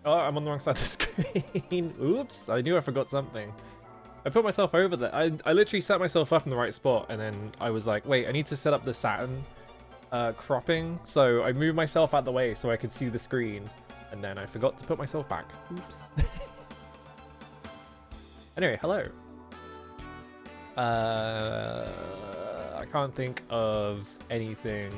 Oh, I'm on the wrong side of the screen. Oops, I knew I forgot something. I put myself over there. I literally set myself up in the right spot, and then I was like, wait, I need to set up the Saturn cropping. So I moved myself out the way so I could see the screen, and then I forgot to put myself back. Oops. Anyway, hello. I can't think of anything.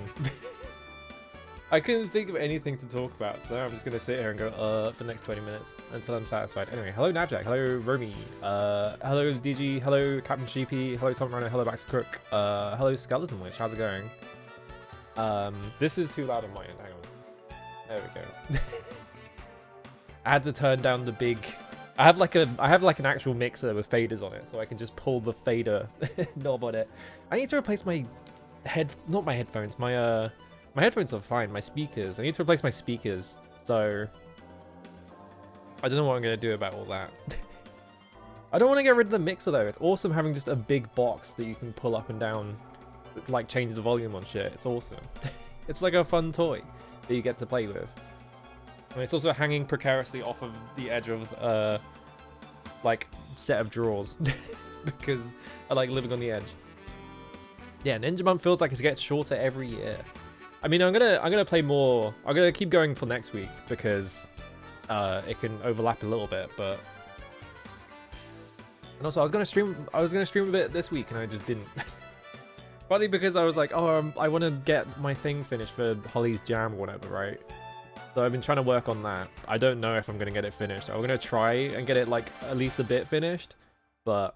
I couldn't think of anything to talk about, so now I'm just gonna sit here and go for the next 20 minutes until I'm satisfied. Anyway, hello Nabjack, hello Romy, hello DG, hello Captain Sheepy, hello Tom Runner, hello Max Crook, hello Skeleton Witch, how's it going? This is too loud on my end, hang on. There we go. I had to turn down the big... I have like an actual mixer with faders on it, so I can just pull the fader knob on it. I need to replace my not my headphones, my headphones are fine, my speakers. I need to replace my speakers, so I don't know what I'm gonna do about all that. I don't want to get rid of the mixer though. It's awesome having just a big box that you can pull up and down, like change the volume on shit. It's awesome. It's like a fun toy that you get to play with. And it's also hanging precariously off of the edge of like set of drawers because I like living on the edge. Yeah, Ninja Month feels like it gets shorter every year. I mean, I'm gonna play more. I'm gonna keep going for next week because it can overlap a little bit. But and also I was gonna stream a bit this week and I just didn't. Partly because I was like, oh, I want to get my thing finished for Holly's Jam or whatever, right? So I've been trying to work on that. I don't know if I'm gonna get it finished. I'm gonna try and get it like at least a bit finished, but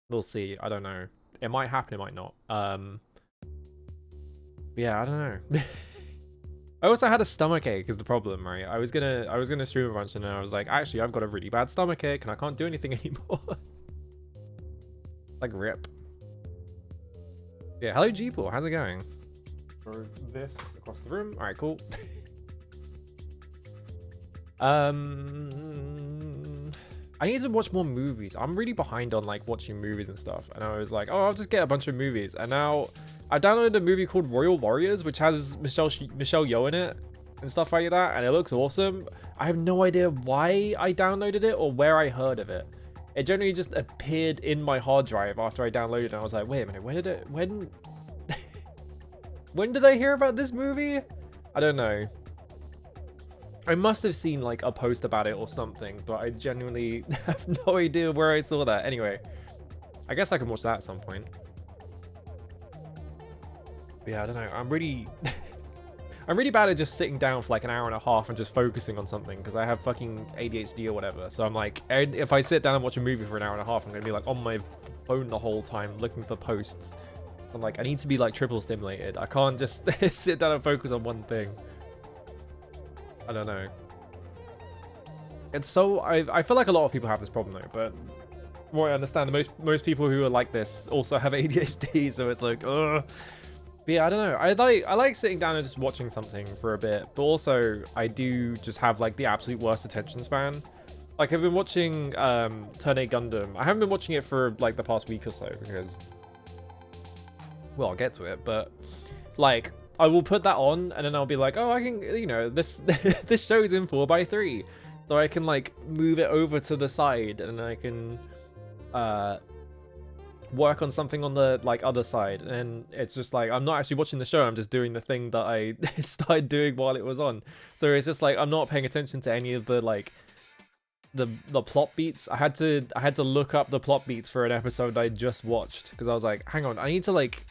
we'll see. I don't know. It might happen. It might not. Yeah, I don't know. I also had a stomach ache is the problem, right? I was gonna stream a bunch and then I was like, actually, I've got a really bad stomach ache and I can't do anything anymore. Like rip. Yeah, hello G-Pool, how's it going? Throw this across the room. All right, cool. I need to watch more movies. I'm really behind on like watching movies and stuff. And I was like, oh, I'll just get a bunch of movies. And now I downloaded a movie called Royal Warriors, which has Michelle Yeoh in it and stuff like that. And it looks awesome. I have no idea why I downloaded it or where I heard of it. It generally just appeared in my hard drive after I downloaded it. And I was like, wait a minute, when did I hear about this movie? I don't know. I must have seen like a post about it or something, but I genuinely have no idea where I saw that. Anyway, I guess I can watch that at some point. But yeah, I don't know. I'm really bad at just sitting down for like an hour and a half and just focusing on something because I have fucking ADHD or whatever. So I'm like, if I sit down and watch a movie for an hour and a half, I'm gonna be like on my phone the whole time looking for posts. I'm like, I need to be like triple stimulated. I can't just sit down and focus on one thing. I don't know. It's so I feel like a lot of people have this problem though, but from what I understand, most people who are like this also have ADHD, so it's like, ugh. But yeah, I don't know. I like sitting down and just watching something for a bit, but also I do just have like the absolute worst attention span. Like I've been watching Turn A Gundam. I haven't been watching it for like the past week or so because, well, I'll get to it, but like I will put that on and then I'll be like, oh, I can, you know, this this show's in 4:3, so I can like move it over to the side and I can work on something on the like other side. And it's just like I'm not actually watching the show, I'm just doing the thing that I started doing while it was on. So it's just like I'm not paying attention to any of the like the plot beats. I had to look up the plot beats for an episode I just watched because I was like, hang on, I need to like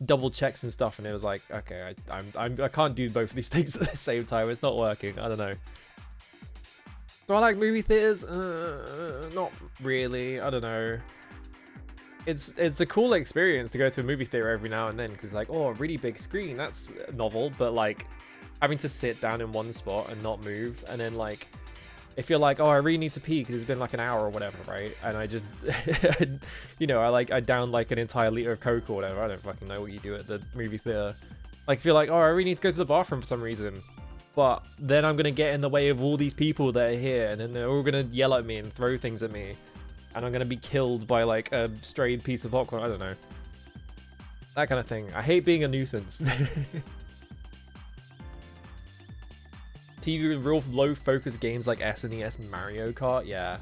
double check some stuff, and it was like, okay, I can't do both of these things at the same time. It's not working. I don't know. Do I like movie theaters? Not really. I don't know. It's a cool experience to go to a movie theater every now and then because it's like, oh, a really big screen, that's novel. But like having to sit down in one spot and not move, and then like if you're like, oh, I really need to pee because it's been like an hour or whatever, right? And I just, you know, I down like an entire liter of Coke or whatever. I don't fucking know what you do at the movie theater. Like, if you're like, oh, I really need to go to the bathroom for some reason. But then I'm going to get in the way of all these people that are here. And then they're all going to yell at me and throw things at me. And I'm going to be killed by like a strayed piece of popcorn. I don't know. That kind of thing. I hate being a nuisance. TV with real low focus games like SNES Mario Kart. Yeah.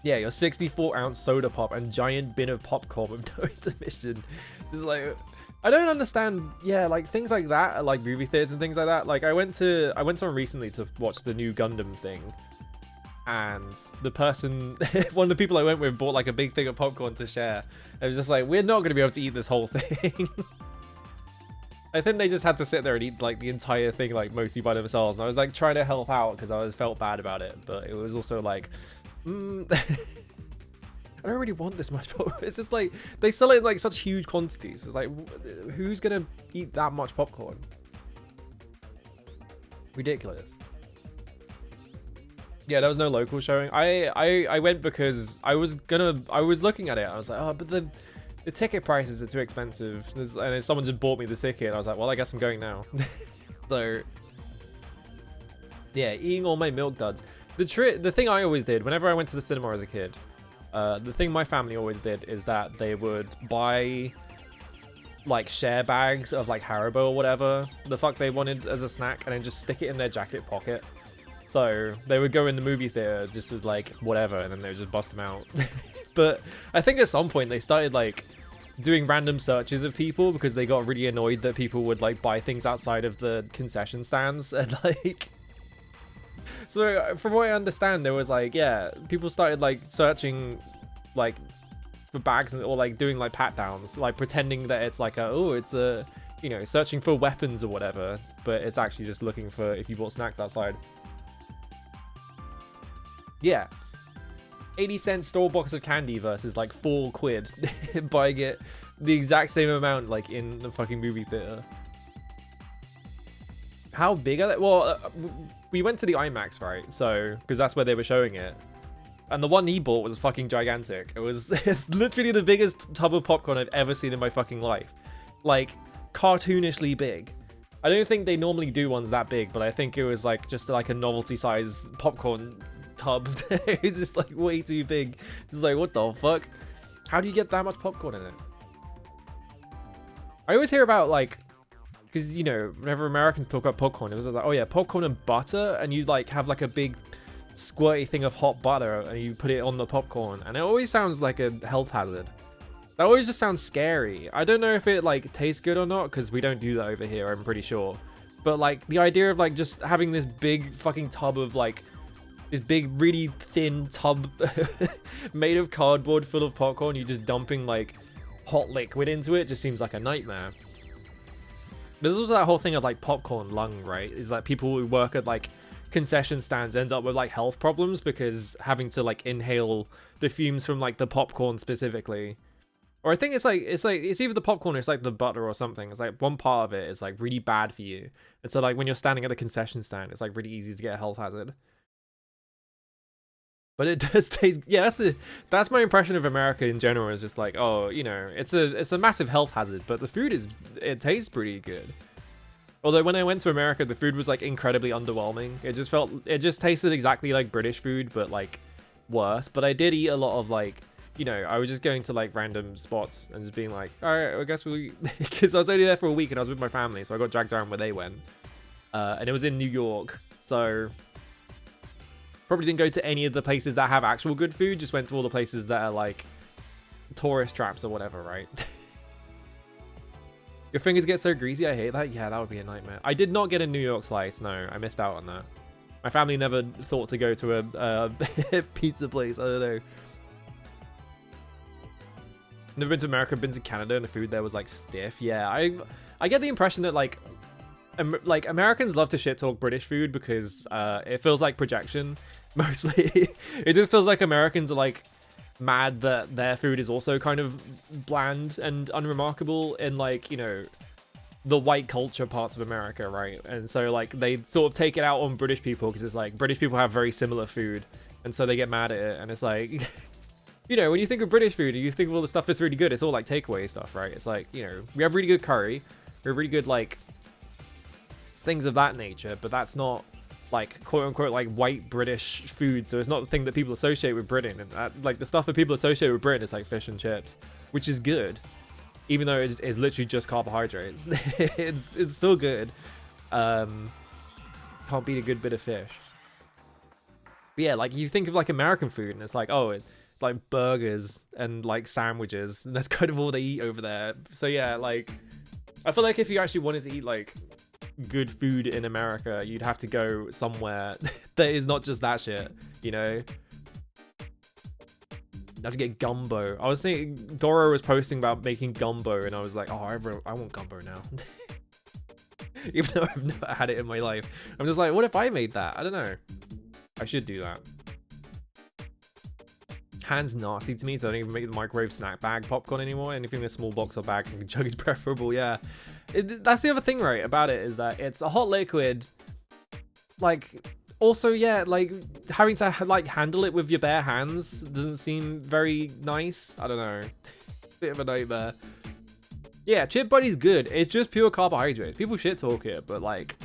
Yeah, your 64-ounce soda pop and giant bin of popcorn with no intermission. It's like, I don't understand. Yeah, like things like that at like movie theaters and things like that. Like I went to one recently to watch the new Gundam thing, and the person, one of the people I went with, bought like a big thing of popcorn to share. It was just like, we're not going to be able to eat this whole thing. I think they just had to sit there and eat like the entire thing like mostly by themselves. And I was like trying to help out because I felt bad about it, but it was also like, I don't really want this much popcorn. It's just like they sell it in like such huge quantities. It's like, who's gonna eat that much popcorn? Ridiculous. Yeah, there was no local showing. I went because I was looking at it. I was like, oh, but the ticket prices are too expensive. And then someone just bought me the ticket. And I was like, well, I guess I'm going now. So yeah, eating all my milk duds. The thing I always did whenever I went to the cinema as a kid, the thing my family always did is that they would buy like share bags of like Haribo or whatever the fuck they wanted as a snack, and then just stick it in their jacket pocket. So they would go in the movie theater just with like whatever, and then they would just bust them out. But I think at some point they started like doing random searches of people because they got really annoyed that people would like buy things outside of the concession stands, and like, so from what I understand, there was like, yeah, people started like searching like for bags or like doing like pat downs, like pretending that it's like it's a, you know, searching for weapons or whatever, but it's actually just looking for if you bought snacks outside. Yeah, 80-cent store box of candy versus like £4 buying it the exact same amount like in the fucking movie theater. How big are they? Well, we went to the IMAX, right? So because that's where they were showing it, and the one he bought was fucking gigantic. It was literally the biggest tub of popcorn I've ever seen in my fucking life, like cartoonishly big. I don't think they normally do ones that big, but I think it was like just like a novelty size popcorn tub. It's just like way too big. Just like, what the fuck? How do you get that much popcorn in it? I always hear about like, because you know, whenever Americans talk about popcorn, it was like, oh yeah, popcorn and butter, and you like have like a big squirty thing of hot butter and you put it on the popcorn, and it always sounds like a health hazard. That always just sounds scary. I don't know if it like tastes good or not, because we don't do that over here, I'm pretty sure. But like the idea of like just having this big fucking tub of like this big really thin tub made of cardboard full of popcorn, you just dumping like hot liquid into it, just seems like a nightmare. There's also that whole thing of like popcorn lung, right? Is like people who work at like concession stands end up with like health problems because having to like inhale the fumes from like the popcorn specifically. Or I think it's either the popcorn or it's like the butter or something. It's like one part of it is like really bad for you. And so like when you're standing at the concession stand, it's like really easy to get a health hazard. But it does taste, yeah, that's my impression of America in general, is just like, oh, you know, it's a massive health hazard, but the food it tastes pretty good. Although when I went to America, the food was like incredibly underwhelming. It just tasted exactly like British food, but like worse. But I did eat a lot of like, you know, I was just going to like random spots and just being like, all right, I guess because I was only there for a week and I was with my family, so I got dragged around where they went. And it was in New York, so probably didn't go to any of the places that have actual good food, just went to all the places that are like tourist traps or whatever, right? Your fingers get so greasy, I hate that. Yeah, that would be a nightmare. I did not get a New York slice, no, I missed out on that. My family never thought to go to a pizza place, I don't know. Never been to America, been to Canada, and the food there was like stiff. Yeah, I get the impression that like Americans love to shit talk British food because it feels like projection. Mostly, it just feels like Americans are like mad that their food is also kind of bland and unremarkable in like, you know, the white culture parts of America, right? And so like they sort of take it out on British people because it's like British people have very similar food, and so they get mad at it. And it's like, you know, when you think of British food, you think of all the stuff that's really good. It's all like takeaway stuff, right? It's like, you know, we have really good curry, we have really good like things of that nature, but that's not like quote unquote like white British food, so it's not the thing that people associate with Britain. And that, like the stuff that people associate with Britain is like fish and chips, which is good, even though it's literally just carbohydrates. it's still good. Can't beat a good bit of fish. But yeah, like you think of like American food and it's like, oh, it's like burgers and like sandwiches, and that's kind of all they eat over there. So yeah, like I feel like if you actually wanted to eat like good food in America, you'd have to go somewhere that is not just that shit, you know? You have to get gumbo. I was thinking, Doro was posting about making gumbo, and I was like, oh, I want gumbo now. Even though I've never had it in my life. I'm just like, what if I made that? I don't know. I should do that. Hands nasty to me, so I don't even make the microwave snack bag popcorn anymore. Anything in a small box or bag and chug is preferable, yeah. That's the other thing, right, about it, is that it's a hot liquid. Like, also, yeah, like, having to, like, handle it with your bare hands doesn't seem very nice. I don't know. Bit of a nightmare. Yeah, Chip Buddy's good. It's just pure carbohydrates. People shit talk it, but, like,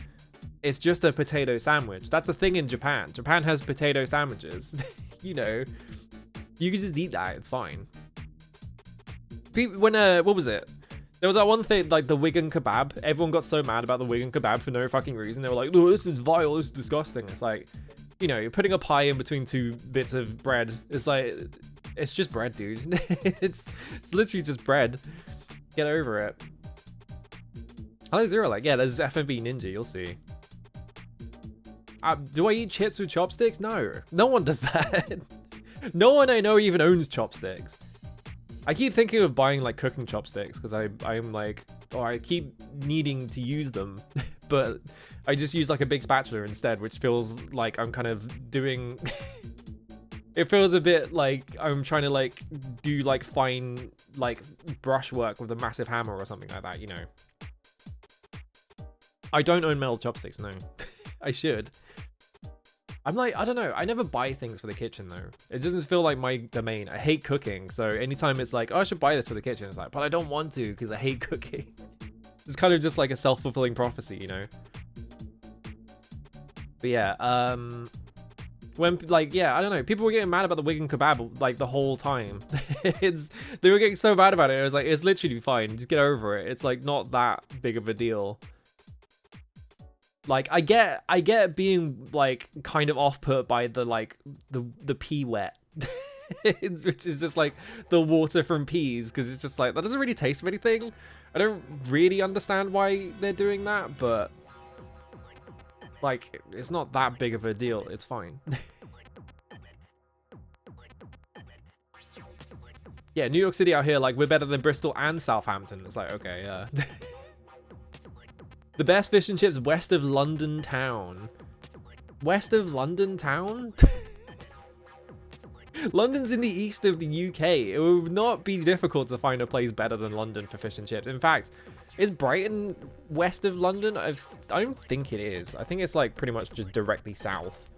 it's just a potato sandwich. That's a thing in Japan. Japan has potato sandwiches. You know, you can just eat that. It's fine. People, when, what was it? There was that one thing, like the Wigan kebab. Everyone got so mad about the Wigan kebab for no fucking reason. They were like, oh, this is vile, this is disgusting. It's like, you know, you're putting a pie in between two bits of bread. It's like, it's just bread, dude. it's literally just bread. Get over it. Alex Zero, like, yeah, there's FMV Ninja, you'll see. Do I eat chips with chopsticks? No. No one does that. No one I know even owns chopsticks. I keep thinking of buying like cooking chopsticks because I'm like, or I keep needing to use them, but I just use like a big spatula instead, which feels like I'm kind of doing. It feels a bit like I'm trying to like do like fine like brushwork with a massive hammer or something like that, you know. I don't own metal chopsticks, no. I should. I'm like, I don't know. I never buy things for the kitchen though. It doesn't feel like my domain. I hate cooking. So anytime it's like, oh, I should buy this for the kitchen. It's like, but I don't want to because I hate cooking. It's kind of just like a self-fulfilling prophecy, you know? But yeah, when like, yeah, I don't know. People were getting mad about the Wigan kebab like the whole time. They were getting so mad about it. It was like, it's literally fine. Just get over it. It's like not that big of a deal. Like I get being like kind of off put by the like the pea wet, which is just like the water from peas, because it's just like that doesn't really taste of anything. I don't really understand why they're doing that, but like it's not that big of a deal. It's fine. Yeah, New York City out here, like we're better than Bristol and Southampton. It's like, okay, yeah. The best fish and chips west of London town. West of London town? London's in the east of the UK. It would not be difficult to find a place better than London for fish and chips. In fact, is Brighton west of London? I don't think it is. I think it's like pretty much just directly south.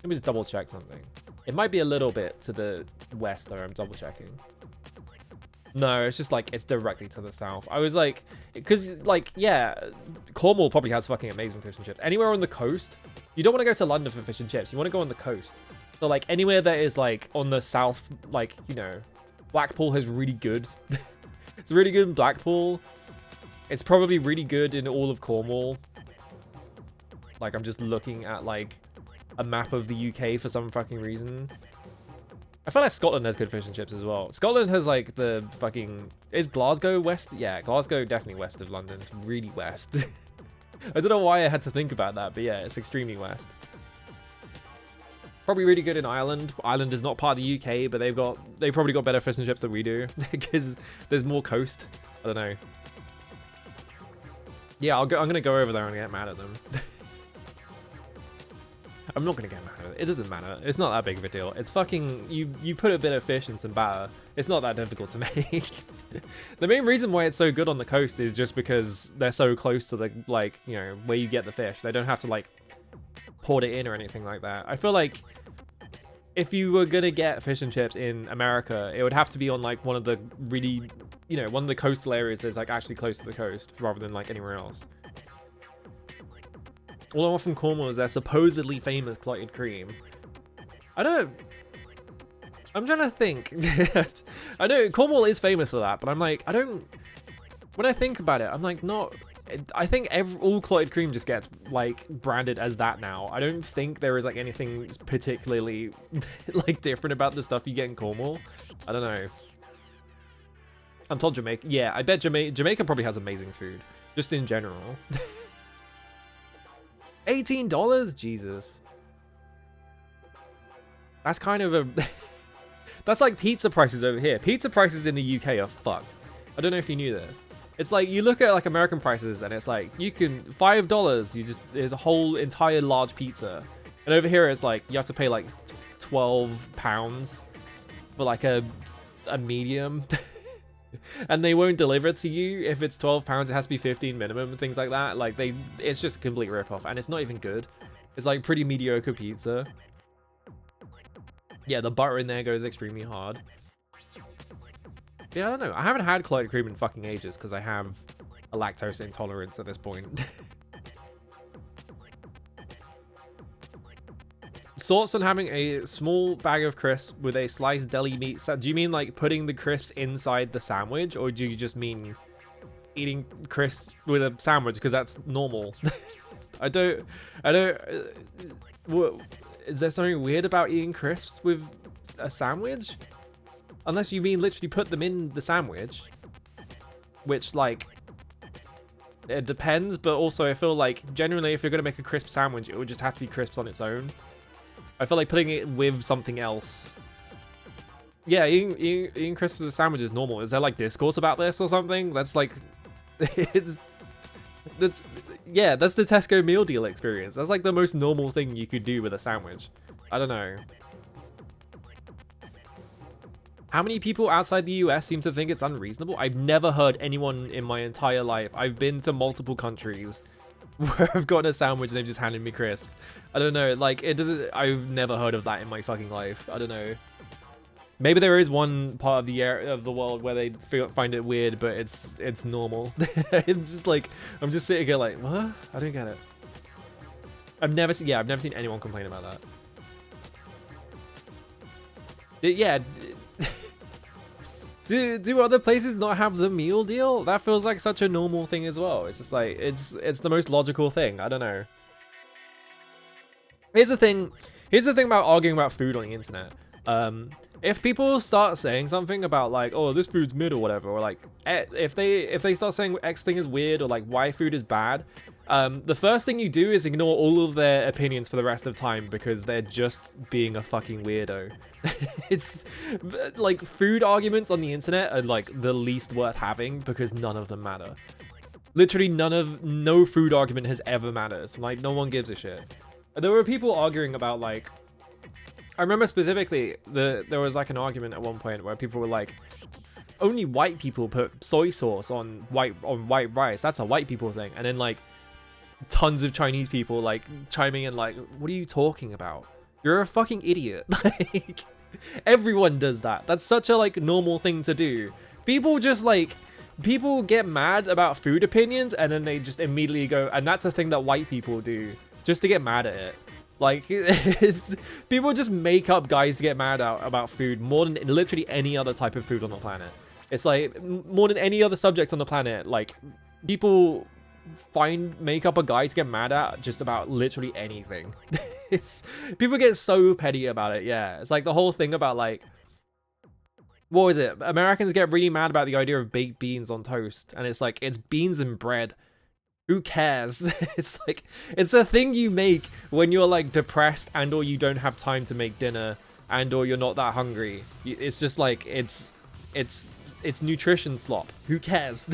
Let me just double check something. It might be a little bit to the west though. I'm double checking. No, it's just like, it's directly to the south. I was like, because like, yeah, Cornwall probably has fucking amazing fish and chips. Anywhere on the coast, you don't want to go to London for fish and chips. You want to go on the coast. So like anywhere that is like on the south, like, you know, Blackpool has really good. It's really good in Blackpool. It's probably really good in all of Cornwall. Like I'm just looking at like a map of the UK for some fucking reason. I feel like Scotland has good fish and chips as well. Scotland has like the fucking... Is Glasgow west? Yeah, Glasgow definitely west of London. It's really west. I don't know why I had to think about that, but yeah, it's extremely west. Probably really good in Ireland. Ireland is not part of the UK, but they probably got better fish and chips than we do because there's more coast. I don't know. Yeah, I'm gonna go over there and get mad at them. I'm not gonna get mad at it. It doesn't matter. It's not that big of a deal. It's fucking you put a bit of fish and some batter. It's not that difficult to make. The main reason why it's so good on the coast is just because they're so close to the like, you know, where you get the fish. They don't have to like port it in or anything like that. I feel like if you were gonna get fish and chips in America, it would have to be on like one of the really, you know, one of the coastal areas that's like actually close to the coast rather than like anywhere else. All I want from Cornwall is their supposedly famous clotted cream. I'm trying to think. I know Cornwall is famous for that, but I'm like, when I think about it, I'm like, I think all clotted cream just gets like branded as that now. I don't think there is like anything particularly like different about the stuff you get in Cornwall. I don't know. I'm told Jamaica. Yeah, I bet Jamaica probably has amazing food, just in general. $18? Jesus. That's kind of a... That's like pizza prices over here. Pizza prices in the UK are fucked. I don't know if you knew this. It's like, you look at like American prices and it's like, you can, $5, there's a whole entire large pizza. And over here it's like, you have to pay like £12 for like a medium. And they won't deliver to you if it's £12. It has to be 15 minimum and things like that. Like it's just a complete rip-off, and it's not even good. It's like pretty mediocre pizza. Yeah, the butter in there goes extremely hard. Yeah, I don't know. I haven't had clotted cream in fucking ages because I have a lactose intolerance at this point. Thoughts on having a small bag of crisps with a sliced deli meat? Do you mean like putting the crisps inside the sandwich, or do you just mean eating crisps with a sandwich because that's normal? I don't. What, is there something weird about eating crisps with a sandwich? Unless you mean literally put them in the sandwich, which like it depends. But also I feel like generally if you're gonna make a crisp sandwich, it would just have to be crisps on its own. I feel like putting it with something else. Yeah, eating crisps as a sandwich is normal. Is there like discourse about this or something? That's like, that's the Tesco meal deal experience. That's like the most normal thing you could do with a sandwich. I don't know. How many people outside the US seem to think it's unreasonable? I've never heard anyone in my entire life. I've been to multiple countries where I've gotten a sandwich and they've just handed me crisps. I don't know, like, it doesn't... I've never heard of that in my fucking life. I don't know. Maybe there is one part of the world where they find it weird, but it's normal. It's just like, I'm just sitting here like, what? I don't get it. I've never seen anyone complain about that. Yeah. Do other places not have the meal deal? That feels like such a normal thing as well. It's just like, it's the most logical thing. I don't know. Here's the thing about arguing about food on the internet. If people start saying something about like, oh, this food's mid or whatever, or like, if they start saying X thing is weird or like why food is bad, the first thing you do is ignore all of their opinions for the rest of time because they're just being a fucking weirdo. It's like food arguments on the internet are like the least worth having because none of them matter. Literally no food argument has ever mattered. Like no one gives a shit. There were people arguing about like, I remember specifically there was like an argument at one point where people were like, only white people put soy sauce on white rice. That's a white people thing. And then like tons of Chinese people like chiming in like, what are you talking about? You're a fucking idiot. Like everyone does that. That's such a like normal thing to do. People get mad about food opinions and then they just immediately go, and that's a thing that white people do just to get mad at it. Like, people just make up guys to get mad about food more than literally any other type of food on the planet. It's like, more than any other subject on the planet, like, people make up a guy to get mad at just about literally anything. People get so petty about it, yeah. It's like the whole thing about, like, what was it? Americans get really mad about the idea of baked beans on toast. And it's like, it's beans and bread. Who cares? It's like, it's a thing you make when you're like depressed and or you don't have time to make dinner and or you're not that hungry. It's just like, it's nutrition slop. Who cares?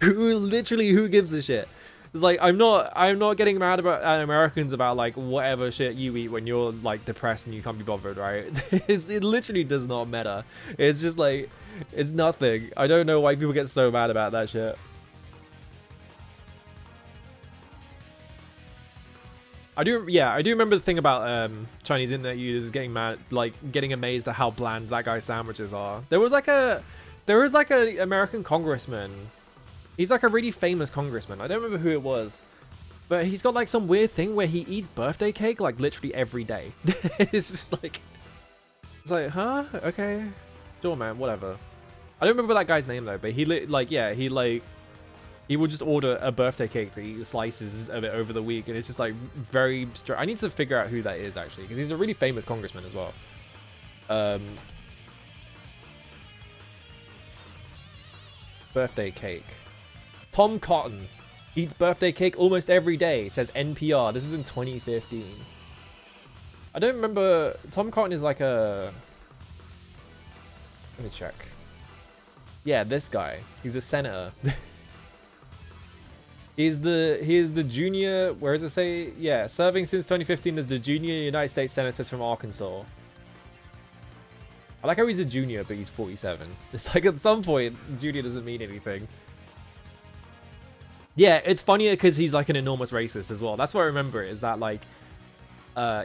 Who gives a shit? It's like, I'm not getting mad about Americans about like whatever shit you eat when you're like depressed and you can't be bothered, right? It literally does not matter. It's just like, it's nothing. I don't know why people get so mad about that shit. I do remember the thing about Chinese internet users getting mad, like getting amazed at how bland that guy's sandwiches are. There was like an American congressman. He's like a really famous congressman. I don't remember who it was, but he's got like some weird thing where he eats birthday cake like literally every day. It's just like, it's like, huh? Okay, sure, man, whatever. I don't remember that guy's name though, but he He will just order a birthday cake to eat slices of it over the week, and it's just like very I need to figure out who that is actually, because he's a really famous congressman as well. Birthday cake. Tom Cotton eats birthday cake almost every day, says NPR. This is in 2015. I don't remember. Tom Cotton is like a... Let me check. Yeah, this guy. He's a senator. He is the junior... Where does it say? Yeah, serving since 2015 as the junior United States Senators from Arkansas. I like how he's a junior, but he's 47. It's like at some point, junior doesn't mean anything. Yeah, it's funnier because he's like an enormous racist as well. That's what I remember, is that like...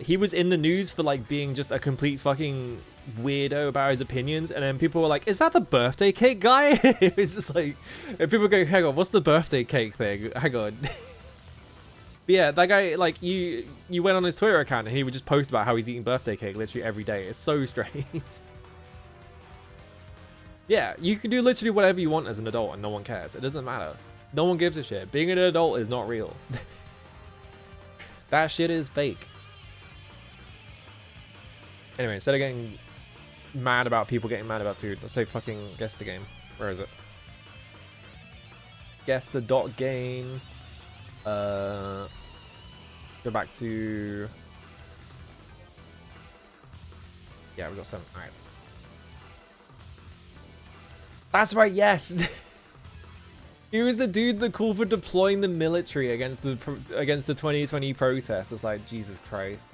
he was in the news for like being just a complete fucking weirdo about his opinions, and then people were like, is that the birthday cake guy? It's just like, and people go, hang on, what's the birthday cake thing? Hang on. But yeah, that guy, like, you went on his Twitter account and he would just post about how he's eating birthday cake literally every day. It's so strange. Yeah, you can do literally whatever you want as an adult and no one cares. It doesn't matter. No one gives a shit. Being an adult is not real. That shit is fake. Anyway, instead of getting mad about people getting mad about food, let's play fucking guess the game. Where is it? Guess the dot game. Go back to... Yeah, we got 7. Alright. That's right, yes! He was the dude that called for deploying the military against the 2020 protests. It's like, Jesus Christ.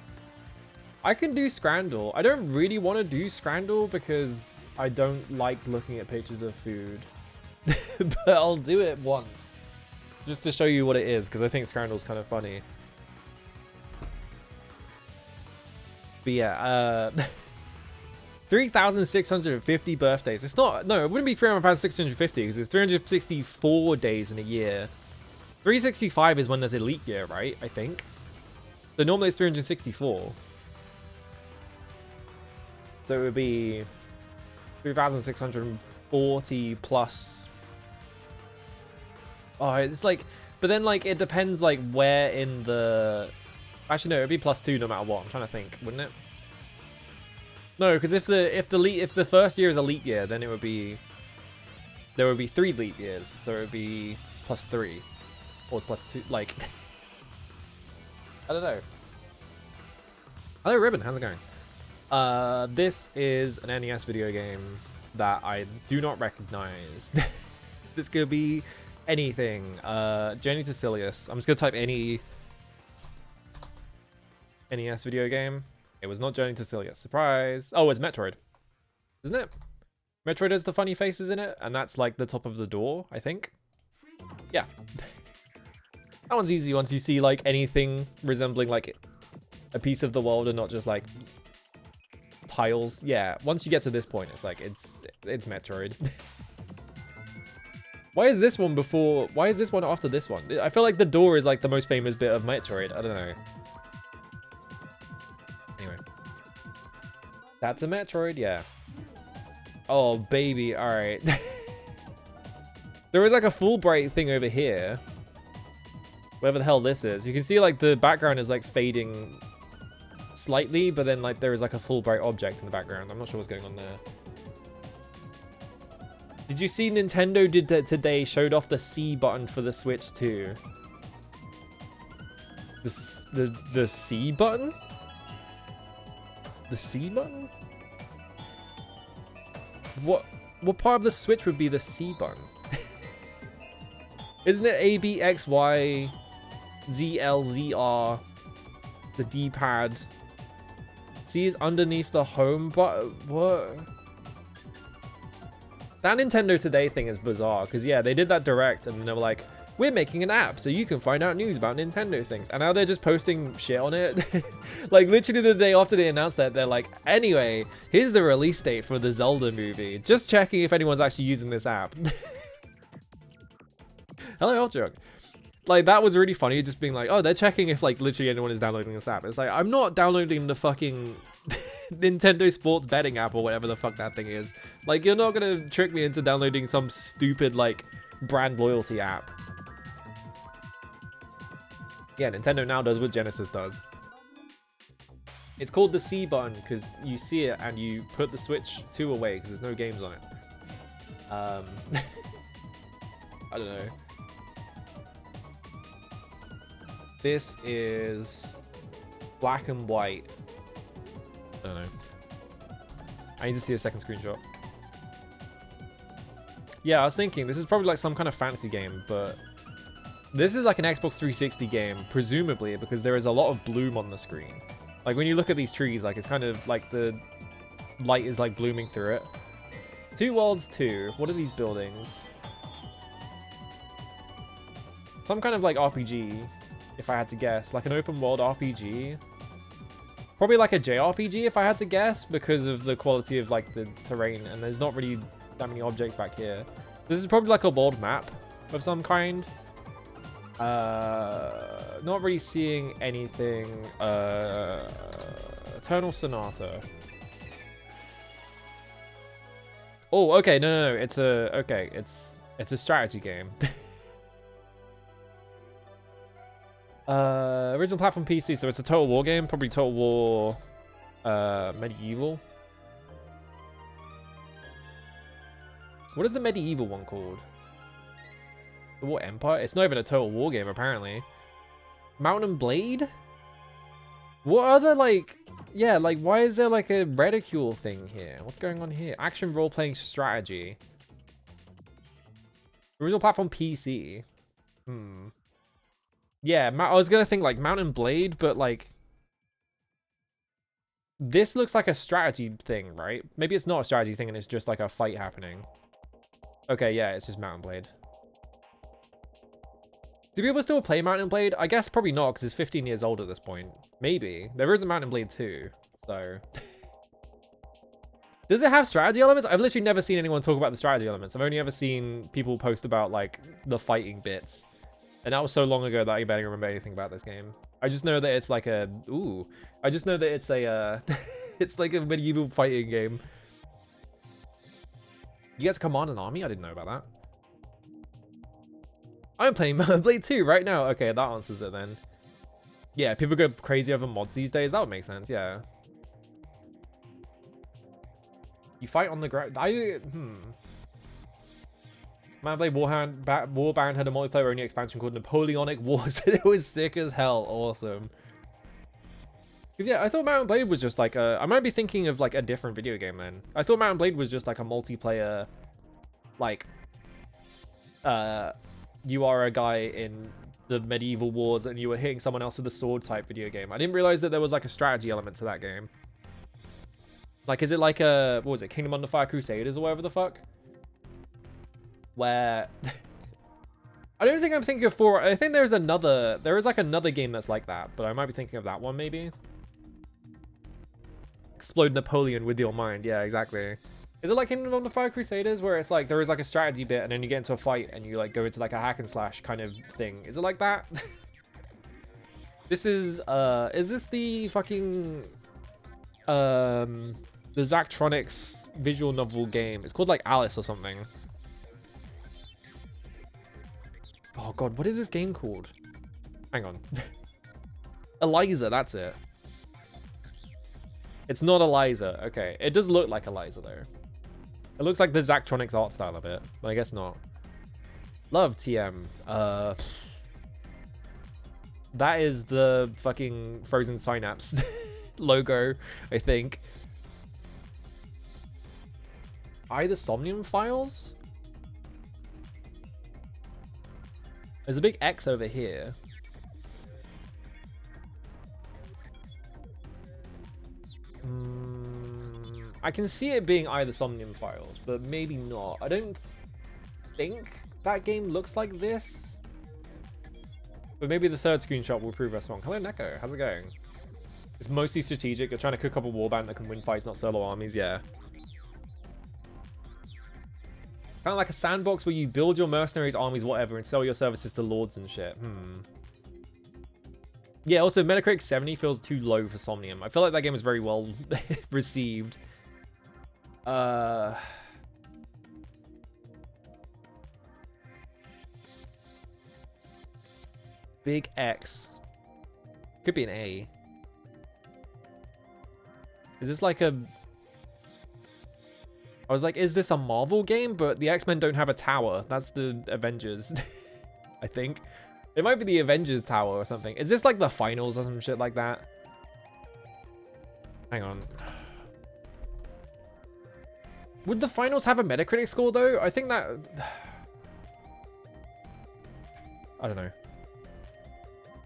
I can do Scrandle. I don't really want to do Scrandle because I don't like looking at pictures of food. But I'll do it once. Just to show you what it is, because I think Scrandle's kind of funny. But yeah, 3,650 birthdays. It's not, no, it wouldn't be 3,650 because it's 364 days in a year. 365 is when there's a leap year, right? I think. So normally it's 364. So it would be 3,640 plus. Oh, it's like, but then like it depends like where in the. Actually, no, it'd be +2 no matter what. I'm trying to think, wouldn't it? No, because if the first year is a leap year, then it would be there would be 3 leap years, so it would be +3 or +2. Like, I don't know. Hello, Ribbon. How's it going? This is an NES video game that I do not recognize. This could be anything. Journey to Silius. I'm just gonna type any NES video game. It was not Journey to Silius. Surprise! Oh, it's Metroid, isn't it? Metroid has the funny faces in it, and that's like the top of the door, I think. Yeah. That one's easy once you see like anything resembling like a piece of the world and not just like tiles. Yeah, once you get to this point, it's like it's Metroid. Why is this one before? Why is this one after this one? I feel like the door is like the most famous bit of Metroid. I don't know. Anyway, that's a Metroid, yeah. Oh baby, all right. There is like a Fulbright thing over here. Whatever the hell this is. You can see like the background is like fading slightly, but then like there is like a Fulbright object in the background. I'm not sure what's going on there. Did you see Nintendo did that today? Showed off the C button for the Switch too. The C button? The C button? What part of the Switch would be the C button? Isn't it A, B, X, Y, Z, L, Z, R? The D-pad. C is underneath the home button. What? That Nintendo Today thing is bizarre, because yeah, they did that direct and they were like, we're making an app so you can find out news about Nintendo things. And now they're just posting shit on it. Like literally the day after they announced that, they're like, anyway, here's the release date for the Zelda movie. Just checking if anyone's actually using this app. Hello, Eltrug. Like, that was really funny, just being like, oh, they're checking if like literally anyone is downloading this app. It's like, I'm not downloading the fucking Nintendo Sports betting app or whatever the fuck that thing is. Like, you're not gonna trick me into downloading some stupid like brand loyalty app. Yeah, Nintendo now does what Genesis does. It's called the C button because you see it and you put the Switch 2 away because there's no games on it. I don't know. This is black and white. I don't know. I need to see a second screenshot. Yeah, I was thinking this is probably like some kind of fantasy game, but this is like an Xbox 360 game, presumably, because there is a lot of bloom on the screen. Like when you look at these trees, like it's kind of like the light is like blooming through it. Two Worlds 2. What are these buildings? Some kind of like RPG, if I had to guess. Like an open world RPG. Probably like a JRPG if I had to guess, because of the quality of like the terrain, and there's not really that many objects back here. This is probably like a world map of some kind. Not really seeing anything. Eternal Sonata. Oh, okay, no. It's a strategy game. Original platform PC, so it's a Total War game, probably Total War Medieval. What is the medieval one called? The War Empire? It's not even a Total War game, apparently. Mountain and Blade? What other, like... Yeah, like, why is there, like, a reticule thing here? What's going on here? Action role-playing strategy. Original platform PC. Yeah, I was gonna think, like, Mountain Blade, but, like... This looks like a strategy thing, right? Maybe it's not a strategy thing and it's just, like, a fight happening. Okay, yeah, it's just Mountain Blade. Do people still play Mountain Blade? I guess probably not, because it's 15 years old at this point. Maybe. There is a Mountain Blade 2, so... Does it have strategy elements? I've literally never seen anyone talk about the strategy elements. I've only ever seen people post about, like, the fighting bits. And that was so long ago that I barely remember anything about this game. I just know that it's like a... Ooh. I just know that it's a... it's like a medieval fighting game. You get to command an army? I didn't know about that. I'm playing Mountain Blade 2 right now. Okay, that answers it then. Yeah, people go crazy over mods these days. That would make sense, yeah. You fight on the ground. Mountain Blade Warband had a multiplayer-only expansion called Napoleonic Wars. It was sick as hell. Awesome. Because, yeah, I thought Mountain Blade was just like a... I might be thinking of, like, a different video game then. I thought Mountain Blade was just, like, a multiplayer... Like... You are a guy in the medieval wars and you were hitting someone else with a sword type video game. I didn't realize that there was, like, a strategy element to that game. Like, is it like a... What was it? Kingdom Under Fire Crusaders or whatever the fuck? Where... I don't think I'm thinking of four... I think there's another... There is, like, another game that's like that, but I might be thinking of that one, maybe. Explode Napoleon with your mind. Yeah, exactly. Is it like Kingdom of the Fire Crusaders, where it's like there is like a strategy bit and then you get into a fight and you like go into like a hack and slash kind of thing? Is it like that? This is this the fucking the Zachtronics visual novel game? It's called like Alice or something. Oh god, what is this game called? Hang on. Eliza, that's it. It's not Eliza. Okay, it does look like Eliza though. It looks like the Zachtronics art style of it, but I guess not. Love TM. That is the fucking Frozen Synapse logo, I think. Either Somnium Files? There's a big X over here. I can see it being either Somnium Files, but maybe not. I don't think that game looks like this. But maybe the third screenshot will prove us wrong. Hello, Neko. How's it going? It's mostly strategic. You're trying to cook up a warband that can win fights, not solo armies. Yeah. Kind of like a sandbox where you build your mercenaries, armies, whatever, and sell your services to lords and shit. Yeah, also, Metacritic 70 feels too low for Somnium. I feel like that game was very well received. Big X. Could be an A. Is this like a... I was like, is this a Marvel game? But the X-Men don't have a tower. That's the Avengers. I think. It might be the Avengers tower or something. Is this like the finals or some shit like that? Hang on. Would the finals have a Metacritic score though? I think that... I don't know.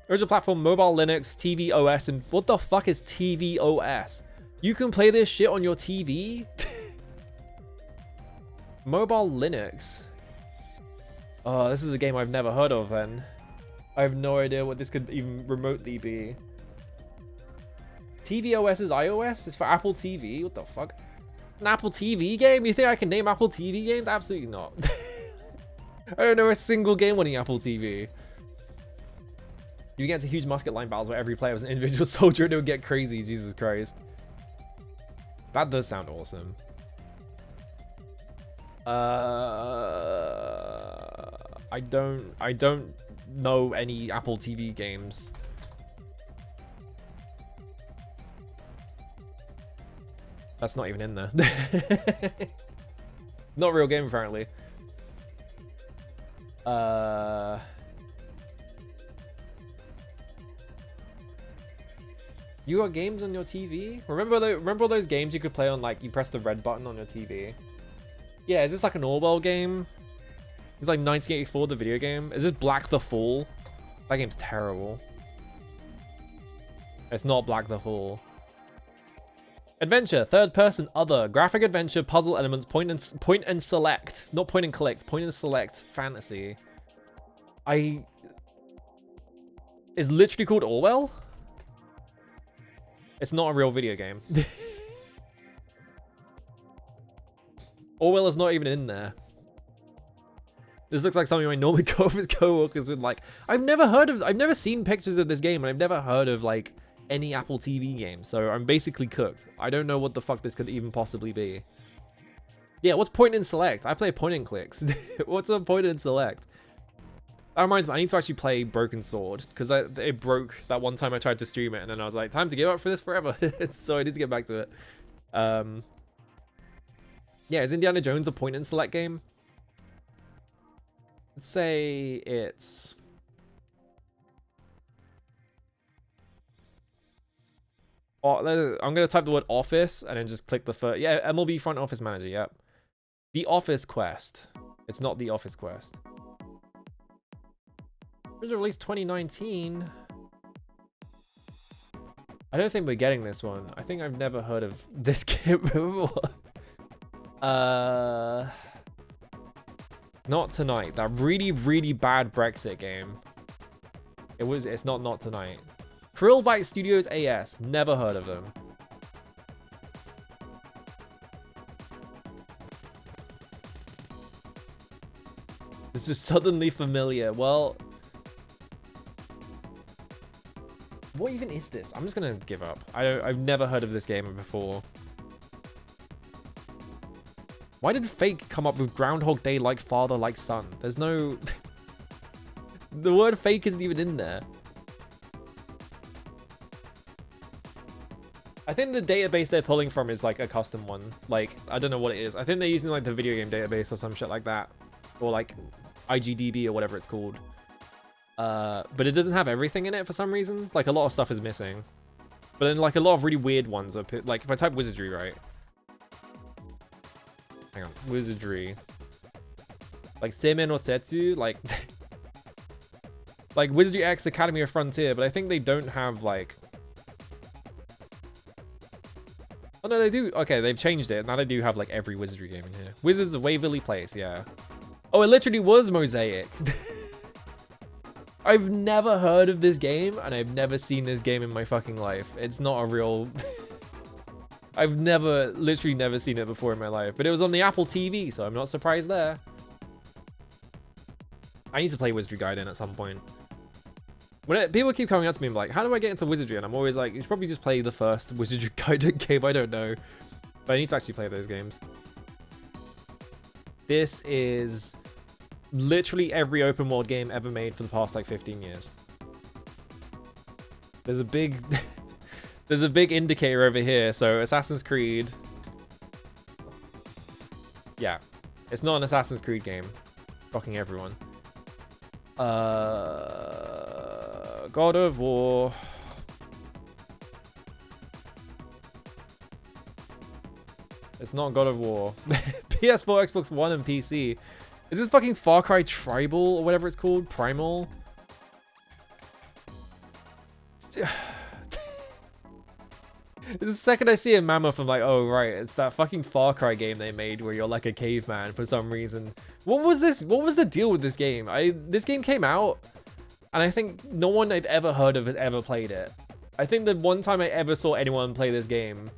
Original platform, mobile Linux, TV OS, and what the fuck is TV OS? You can play this shit on your TV? Mobile Linux. Oh, this is a game I've never heard of then. I have no idea what this could even remotely be. TV OS is iOS? It's for Apple TV? What the fuck? An Apple TV game? You think I can name Apple TV games? Absolutely not. I don't know a single game on the Apple TV. You get into huge musket line battles where every player was an individual soldier and it would get crazy. Jesus Christ. That does sound awesome. I don't know any Apple TV games. That's not even in there. Not a real game apparently. You got games on your TV? Remember those games you could play on, like, you press the red button on your TV? Yeah, is this like an Orwell game? It's like 1984, the video game. Is this Black the Fall? That game's terrible. It's not Black the Fall. Adventure, third person, other, graphic adventure, puzzle elements, point and select. Not point and collect, point and select, fantasy. It's literally called Orwell? It's not a real video game. Orwell is not even in there. This looks like something I normally go with coworkers with, like, I've never seen pictures of this game, and I've never heard of, like, any Apple TV game, so I'm basically cooked. I don't know what the fuck this could even possibly be. Yeah, what's point and select? I play point and clicks. What's a point and select? That reminds me, I need to actually play Broken Sword, because it broke that one time I tried to stream it, and then I was like, time to give up for this forever. So I need to get back to it. Yeah, is Indiana Jones a point and select game? Let's say it's... Oh, I'm going to type the word office and then just click the first... Yeah, MLB Front Office Manager, yep. The Office Quest. It's not The Office Quest. It was released 2019. I don't think we're getting this one. I think I've never heard of this game before. Not Tonight. That really, really bad Brexit game. It's not Tonight. Krillbite Studios AS. Never heard of them. This is suddenly familiar. Well... What even is this? I'm just gonna give up. I've never heard of this game before. Why did Fake come up with Groundhog Day like father like son? There's no... The word fake isn't even in there. I think the database they're pulling from is like a custom one. Like, I don't know what it is. I think they're using like the video game database or some shit like that. Or like IGDB or whatever it's called. But it doesn't have everything in it for some reason. Like a lot of stuff is missing. But then like a lot of really weird ones are like if I type wizardry, right? Hang on, wizardry. Like Seimen no Setsu, like like Wizardry X Academy of Frontier, but I think they don't have like... Oh no, they do. Okay, they've changed it. Now they do have like every wizardry game in here. Wizards of Waverly Place, yeah. Oh, it literally was Mosaic. I've never heard of this game, and I've never seen this game in my fucking life. It's not a real... I've literally never seen it before in my life. But it was on the Apple TV, so I'm not surprised there. I need to play Wizardry Gaiden at some point. People keep coming up to me and like, how do I get into Wizardry? And I'm always like, you should probably just play the first Wizardry Gaiden game. I don't know. But I need to actually play those games. This is literally every open world game ever made for the past like 15 years. There's a big there's a big indicator over here. So Assassin's Creed. Yeah, it's not an Assassin's Creed game. Shocking everyone. God of War. It's not God of War. PS4, Xbox One, and PC. Is this fucking Far Cry Tribal or whatever it's called? Primal? The second I see a mammoth, I'm like, oh right, it's that fucking Far Cry game they made where you're like a caveman for some reason. What was this? What was the deal with this game? This game came out, and I think no one I've ever heard of has ever played it. I think the one time I ever saw anyone play this game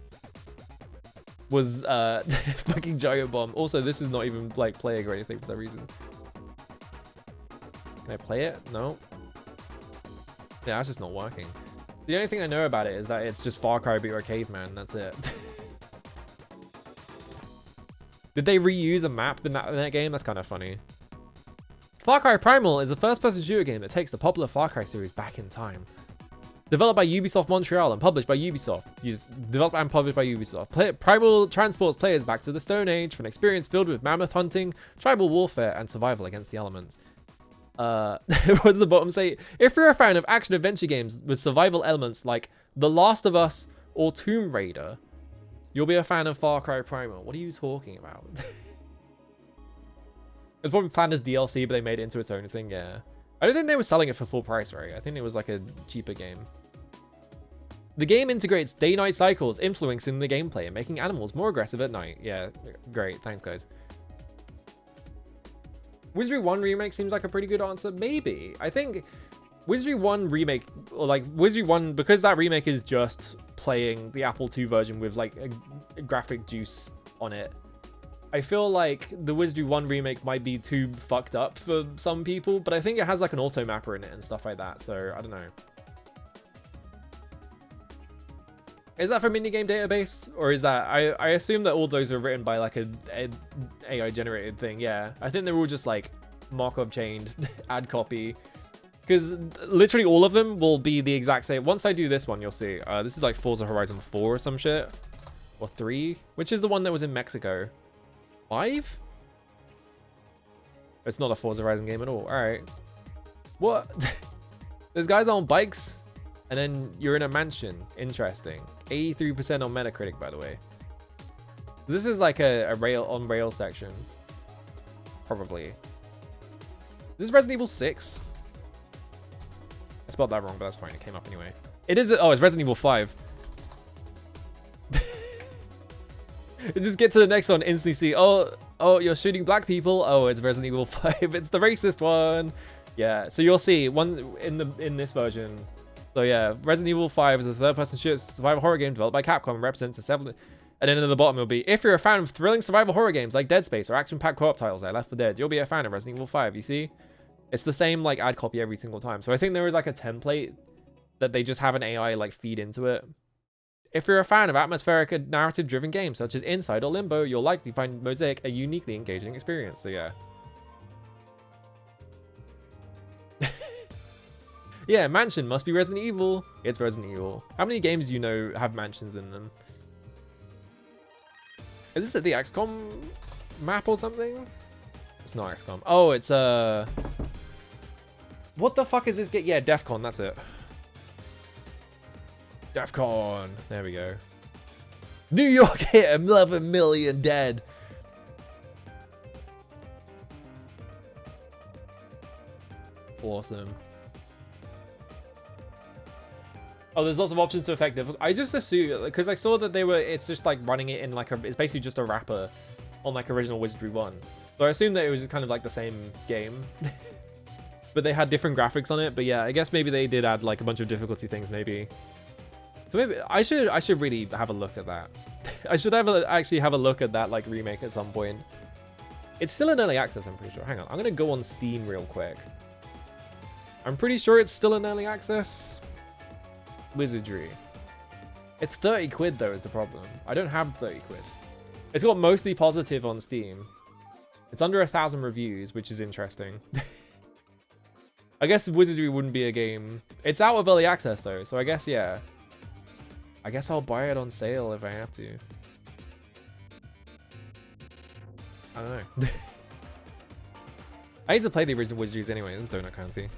was fucking Giant Bomb. Also, this is not even like playing or anything for some reason. Can I play it? No. Yeah, it's just not working. The only thing I know about it is that it's just Far Cry but you're a caveman. That's it. Did they reuse a map in that game? That's kind of funny. Far Cry Primal is a first-person shooter game that takes the popular Far Cry series back in time. Developed by Ubisoft Montreal and published by Ubisoft. Developed and published by Ubisoft. Primal transports players back to the Stone Age for an experience filled with mammoth hunting, tribal warfare, and survival against the elements. What does the bottom say? If you're a fan of action-adventure games with survival elements like The Last of Us or Tomb Raider, you'll be a fan of Far Cry Primal. What are you talking about? It was probably planned as DLC, but they made it into its own thing, yeah. I don't think they were selling it for full price, right? I think it was like a cheaper game. The game integrates day-night cycles, influencing the gameplay and making animals more aggressive at night. Yeah, great. Thanks, guys. Wizardry 1 Remake seems like a pretty good answer. Maybe. I think Wizardry 1 Remake, or like Wizardry 1, because that remake is just playing the Apple II version with like a graphic juice on it. I feel like the Wizardry 1 Remake might be too fucked up for some people, but I think it has like an auto mapper in it and stuff like that, so I don't know. Is that from Indie Game Database? Or is that... I assume that all those are written by like a AI generated thing, yeah. I think they're all just like Markov chained, add copy. Because literally all of them will be the exact same. Once I do this one, you'll see. This is like Forza Horizon 4 or some shit. Or 3. Which is the one that was in Mexico? 5? It's not a Forza Horizon game at all. Alright. What? There's guys on bikes. And then you're in a mansion. Interesting. 83% on Metacritic, by the way. This is like a rail section. Probably. This is Resident Evil 6. I spelled that wrong, but that's fine. It came up anyway. It is... Oh, it's Resident Evil 5. Just get to the next one. Instantly see... Oh, you're shooting black people. Oh, it's Resident Evil 5. It's the racist one. Yeah, so you'll see one in this version... So yeah, Resident Evil 5 is a third-person shooter survival horror game developed by Capcom and represents a seven. And then at the bottom it'll be, if you're a fan of thrilling survival horror games like Dead Space or action-packed co-op titles like Left 4 Dead, you'll be a fan of Resident Evil 5. You see, it's the same like ad copy every single time. So I think there is like a template that they just have an AI like feed into it. If you're a fan of atmospheric and narrative-driven games such as Inside or Limbo, you'll likely find Mosaic a uniquely engaging experience. So yeah. Yeah, mansion must be Resident Evil. It's Resident Evil. How many games do you know have mansions in them? Is this at the XCOM map or something? It's not XCOM. Oh, it's what the fuck is this game? Yeah, DEF CON, that's it. DEF CON. There we go. New York hit 11 million dead. Awesome. Oh, there's lots of options to affect difficulty. I just assume, because I saw that it's just like running it in like it's basically just a wrapper on like original Wizardry 1. So I assumed that it was just kind of like the same game. But they had different graphics on it. But yeah, I guess maybe they did add like a bunch of difficulty things maybe. So maybe I should really have a look at that. I should actually have a look at that like remake at some point. It's still in early access, I'm pretty sure. Hang on, I'm gonna go on Steam real quick. I'm pretty sure it's still in early access. Wizardry. It's 30 quid though is the problem. I don't have 30 quid. It's got mostly positive on Steam. It's under 1,000 reviews, which is interesting. I guess Wizardry wouldn't be a game. It's out of early access though, so I guess, yeah. I guess I'll buy it on sale if I have to. I don't know. I need to play the original Wizardries anyway. This is Donut County.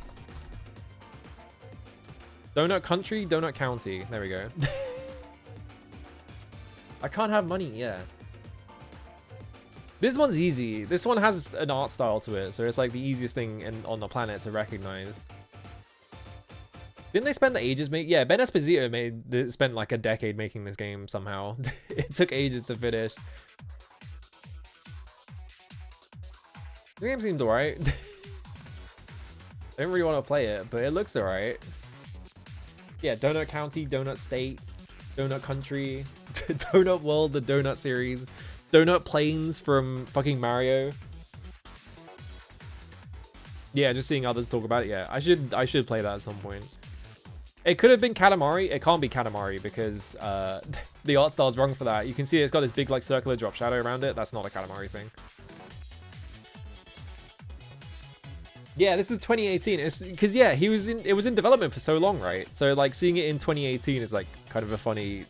Donut Country, Donut County. There we go. I can't have money, yeah. This one's easy. This one has an art style to it, so it's like the easiest thing on the planet to recognize. Didn't they spend ages making? Yeah, Ben Esposito spent like a decade making this game somehow. It took ages to finish. The game seemed alright. I don't really want to play it, but it looks alright. Yeah, Donut County, Donut State, Donut Country, Donut World, the Donut series, Donut Plains from fucking Mario. Yeah, just seeing others talk about it. Yeah, I should play that at some point. It could have been Katamari. It can't be Katamari because the art style is wrong for that. You can see it's got this big like circular drop shadow around it. That's not a Katamari thing. Yeah, this was 2018. It's because yeah, it was in development for so long, right? So like seeing it in 2018 is like kind of a funny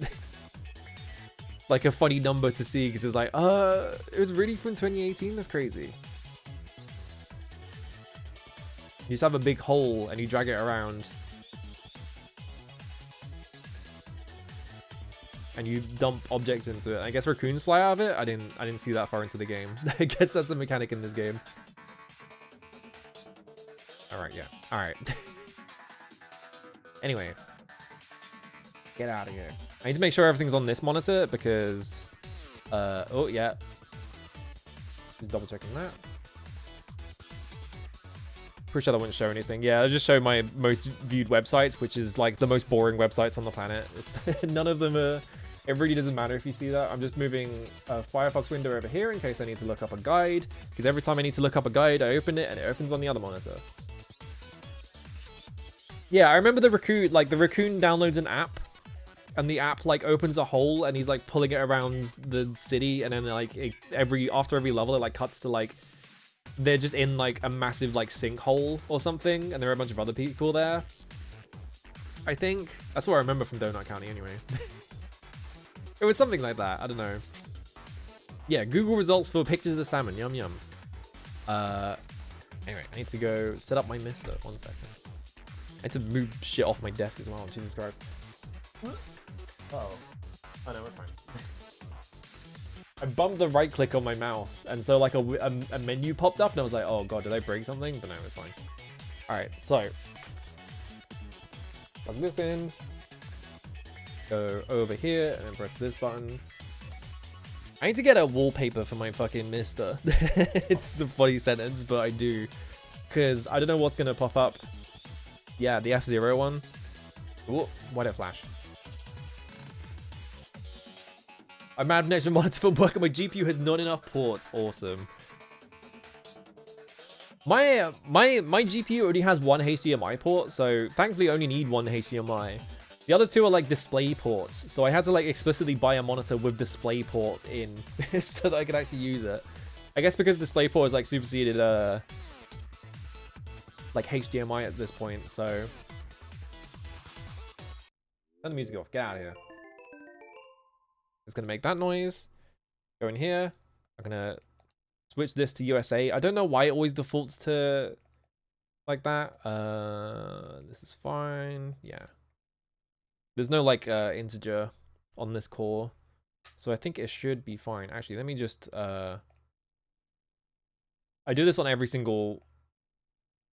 like a funny number to see because it's like, it was really from 2018? That's crazy. You just have a big hole and you drag it around. And you dump objects into it. I guess raccoons fly out of it. I didn't see that far into the game. I guess that's a mechanic in this game. Alright, yeah. Alright. Anyway. Get out of here. I need to make sure everything's on this monitor because... oh, yeah. Just double checking that. Pretty sure that wouldn't show anything. Yeah, I'll just show my most viewed websites, which is like the most boring websites on the planet. None of them are... It really doesn't matter if you see that. I'm just moving a Firefox window over here in case I need to look up a guide. Because every time I need to look up a guide, I open it and it opens on the other monitor. Yeah, I remember the raccoon, like the raccoon downloads an app and the app like opens a hole and he's like pulling it around the city and then like after every level it like cuts to like they're just in like a massive like sinkhole or something and there are a bunch of other people there. I think that's what I remember from Donut County anyway. It was something like that. I don't know. Yeah, Google results for pictures of salmon. Yum yum. Anyway, I need to go set up my mister. 1 second. I need to move shit off my desk as well. Jesus Christ. Oh. Oh no, we're fine. I bumped the right click on my mouse, and so like a menu popped up, and I was like, oh god, did I break something? But no, it's fine. Alright, so. Plug this in. Go over here, and then press this button. I need to get a wallpaper for my fucking mister. It's a funny sentence, but I do. Because I don't know what's going to pop up. Yeah, the F-Zero one. Ooh, why did it flash? I'm mad an extra monitor for work and my GPU has not enough ports. Awesome. My GPU already has one HDMI port, so thankfully I only need one HDMI. The other two are like display ports, so I had to like explicitly buy a monitor with display port in so that I could actually use it. I guess because DisplayPort is like superseded like HDMI at this point, so turn the music off. Get out of here. It's gonna make that noise. Go in here. I'm gonna switch this to USA. I don't know why it always defaults to like that. This is fine. Yeah. There's no like integer on this core, so I think it should be fine. Actually, let me just I do this on every single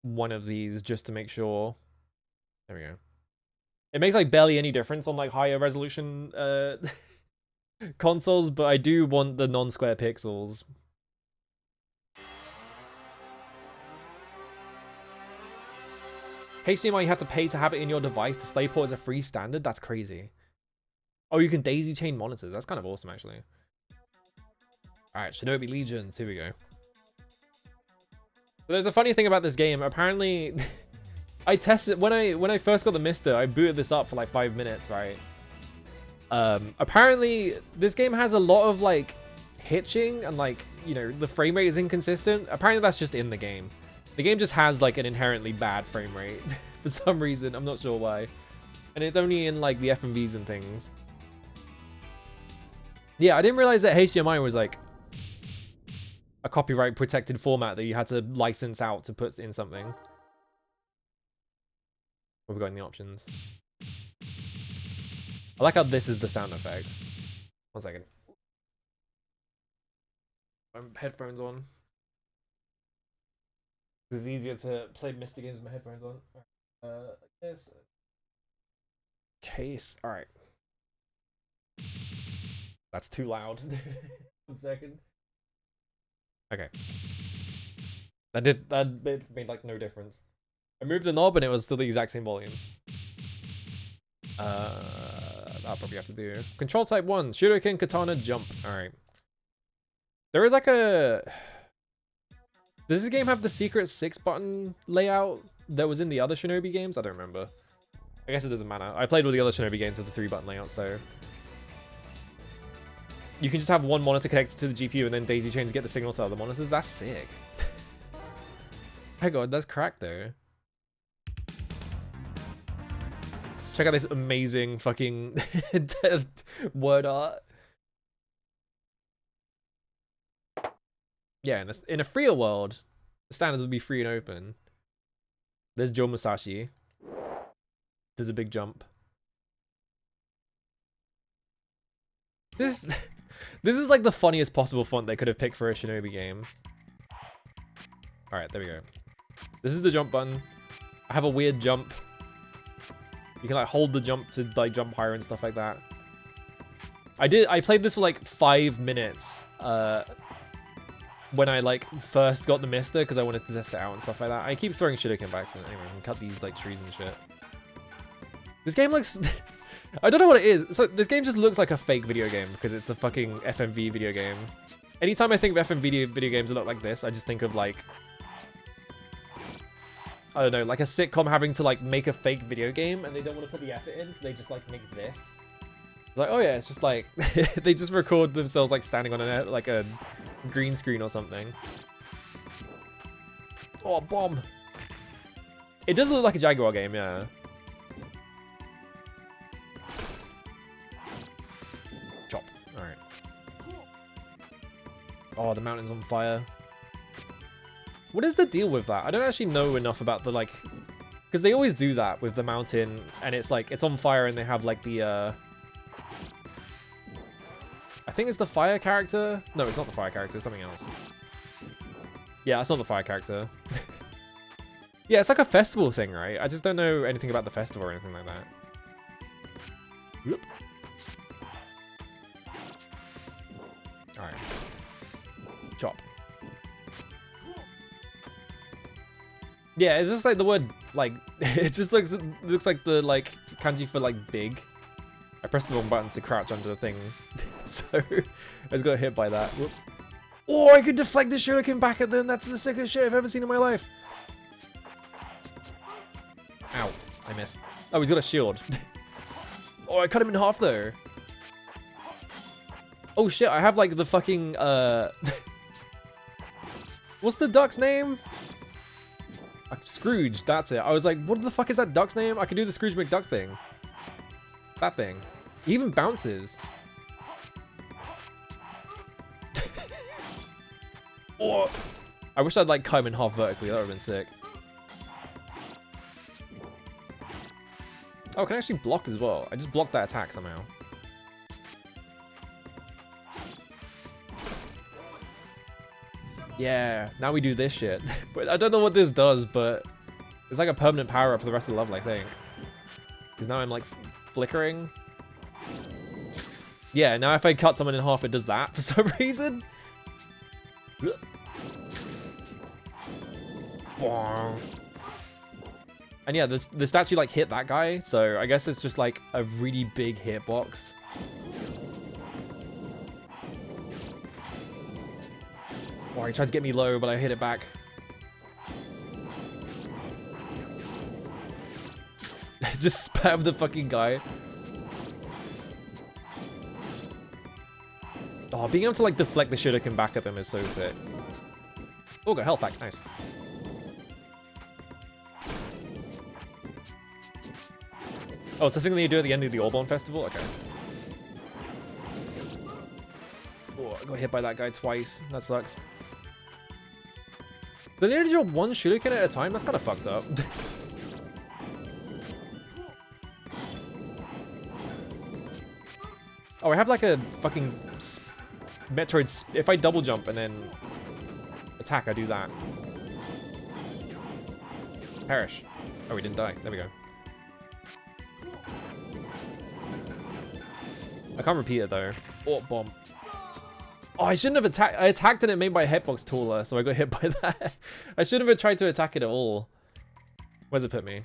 one of these just to make sure. There we go. It makes like barely any difference on like higher resolution consoles, but I do want the non-square pixels. HDMI, you have to pay to have it in your device. DisplayPort is a free standard. That's crazy. Oh, you can daisy chain monitors. That's kind of awesome, actually. All right, Shinobi Legions. Here we go. So there's a funny thing about this game. Apparently, I tested when I first got the Mister. I booted this up for like 5 minutes, right? Apparently, this game has a lot of like hitching and like, you know, the frame rate is inconsistent. Apparently, that's just in the game. The game just has like an inherently bad frame rate for some reason. I'm not sure why. And it's only in like the FMVs and things. Yeah, I didn't realize that HDMI was like a copyright protected format that you had to license out to put in something. What have we got in the options? I like how this is the sound effect. 1 second. Headphones on. It's easier to play Mystic games with my headphones on. Like this. Case. Alright. That's too loud. 1 second. Okay. That made like no difference. I moved the knob and it was still the exact same volume. I'll probably have to do. Control type 1, Shuriken, Katana, jump. Alright. There is like a... Does this game have the secret 6-button layout that was in the other Shinobi games? I don't remember. I guess it doesn't matter. I played with the other Shinobi games with the 3-button layout, so... You can just have one monitor connected to the GPU and then daisy chain to get the signal to other monitors. That's sick. My god, that's cracked though. Check out this amazing fucking word art. Yeah, in a freer world, the standards would be free and open. There's Joe Musashi. There's a big jump. This is like the funniest possible font they could have picked for a Shinobi game. Alright, there we go. This is the jump button. I have a weird jump. You can like hold the jump to like jump higher and stuff like that. I played this for like 5 minutes when I like first got the Mister because I wanted to test it out and stuff like that. I keep throwing shuriken back, so anyway, I can cut these like trees and shit. This game looks... I don't know what it is. So this game just looks like a fake video game because it's a fucking FMV video game. Anytime I think of FMV video games that look like this, I just think of like... I don't know, like a sitcom having to like make a fake video game and they don't want to put the effort in, so they just like make this. It's like, oh yeah, it's just like they just record themselves like standing on a green screen or something. Oh, bomb! It does look like a Jaguar game, yeah. Chop. All right. Oh, the mountain's on fire. What is the deal with that? I don't actually know enough about the, like... Because they always do that with the mountain, and it's, like, it's on fire, and they have, like, the, I think it's the fire character. No, it's not the fire character. It's something else. Yeah, it's not the fire character. Yeah, it's like a festival thing, right? I just don't know anything about the festival or anything like that. Whoop. Alright. Chop. Yeah, it looks like the word, like, it just looks like the, like, kanji for, like, big. I pressed the wrong button to crouch under the thing, so I just got hit by that. Whoops. Oh, I could deflect the shuriken back at them. That's the sickest shit I've ever seen in my life. Ow, I missed. Oh, he's got a shield. Oh, I cut him in half, though. Oh, shit, I have, like, the fucking, what's the duck's name? Scrooge, that's it. I was like, what the fuck is that duck's name? I can do the Scrooge McDuck thing. That thing. He even bounces. Oh, I wish I'd like cut him in half vertically. That would have been sick. Oh, I can actually block as well. I just blocked that attack somehow. Yeah, now we do this shit. But I don't know what this does, but it's like a permanent power up for the rest of the level, I think. Because now I'm like flickering. Yeah, now if I cut someone in half, it does that for some reason. And yeah, the statue like hit that guy, so I guess it's just like a really big hitbox. Oh, he tried to get me low, but I hit it back. Just spam the fucking guy. Oh, being able to like deflect the shuriken back at them is so sick. Oh, got health back, nice. Oh, it's the thing that you do at the end of the Orborn Festival? Okay. Oh, I got hit by that guy twice. That sucks. Did they only drop one shuriken at a time? That's kind of fucked up. Oh, I have like a fucking Metroid. If I double jump and then attack, I do that. Perish. Oh, we didn't die. There we go. I can't repeat it though. Oh, bomb. Oh, I shouldn't have attacked. I attacked and it made my hitbox taller, so I got hit by that. I shouldn't have tried to attack it at all. Where's it put me?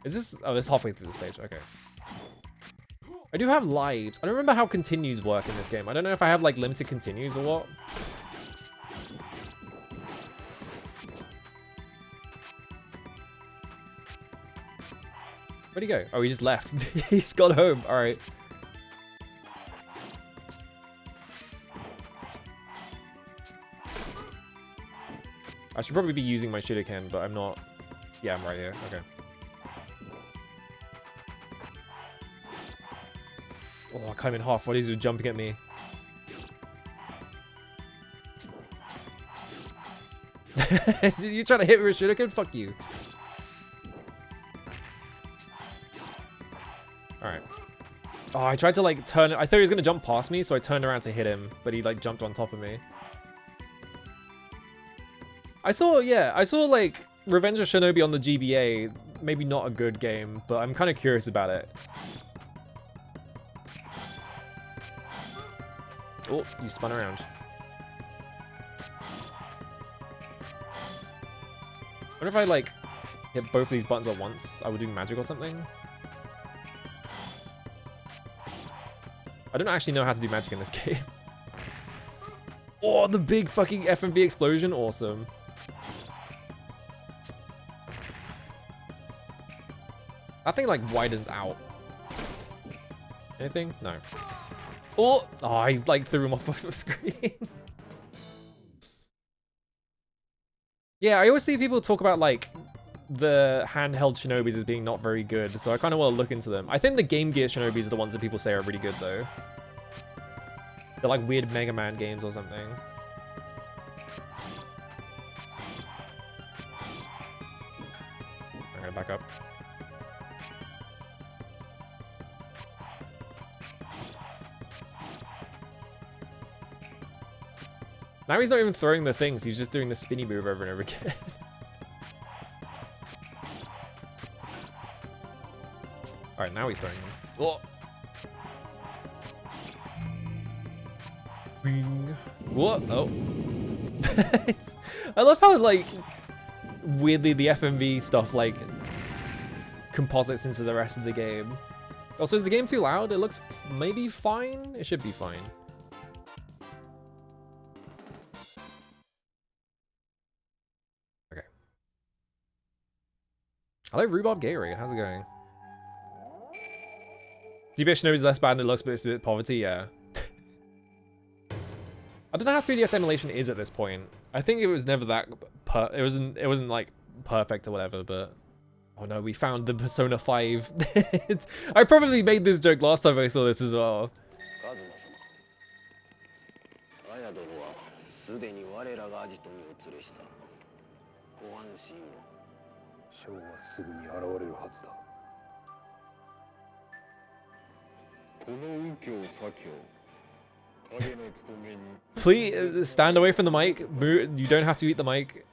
Is this? Oh, this is halfway through the stage. Okay. I do have lives. I don't remember how continues work in this game. I don't know if I have like limited continues or what. Where'd he go? Oh, he just left. He's gone home. All right. I should probably be using my shuriken, but I'm not. Yeah, I'm right here. Okay. Oh, I cut him in half while he was jumping at me. You trying to hit me with shuriken? Fuck you. Alright. Oh, I tried to like turn. I thought he was gonna jump past me, so I turned around to hit him, but he like jumped on top of me. I saw like Revenge of Shinobi on the GBA. Maybe not a good game, but I'm kind of curious about it. Oh, you spun around. I wonder if I like hit both of these buttons at once, I would do magic or something. I don't actually know how to do magic in this game. Oh, the big fucking FMV explosion. Awesome. That thing like widens out. Anything? No. Oh, I like threw him off of the screen. Yeah, I always see people talk about like the handheld Shinobis as being not very good, so I kind of want to look into them. I think the Game Gear Shinobis are the ones that people say are really good though. They're like weird Mega Man games or something. I'm gonna back up. Now he's not even throwing the things, he's just doing the spinny move over and over again. Alright, now he's throwing them. Oh. Bing. What? Oh. I love how, like, weirdly the FMV stuff, like, composites into the rest of the game. Also, is the game too loud? It looks maybe fine? It should be fine. I like Rhubarb Gary. How's it going? GBA Shinobi is less bad than it looks, but it's a bit poverty, yeah. I don't know how 3DS emulation is at this point. I think it was never that it wasn't like perfect or whatever, but oh no, we found the Persona 5. I probably made this joke last time I saw this as well. Please stand away from the mic. You don't have to eat the mic.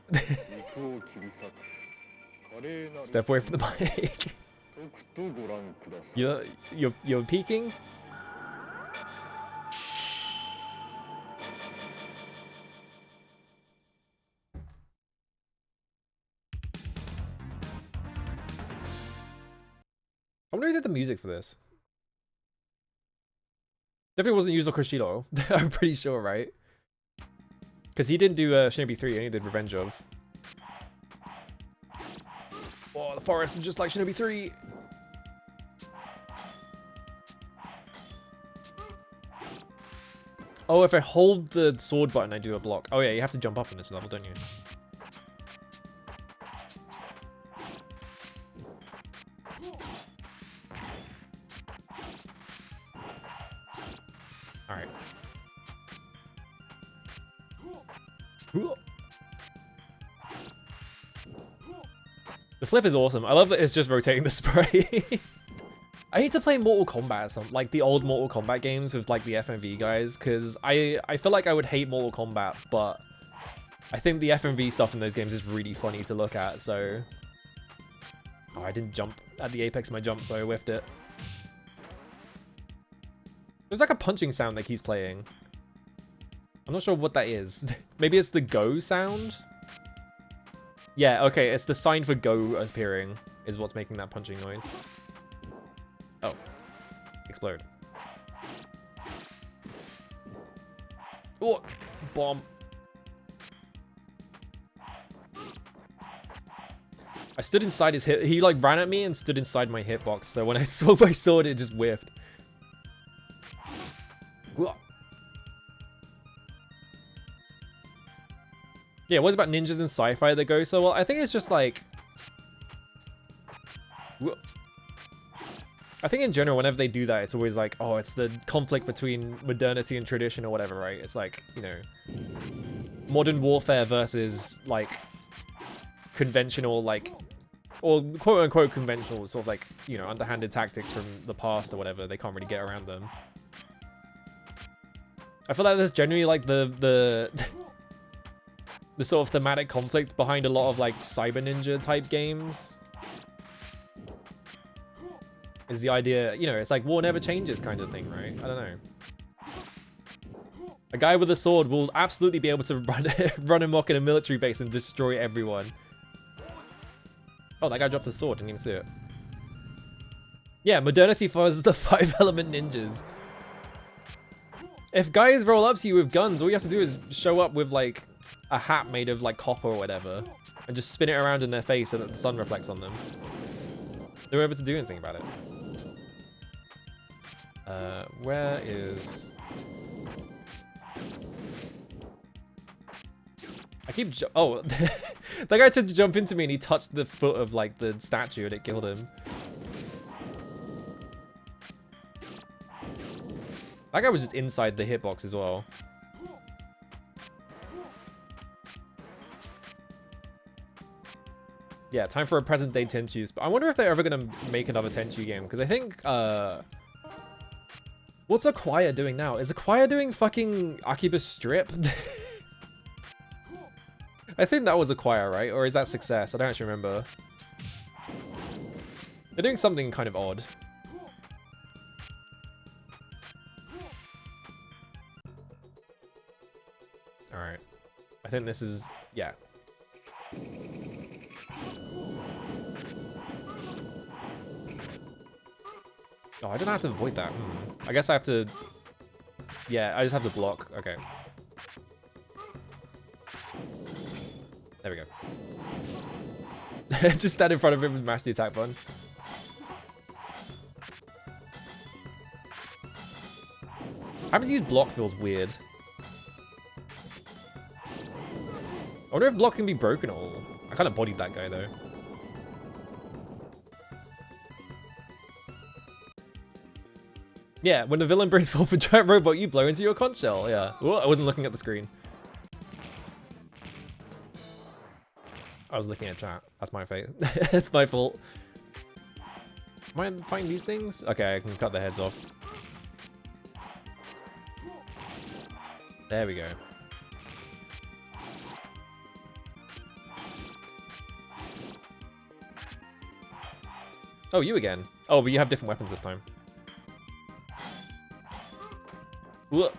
Step away from the mic. You're peeking. I wonder who did the music for this. Definitely wasn't Yuzo Koshiro. I'm pretty sure, right? Because he didn't do Shinobi 3, he only did Revenge of. Oh, the forest is just like Shinobi 3. Oh, if I hold the sword button, I do a block. Oh yeah, you have to jump up in this level, don't you? The flip is awesome. I love that it's just rotating the spray. I need to play Mortal Kombat, like the old Mortal Kombat games with like the FMV guys, because I feel like I would hate Mortal Kombat, but I think the FMV stuff in those games is really funny to look at, so... Oh, I didn't jump at the apex of my jump, so I whiffed it. There's like a punching sound that keeps playing. I'm not sure what that is. Maybe it's the go sound? Yeah, okay, it's the sign for go appearing is what's making that punching noise. Oh. Explode. Oh! Bomb. I stood inside his hit. He like ran at me and stood inside my hitbox. So when I swung my sword, it just whiffed. Yeah, what's about ninjas and sci-fi that go so well? I think it's just like... I think in general, whenever they do that, it's always like, oh, it's the conflict between modernity and tradition or whatever, right? It's like, you know, modern warfare versus like conventional, like, or quote unquote conventional, sort of like, you know, underhanded tactics from the past or whatever. They can't really get around them. I feel like there's generally like the sort of thematic conflict behind a lot of like cyber ninja type games. Is the idea, you know, it's like war never changes kind of thing, right? I don't know. A guy with a sword will absolutely be able to run amok in a military base and destroy everyone. Oh, that guy dropped his sword, didn't even see it. Yeah, modernity follows the 5-element ninjas. If guys roll up to you with guns, all you have to do is show up with like a hat made of like copper or whatever and just spin it around in their face so that the sun reflects on them. They were able to do anything about it. Where is... I keep... Oh, that guy tried to jump into me and he touched the foot of like the statue and it killed him. That guy was just inside the hitbox as well. Yeah, time for a present day Tenchu. But I wonder if they're ever gonna make another Tenchu game, because I think what's Acquire doing now? Is Acquire doing fucking Akiba Strip? I think that was Acquire, right? Or is that Success? I don't actually remember. They're doing something kind of odd. Alright. I think this is... yeah. Oh, I don't have to avoid that. I guess I have to... yeah, I just have to block. Okay. There we go. Just stand in front of him and mash the attack button. Having to use block feels weird. I wonder if block can be broken at all. I kind of bodied that guy though. Yeah, when the villain brings forth a giant robot, you blow into your conch shell. Yeah. Ooh, I wasn't looking at the screen. I was looking at chat. That's my fate. It's my fault. Am I fighting these things? Okay, I can cut their heads off. There we go. Oh, you again. Oh, but you have different weapons this time. Whoa.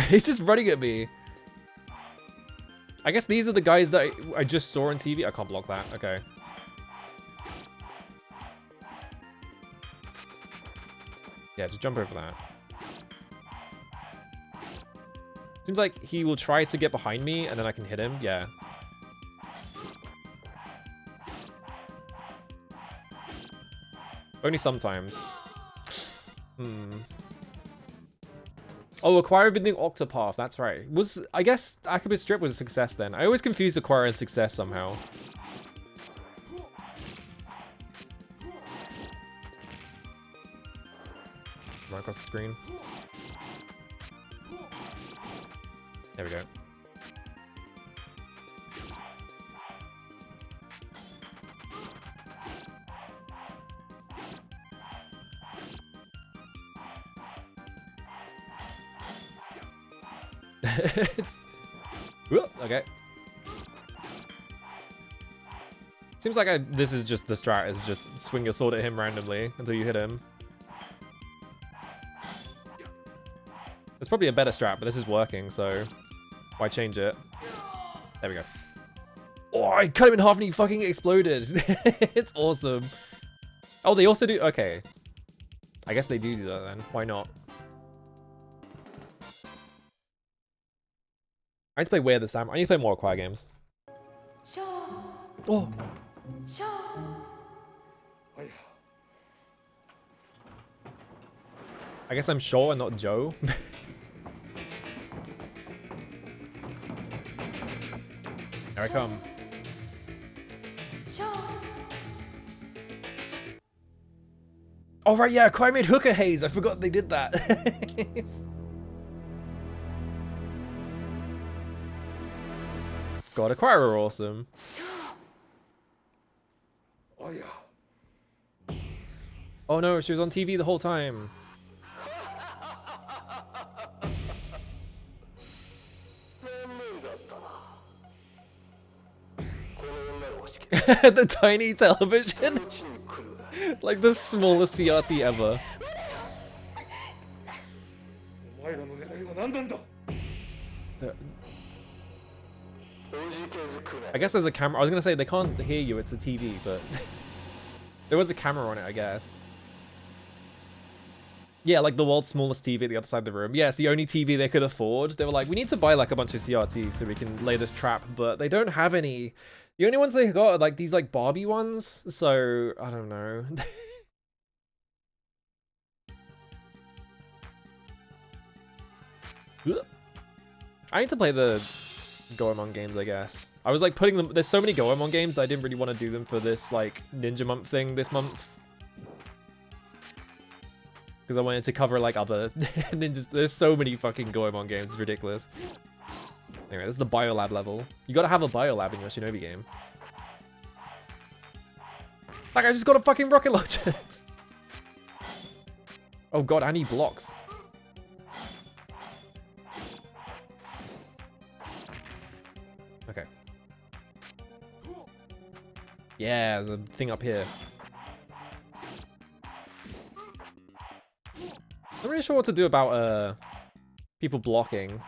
He's just running at me. I guess these are the guys that I just saw on TV. I can't block that. Okay. Yeah, just jump over that. Seems like he will try to get behind me and then I can hit him. Yeah. Only sometimes. Oh, Acquire been doing Octopath, that's right. I guess Akiba Strip was a success then. I always confuse Acquire and Success somehow. Run across the screen. There we go. Okay. Seems like this is just the strat, is just swing your sword at him randomly until you hit him. It's probably a better strat, but this is working, so why change it? There we go. Oh, I cut him in half and he fucking exploded. It's awesome. Oh, they also do... Okay. I guess they do that then. Why not? I need to play Way of the Samurai. I need to play more Acquire games. Oh. I guess I'm Shaw and not Joe. Here I come. Oh right, yeah, Acquire made Hooker Haze. I forgot they did that. God, Acquire are awesome. Oh no, she was on TV the whole time. The tiny television. Like the smallest CRT ever. I guess there's a camera. I was gonna say they can't hear you, it's a TV, but there was a camera on it, I guess. Yeah, like the world's smallest TV at the other side of the room. Yeah, it's the only TV they could afford. They were like, we need to buy like a bunch of CRTs so we can lay this trap, but they don't have any. The only ones they got are like these like Barbie ones, so I don't know. I need to play the Goemon games, I guess. I was like putting them, there's so many Goemon games that I didn't really want to do them for this like Ninja Month thing this month. Because I wanted to cover like other ninjas. There's so many fucking Goemon games, it's ridiculous. Anyway, this is the Biolab level. You gotta have a Biolab in your Shinobi game. Like, I just got a fucking rocket launcher. Oh god, and he blocks. Okay. Yeah, there's a thing up here. I'm not really sure what to do about people blocking.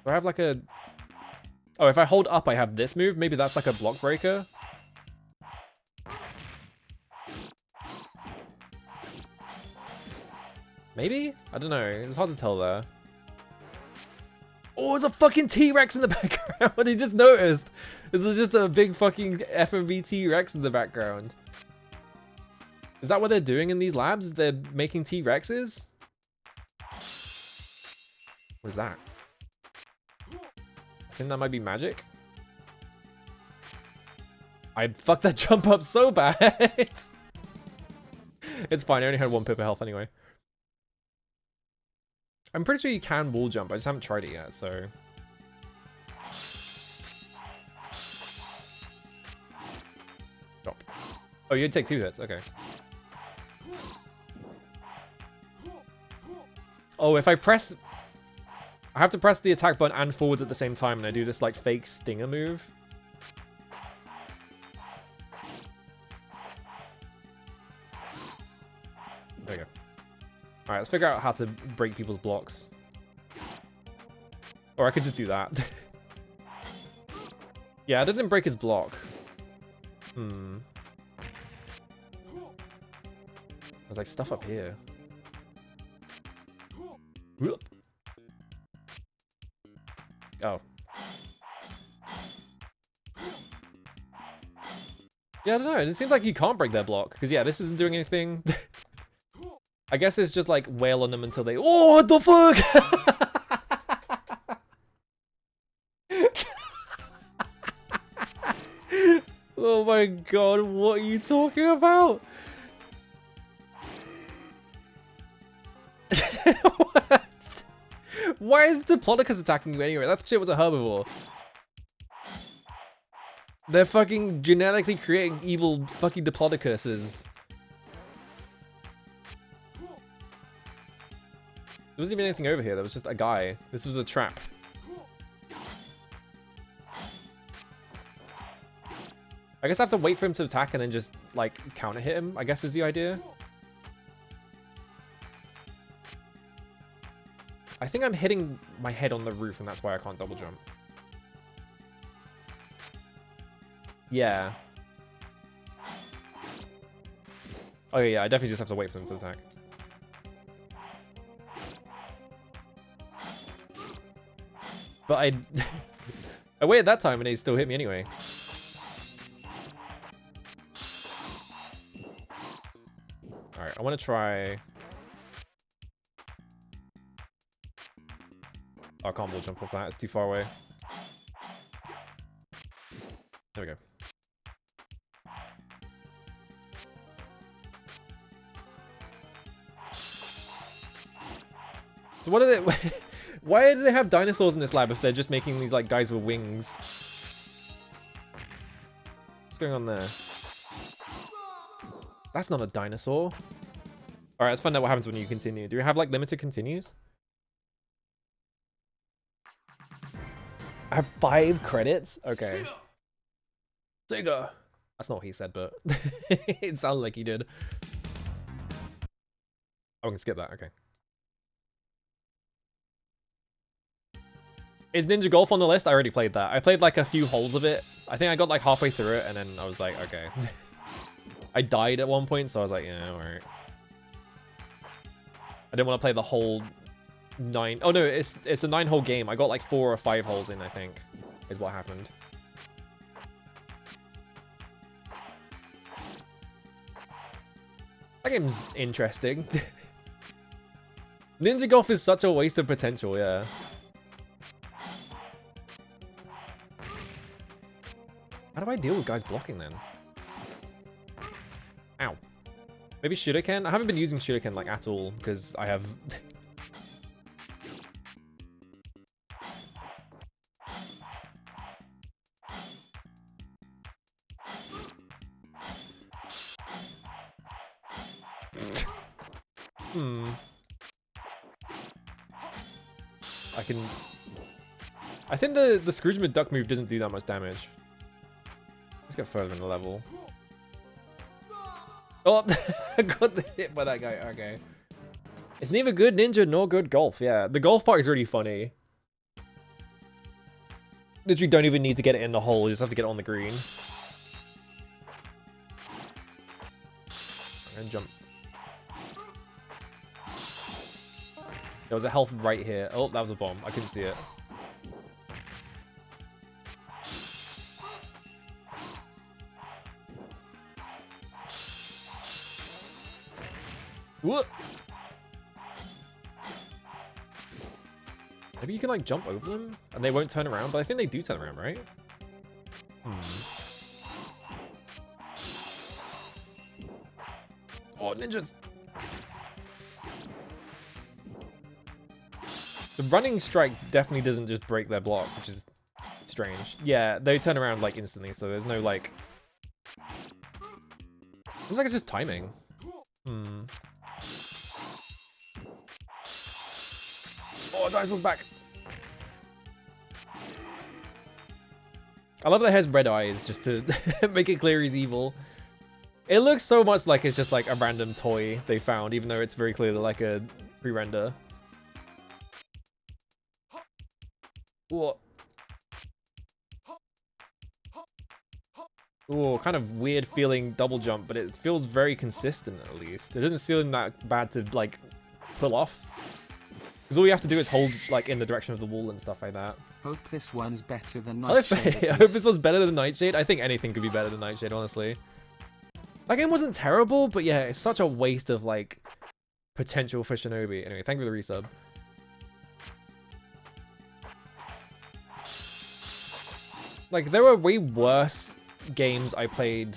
Do I have like a... Oh, if I hold up, I have this move. Maybe that's like a block breaker. Maybe? I don't know. It's hard to tell there. Oh, there's a fucking T-Rex in the background. I just noticed. This is just a big fucking FMV T-Rex in the background. Is that what they're doing in these labs? They're making T-Rexes? What is that? I think that might be magic. I fucked that jump up so bad. It's fine, I only had 1 pip of health anyway. I'm pretty sure you can wall jump, I just haven't tried it yet, so... Stop. Oh, you'd take 2 hits, okay. Oh, if I press... I have to press the attack button and forwards at the same time, and I do this like fake stinger move. There we go. Alright, let's figure out how to break people's blocks. Or I could just do that. Yeah, I didn't break his block. There's like stuff up here. Whoop. Oh. Yeah, I don't know. It seems like you can't break their block. Because, yeah, this isn't doing anything. I guess it's just, like, wail on them until they... Oh, what the fuck? Oh my god, what are you talking about? What? Why is Diplodocus attacking you anyway? That shit was a herbivore. They're fucking genetically creating evil fucking Diplodocuses. There wasn't even anything over here. There was just a guy. This was a trap. I guess I have to wait for him to attack and then just, like, counter hit him, I guess is the idea. I think I'm hitting my head on the roof and that's why I can't double jump. Yeah. Oh yeah, I definitely just have to wait for them to attack. But I waited that time and he still hit me anyway. Alright, I want to try... Oh, I can't wall jump off that, it's too far away. There we go. So what are they... Why do they have dinosaurs in this lab if they're just making these like guys with wings? What's going on there? That's not a dinosaur. Alright, let's find out what happens when you continue. Do we have like limited continues? I have 5 credits? Okay. Sega! That's not what he said, but it sounded like he did. Oh, I can skip that, okay. Is Ninja Golf on the list? I already played that. I played like a few holes of it. I think I got like halfway through it and then I was like, okay. I died at one point, so I was like, yeah, alright. I didn't want to play the whole 9... Oh no, it's a 9-hole game. I got like 4 or 5 holes in, I think, is what happened. That game's interesting. Ninja Golf is such a waste of potential, yeah. How do I deal with guys blocking then? Ow. Maybe Shuriken? I haven't been using Shuriken like at all because I have... I think the Scrooge McDuck move doesn't do that much damage. Let's get further in the level. Oh, I got hit by that guy. Okay. It's neither good ninja nor good golf. Yeah, the golf part is really funny. Literally don't even need to get it in the hole. You just have to get it on the green. I'm gonna jump. There was a health right here. Oh, that was a bomb. I couldn't see it. Whoop. Maybe you can like jump over them and they won't turn around, but I think they do turn around, right? Oh, ninjas! The running strike definitely doesn't just break their block, which is strange. Yeah, they turn around like instantly, so there's no like... Seems like it's just timing. Oh, dinosaur's back. I love that it has red eyes just to make it clear he's evil. It looks so much like it's just like a random toy they found, even though it's very clearly like a pre-render. What? Oh, kind of weird feeling double jump, but it feels very consistent at least. It doesn't seem that bad to like pull off. Because all you have to do is hold like in the direction of the wall and stuff like that. Hope this one's better than Nightshade. I hope this one's better than Nightshade. I think anything could be better than Nightshade, honestly. That game wasn't terrible, but yeah, it's such a waste of like potential for Shinobi. Anyway, thank you for the resub. Like, there were way worse games I played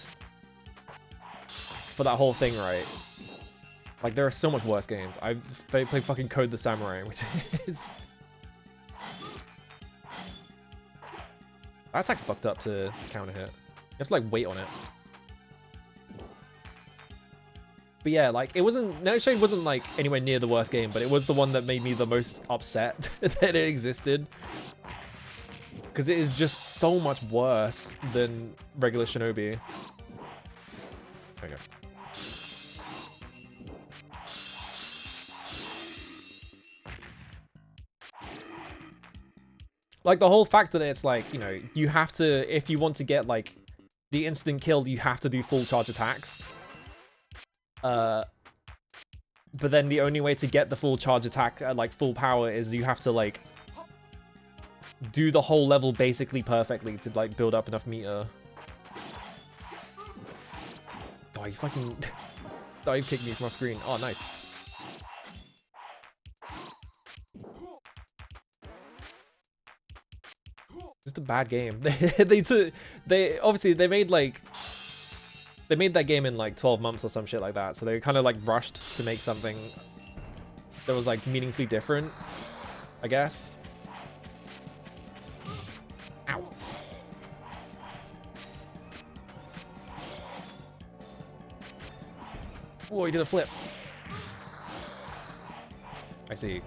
for that whole thing, right? Like, there are so much worse games. I played fucking Code the Samurai, which is That attack's fucked up to counter hit. You have to like wait on it. But yeah, like it wasn't, No Shade wasn't like anywhere near the worst game, but it was the one that made me the most upset that it existed. Because it is just so much worse than regular Shinobi. There we go. Like the whole fact that it's like, you know, you have to, if you want to get like the instant kill, you have to do full charge attacks. But then the only way to get the full charge attack at like full power is you have to like do the whole level basically perfectly to like build up enough meter. Oh, you fucking dive kicked me from off screen. Oh, nice. Just a bad game. They obviously they made that game in like 12 months or some shit like that. So they kind of like rushed to make something that was like meaningfully different, I guess. Ow. Whoa, he did a flip. I see.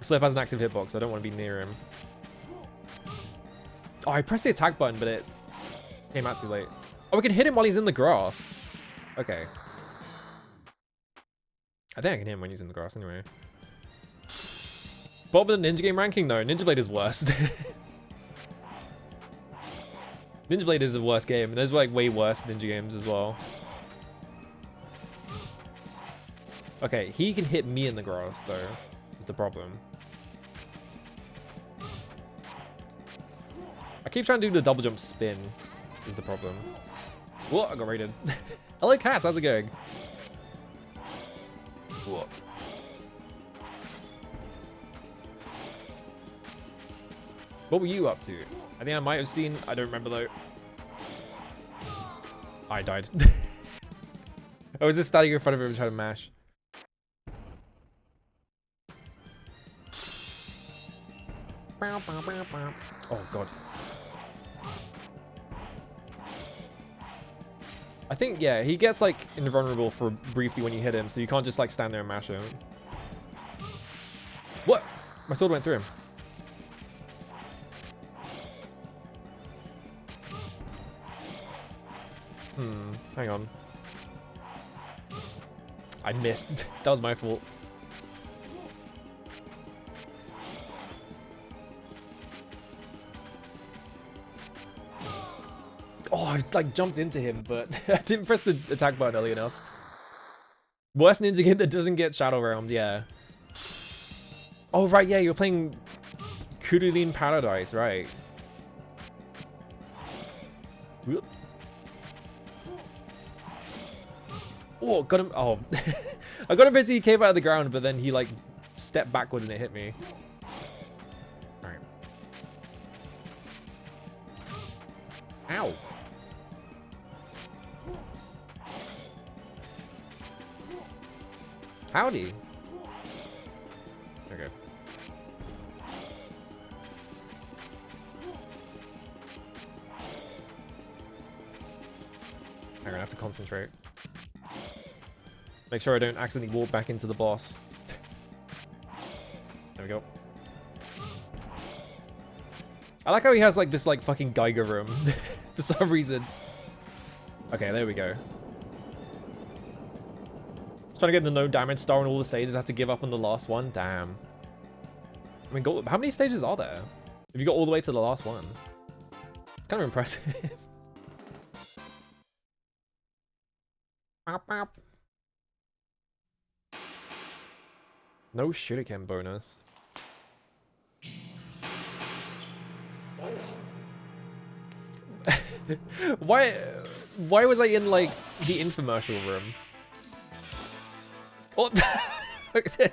Flip has an active hitbox, so I don't want to be near him. Oh, I pressed the attack button, but it came out too late. Oh, we can hit him while he's in the grass. Okay. I think I can hit him when he's in the grass anyway. Bob the Ninja Game ranking? No, Ninja Blade is worst. Ninja Blade is the worst game, and there's like way worse Ninja games as well. Okay, he can hit me in the grass though, is the problem. I keep trying to do the double jump spin, is the problem. Whoa, I got raided. Hello, Cass, how's it going? Whoa. What were you up to? I think I might have seen, I don't remember though. I died. I was just standing in front of him and trying to mash. Oh god. I think, yeah, he gets like invulnerable for briefly when you hit him, so you can't just like stand there and mash him. What? My sword went through him. Hang on. I missed. That was my fault. Oh, I like jumped into him, but I didn't press the attack button early enough. Worst ninja game that doesn't get Shadow Realms, yeah. Oh, right, yeah, you're playing Kurulin Paradise, right. Whoop. Oh, got him. Oh, I got him as he came out of the ground, but then he like stepped backwards and it hit me. All right. Ow. Howdy. Okay. I'm gonna have to concentrate. Make sure I don't accidentally walk back into the boss. There we go. I like how he has like this like fucking Geiger room for some reason. Okay, there we go. Trying to get the no damage star on all the stages. I had to give up on the last one. Damn. I mean, how many stages are there? If you got all the way to the last one, it's kind of impressive. No shuriken bonus. Why was I in like the infomercial room? Oh,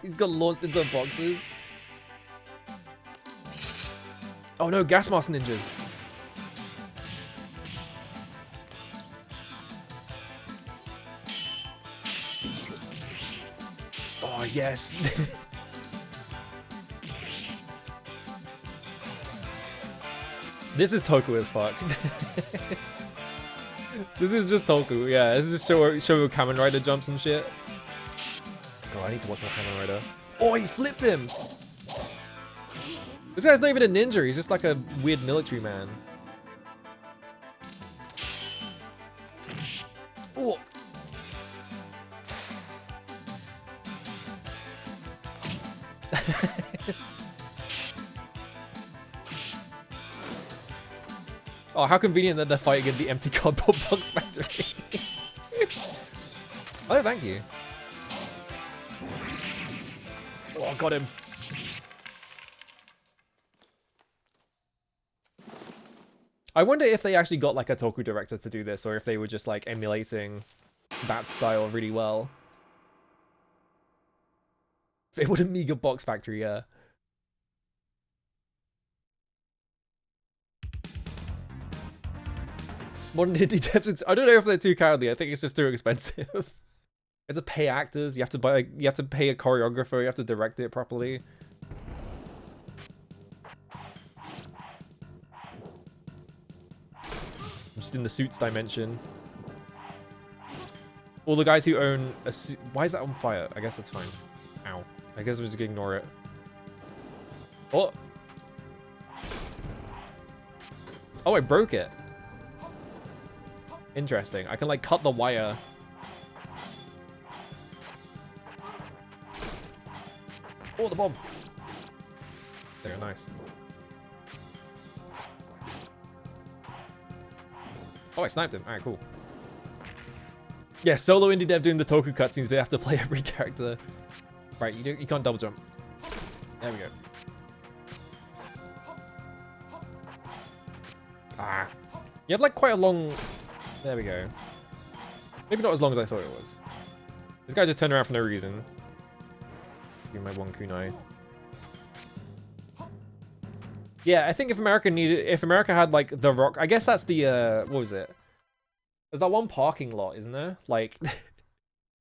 he's got launched into boxes. Oh no, gas mask ninjas. Oh yes. This is Toku as fuck. This is just Toku, yeah. This is just show Kamen Rider jumps and shit. Oh, I need to watch more Kamen Rider. Oh, he flipped him! This guy's not even a ninja, he's just like a weird military man. Oh! Oh, how convenient that they're fighting in the empty cardboard box factory. Oh, thank you. Oh, got him. I wonder if they actually got like a Toku director to do this, or if they were just like emulating that style really well. If it would a Mega Box Factory, yeah. Modern indie devs, I don't know if they're too cowardly. I think it's just too expensive. You have to pay actors. You have to pay a choreographer. You have to direct it properly. Just in the suits dimension. All the guys who own a suit. Why is that on fire? I guess that's fine. Ow. I guess I'm just gonna ignore it. Oh. Oh, I broke it. Interesting. I can like cut the wire. Oh, the bomb. There, nice. Oh, I sniped him. Alright, cool. Yeah, solo indie dev doing the Toku cutscenes, but you have to play every character. Right, you can't double jump. There we go. Ah. You have like quite a long... There we go. Maybe not as long as I thought it was. This guy just turned around for no reason. Give me my one kunai. Yeah, I think if America had like The Rock, I guess that's the what was it? There's that one parking lot, isn't there? Like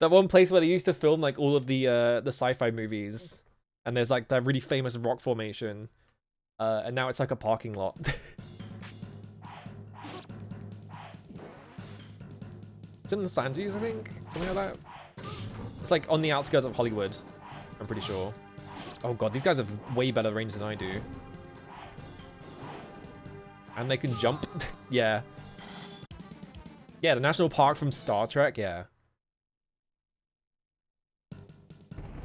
that one place where they used to film like all of the sci-fi movies, and there's like that really famous rock formation, and now it's like a parking lot. It's in the Sands, I think, something like that. It's like on the outskirts of Hollywood, I'm pretty sure. Oh god, these guys have way better range than I do. And they can jump. Yeah. Yeah, the national park from Star Trek, yeah.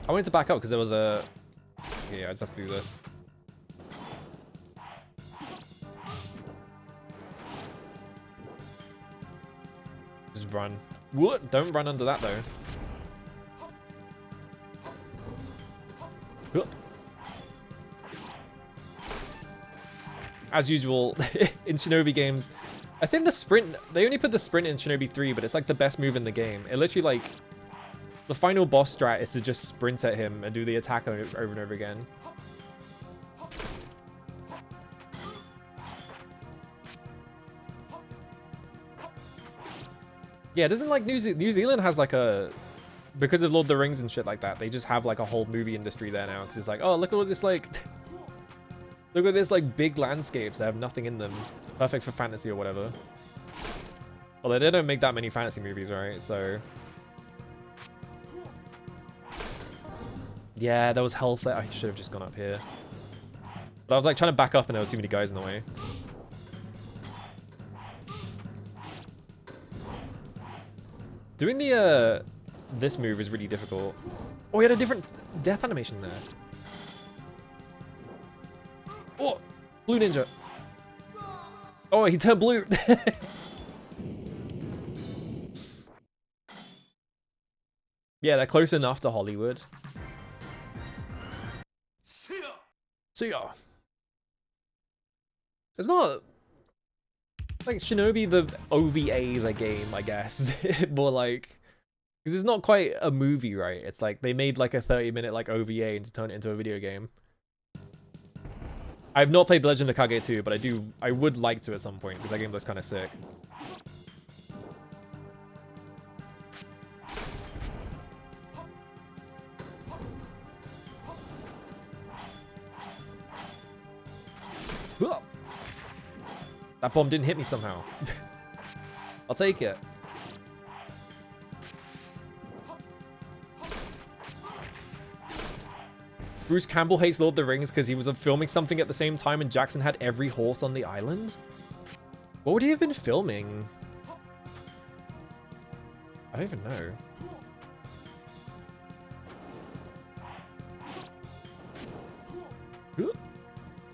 I wanted to back up because there was a... Yeah, I just have to do this. Just run. What? Don't run under that, though. Whoop. As usual, in Shinobi games, I think the sprint, they only put the sprint in Shinobi 3, but it's like the best move in the game. It literally like, the final boss strat is to just sprint at him and do the attack over and over again. Yeah, doesn't like New Zealand has like a, because of Lord of the Rings and shit like that, they just have like a whole movie industry there now, because it's like, oh, look at all this like, look at this like big landscapes that have nothing in them. It's perfect for fantasy or whatever. Although they don't make that many fantasy movies, right? So yeah, there was health there. I should have just gone up here. But I was like trying to back up and there were too many guys in the way. Doing the this move is really difficult. Oh, he had a different death animation there. Oh, blue ninja. Oh, he turned blue. Yeah, they're close enough to Hollywood. See ya. It's not like Shinobi the OVA, the game, I guess. More like, because it's not quite a movie, right? It's like they made like a 30-minute like OVA and to turn it into a video game. I've not played The Legend of Kage 2, but I would like to at some point, because that game looks kind of sick. That bomb didn't hit me somehow. I'll take it. Bruce Campbell hates Lord of the Rings because he was filming something at the same time and Jackson had every horse on the island? What would he have been filming? I don't even know.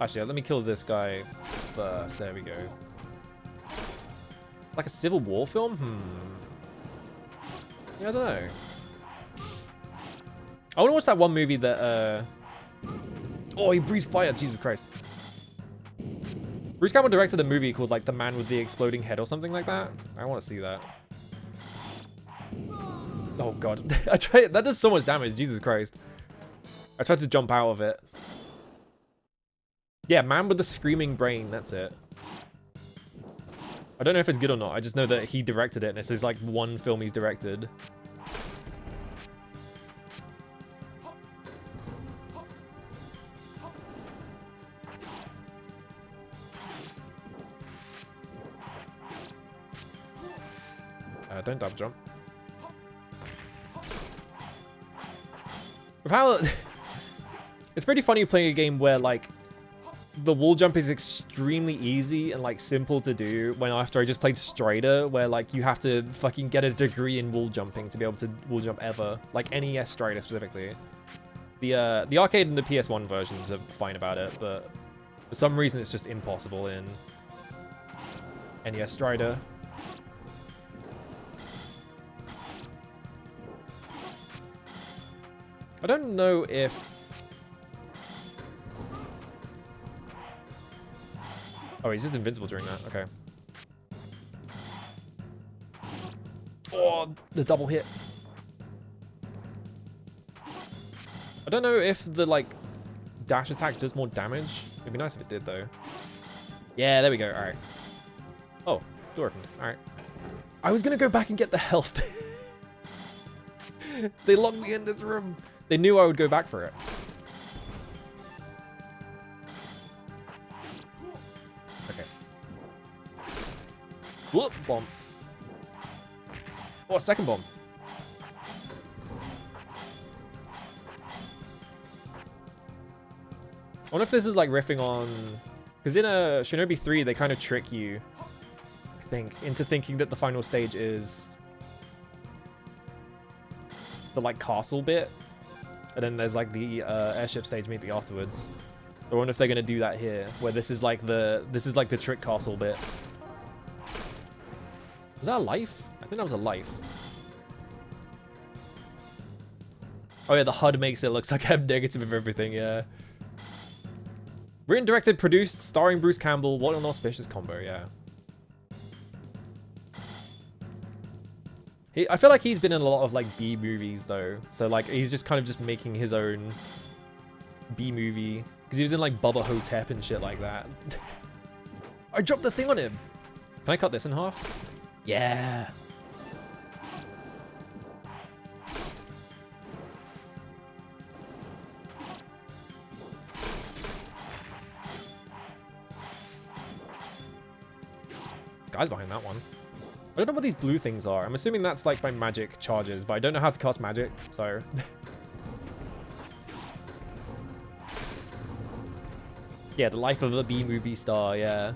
Actually, let me kill this guy first. There we go. Like a Civil War film? Yeah, I don't know. I want to watch that one movie that, Oh, he breathes fire. Jesus Christ. Bruce Campbell directed a movie called, like, The Man with the Exploding Head or something like that. I want to see that. Oh, God. That does so much damage. Jesus Christ. I tried to jump out of it. Yeah, Man with the Screaming Brain. That's it. I don't know if it's good or not. I just know that he directed it, and this is, like, one film he's directed. Don't double jump. With how it's pretty funny playing a game where like the wall jump is extremely easy and like simple to do. When after I just played Strider, where like you have to fucking get a degree in wall jumping to be able to wall jump ever. Like NES Strider specifically. The arcade and the PS1 versions are fine about it, but for some reason it's just impossible in NES Strider. I don't know if... Oh, he's just invincible during that. Okay. Oh, the double hit. I don't know if the, like, dash attack does more damage. It'd be nice if it did, though. Yeah, there we go. All right. Oh, door opened. All right. I was going to go back and get the health. They locked me in this room. They knew I would go back for it. Okay. Whoop, bomb. Oh, second bomb. I wonder if this is like riffing on... Because in a Shinobi 3, they kind of trick you, I think, into thinking that the final stage is the like castle bit. And then there's like the airship stage maybe afterwards. I wonder if they're gonna do that here, where this is like the trick castle bit. Was that a life? I think that was a life. Oh yeah, the HUD makes it looks like I have negative of everything. Yeah. Written, directed, produced, starring Bruce Campbell. What an auspicious combo. Yeah. I feel like he's been in a lot of like B movies though, so like he's just kind of just making his own B movie because he was in like Bubba Hotep and shit like that. I dropped the thing on him. Can I cut this in half? Yeah. Guys behind that one. I don't know what these blue things are. I'm assuming that's like my magic charges, but I don't know how to cast magic, so... Yeah, the life of a B-movie star, yeah.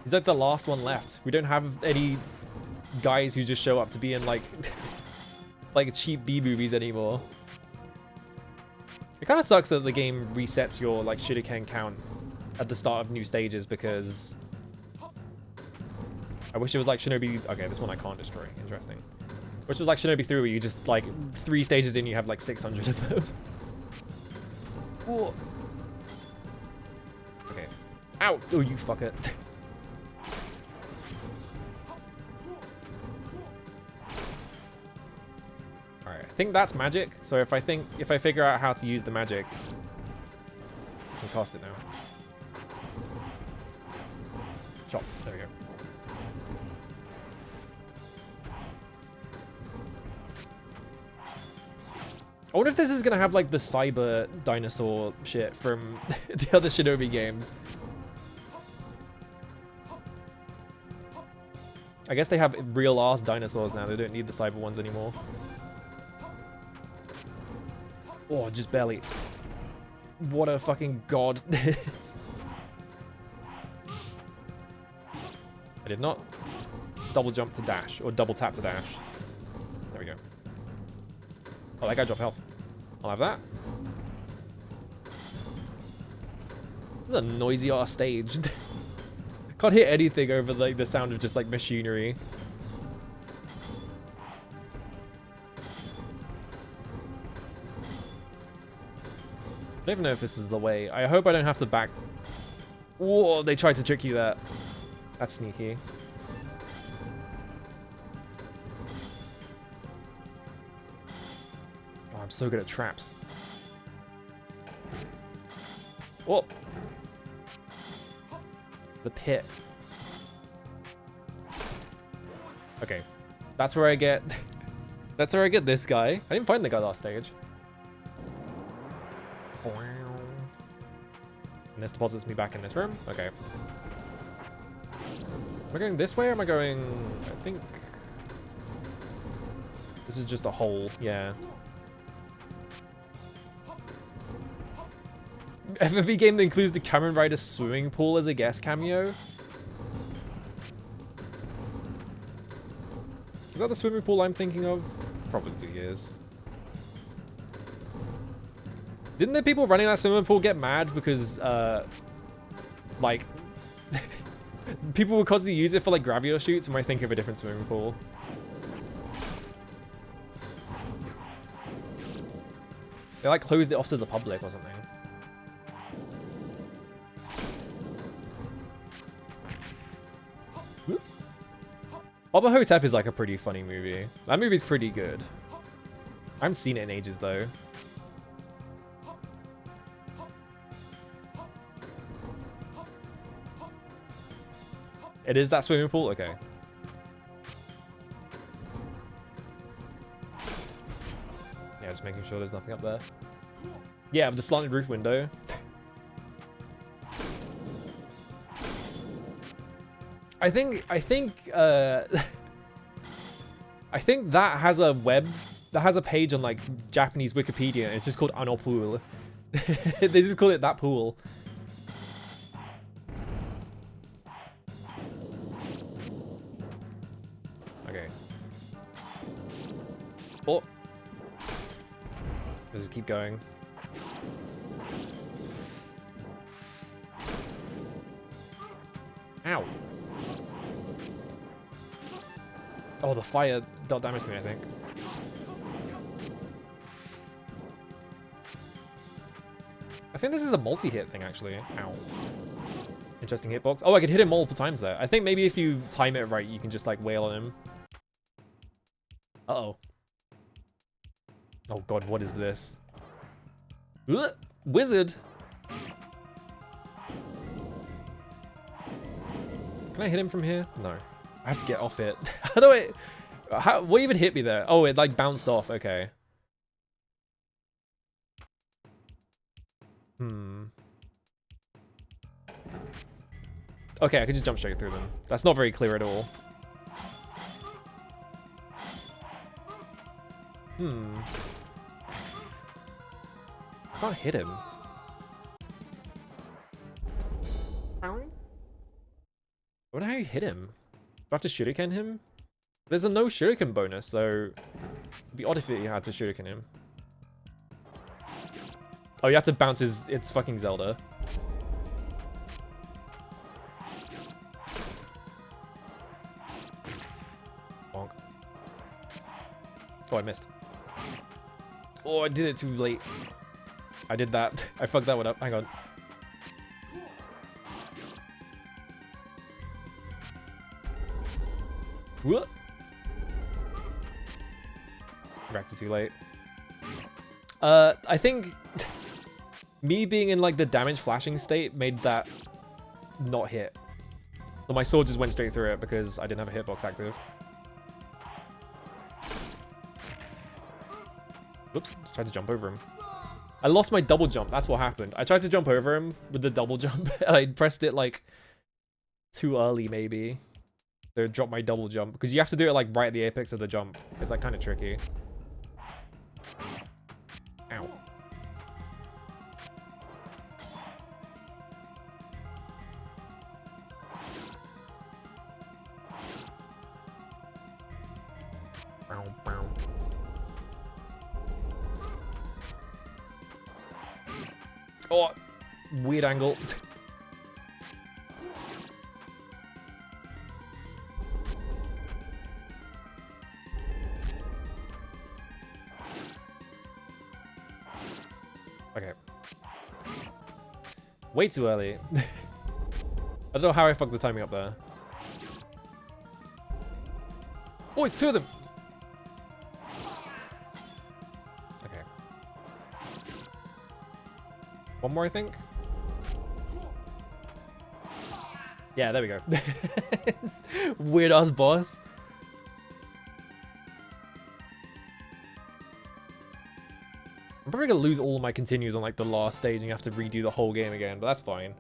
He's like the last one left. We don't have any guys who just show up to be in like... like cheap B-movies anymore. It kind of sucks that the game resets your like shuriken count at the start of new stages because I wish it was like Shinobi. Okay, this one I can't destroy. Interesting. Which was like Shinobi 3 where you just like 3 stages in you have like 600 of them. Ooh. Okay. Ow! Oh, you fuck it. Alright, I think that's magic. So if I figure out how to use the magic, I can cast it now. Chop. There we go. I wonder if this is gonna have like the cyber dinosaur shit from the other Shinobi games. I guess they have real ass dinosaurs now. They don't need the cyber ones anymore. Oh, just barely. What a fucking god. I did not double jump to dash or double tap to dash. There we go. Oh, that guy dropped health. I'll have that. This is a noisy ass stage. Can't hear anything over like the sound of just like machinery. I don't even know if this is the way. I hope I don't have to back. Whoa, they tried to trick you there. That's sneaky. Oh, I'm so good at traps. Oh. The pit. Okay. That's where I get... That's where I get this guy. I didn't find the guy last stage. And this deposits me back in this room. Okay. Am I going this way or am I going... I think... This is just a hole. Yeah. FMV game that includes the Kamen Rider swimming pool as a guest cameo. Is that the swimming pool I'm thinking of? Probably is. Didn't the people running that swimming pool get mad because, like, people would constantly use it for, like, gravio shoots when I think of a different swimming pool? They, like, closed it off to the public or something. Baba Hotep is, like, a pretty funny movie. That movie's pretty good. I haven't seen it in ages, though. It is that swimming pool? Okay. Yeah, just making sure there's nothing up there. Yeah, the slanted roof window. I think I think that has a page on like Japanese Wikipedia and it's just called Ano Pool. They just call it that pool. Okay. Oh. Let's just keep going. Ow. Oh, the fire dealt damage to me, I think. I think this is a multi-hit thing, actually. Ow. Interesting hitbox. Oh, I could hit him multiple times there. I think maybe if you time it right, you can just, like, wail on him. Uh-oh. Oh, God, what is this? Ugh, wizard! Can I hit him from here? No. I have to get off it. How do I... what even hit me there? Oh, it like bounced off. Okay. Okay, I could just jump straight through them. That's not very clear at all. I can't hit him. I wonder how you hit him. Do I have to shuriken him? There's a no shuriken bonus, so it'd be odd if you had to shuriken him. Oh, you have to bounce his... It's fucking Zelda. Bonk. Oh, I missed. Oh, I did it too late. I did that. I fucked that one up. Hang on. What? Reacted too late. I think me being in like the damage flashing state made that not hit. So my sword just went straight through it because I didn't have a hitbox active. Oops, just tried to jump over him. I lost my double jump. That's what happened. I tried to jump over him with the double jump, and I pressed it like too early, maybe. To drop my double jump, because you have to do it like right at the apex of the jump. It's like kind of tricky. Ow. Bow, bow. Oh, weird angle. Okay. Way too early. I don't know how I fucked the timing up there. Oh, it's two of them. Okay. One more, I think. Yeah, there we go. Weird ass boss. I'm probably gonna lose all of my continues on like the last stage and you have to redo the whole game again, but that's fine.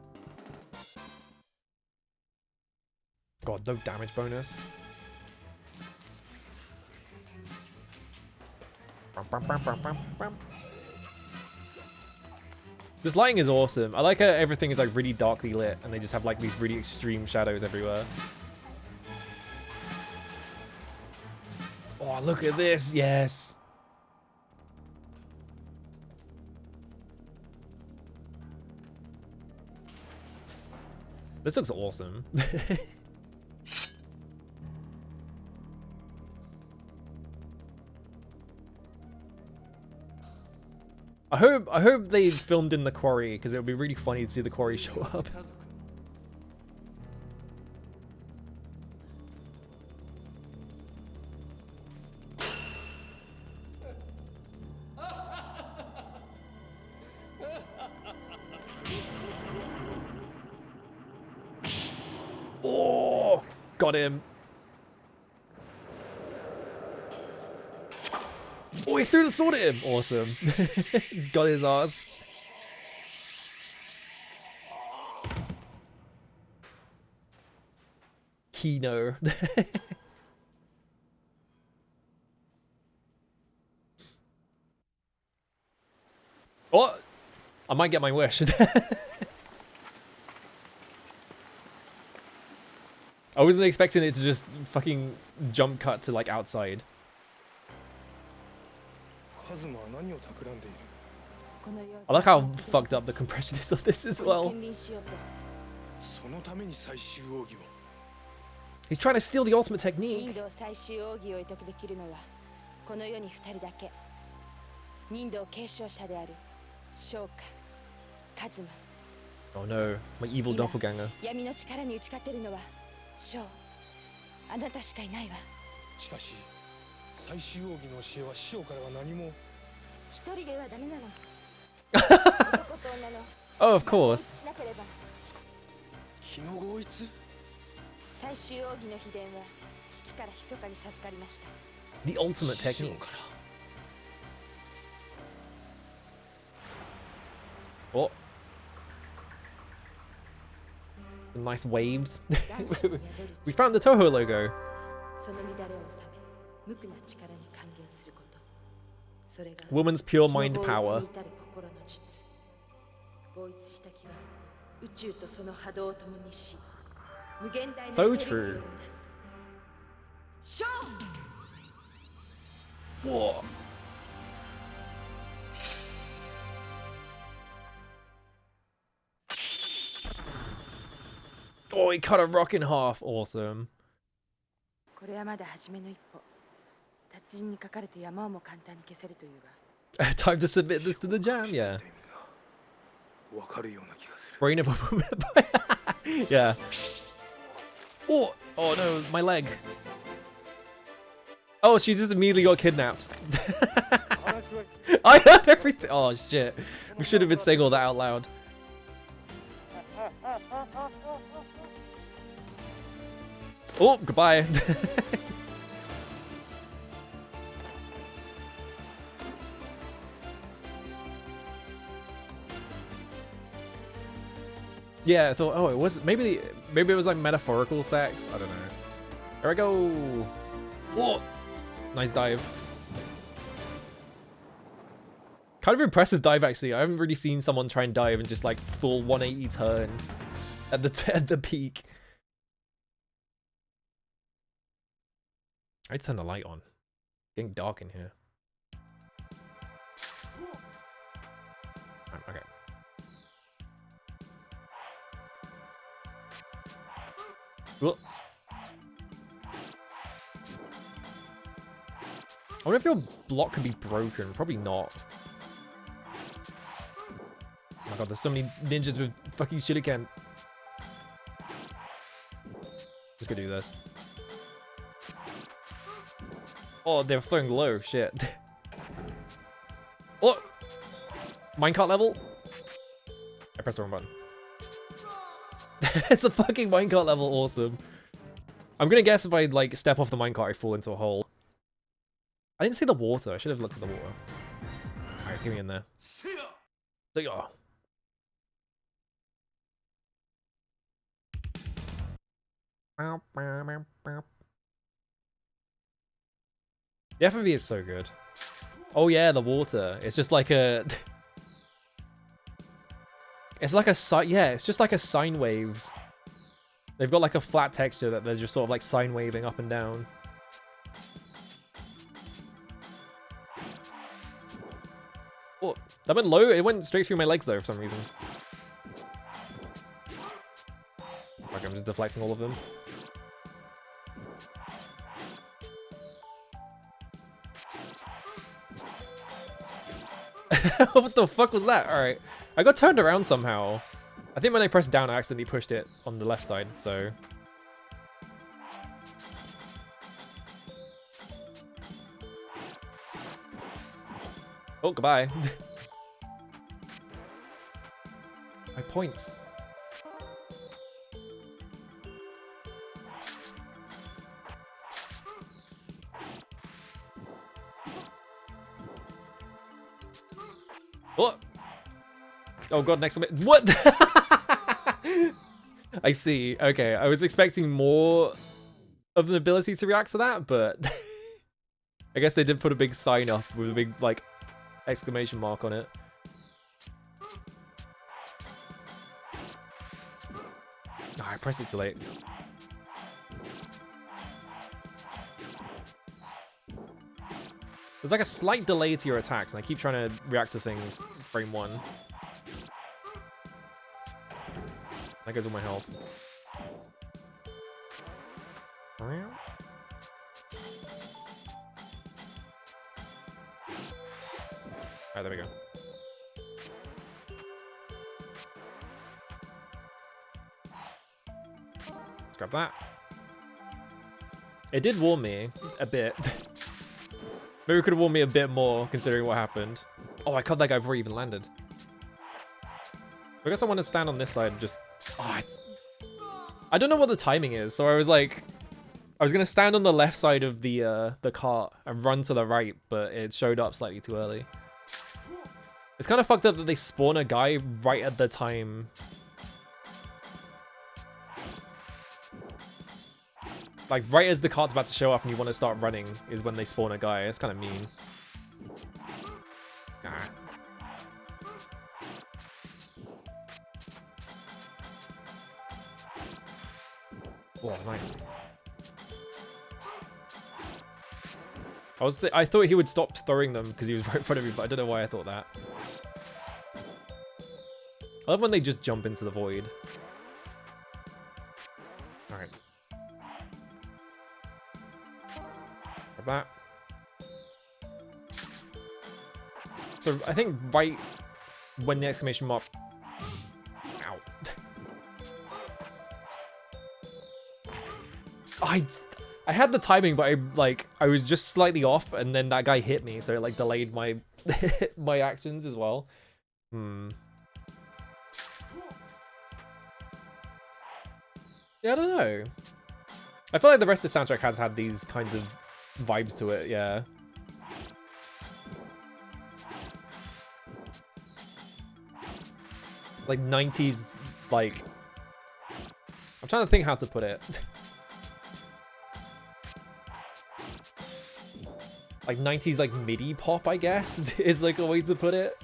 God, no damage bonus. This lighting is awesome. I like how everything is like really darkly lit and they just have like these really extreme shadows everywhere. Oh, look at this. Yes. This looks awesome. I hope they filmed in the quarry, because it would be really funny to see the quarry show up. Oh, got him. Oh, he threw the sword at him. Awesome. Got his ass. Kino. Oh, I might get my wish. I wasn't expecting it to just fucking jump cut to like outside. I like how fucked up the compression is of this as well. He's trying to steal the ultimate technique. Oh no, my evil doppelganger. Oh, of course. The ultimate technique. Oh. Nice waves. We found the Toho logo. Woman's pure mind power. So true. Whoa. Oh, he cut a rock in half. Awesome. Time to submit this to the jam, yeah. Brain of a woman. Yeah. Oh, oh no, my leg. Oh, she just immediately got kidnapped. I heard everything. Oh shit. We should have been saying all that out loud. Oh, goodbye. Yeah, I thought, oh, it was maybe it was like metaphorical sex. I don't know. Here I go. Whoa, nice dive. Kind of impressive dive actually. I haven't really seen someone try and dive and just like full 180 turn at the peak. I'd turn the light on. It's getting dark in here. Okay. Well, I wonder if your block could be broken. Probably not. Oh my god, there's so many ninjas with fucking shuriken. Just gonna do this. Oh, they're throwing low. Shit. Oh! Minecart level? I pressed the wrong button. It's a fucking minecart level. Awesome. I'm gonna guess if I like step off the minecart, I fall into a hole. I didn't see the water. I should have looked at the water. Alright, get me in there. There you go. The FMV is so good. Oh yeah, the water. It's just like a... It's like a yeah, it's just like a sine wave. They've got like a flat texture that they're just sort of like sine waving up and down. Oh, that went low. It went straight through my legs though for some reason. Fuck, I'm just deflecting all of them. What the fuck was that? Alright. I got turned around somehow. I think when I pressed down, I accidentally pushed it on the left side, so... Oh, goodbye. My points. What? Oh god, next to me. What? I see. Okay, I was expecting more of an ability to react to that, but I guess they did put a big sign up with a big, like, exclamation mark on it. Oh, I pressed it too late. There's like a slight delay to your attacks, and I keep trying to react to things frame one. That goes all my health. Alright, there we go. Let's grab that. It did warn me a bit. Maybe it could have warned me a bit more, considering what happened. Oh, I caught that guy before he even landed. I guess I want to stand on this side and just... Oh, I don't know what the timing is, so I was like... I was going to stand on the left side of the cart and run to the right, but it showed up slightly too early. It's kind of fucked up that they spawn a guy right at the time. Like, right as the cart's about to show up and you want to start running is when they spawn a guy. It's kind of mean. Ah. Oh, nice. I thought he would stop throwing them because he was right in front of me, but I don't know why I thought that. I love when they just jump into the void. Alright. Grab that. So I think right when the exclamation mark... Ow. I had the timing, but I was just slightly off, and then that guy hit me, so it like delayed my my actions as well. Yeah, I don't know. I feel like the rest of the soundtrack has had these kinds of vibes to it, yeah. Like 90s, like I'm trying to think how to put it. Like 90s like MIDI pop, I guess, is like a way to put it.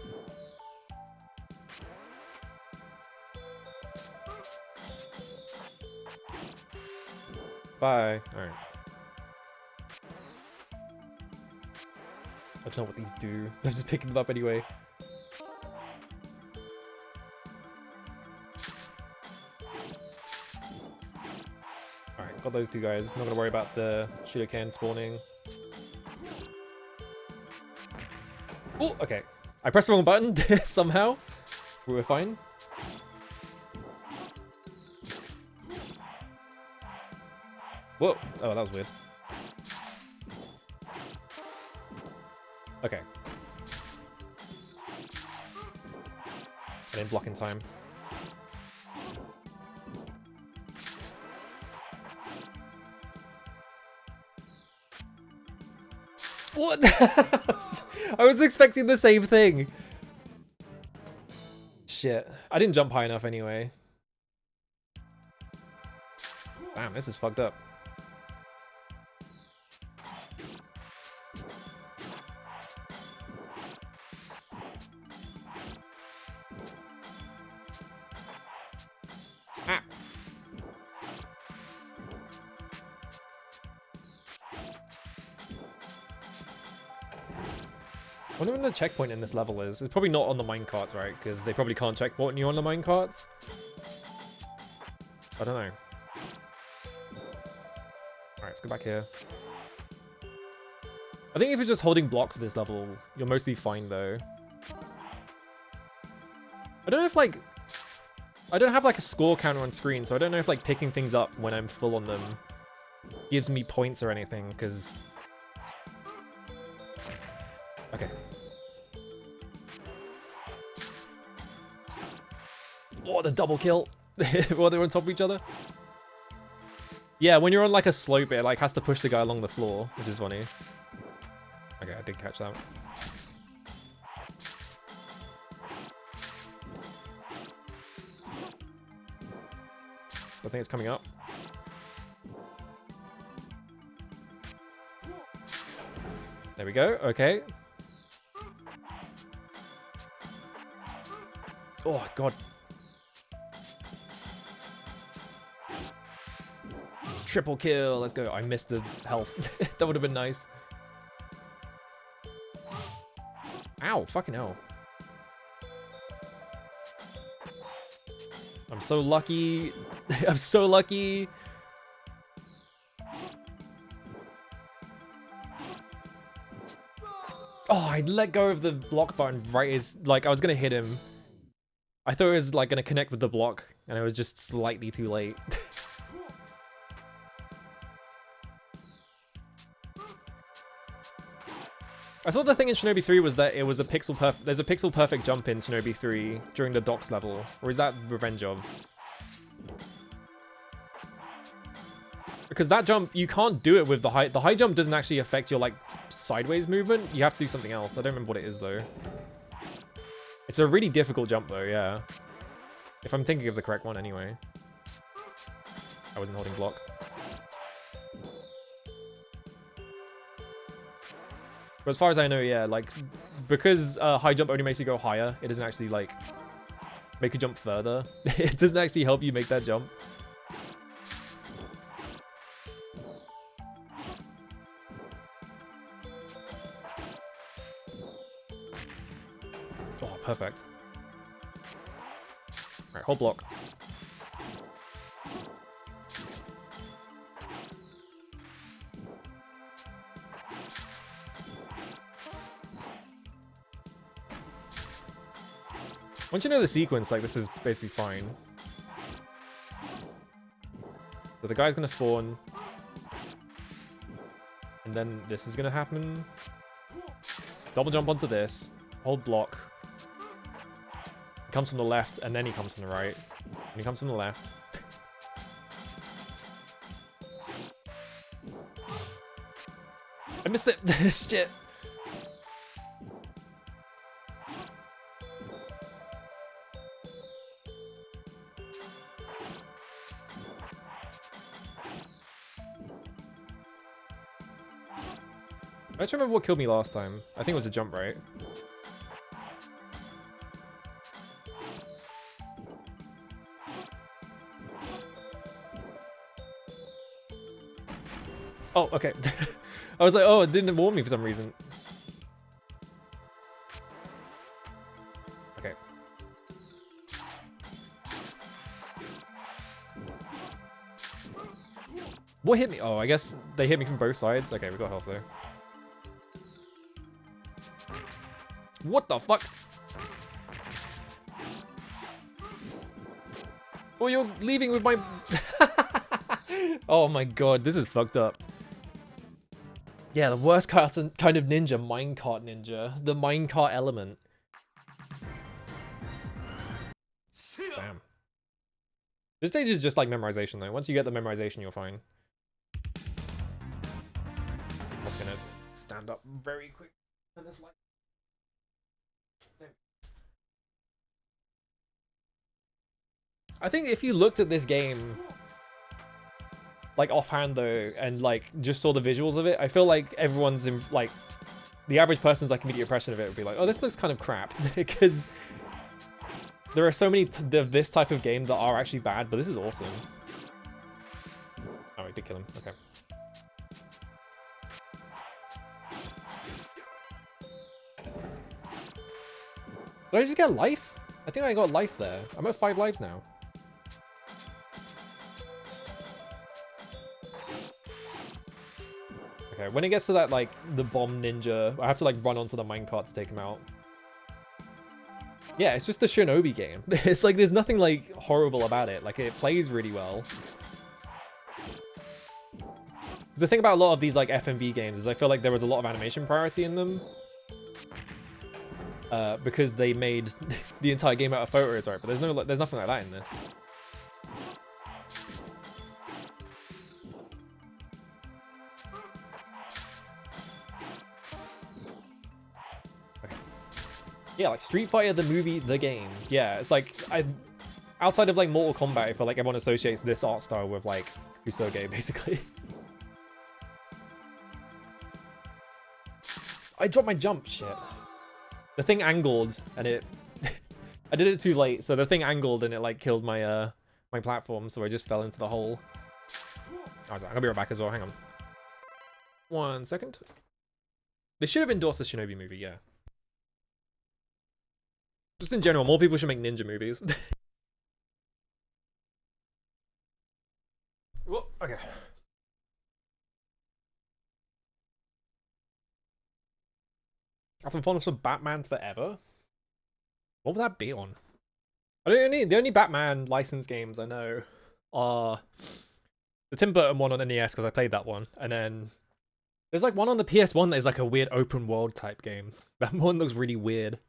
Bye. Alright. I don't know what these do. I'm just picking them up anyway. Alright, got those two guys. Not gonna worry about the Shuriken spawning. Oh, okay. I pressed the wrong button somehow. We were fine. Whoa. Oh, that was weird. Okay. I didn't block in time. What? I was expecting the same thing. Shit. I didn't jump high enough anyway. Damn, this is fucked up. Ah. I wonder when the checkpoint in this level is. It's probably not on the minecarts, right? Because they probably can't checkpoint you on the minecarts. I don't know. Alright, let's go back here. I think if you're just holding block for this level, you're mostly fine though. I don't know if like... I don't have like a score counter on screen, so I don't know if like picking things up when I'm full on them gives me points or anything, because... Okay. Oh, the double kill while they're on top of each other. Yeah, when you're on like a slope, it like has to push the guy along the floor, which is funny. Okay, I did catch that. I think it's coming up. There we go. Okay. Oh, God. Triple kill. Let's go. I missed the health. That would have been nice. Ow. Fucking hell. I'm so lucky. I'm so lucky. Oh, I let go of the block button right as, like, I was gonna hit him. I thought it was, like, gonna connect with the block, and it was just slightly too late. I thought the thing in Shinobi 3 was that it was a there's a pixel perfect jump in Shinobi 3 during the docks level, or is that Revenge of? Because that jump, you can't do it with the high jump doesn't actually affect your like sideways movement. You have to do something else. I don't remember what it is though. It's a really difficult jump though, yeah. If I'm thinking of the correct one anyway. I wasn't holding block. But as far as I know, yeah, like, because high jump only makes you go higher, it doesn't actually, like, make you jump further. It doesn't actually help you make that jump. Oh, perfect. Alright, hold block. Once you know the sequence, like, this is basically fine. So the guy's gonna spawn. And then this is gonna happen. Double jump onto this. Hold block. He comes from the left, and then he comes from the right. And he comes from the left. I missed it! Shit! I just remember what killed me last time. I think it was a jump, right? Oh, okay. I was like, oh, it didn't warn me for some reason. Okay. What hit me? Oh, I guess they hit me from both sides. Okay, we got health there. What the fuck? Oh, you're leaving with my... Oh my god, this is fucked up. Yeah, the worst kind of ninja, minecart ninja. The minecart element. Damn. This stage is just like memorization though. Once you get the memorization, you're fine. I'm just gonna stand up very quick. And this light. I think if you looked at this game like offhand though, and like just saw the visuals of it, I feel like everyone's in like the average person's like immediate impression of it would be like, oh, this looks kind of crap, because there are so many of this type of game that are actually bad, but this is awesome. Oh, we did kill him. Okay. Did I just get life? I think I got life there. I'm at 5 lives now. Okay, when it gets to that, like, the bomb ninja, I have to, like, run onto the minecart to take him out. Yeah, it's just a Shinobi game. It's like, there's nothing, like, horrible about it. Like, it plays really well. The thing about a lot of these, like, FMV games is I feel like there was a lot of animation priority in them. Because they made the entire game out of photos, right? But there's nothing like that in this. Okay. Yeah, like Street Fighter, the movie, the game. Yeah, it's like outside of like Mortal Kombat, I feel like everyone associates this art style with like Kusoge, basically. I dropped my jump, shit. The thing angled and it I did it too late, so the thing angled and it like killed my my platform, so I just fell into the hole. I was like, I'm gonna be right back as well, hang on. 1 second. They should have endorsed the Shinobi movie, yeah. Just in general, more people should make ninja movies. Whoa, okay. I've been following some Batman Forever. What would that be on? The only Batman licensed games I know are the Tim Burton one on NES, because I played that one, and then there's like one on the PS1 that is like a weird open world type game. That one looks really weird.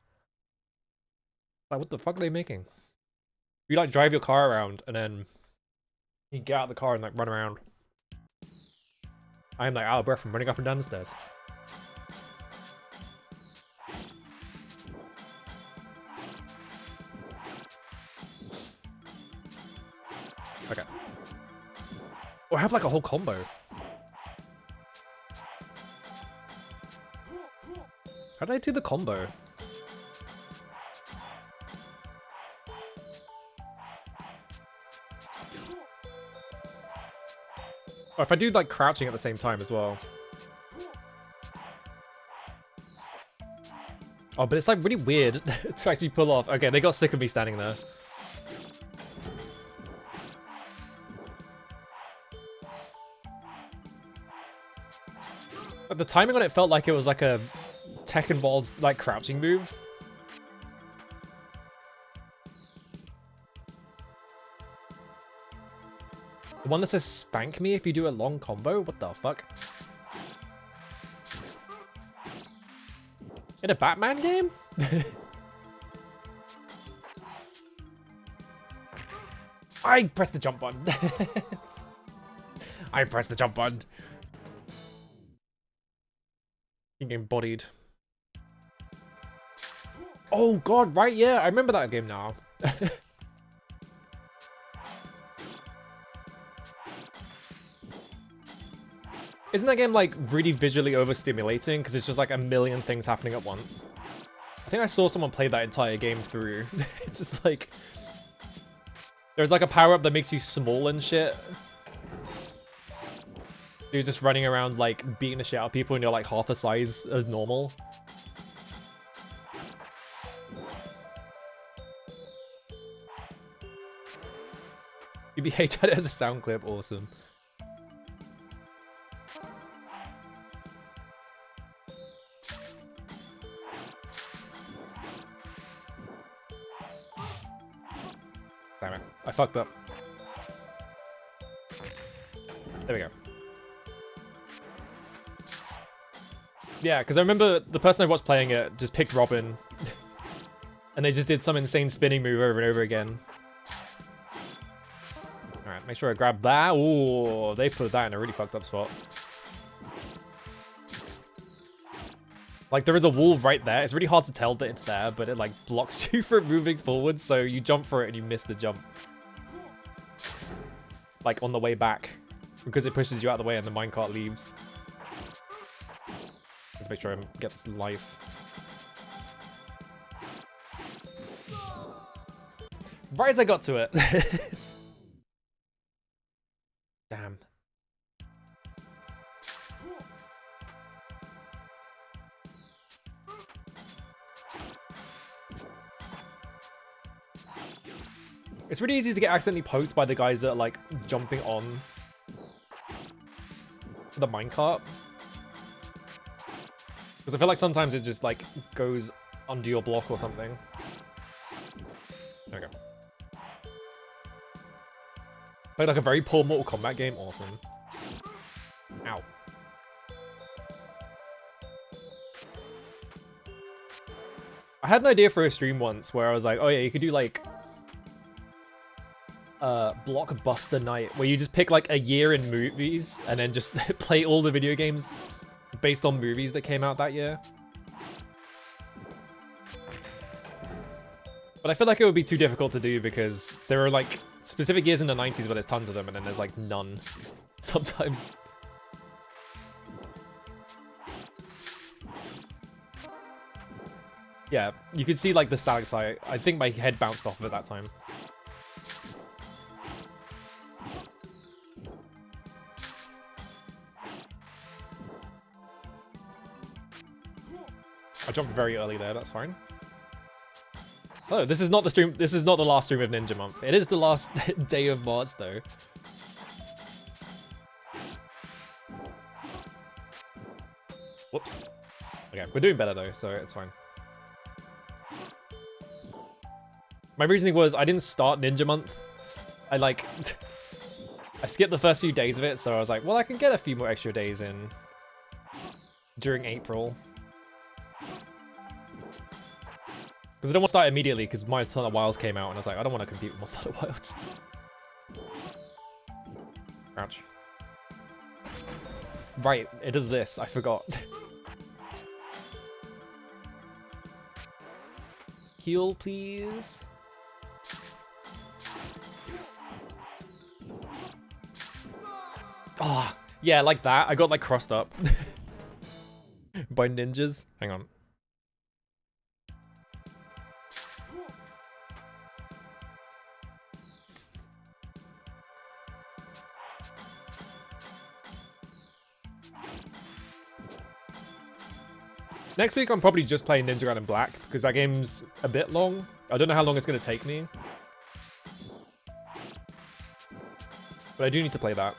Like, what the fuck are they making? You like drive your car around and then you get out of the car and like run around. I am like out of breath from running up and down the stairs. Okay. Oh, I have like a whole combo. How did I do the combo? Oh, if I do like crouching at the same time as well. Oh, but it's like really weird to actually pull off. Okay, they got sick of me standing there. But the timing on it felt like it was like a Tekken Ball's like crouching move. The one that says spank me if you do a long combo? What the fuck? In a Batman game? I pressed the jump button. I pressed the jump button. Getting bodied. Oh god, right, yeah, I remember that game now. Isn't that game like really visually overstimulating because it's just like a million things happening at once? I think I saw someone play that entire game through. It's just like there's like a power-up that makes you small and shit. You're just running around like beating the shit out of people and you're like half the size as normal. UBH had it as a sound clip, awesome. Damn it, I fucked up. There we go. Yeah, because I remember the person I watched playing it just picked Robin. And they just did some insane spinning move over and over again. Alright, make sure I grab that. Ooh, they put that in a really fucked up spot. Like, there is a wall right there. It's really hard to tell that it's there, but it, like, blocks you from moving forward, so you jump for it and you miss the jump. Like, on the way back. Because it pushes you out of the way and the minecart leaves. Let's make sure I get this life. Right as I got to it. Damn. It's really easy to get accidentally poked by the guys that are like jumping on the minecart. Because I feel like sometimes it just like goes under your block or something. There we go. Played like a very poor Mortal Kombat game. Awesome. Ow. I had an idea for a stream once where I was like, oh yeah, you could do like Blockbuster night where you just pick like a year in movies and then just play all the video games based on movies that came out that year. But I feel like it would be too difficult to do because there are like specific years in the 90s where there's tons of them and then there's like none sometimes. Yeah, you could see like the stalactite. I think my head bounced off of it that time. I jumped very early there, that's fine. Oh, this is not the stream. This is not the last stream of Ninja Month. It is the last day of March, though. Whoops. Okay, we're doing better, though, so it's fine. My reasoning was I didn't start Ninja Month. I, like... I skipped the first few days of it, so I was like, well, I can get a few more extra days in during April. Because I don't want to start immediately, because Monster Hunter Wilds came out, and I was like, I don't want to compete with Monster Hunter Wilds. Ouch. Right, it does this. I forgot. Heal, please. Ah, oh, yeah, like that. I got, like, crossed up by ninjas. Hang on. Next week, I'm probably just playing Ninja Gaiden Black, because that game's a bit long. I don't know how long it's going to take me. But I do need to play that.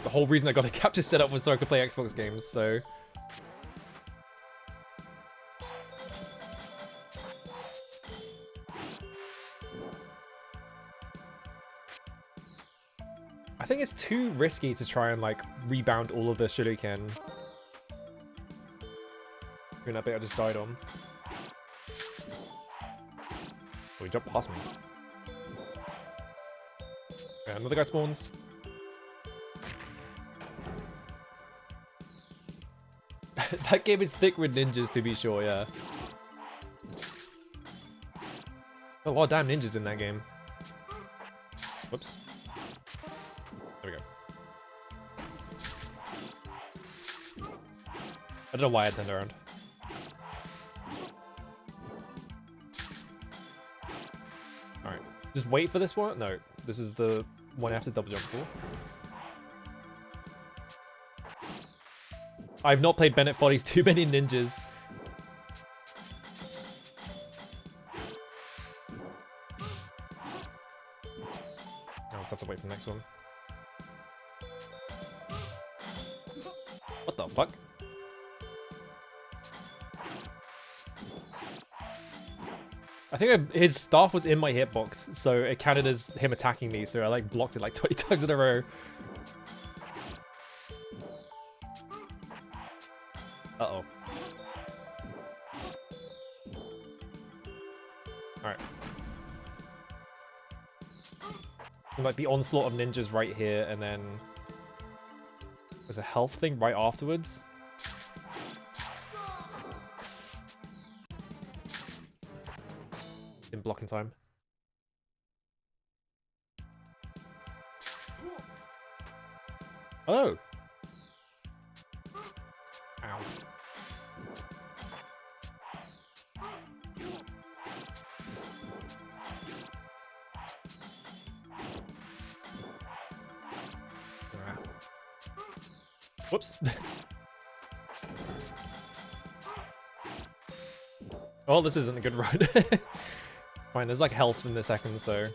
The whole reason I got a capture set up was so I could play Xbox games, so... I think it's too risky to try and, like, rebound all of the shuriken. Doing that bit I just died on. Oh, he jumped past me. Okay, another guy spawns. That game is thick with ninjas, to be sure, yeah. A lot of damn ninjas in that game. Whoops. don't know why I turned around. Alright. Just wait for this one? No. This is the one I have to double jump for. I've not played Bennett Follies Too Many Ninjas. I'll just have to wait for the next one. What the fuck? I think his staff was in my hitbox, so it counted as him attacking me, so I like blocked it like 20 times in a row. Uh-oh. Alright. Like the onslaught of ninjas right here, and then there's a health thing right afterwards. Didn't block in time. Oh! Ow. Whoops. Oh, this isn't a good run. Fine, there's like health in the second, so...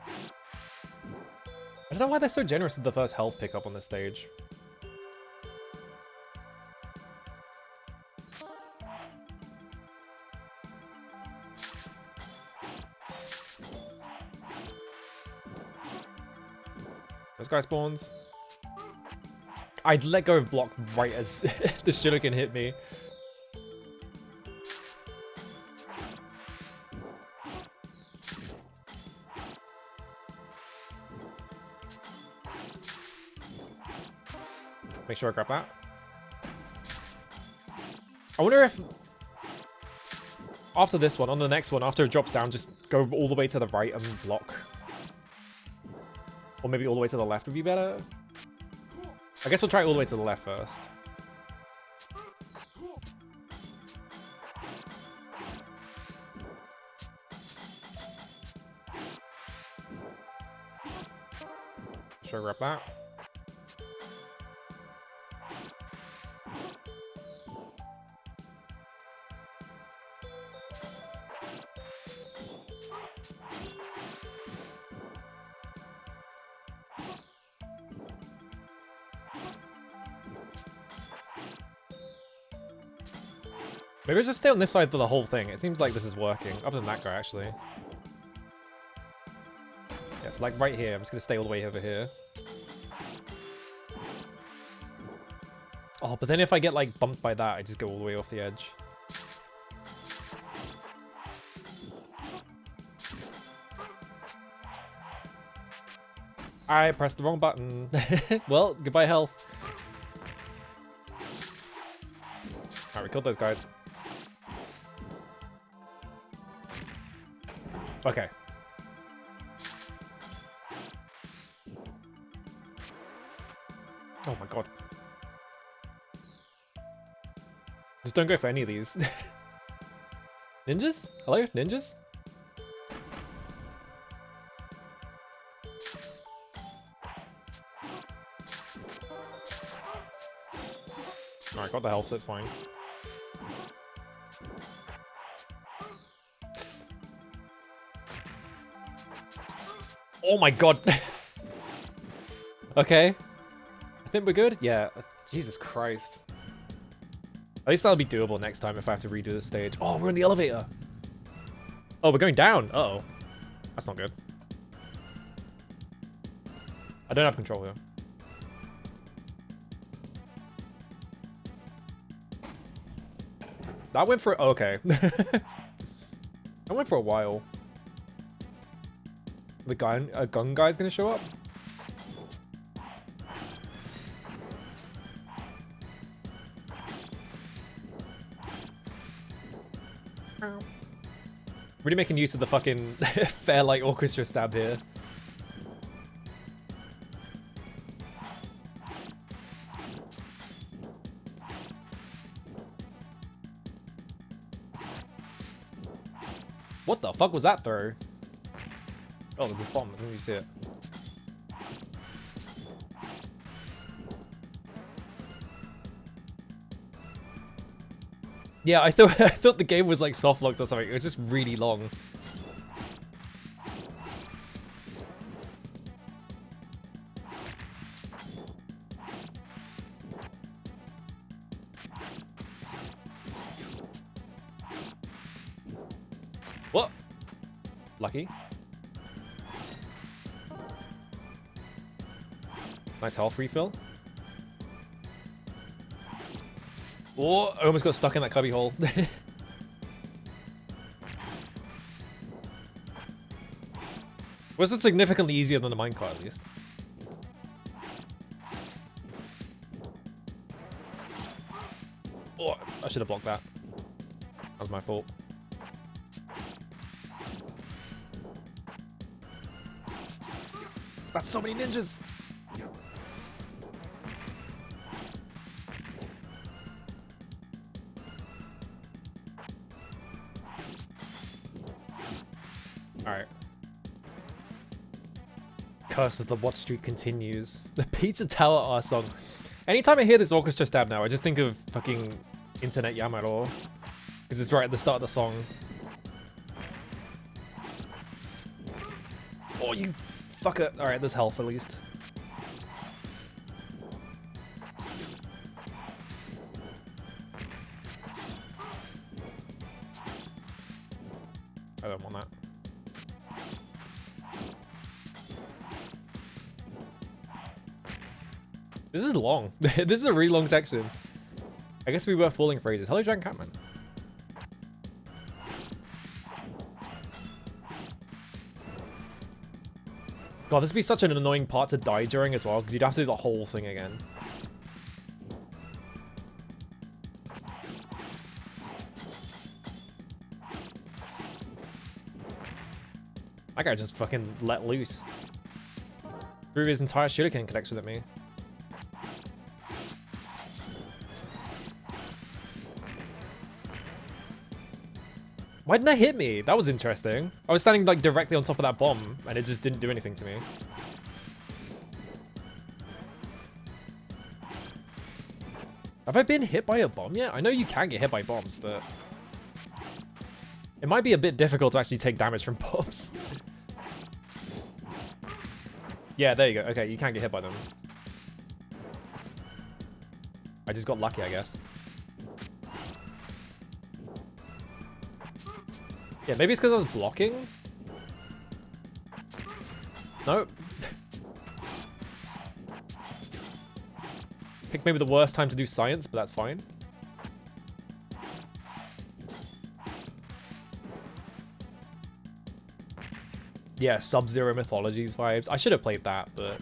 I don't know why they're so generous with the first health pickup on this stage. This guy spawns. I'd let go of block right as the shuriken hit me. Make sure I grab that. I wonder if after this one, on the next one, after it drops down, just go all the way to the right and block. Or maybe all the way to the left would be better. I guess we'll try all the way to the left first. Should I grab that? Maybe just stay on this side for the whole thing. It seems like this is working. Other than that guy, actually. Yeah, so like right here. I'm just going to stay all the way over here. Oh, but then if I get like bumped by that, I just go all the way off the edge. I pressed the wrong button. Well, goodbye health. Alright, we killed those guys. Okay. Oh my god. Just don't go for any of these. Ninjas? Hello? Ninjas? Alright, got the health, so it's fine. Oh my god. Okay. I think we're good? Yeah. Jesus Christ. At least that'll be doable next time if I have to redo this stage. Oh, we're in the elevator. Oh, we're going down. Uh-oh. That's not good. I don't have control here. That went for... Okay. That went for a while. The gun guy's gonna show up? Really making use of the fucking Fairlight Orchestra stab here. What the fuck was that throw? Oh, there's a bomb. Let me see it. Yeah, I thought the game was like soft locked or something. It was just really long. What? Lucky. Nice health refill. Oh, I almost got stuck in that cubby hole. Was it significantly easier than the minecart at least? Oh, I should have blocked that. That was my fault. That's so many ninjas! Alright. Curse as the watch streak continues. The Pizza Tower R song. Anytime I hear this orchestra stab now, I just think of fucking Internet Yamaro. Because it's right at the start of the song. Oh, you fucker. Alright, there's health at least. I don't want that. This is long. This is a really long section. I guess we were falling phrases. Hello, John Catman. God, this would be such an annoying part to die during as well, because you'd have to do the whole thing again. That guy just fucking let loose. Threw his entire shuriken connection at me. Why didn't that hit me? That was interesting. I was standing like directly on top of that bomb and it just didn't do anything to me. Have I been hit by a bomb yet? I know you can get hit by bombs, but it might be a bit difficult to actually take damage from bombs. Yeah, there you go. Okay, you can get hit by them. I just got lucky, I guess. Yeah, maybe it's because I was blocking? Nope. Pick maybe the worst time to do science, but that's fine. Yeah, Sub-Zero Mythologies vibes. I should have played that, but...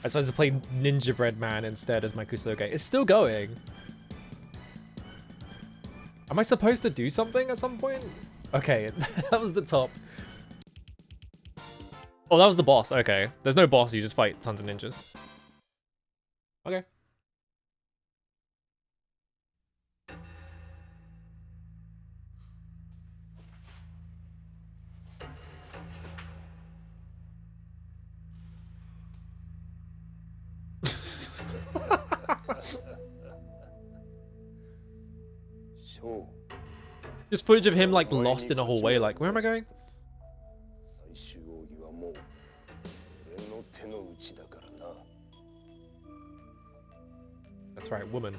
I supposed to play Ninja Bread Man instead as my Kusoge. It's still going. Am I supposed to do something at some point? Okay, that was the top. Oh, that was the boss. Okay. There's no boss, you just fight tons of ninjas. Okay. Just footage of him like lost in a hallway, like, where am I going? That's right, woman.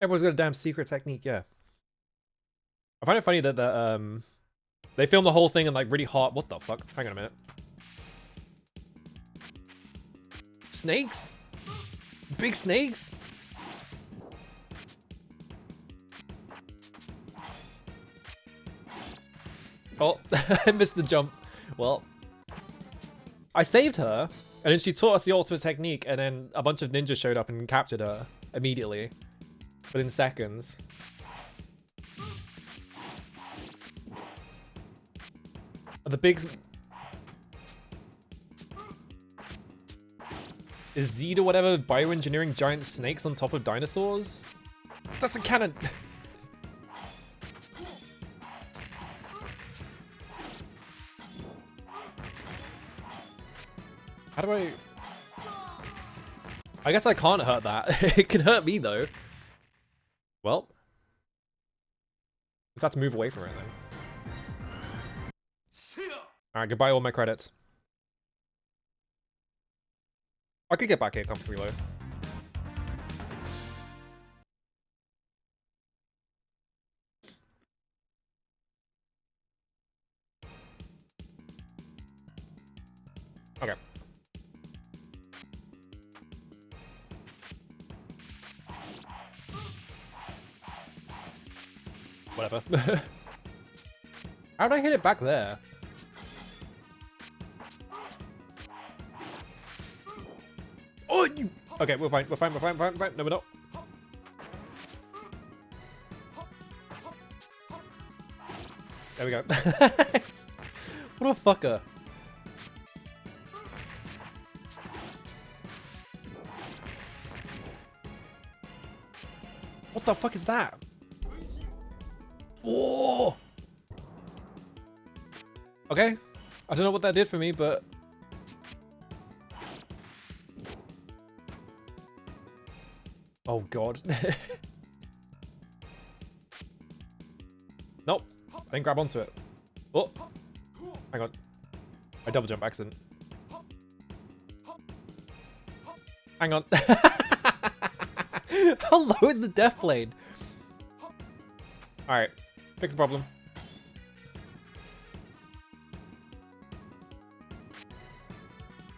Everyone's got a damn secret technique, yeah. I find it funny that they filmed the whole thing in like really hot. What the fuck? Hang on a minute. Snakes? Big snakes? Oh, I missed the jump. Well, I saved her, and then she taught us the ultimate technique, and then a bunch of ninjas showed up and captured her immediately, within seconds. The big... Is Zed or whatever bioengineering giant snakes on top of dinosaurs? That's a cannon! How do I guess I can't hurt that. It can hurt me though. Well. Just have to move away from it then. Alright, goodbye all my credits. I could get back here comfortably low. Okay. Whatever. How'd I hit it back there? Oh, you... Okay, we're fine. We're fine. We're fine. We're fine. We're fine. No, we're not. There we go. What a fucker. What the fuck is that? Oh! Okay. I don't know what that did for me, but... Oh god. Nope. I didn't grab onto it. Oh! Hang on. I double jump accident. Hang on. How low is the death blade? Alright. Fix the problem.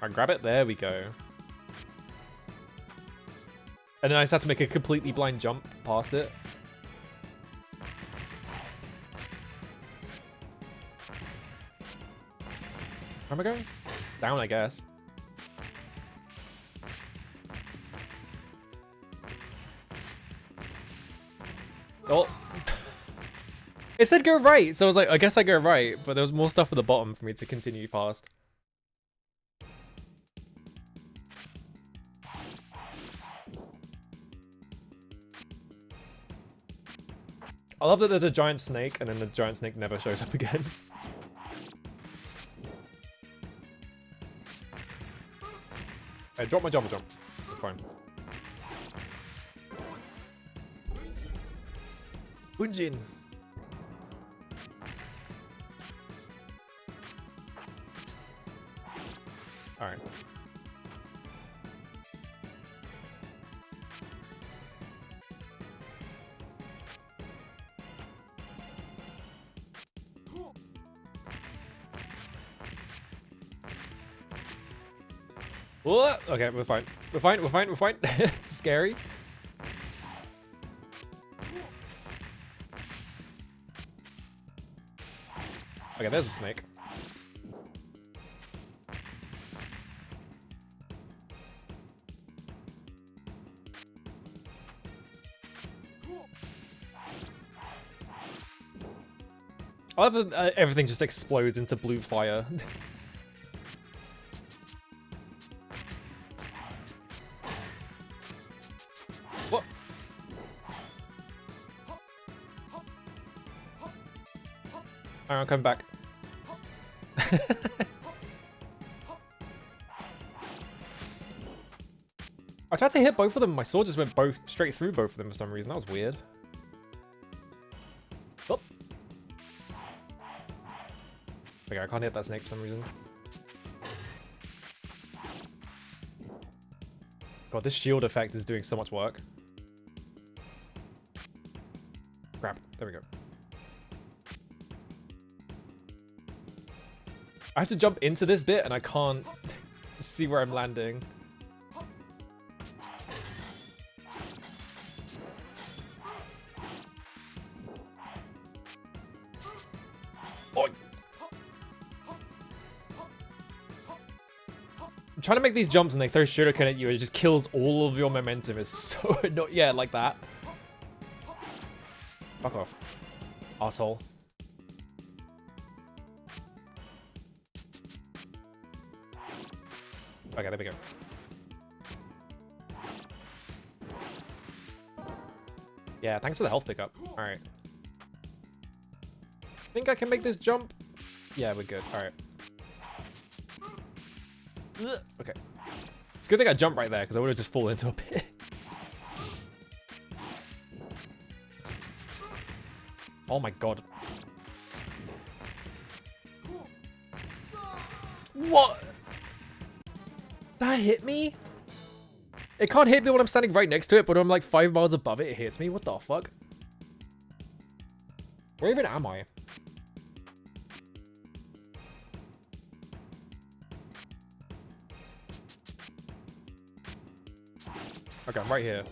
Alright, grab it. There we go. And then I just have to make a completely blind jump past it. Where am I going? Down, I guess. Oh. It said go right, so I was like, I guess I go right, but there was more stuff at the bottom for me to continue past. I love that there's a giant snake, and then the giant snake never shows up again. Hey, drop my jump. That's fine. Bunjin. Alright. Whoa! Okay, we're fine. We're fine. It's scary. Okay, there's a snake. I love that everything just explodes into blue fire. What? Alright, I'll come back. I tried to hit both of them. My sword just went straight through both of them for some reason. That was weird. Oh. Okay, I can't hit that snake for some reason. God, this shield effect is doing so much work. Crap. There we go. I have to jump into this bit and I can't see where I'm landing. Oh. I'm trying to make these jumps and they throw shuriken at you and it just kills all of your momentum. It's so annoying. Yeah, like that. Fuck off. Asshole. Okay, there we go. Yeah, thanks for the health pickup. Alright. Think I can make this jump? Yeah, we're good. Alright. Okay. It's a good thing I jumped right there, because I would have just fallen into a pit. Oh my god. What? That hit me? It can't hit me when I'm standing right next to it, but when I'm like 5 miles above it, it hits me. What the fuck? Where even am I? Okay, I'm right here.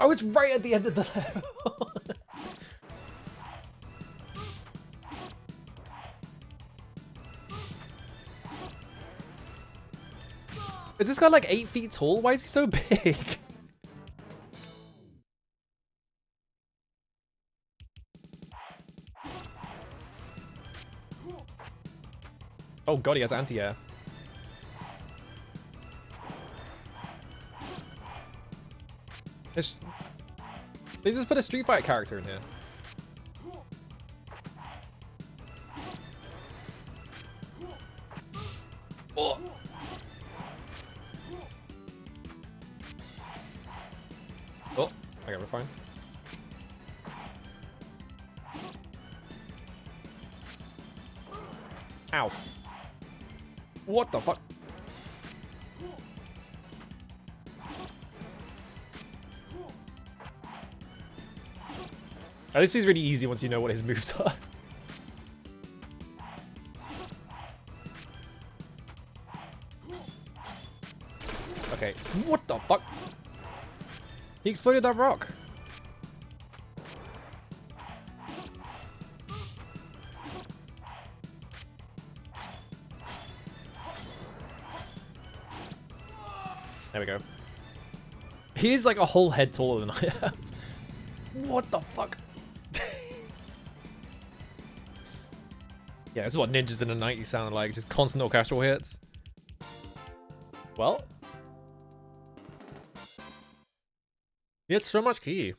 Oh, it's right at the end of the level. Is this guy like 8 feet tall? Why is he so big? Oh god, he has anti-air. They just put a Street Fighter character in here. Oh. Oh, okay, we're fine. Ow. What the fuck? Oh, this is really easy once you know what his moves are. Okay, what the fuck? He exploded that rock. There we go. He's like a whole head taller than I am. What the fuck? Yeah, this is what ninjas in the 90s sounded like. Just constant orchestral hits. Well. He had so much ki.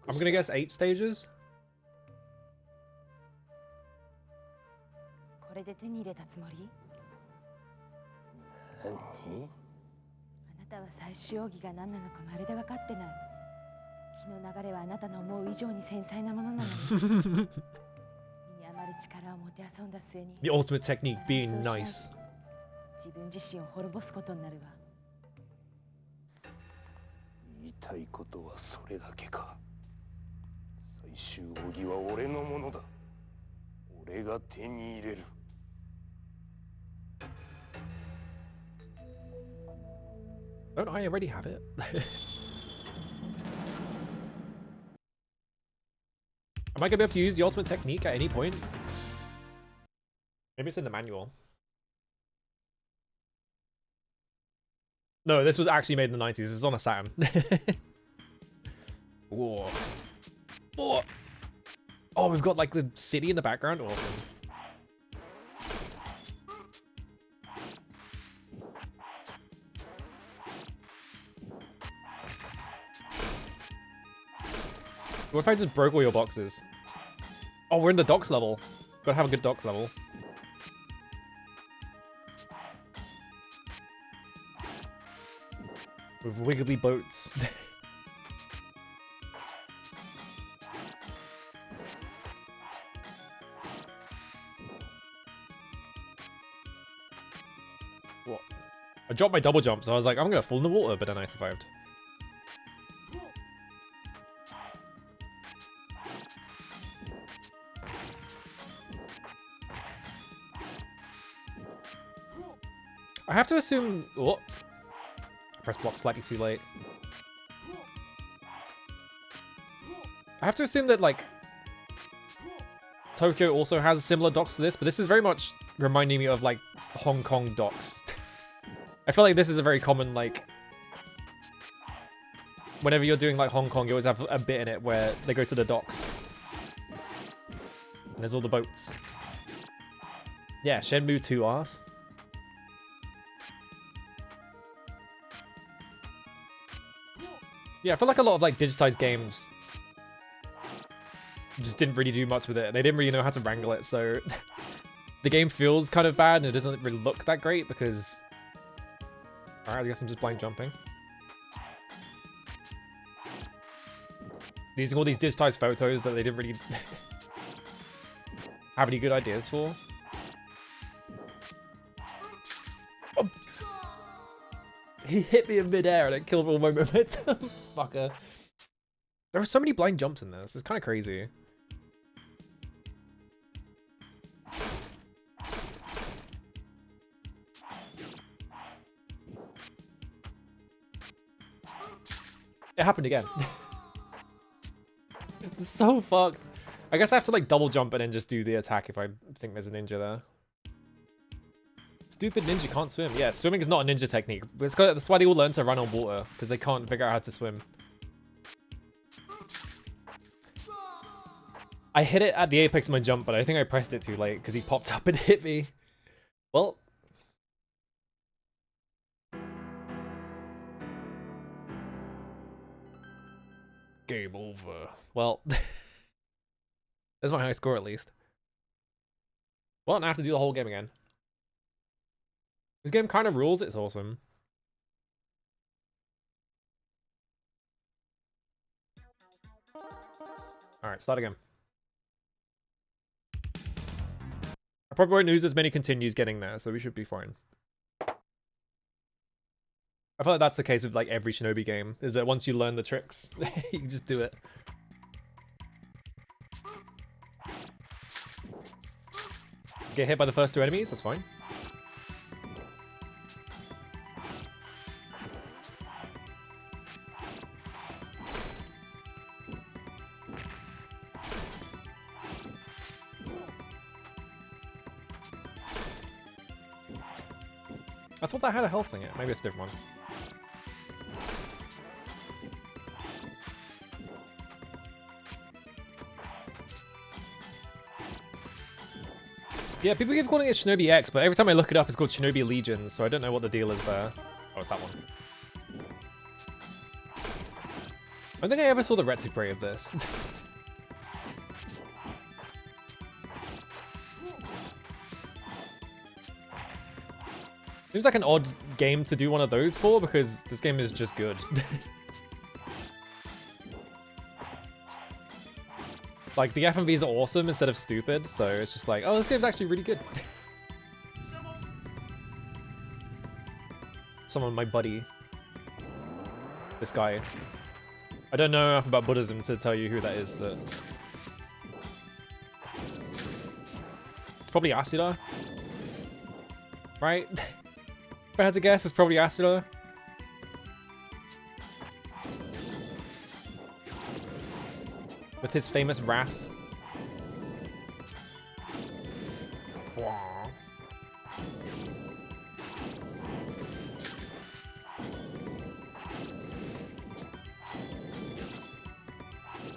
I'm gonna guess 8 stages. これで手に入れたつもり？何？あなたは最終奥義が何なのかまるで分かってない。気の流れはあなたの思う以上に繊細なものなのに。身に余る力をもてあそんだ末に。 The ultimate technique being nice. 自分自身を滅ぼすことになるわ。言いたいことはそれだけか。最終奥義は俺のものだ。俺が手に入れる。Don't I already have it? Am I gonna be able to use the ultimate technique at any point? Maybe it's in the manual. No, this was actually made in the 90s. This is on a Saturn. Whoa. Whoa. Oh, we've got like the city in the background. Awesome. What if I just broke all your boxes? Oh, we're in the docks level. Gotta have a good docks level. With wiggly boats. What? I dropped my double jump, so I was like, I'm gonna fall in the water, but then I survived. I have to assume... Oh, I pressed block slightly too late. I have to assume that, like, Tokyo also has similar docks to this, but this is very much reminding me of, like, Hong Kong docks. I feel like this is a very common, like... Whenever you're doing, like, Hong Kong, you always have a bit in it where they go to the docks. And there's all the boats. Yeah, Shenmue 2 arse. Yeah, I feel like a lot of, like, digitized games just didn't really do much with it. They didn't really know how to wrangle it, so the game feels kind of bad and it doesn't really look that great because... Alright, I guess I'm just blind jumping. Using all these digitized photos that they didn't really have any good ideas for. Oh. He hit me in midair and it killed all my momentum. Fucker. There are so many blind jumps in this. It's kind of crazy. It happened again. It's so fucked. I guess I have to like double jump and then just do the attack if I think there's a ninja there. Stupid ninja can't swim. Yeah, swimming is not a ninja technique. That's why they all learn to run on water, because they can't figure out how to swim. I hit it at the apex of my jump, but I think I pressed it too late because he popped up and hit me. Well. Game over. Well, that's my high score at least. Well, now I have to do the whole game again. This game kind of rules. It's awesome. Alright, start again. I probably won't lose as many continues getting there, so we should be fine. I feel like that's the case with like every Shinobi game, is that once you learn the tricks, you can just do it. Get hit by the first two enemies, that's fine. I thought that had a health thing in it. Maybe it's a different one. Yeah, people keep calling it Shinobi X, but every time I look it up, it's called Shinobi Legions, so I don't know what the deal is there. Oh, it's that one. I don't think I ever saw the Retsuprey of this. Seems like an odd game to do one of those for, because this game is just good. Like, the FMVs are awesome instead of stupid, so it's just like, oh, this game's actually really good. Someone, my buddy. This guy. I don't know enough about Buddhism to tell you who that is. It's probably Asura. Right? If I had to guess, it's probably Asura. With his famous wrath. Wow.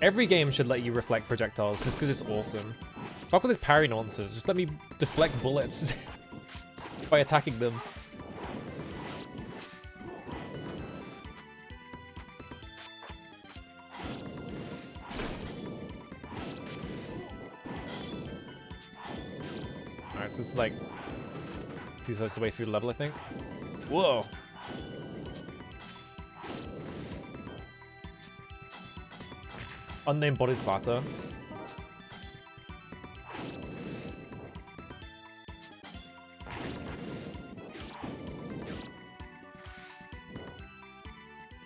Every game should let you reflect projectiles just because it's awesome. Fuck with this parry nonsense. Just let me deflect bullets by attacking them. It's like 2/3 of the way through the level, I think. Whoa. Unnamed Bodhisattva.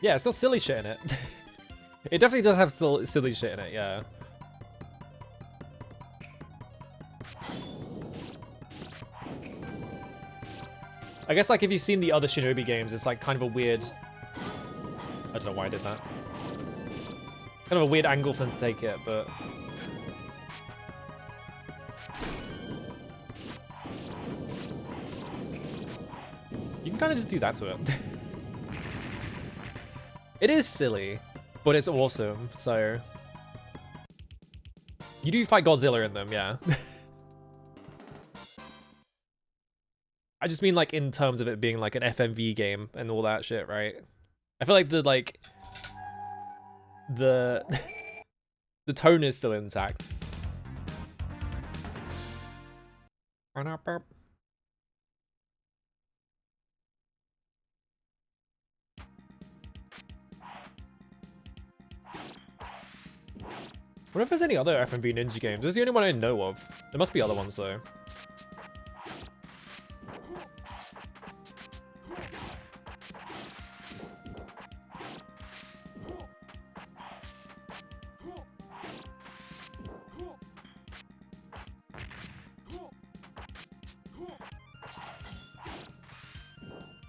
Yeah, it's got silly shit in it. It definitely does have silly shit in it, yeah. I guess like if you've seen the other Shinobi games, it's like kind of a weird... I don't know why I did that. Kind of a weird angle for them to take it, but... You can kind of just do that to it. It is silly, but it's awesome, so... You do fight Godzilla in them, yeah. I just mean like in terms of it being like an FMV game and all that shit, right? I feel like the the tone is still intact. What if there's any other FMV Ninja games? This is the only one I know of. There must be other ones though.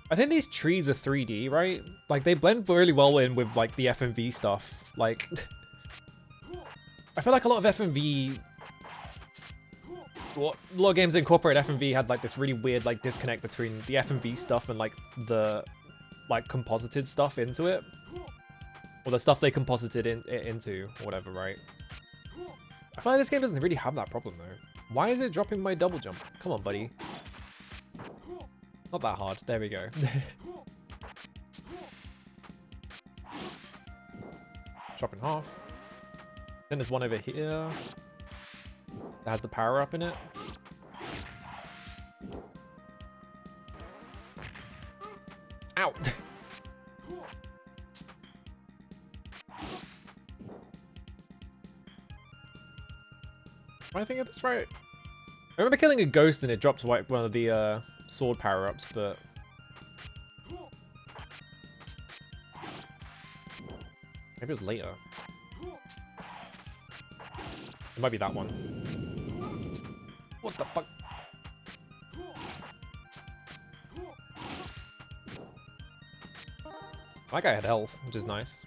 I think these trees are 3D, right? Like they blend really well in with like the FMV stuff. Like I feel like a lot of FMV, well, a lot of games that incorporate FMV had like this really weird like disconnect between the FMV stuff and like the like composited stuff into it, or the stuff they composited into or whatever, right? I feel like this game doesn't really have that problem though. Why is it dropping my double jump? Come on, buddy. Not that hard. There we go. Chop in half. Then there's one over here that has the power up in it. Ow! Am I thinking of this right? I remember killing a ghost and it dropped one of the sword power-ups, but... Maybe it was later. It might be that one. What the fuck? That guy had health, which is nice.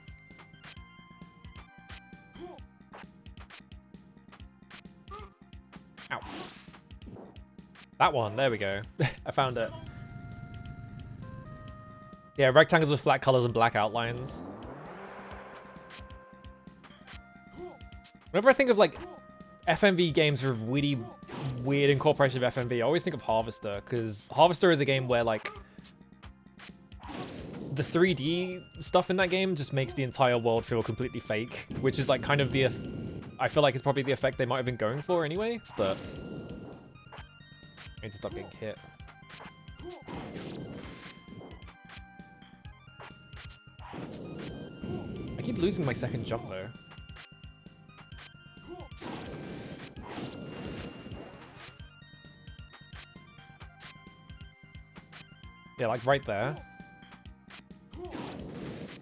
Ow. That one, there we go. I found it. Yeah, rectangles with flat colors and black outlines. Whenever I think of like FMV games with really weird incorporation of FMV, I always think of Harvester, because Harvester is a game where like the 3D stuff in that game just makes the entire world feel completely fake, which is like kind of the, I feel like it's probably the effect they might have been going for anyway, but I need to stop getting hit. I keep losing my second jump though. Yeah, like right there.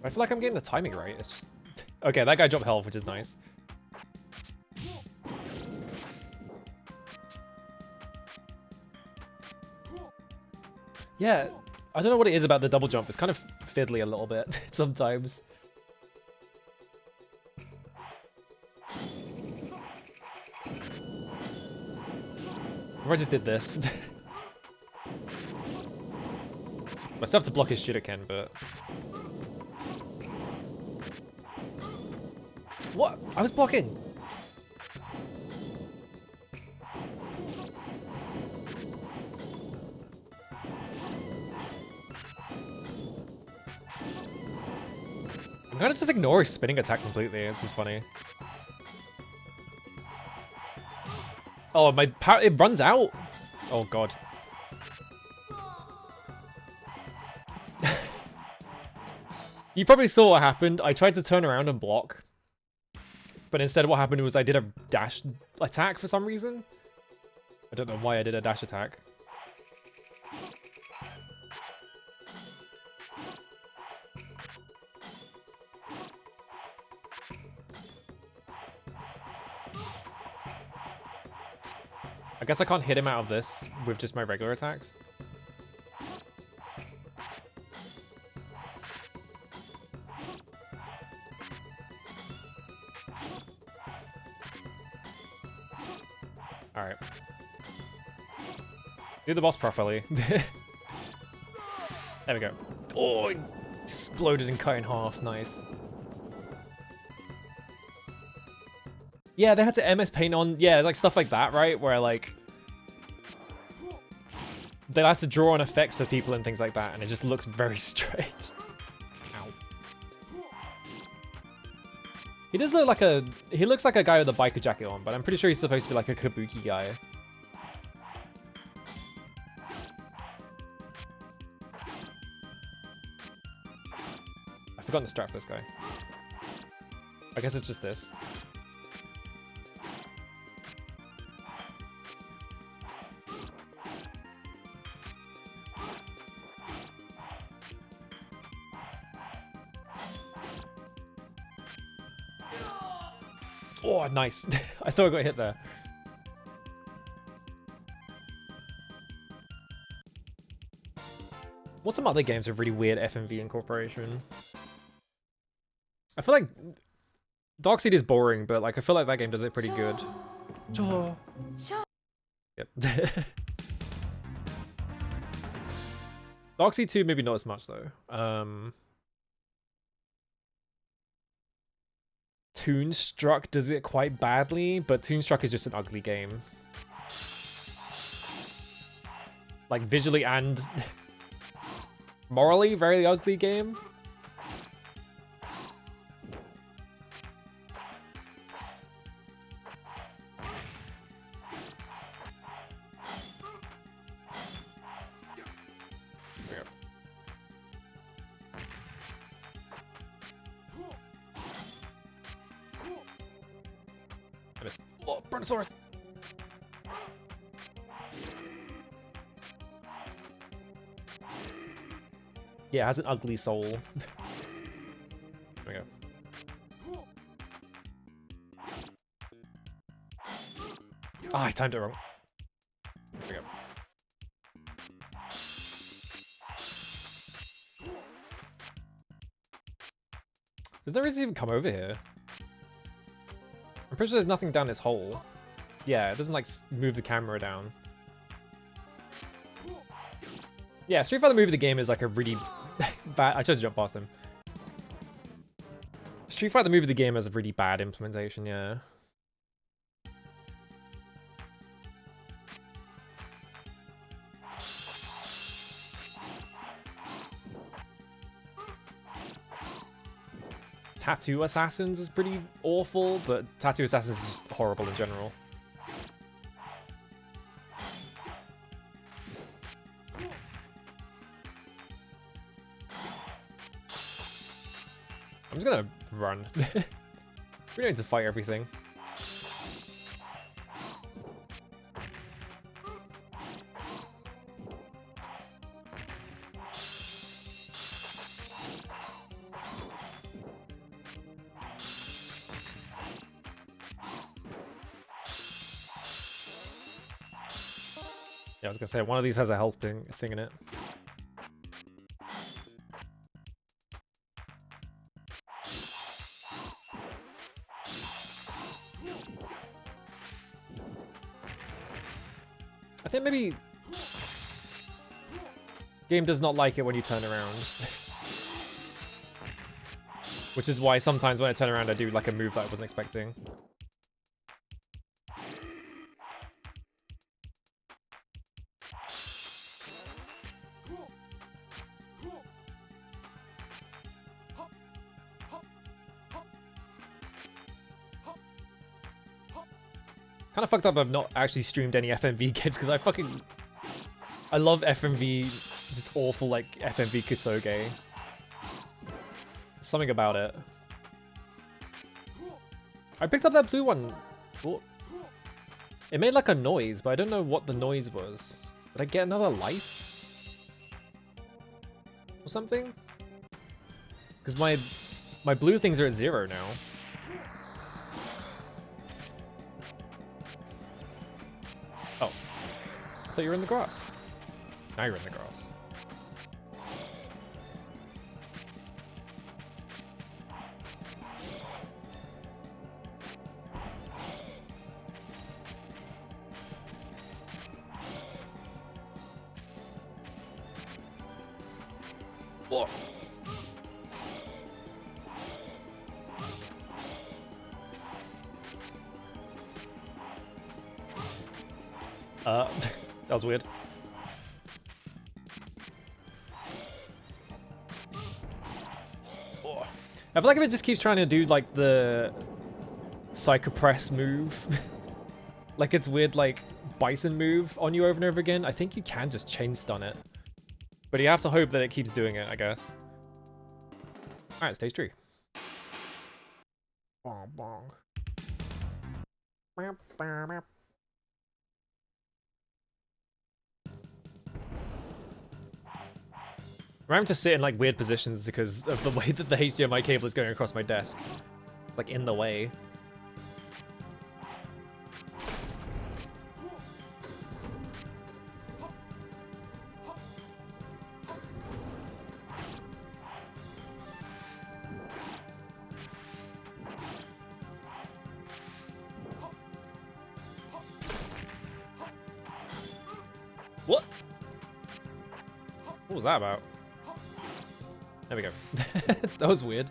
I feel like I'm getting the timing right. It's just... Okay, that guy dropped health, which is nice. Yeah, I don't know what it is about the double jump. It's kind of fiddly a little bit sometimes. If I just did this. I still have to block his shuriken, but... What? I was blocking! I'm gonna just ignore his spinning attack completely, it's just funny. Oh, my power, it runs out! Oh god. You probably saw what happened. I tried to turn around and block. But instead what happened was I did a dash attack for some reason. I don't know why I did a dash attack. I guess I can't hit him out of this with just my regular attacks. Alright. Do the boss properly. There we go. Oh, it exploded and cut in half. Nice. Yeah, they had to MS Paint on... Yeah, like stuff like that, right? Where, like... They'll have to draw on effects for people and things like that, and it just looks very strange. Ow. He does look like a... He looks like a guy with a biker jacket on, but I'm pretty sure he's supposed to be like a kabuki guy. I've forgotten to strap this guy. I guess it's just this. Oh, nice. I thought I got hit there. What's some other games with really weird FMV incorporation? I feel like Darkseid is boring, but like I feel like that game does it pretty good. Yep. Darkseid 2 maybe not as much though. Toonstruck does it quite badly, but Toonstruck is just an ugly game. Like visually and morally, very ugly game. Oh, Brontosaurus! Yeah, it has an ugly soul. There we go. Ah, I timed it wrong. There we go. There's no reason to even come over here. I'm pretty sure there's nothing down this hole. Yeah, it doesn't like move the camera down. Yeah, Street Fighter Move of the Game is like a really bad... I tried to jump past him. Street Fighter Move of the Game has a really bad implementation, yeah. Tattoo Assassins is pretty awful, but Tattoo Assassins is just horrible in general. I'm just gonna run. We don't need to fight everything. Yeah, I was gonna say, one of these has a health thing in it. I think maybe game does not like it when you turn around. Which is why sometimes when I turn around I do like a move that I wasn't expecting. Kind of fucked up I've not actually streamed any FMV games because I love FMV, just awful like FMV Kusoge. Something about it. I picked up that blue one. Ooh. It made like a noise, but I don't know what the noise was. Did I get another life? Or something? Because my blue things are at 0 now. Oh. I thought you were in the grass. Now you're in the grass. Whoa. That was weird. Oh. I feel like if it just keeps trying to do like the psychopress move, like it's weird like bison move on you over and over again, I think you can just chain stun it. But you have to hope that it keeps doing it, I guess. Alright, stage 3. Bong bong. I'm having to sit in like weird positions because of the way that the HDMI cable is going across my desk. Like in the way. What? What was that about? There we go. That was weird.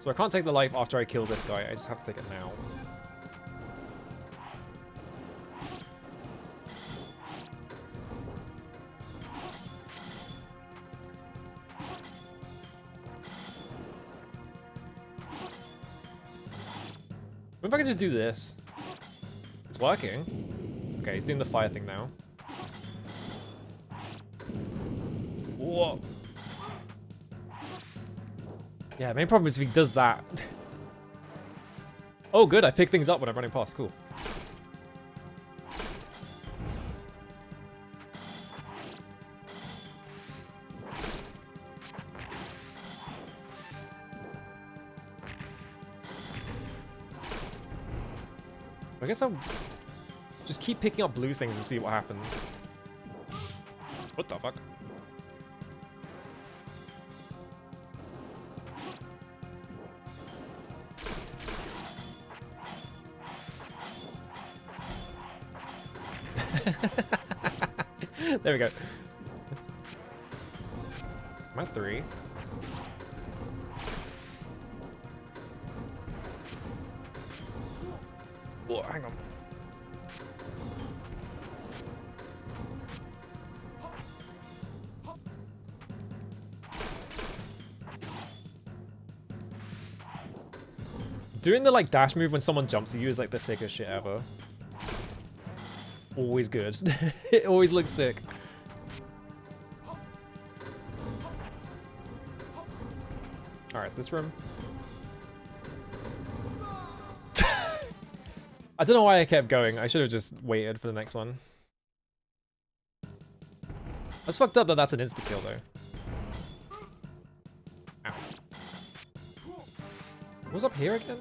So I can't take the life after I kill this guy. I just have to take it now. What if I can just do this? It's working. Okay, he's doing the fire thing now. Whoa. Yeah, main problem is if he does that. Oh, good. I pick things up when I'm running past. Cool. I guess I'll just keep picking up blue things and see what happens. What the fuck? There we go. I'm at 3. Oh, hang on. Doing the like dash move when someone jumps at you is like the sickest shit ever. Always good. It always looks sick. Alright, so this room. I don't know why I kept going. I should have just waited for the next one. That's fucked up that that's an insta-kill though. Ow. What's up here again?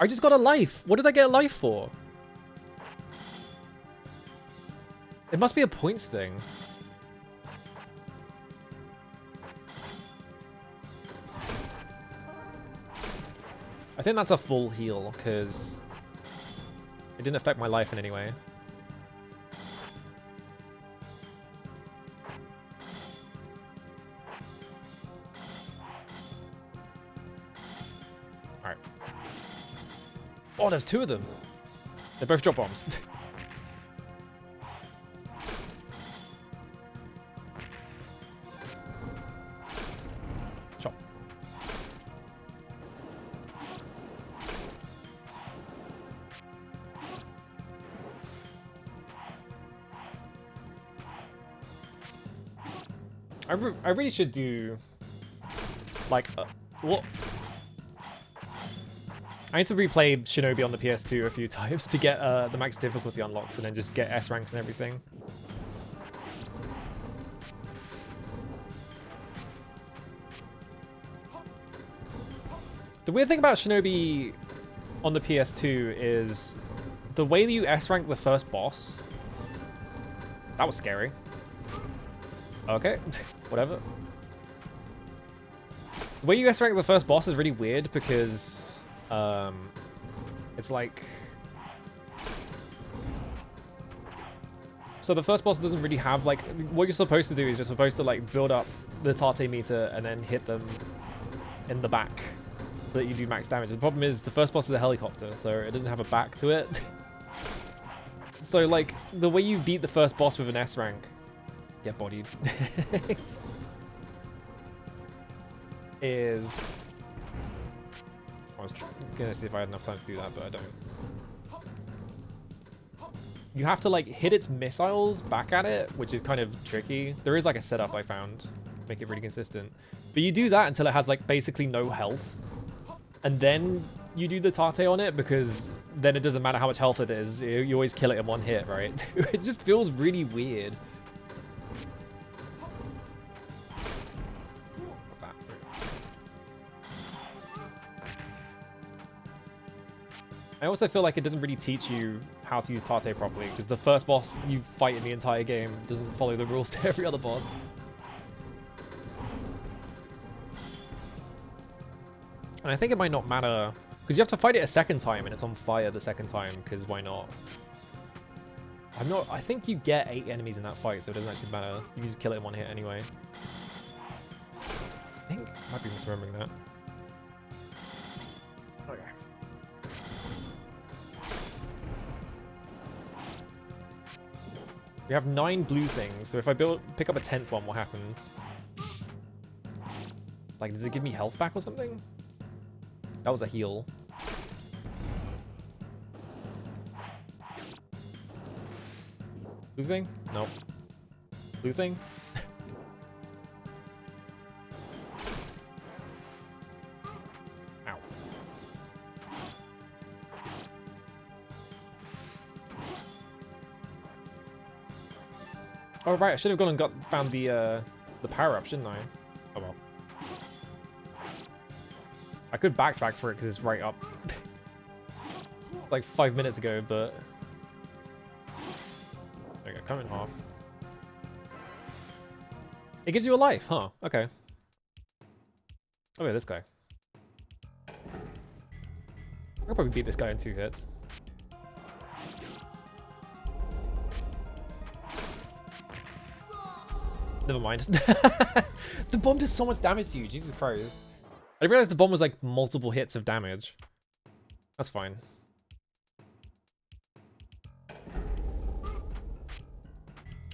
I just got a life. What did I get a life for? It must be a points thing. I think that's a full heal, because it didn't affect my life in any way. Alright. Oh, there's 2 of them. They both drop bombs. Chop. I really should do like what? I need to replay Shinobi on the PS2 a few times to get the max difficulty unlocked and then just get S ranks and everything. The weird thing about Shinobi on the PS2 is the way that you S-rank the first boss. That was scary. Okay, whatever. The way you S-rank the first boss is really weird because it's like... So the first boss doesn't really have, like, what you're supposed to do is you're supposed to, like, build up the Tate meter and then hit them in the back so that you do max damage. The problem is the first boss is a helicopter, so it doesn't have a back to it. So, like, the way you beat the first boss with an S rank, get bodied, is... I was gonna see if I had enough time to do that, but I don't. You have to, like, hit its missiles back at it, which is kind of tricky. There is, like, a setup I found to make it really consistent. But you do that until it has, like, basically no health. And then you do the Tate on it, because then it doesn't matter how much health it is. You always kill it in one hit, right? It just feels really weird. I also feel like it doesn't really teach you how to use Tate properly, because the first boss you fight in the entire game doesn't follow the rules to every other boss. And I think it might not matter, because you have to fight it a second time, and it's on fire the second time, because why not? I think you get 8 enemies in that fight, so it doesn't actually matter. You can just kill it in one hit anyway. I think I might be misremembering that. Okay. We have 9 blue things, so if I pick up a 10th one, what happens? Like, does it give me health back or something? That was a heal. Blue thing? Nope. Blue thing? Ow. Oh right, I should have gone and found the power up, shouldn't I? Oh well. I could backtrack for it because it's right up. Like 5 minutes ago, but there you go, come in half. It gives you a life, huh? Okay. Oh yeah, this guy. I'll probably beat this guy in 2 hits. Never mind. The bomb does so much damage to you, Jesus Christ. I realized the bomb was like multiple hits of damage. That's fine.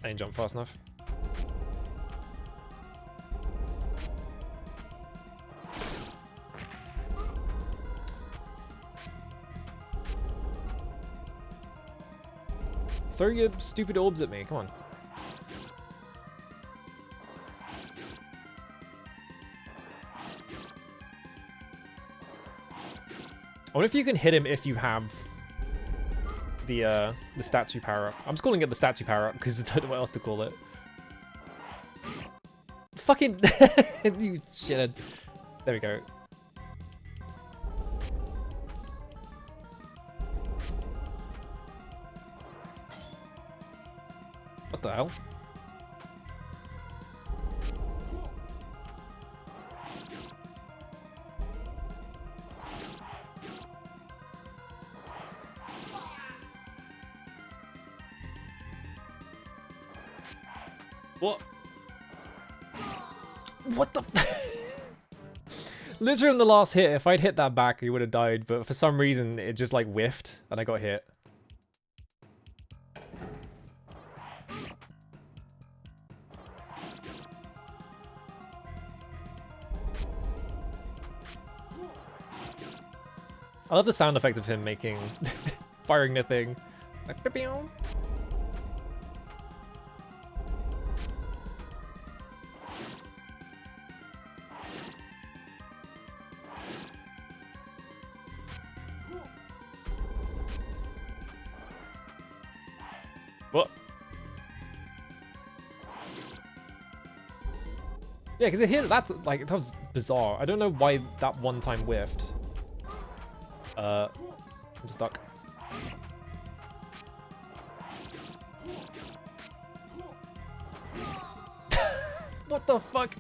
I didn't jump fast enough. Throw your stupid orbs at me, come on. I wonder if you can hit him if you have the statue power up. I'm just calling it the statue power up because I don't know what else to call it. Fucking you shithead. There we go. What the hell? What? What the? Literally in the last hit, if I'd hit that back, he would have died, but for some reason, it just like whiffed and I got hit. I love the sound effect of him making, firing the thing. Like, pew-pew. What? Yeah, because it hit, that's like, that was bizarre. I don't know why that one time whiffed. I'm stuck. What the fuck?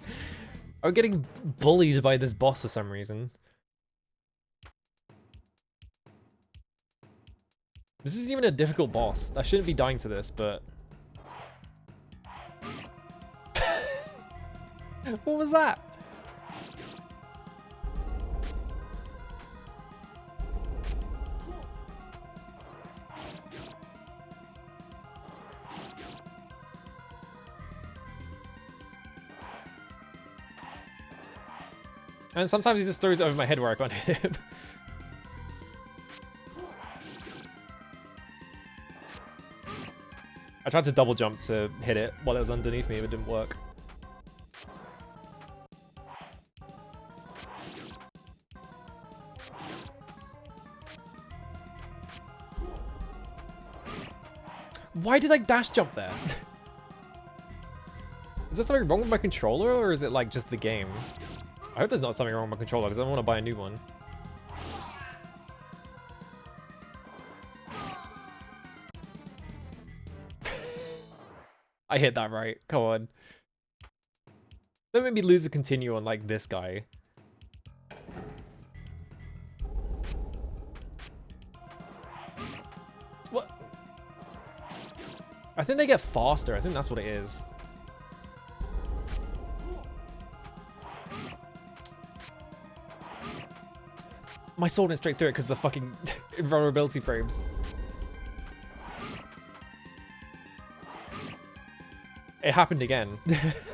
I'm getting bullied by this boss for some reason. This isn't even a difficult boss. I shouldn't be dying to this, but... What was that? And sometimes he just throws it over my head where I can't hit him. I tried to double jump to hit it while it was underneath me, but it didn't work. Why did I dash jump there? Is there something wrong with my controller, or is it like just the game? I hope there's not something wrong with my controller, because I don't want to buy a new one. I hit that right. Come on. Don't make me lose a continue on like this guy. What? I think they get faster. I think that's what it is. My sword went straight through it because of the fucking invulnerability frames. It happened again.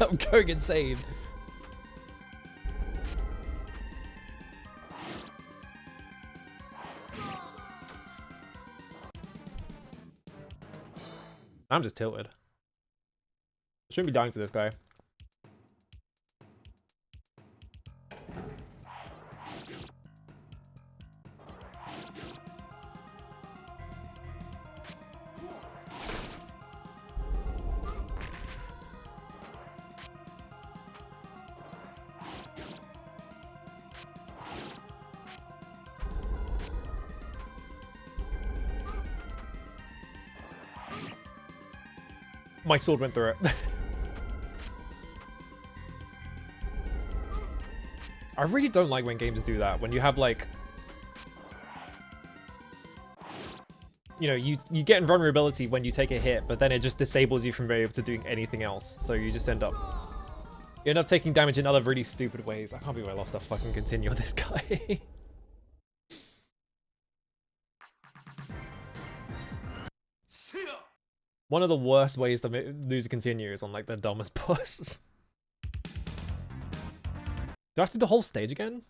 I'm going insane. I'm just tilted. I shouldn't be dying to this guy. My sword went through it. I really don't like when games do that. When you have like... You know, you get invulnerability when you take a hit, but then it just disables you from being able to doing anything else. So you just end up... You end up taking damage in other really stupid ways. I can't believe I lost a fucking continue on this guy. One of the worst ways to lose a continue is on like the dumbest boss. Do I have to do the whole stage again?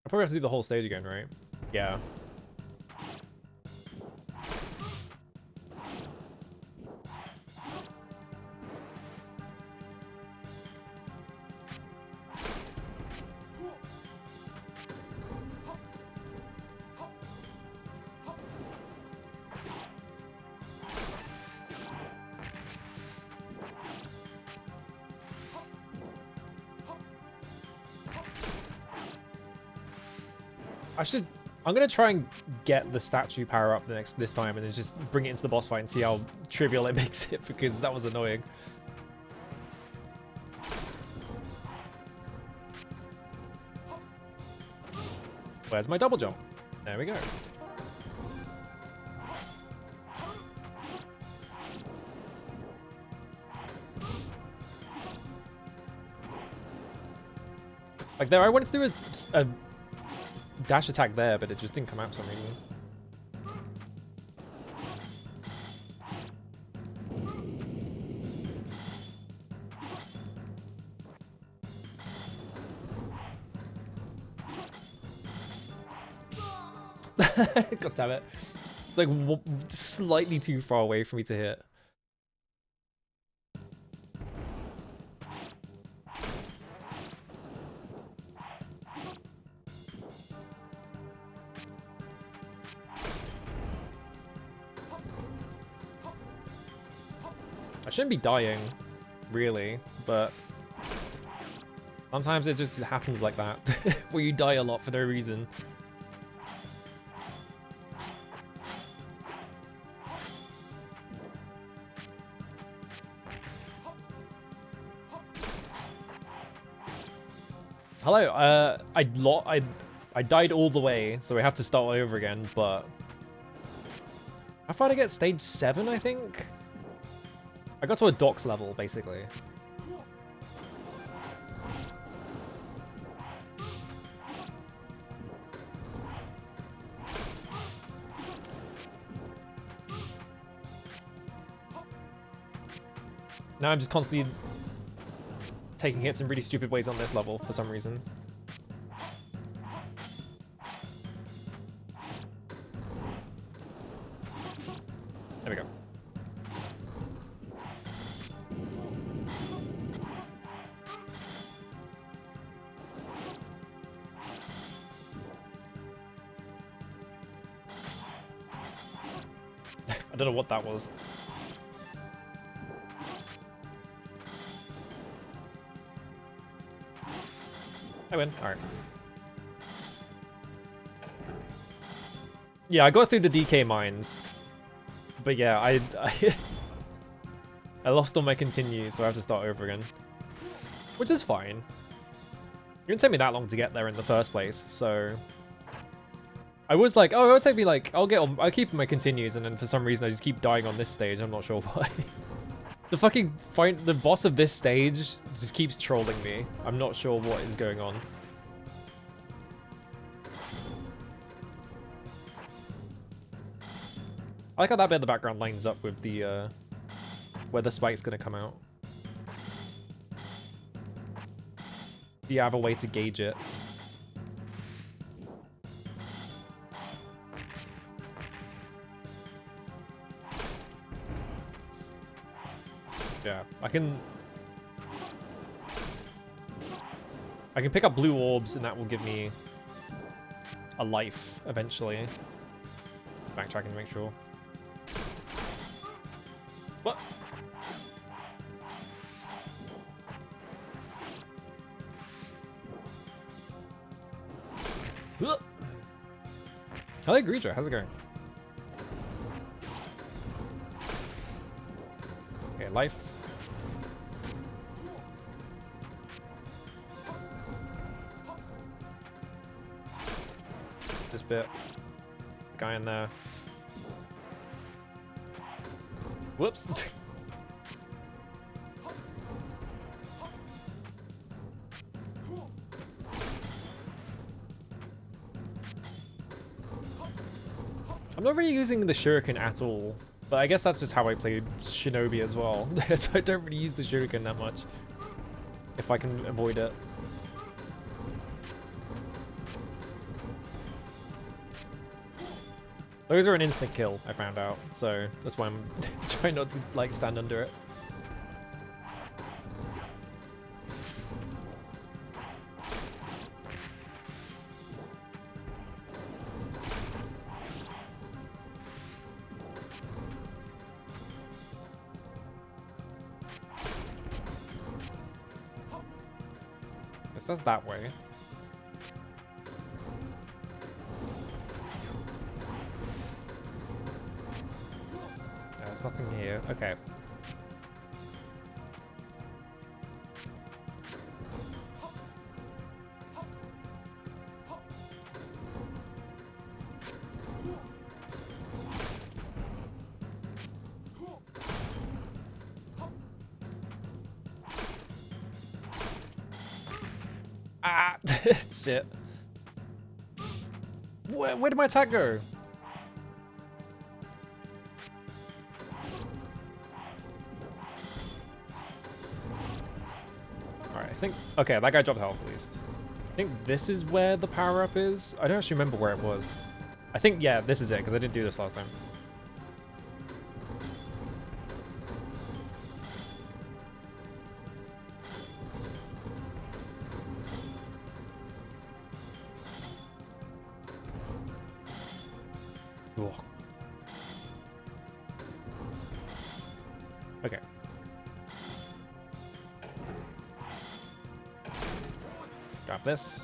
I probably have to do the whole stage again, right? Yeah. I'm gonna try and get the statue power up this time, and then just bring it into the boss fight and see how trivial it makes it, because that was annoying. Where's my double jump? There we go. Like there, I wanted to do a dash attack there, but it just didn't come out for some reason. God damn it. It's like slightly too far away for me to hit. I shouldn't be dying, really, but Sometimes it just happens like that, where you die a lot for no reason. Hello, I died all the way, so we have to start over again, but... How far to get stage 7, I think? I got to a docks level, basically. Now I'm just constantly taking hits in really stupid ways on this level for some reason. There we go. I don't know what that was. I win. Alright. Yeah, I got through the DK mines. But yeah, I lost all my continues, so I have to start over again. Which is fine. It didn't take me that long to get there in the first place, so... I was like, oh, it'll take me like, I'll keep my continues, and then for some reason I just keep dying on this stage, I'm not sure why. The boss of this stage just keeps trolling me. I'm not sure what is going on. I like how that bit in the background lines up with the, where the spike's gonna come out. Do you have a way to gauge it? Yeah, I can pick up blue orbs and that will give me a life eventually. Backtracking to make sure. What? Hello, Greeter. How's it going? Okay, life. This bit. Guy in there. Whoops. I'm not really using the shuriken at all, but I guess that's just how I played Shinobi as well. So I don't really use the shuriken that much, if I can avoid it. Those are an instant kill, I found out, so that's why I'm trying not to like stand under it. Guess that's that way. There's nothing here. Okay. Ah! Shit. Where did my attack go? Alright, I think... Okay, that guy dropped health at least. I think this is where the power-up is. I don't actually remember where it was. I think, yeah, this is it, because I didn't do this last time. Ugh. Okay. this.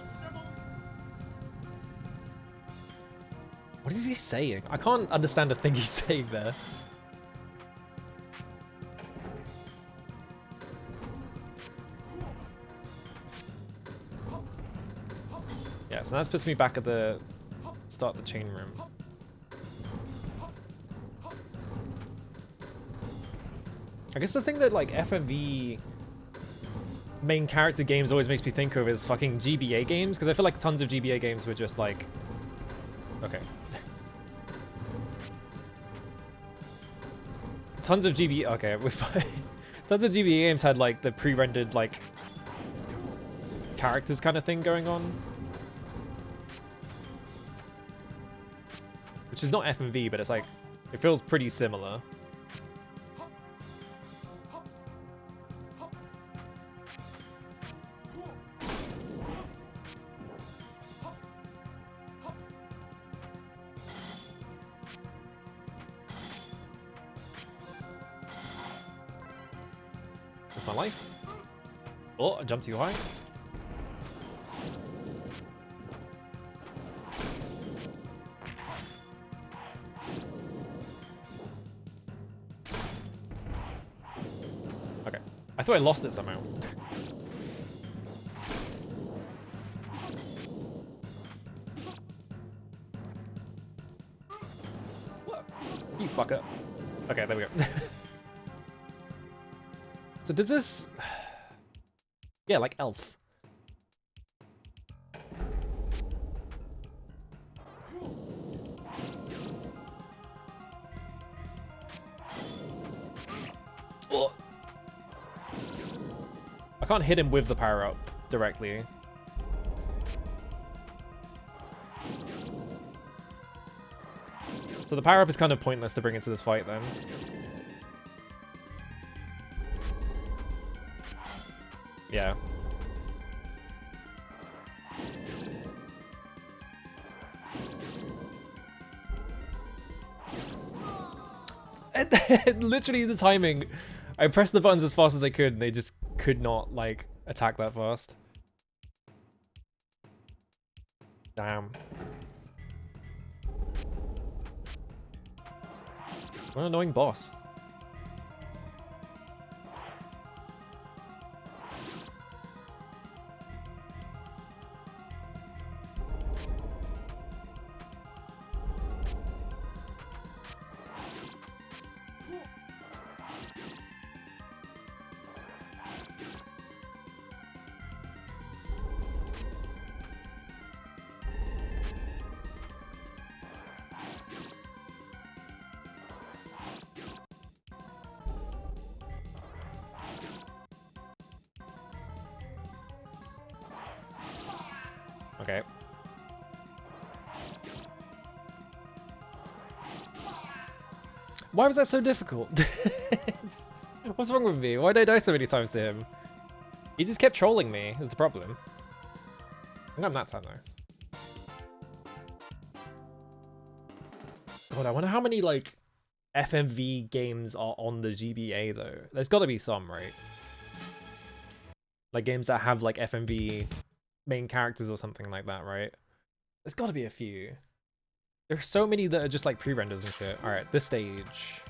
What is he saying? I can't understand a thing he's saying there. Yeah, so that puts me back at the start of the chain room. I guess the thing that like FMV main character games always makes me think of is fucking GBA games, because I feel like tons of GBA games were just like, okay. Tons of GBA, okay, we're fine. Tons of GBA games had like the pre-rendered like characters kind of thing going on. Which is not FMV, but it's like, it feels pretty similar. With my life. Oh, I jumped too high. Okay. I thought I lost it somehow. What? You fucker. Okay, there we go. So does this... Yeah, like Elf. Oh. I can't hit him with the power-up directly. So the power-up is kind of pointless to bring into this fight then. Yeah. Literally the timing. I pressed the buttons as fast as I could and they just could not like attack that fast. Damn. What an annoying boss. Okay. Why was that so difficult? What's wrong with me? Why did I die so many times to him? He just kept trolling me, is the problem. I got him that time though. God, I wonder how many like FMV games are on the GBA though. There's gotta be some, right? Like games that have like FMV main characters or something like that, right? There's gotta be a few. There's so many that are just like pre-renders and shit. Alright, this stage.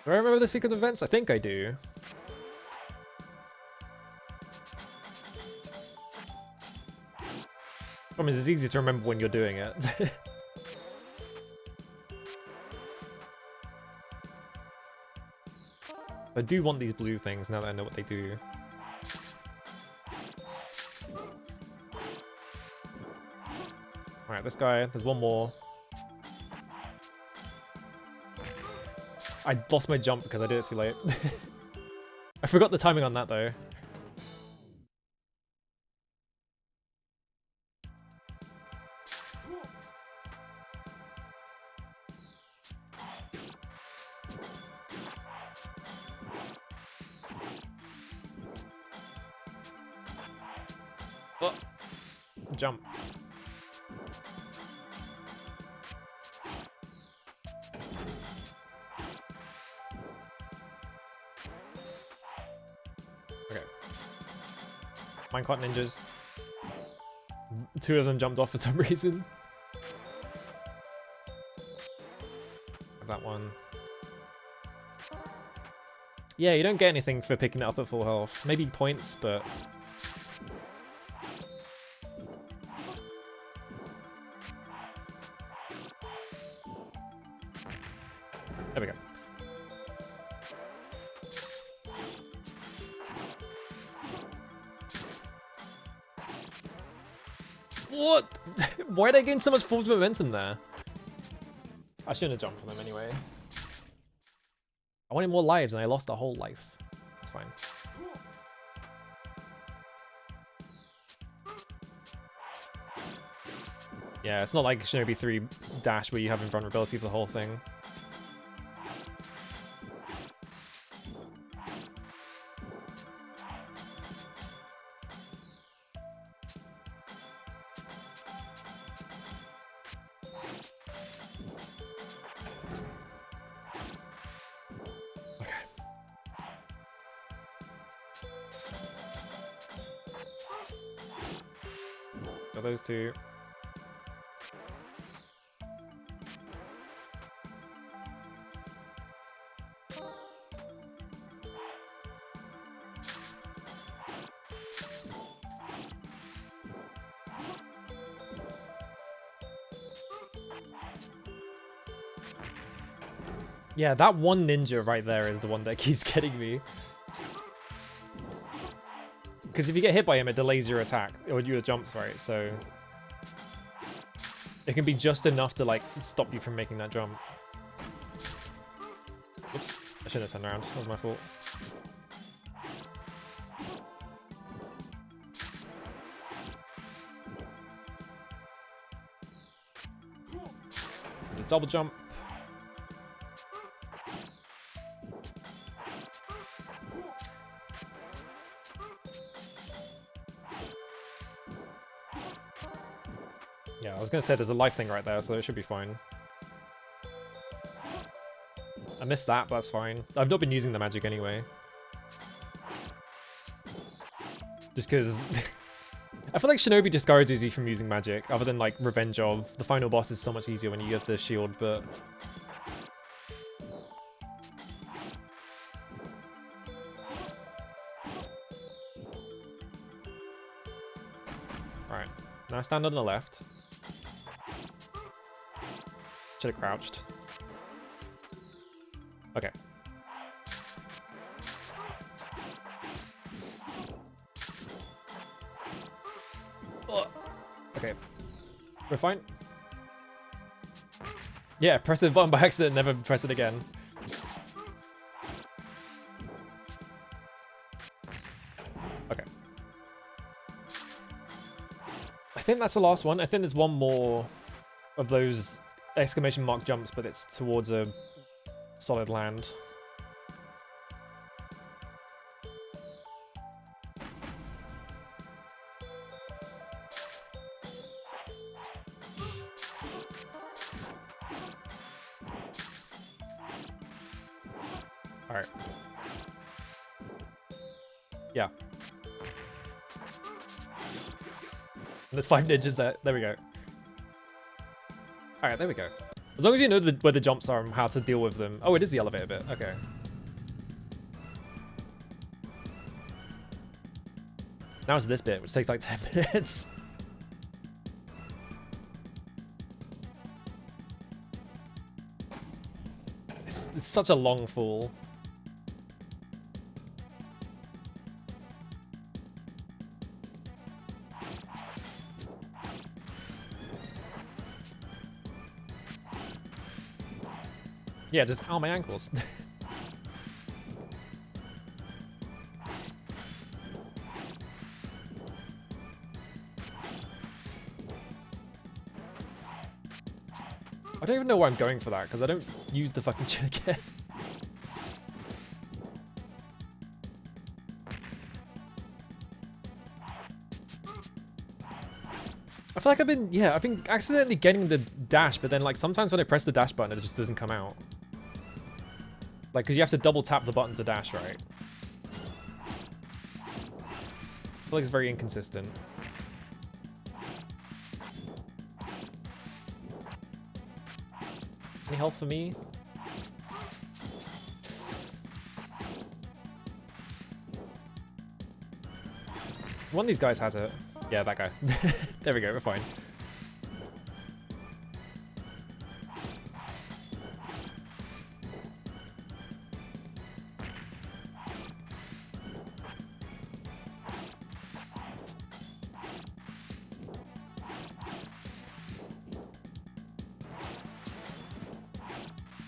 Do I remember the secret events? I think I do. Problem is, it's easy to remember when you're doing it. I do want these blue things now that I know what they do. Alright, this guy, there's one more. I lost my jump because I did it too late. I forgot the timing on that though. Oh. Jump. Okay. Minecart ninjas. 2 of them jumped off for some reason. That one. Yeah, you don't get anything for picking it up at full health. Maybe points, but... There we go. What? Why did I gain so much forward momentum there? I shouldn't have jumped for them anyway. I wanted more lives and I lost a whole life. It's fine. Yeah, it's not like Shinobi 3 Dash where you have invulnerability for the whole thing. Got those 2. Yeah, that one ninja right there is the one that keeps getting me. Because if you get hit by him, it delays your attack, or your jumps, right? So it can be just enough to like stop you from making that jump. Oops, I shouldn't have turned around. That was my fault. Double jump. Yeah, I was gonna say there's a life thing right there, so it should be fine. I missed that, but that's fine. I've not been using the magic anyway. Just because... I feel like Shinobi discourages you from using magic, other than like Revenge of. The final boss is so much easier when you have the shield, but... Alright, now stand on the left. Should have crouched. Okay. Oh. Okay. We're fine. Yeah, press the button by accident, never press it again. Okay. I think that's the last one. I think there's one more of those exclamation mark jumps, but it's towards a solid land. Alright. Yeah. And there's 5 ninjas there. There we go. Alright, there we go. As long as you know where the jumps are and how to deal with them. Oh, it is the elevator bit. Okay. Now it's this bit, which takes like 10 minutes. It's such a long fall. Yeah, just ow, my ankles. I don't even know why I'm going for that, because I don't use the fucking shit again. I feel like I've been accidentally getting the dash, but then like sometimes when I press the dash button, it just doesn't come out. Like, because you have to double tap the button to dash, right? I feel like it's very inconsistent. Any health for me? One of these guys has it. Yeah, that guy. There we go, we're fine.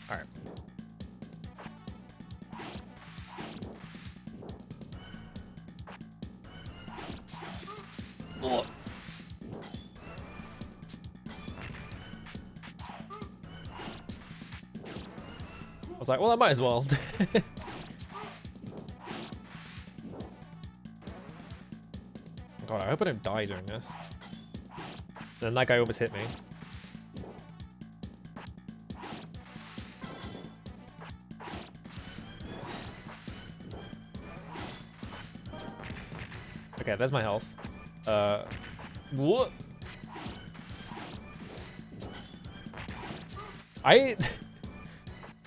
Alright. Oh. I was like, well, I might as well. God, I hope I don't die during this. Then that guy almost hit me. Okay, there's my health. What? I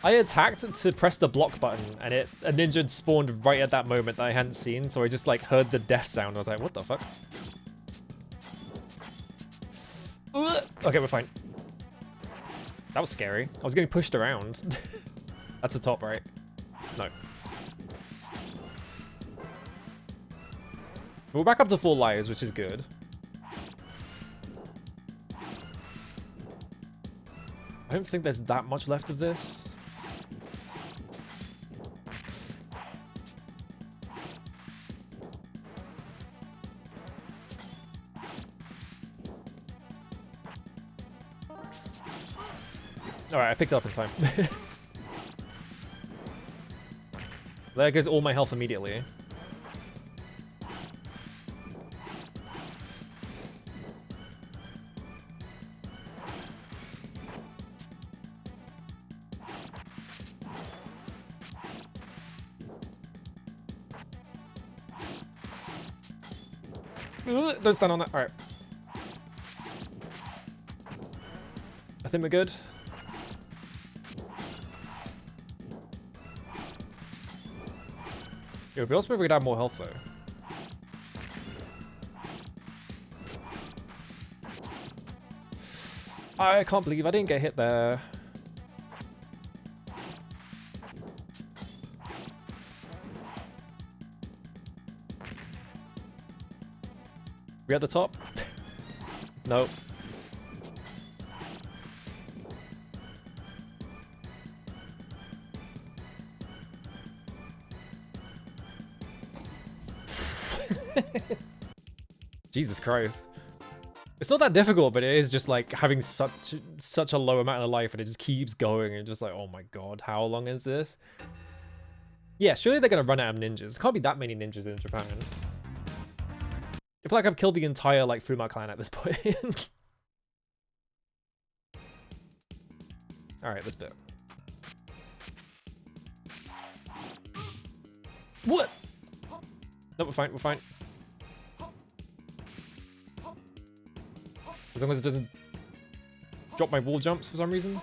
attacked to press the block button, and a ninja spawned right at that moment that I hadn't seen, so I just like heard the death sound. I was like, what the fuck? Okay, we're fine. That was scary. I was getting pushed around. That's the top, right? No. We're back up to 4 lives, which is good. I don't think there's that much left of this. Alright, I picked it up in time. There goes all my health immediately. Don't stand on that. Alright. I think we're good. It would be awesome if we could have more health though. I can't believe I didn't get hit there. We at the top? Nope. Jesus Christ. It's not that difficult, but it is just like having such a low amount of life, and it just keeps going, and just like, oh my god, how long is this? Yeah, surely they're gonna run out of ninjas. Can't be that many ninjas in Japan. I feel like I've killed the entire like Fuma clan at this point. Alright, this bit. What? No, we're fine, we're fine. As long as it doesn't drop my wall jumps for some reason.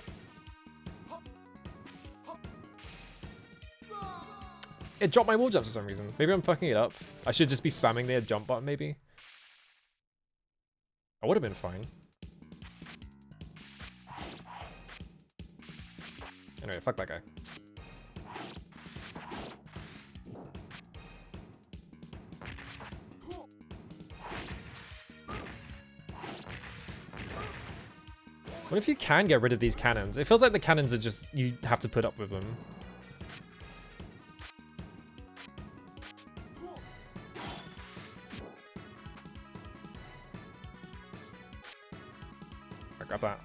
It dropped my wall jumps for some reason. Maybe I'm fucking it up. I should just be spamming the jump button, maybe. I would have been fine. Anyway, fuck that guy. What if you can get rid of these cannons? It feels like the cannons are just, you have to put up with them. I grab that.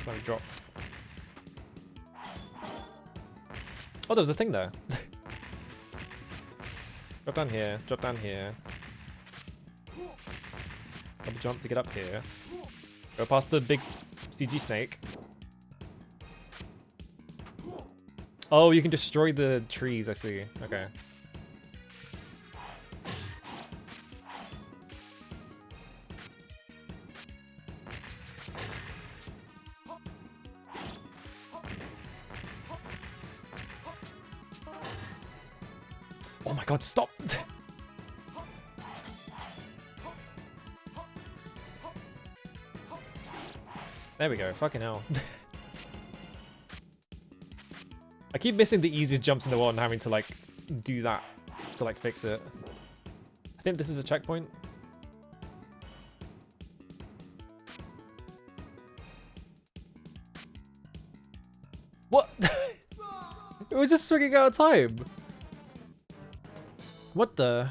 Now we drop. Oh, there was a thing there. Drop down here, drop down here. Double jump to get up here. Go past the big CG snake. Oh, you can destroy the trees, I see. Okay. Oh my god, stop! There we go, fucking hell. I keep missing the easiest jumps in the world and having to like do that to like fix it. I think this is a checkpoint. What? It was just swinging out of time. What the?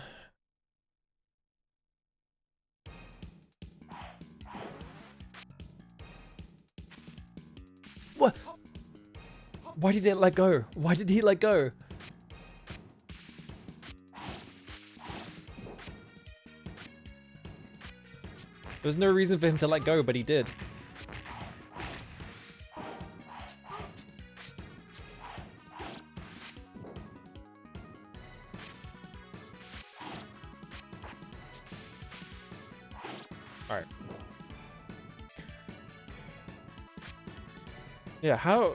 What? Why did it let go? Why did he let go? There was no reason for him to let go, but he did. Alright. Yeah, how...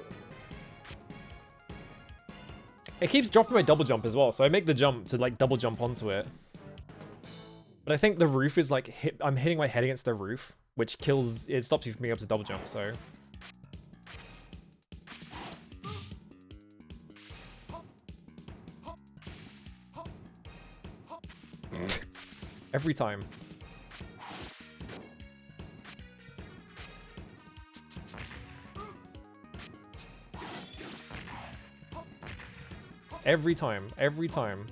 It keeps dropping my double jump as well, so I make the jump to like double jump onto it. But I think the roof is like, I'm hitting my head against the roof, which kills, it stops you from being able to double jump, so. Every time. Every time, every time.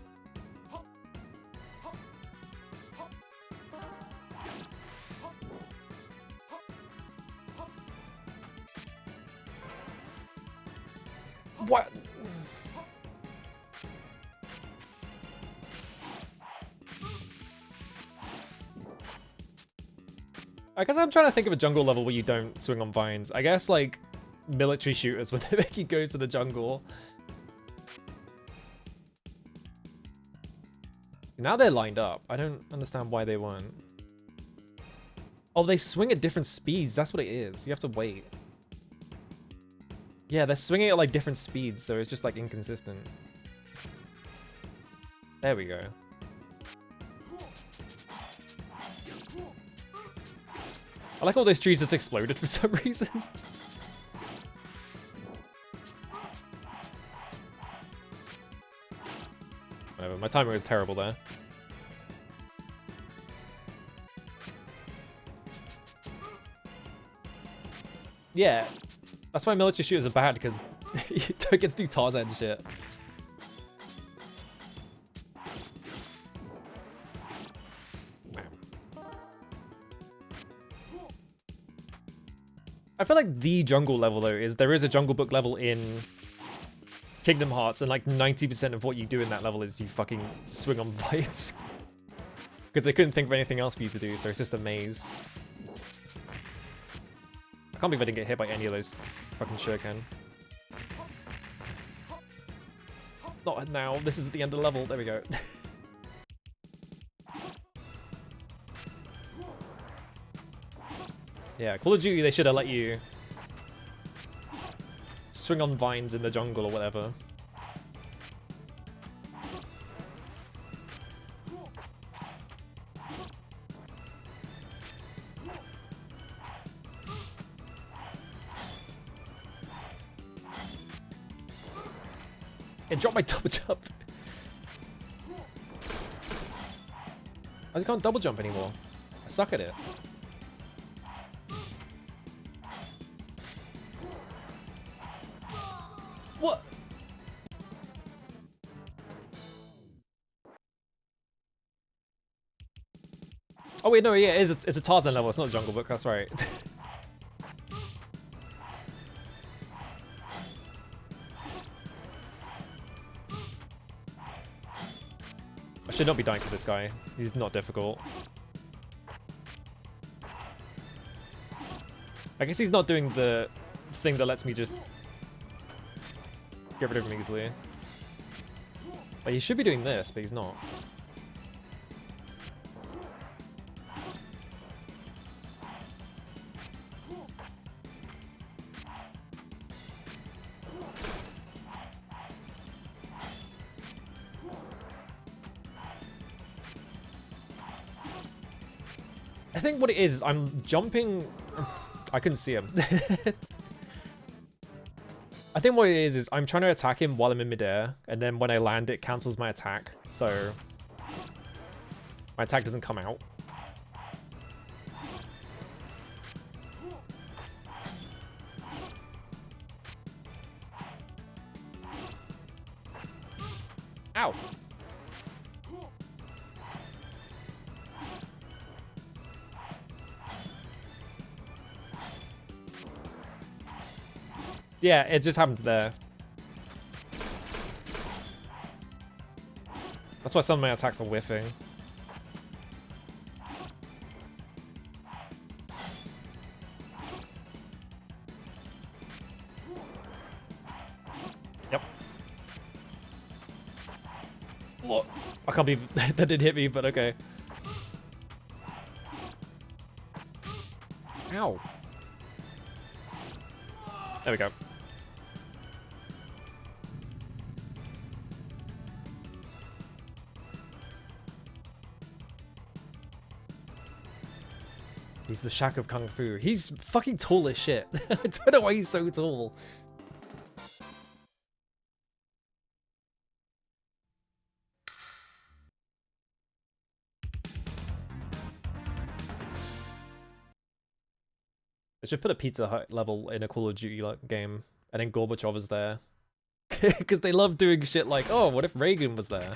What? I guess I'm trying to think of a jungle level where you don't swing on vines. I guess like military shooters where they make you go to the jungle. Now they're lined up. I don't understand why they weren't. Oh, they swing at different speeds. That's what it is. You have to wait. Yeah, they're swinging at like different speeds, so it's just like inconsistent. There we go. I like all those trees just exploded for some reason. Whatever, my timing was terrible there. Yeah, that's why military shooters are bad, because you don't get to do Tarzan shit. I feel like the jungle level though is there is a Jungle Book level in Kingdom Hearts, and like 90% of what you do in that level is you fucking swing on vines. Because they couldn't think of anything else for you to do, so it's just a maze. I can't believe I didn't get hit by any of those fucking shuriken. Not now, this is at the end of the level, there we go. Yeah, Call of Duty, they should have let you swing on vines in the jungle or whatever. It dropped my double jump. I just can't double jump anymore. I suck at it. What? Oh wait, no, yeah, it's a Tarzan level. It's not a Jungle Book. That's right. should not be dying to this guy. He's not difficult. I guess he's not doing the thing that lets me just get rid of him easily. Like, he should be doing this, but he's not. I think what it is I'm jumping... I couldn't see him. I think what it is I'm trying to attack him while I'm in midair, and then when I land, it cancels my attack, so my attack doesn't come out. Ow! Yeah, it just happened there. That's why some of my attacks are whiffing. Yep. What? I can't believe that did hit me, but okay. Ow. There we go. He's the Shaq of Kung Fu. He's fucking tall as shit. I don't know why he's so tall. I should put a Pizza Hut level in a Call of Duty game, and then Gorbachev is there. Because they love doing shit like, oh, what if Reagan was there?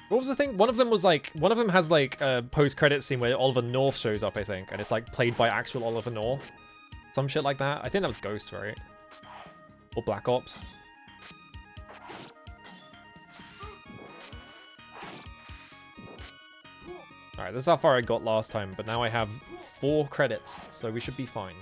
What was the thing? One of them was like, one of them has like a post-credit scene where Oliver North shows up, I think, and it's like played by actual Oliver North. Some shit like that. I think that was Ghost, right? Or Black Ops. Alright, this is how far I got last time, but now I have 4 credits, so we should be fine.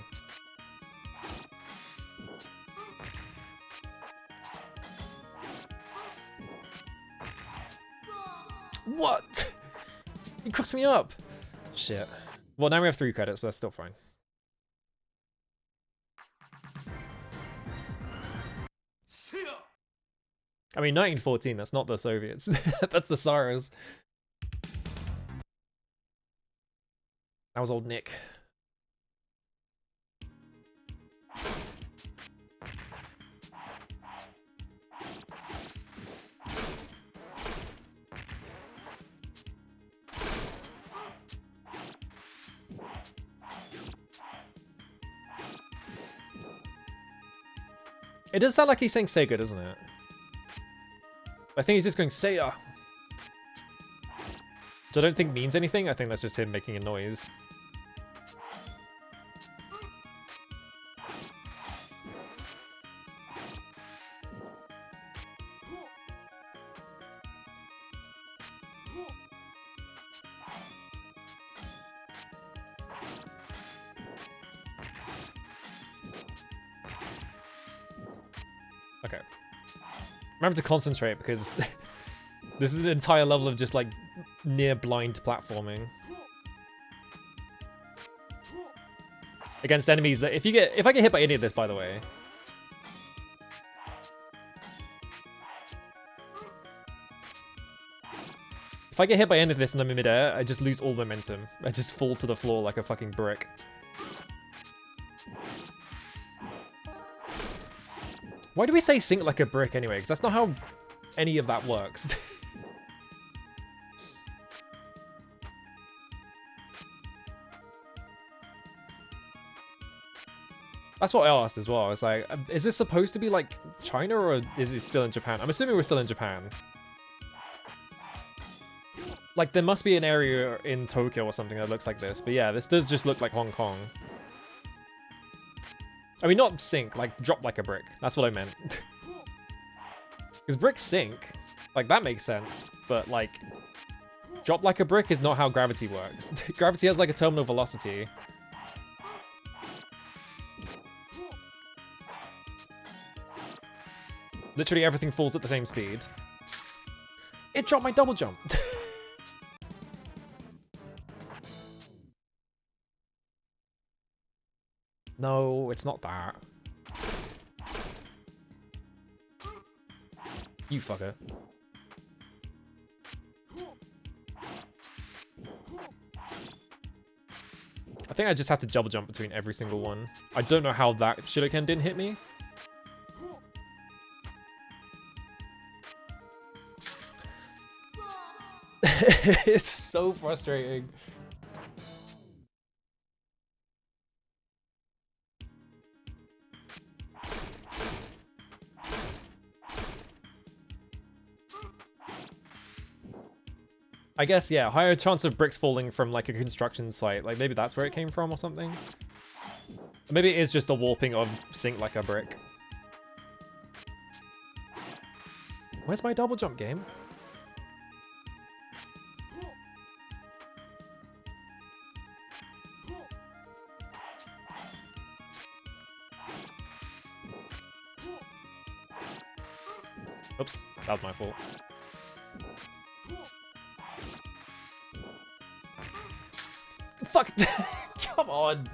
What? He crossed me up. Shit. Well, now we have 3 credits, but that's still fine. I mean, 1914, that's not the Soviets. That's the Tsars. That was old Nick. It does sound like he's saying Sega, doesn't it? I think he's just going Sega. Which I don't think means anything. I think that's just him making a noise. Okay. Remember to concentrate because this is an entire level of just like near blind platforming against enemies that if I get hit by any of this, by the way, if I get hit by any of this and I'm in midair, I just lose all momentum. I just fall to the floor like a fucking brick. Why do we say sink like a brick anyway? Because that's not how any of that works. That's what I asked as well. I was like, is this supposed to be like China or is it still in Japan? I'm assuming we're still in Japan. Like, there must be an area in Tokyo or something that looks like this. But yeah, this does just look like Hong Kong. I mean, not sink, like drop like a brick. That's what I meant. Because bricks sink. Like, that makes sense. But, like, drop like a brick is not how gravity works. Gravity has, like, a terminal velocity. Literally everything falls at the same speed. It dropped my double jump. No, it's not that. You fucker. I think I just have to double jump between every single one. I don't know how that shuriken didn't hit me. It's so frustrating. I guess, yeah, higher chance of bricks falling from like a construction site. Like maybe that's where it came from or something. Maybe it is just a warping of sink like a brick. Where's my double jump game? Oops, that was my fault. Fuck! Come on!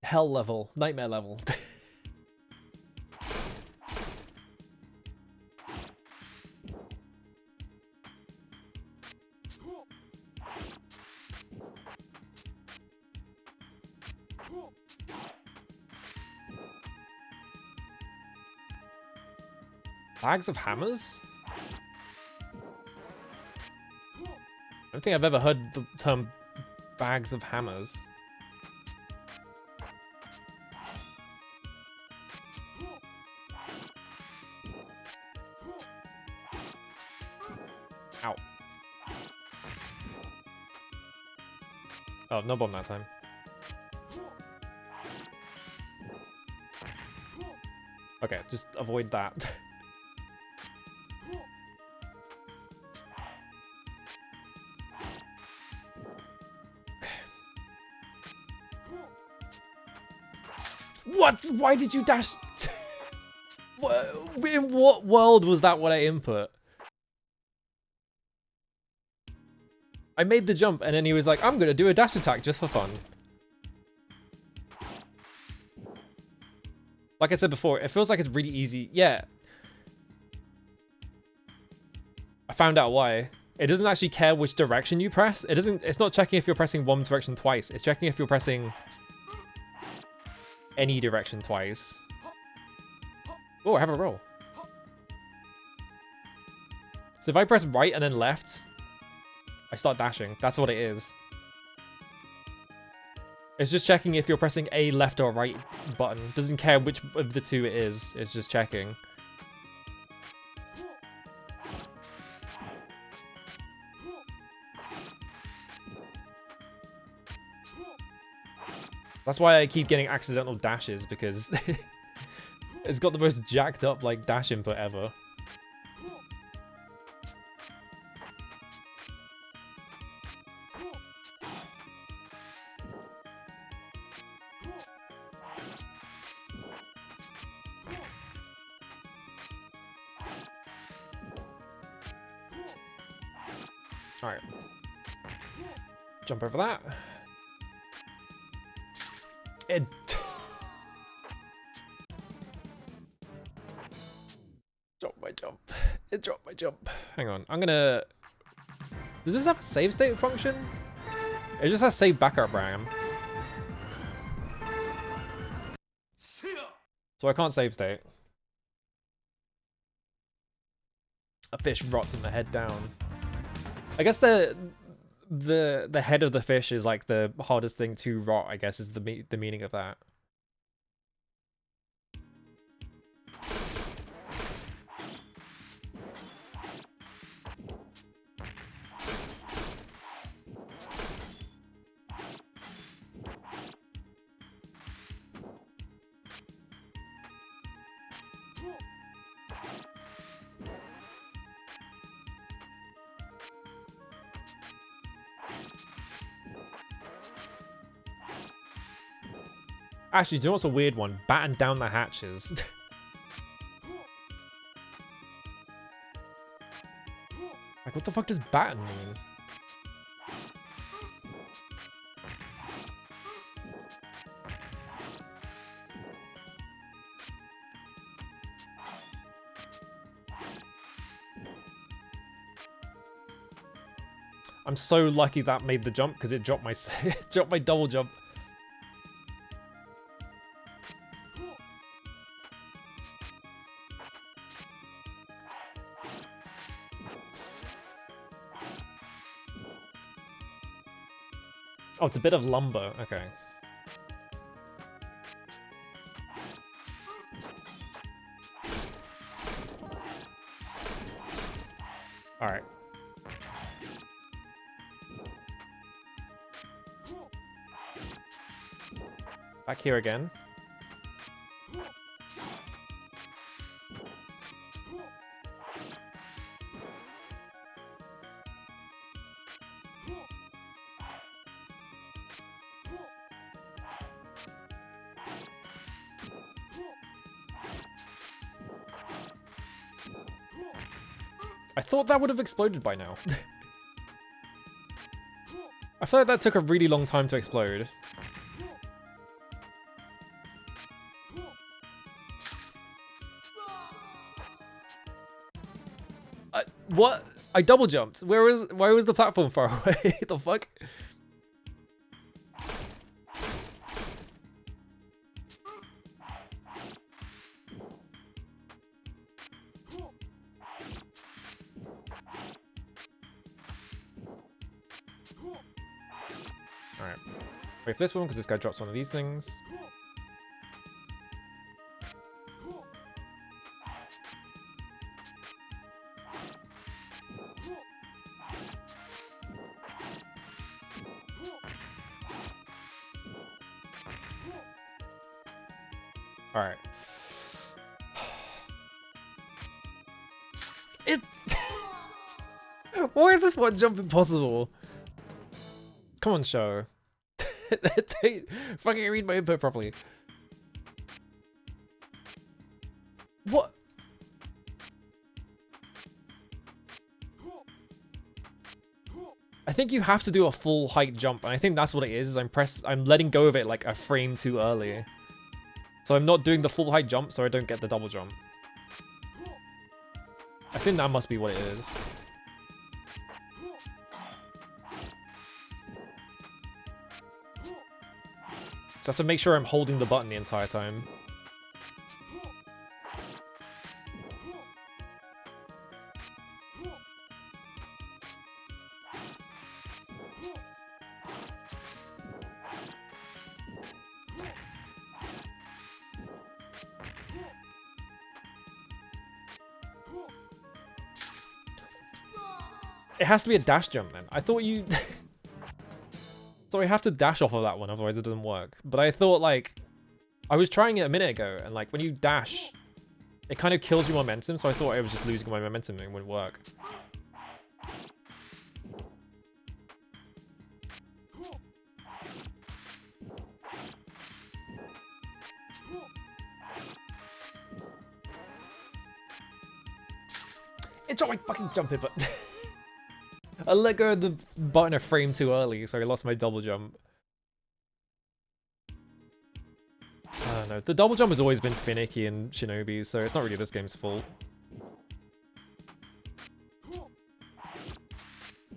Hell level. Nightmare level. Bags of hammers? I don't think I've ever heard the term bags of hammers. Ow. Oh, no bomb that time. Okay, just avoid that. What? Why did you dash? In what world was that what I input? I made the jump and then he was like, I'm gonna do a dash attack just for fun. Like I said before, it feels like it's really easy. Yeah. I found out why. It doesn't actually care which direction you press. It's not checking if you're pressing one direction twice. It's checking if you're pressing any direction twice. Oh, I have a roll. So if I press right and then left, I start dashing. That's what it is. It's just checking if you're pressing a left or right button. Doesn't care which of the two it is. It's just checking. That's why I keep getting accidental dashes, because it's got the most jacked up like dash input ever. Alright. Jump over that. It... dropped my jump. It dropped my jump. Hang on. I'm gonna... Does this have a save state function? It just has save backup RAM. So I can't save state. A fish rots in the head down. I guess the head of the fish is like the hardest thing to rot, I guess, is the meaning of that. Actually, do you know what's a weird one? Batten down the hatches. Like, what the fuck does batten mean? I'm so lucky that made the jump because it dropped my dropped my double jump. Oh, it's a bit of lumber. Okay. All right. Back here again. I thought that would have exploded by now. I feel like that took a really long time to explode. What? I double jumped. Why was the platform far away? The fuck? Alright. Wait for this one because this guy drops one of these things. Alright. Why is this one jump impossible? Come on, show. Fucking read my input properly. What? I think you have to do a full height jump, and I think that's what it is I'm letting go of it like a frame too early. So I'm not doing the full height jump, so I don't get the double jump. I think that must be what it is. So I have to make sure I'm holding the button the entire time. It has to be a dash jump then. I thought you... So I have to dash off of that one, otherwise it doesn't work. But I thought, like... I was trying it a minute ago, and like, when you dash, it kind of kills your momentum, so I thought I was just losing my momentum and it wouldn't work. It's not my fucking jump it, but... I let go of the button a frame too early, so I lost my double jump. I don't know. The double jump has always been finicky in Shinobi, so it's not really this game's fault.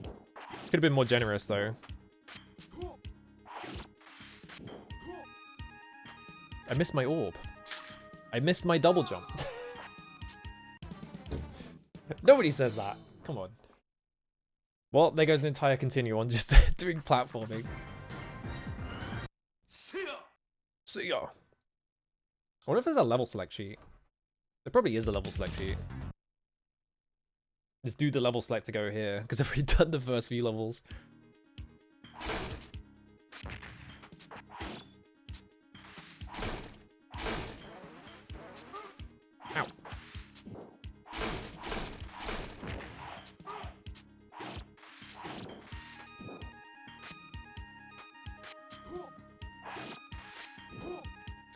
Could have been more generous, though. I missed my orb. I missed my double jump. Nobody says that. Come on. Well, there goes an entire continue on just doing platforming. See ya. I wonder if there's a level select sheet. There probably is a level select sheet. Just do the level select to go here, because I've already done the first few levels. Ow.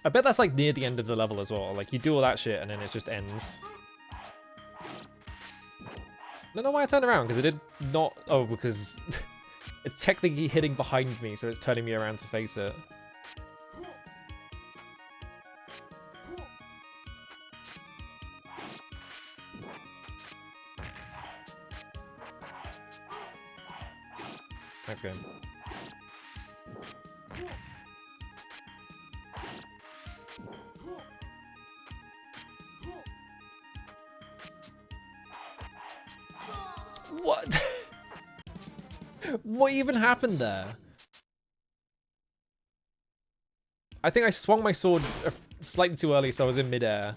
I bet that's like near the end of the level as well. Like you do all that shit and then it just ends. I don't know why I turned around, because it did not... Oh, because it's technically hitting behind me, so it's turning me around to face it. Thanks, game. What? What even happened there? I think I swung my sword slightly too early, so I was in midair.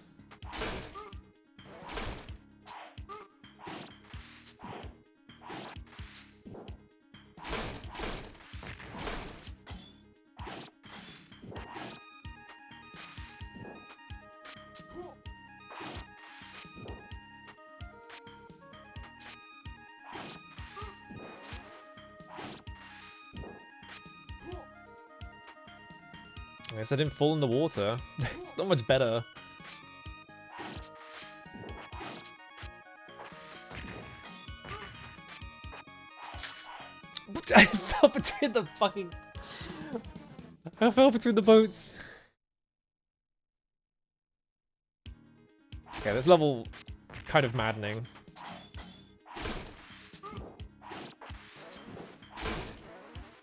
I guess I didn't fall in the water. It's not much better. I fell between the fucking... I fell between the boats. Okay, this level kind of maddening.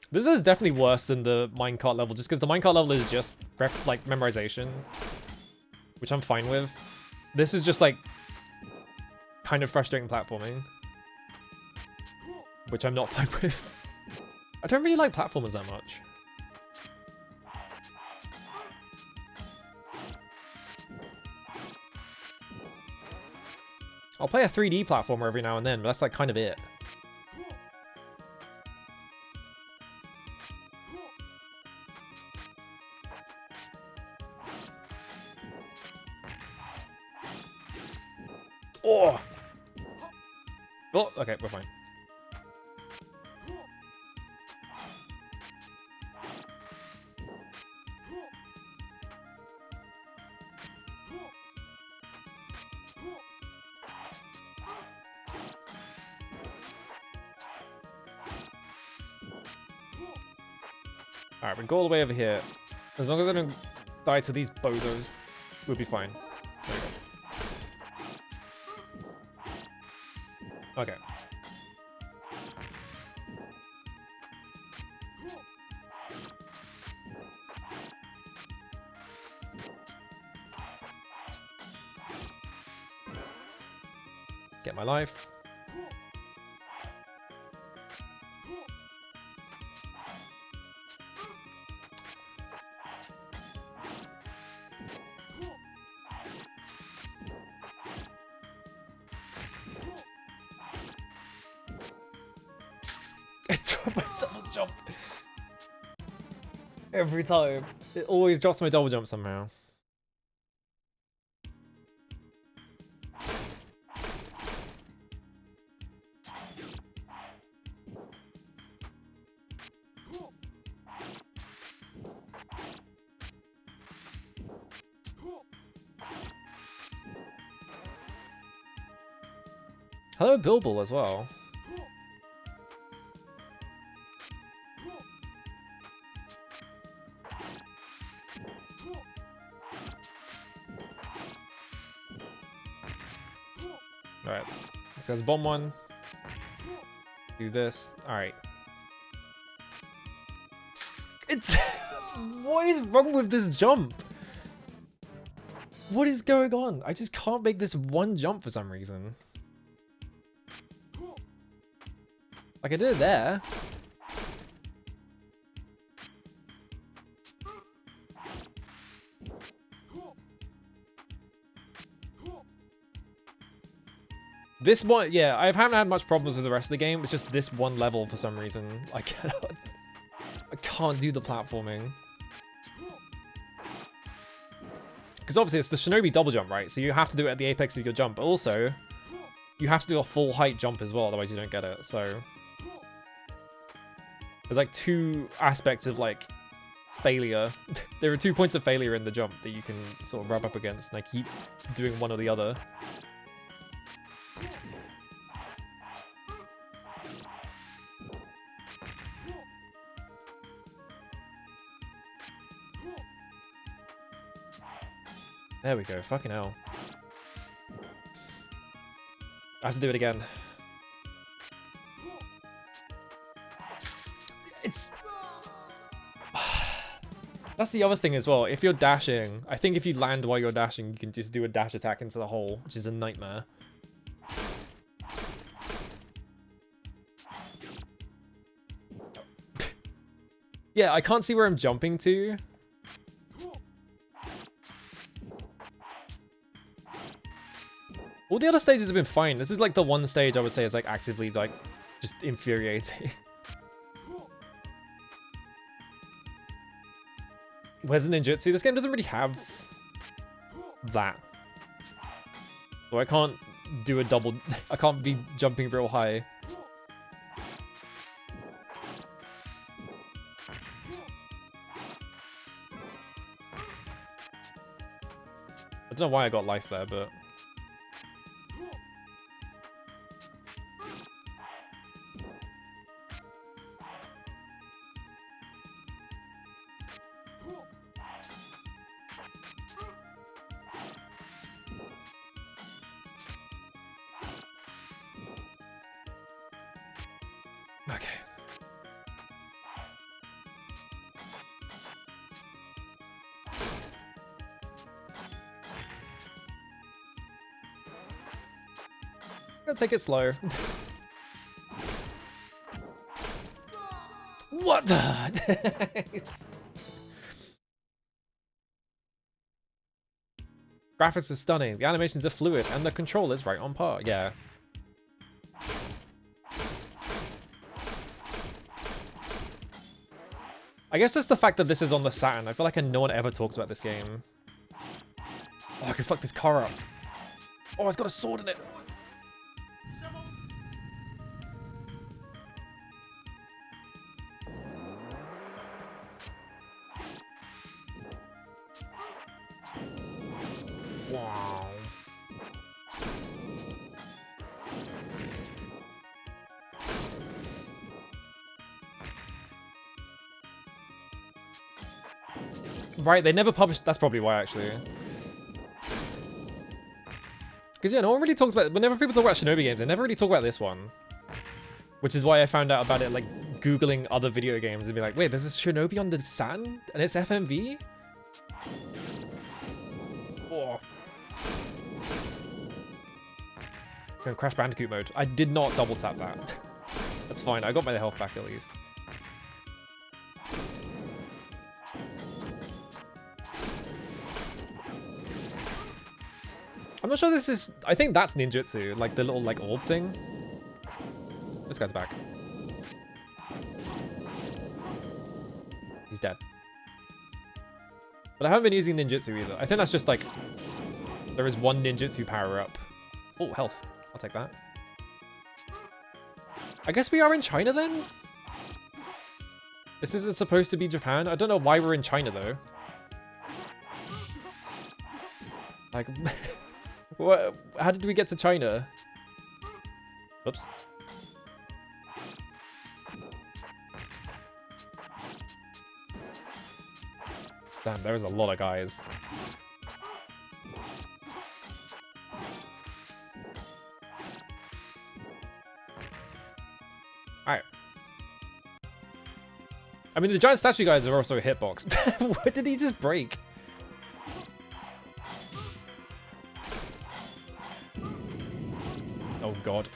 This is definitely worse than the minecart level, just because the minecart level is just like memorization, which I'm fine with. This is just like kind of frustrating platforming, which I'm not fine with. I don't really like platformers that much. I'll play a 3D platformer every now and then, but that's like kind of it. Oh! Oh, okay, we're fine. Alright, we go all the way over here. As long as I don't die to these bozos, we'll be fine. There we go. Okay. Get my life. Double jump. Every time. It always drops my double jump somehow. Hello, Bilbo as well. Alright, so let's bomb one. Do this. Alright. It's... What is wrong with this jump? What is going on? I just can't make this one jump for some reason. Like I did it there. This one, yeah, I haven't had much problems with the rest of the game. It's just this one level for some reason. I can't do the platforming. Because obviously it's the Shinobi double jump, right? So you have to do it at the apex of your jump. But also, you have to do a full height jump as well, otherwise you don't get it. So there's like two aspects of like failure. There are 2 points of failure in the jump that you can sort of rub up against, and I keep doing one or the other. There we go. Fucking hell. I have to do it again. It's... That's the other thing as well. If you're dashing, I think if you land while you're dashing, you can just do a dash attack into the hole, which is a nightmare. Yeah, I can't see where I'm jumping to. All the other stages have been fine. This is like the one stage I would say is like actively like just infuriating. Where's the ninjutsu? This game doesn't really have that. So I can't do a double... I can't be jumping real high. I don't know why I got life there, but... Okay. Gotta take it slow. What? Graphics are stunning, the animations are fluid, and the controller's right on par. Yeah. I guess just the fact that this is on the Saturn. I feel like no one ever talks about this game. Oh, I can fuck this car up. Oh, it's got a sword in it. Wow. Right, they never published... That's probably why, actually. Because, yeah, no one really talks about... Whenever people talk about Shinobi games, they never really talk about this one. Which is why I found out about it, like, Googling other video games and be like, wait, there's a Shinobi on the Saturn? And it's FMV? Oh. Go Crash Bandicoot mode. I did not double tap that. That's fine. I got my health back, at least. I'm not sure this is... I think that's ninjutsu, like the little like orb thing. This guy's back. He's dead. But I haven't been using ninjutsu either. I think that's just like... There is one ninjutsu power up. Oh, health. I'll take that. I guess we are in China then? This isn't supposed to be Japan? I don't know why we're in China though. Like... What? How did we get to China? Oops. Damn, there is a lot of guys. Alright. I mean, the giant statue guys are also hitboxed. What did he just break? Oh god.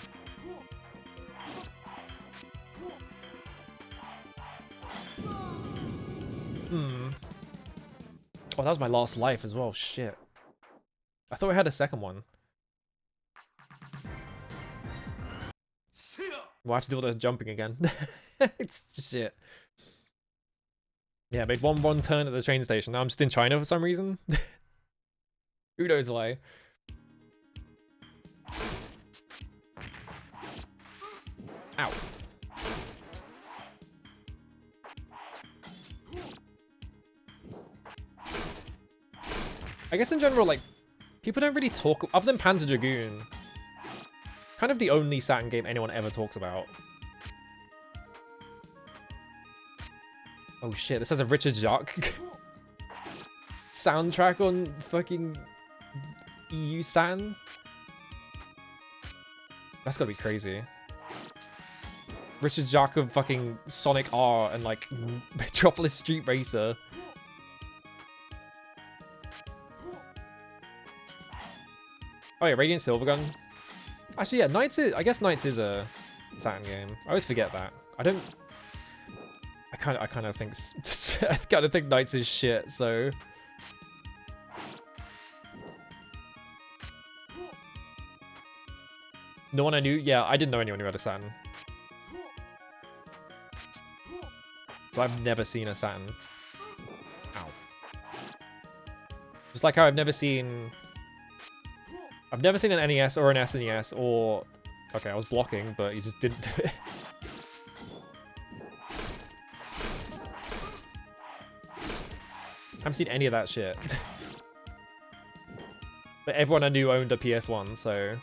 Oh, that was my last life as well. Shit. I thought we had a second one. We'll have to do all the jumping again. It's shit. Yeah, made one wrong turn at the train station. Now I'm just in China for some reason. Who knows why. Ow. I guess in general, like, people don't really talk, other than Panzer Dragoon, kind of the only Saturn game anyone ever talks about. Oh shit, this has a Richard Jacques soundtrack on fucking EU Saturn. That's gotta be crazy. Richard Jacques of fucking Sonic R and like Metropolis Street Racer. Oh yeah, Radiant Silvergun. Actually, yeah, Knights is, I guess Knights is a Saturn game. I always forget that. I kind of think I kind of think Knights is shit. So no one I knew. Yeah, I didn't know anyone who had a Saturn. So I've never seen a Saturn. Ow. Just like how I've never seen an NES or an SNES or... Okay, I was blocking, but you just didn't do it. I haven't seen any of that shit. But everyone I knew owned a PS1, so...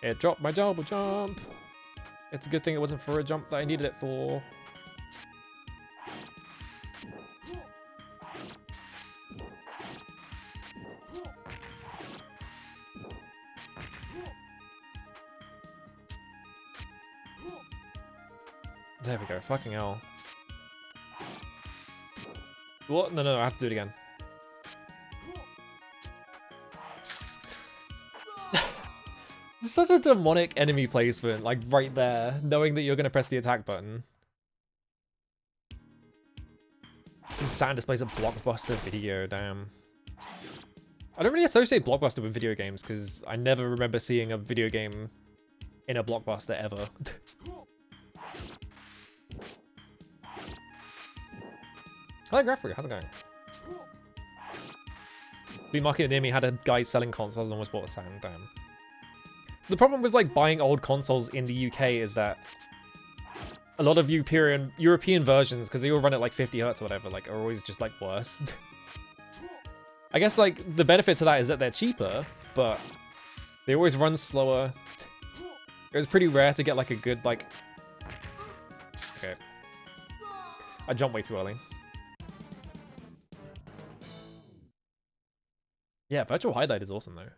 It dropped my double jump. It's a good thing it wasn't for a jump that I needed it for. There we go. Fucking hell. What? No, I have to do it again. It's such a demonic enemy placement, like right there, knowing that you're going to press the attack button. Since Saturn displays a Blockbuster video, damn. I don't really associate Blockbuster with video games because I never remember seeing a video game in a Blockbuster ever. Hello, Graphic, how's it going? The market near me had a guy selling consoles and almost bought a Saturn, damn. The problem with like buying old consoles in the UK is that a lot of European versions, because they all run at like 50 hertz or whatever, like are always just like worse. I guess like the benefit to that is that they're cheaper, but they always run slower. It was pretty rare to get like a good like... Okay. I jumped way too early. Yeah, Virtual Highlight is awesome though.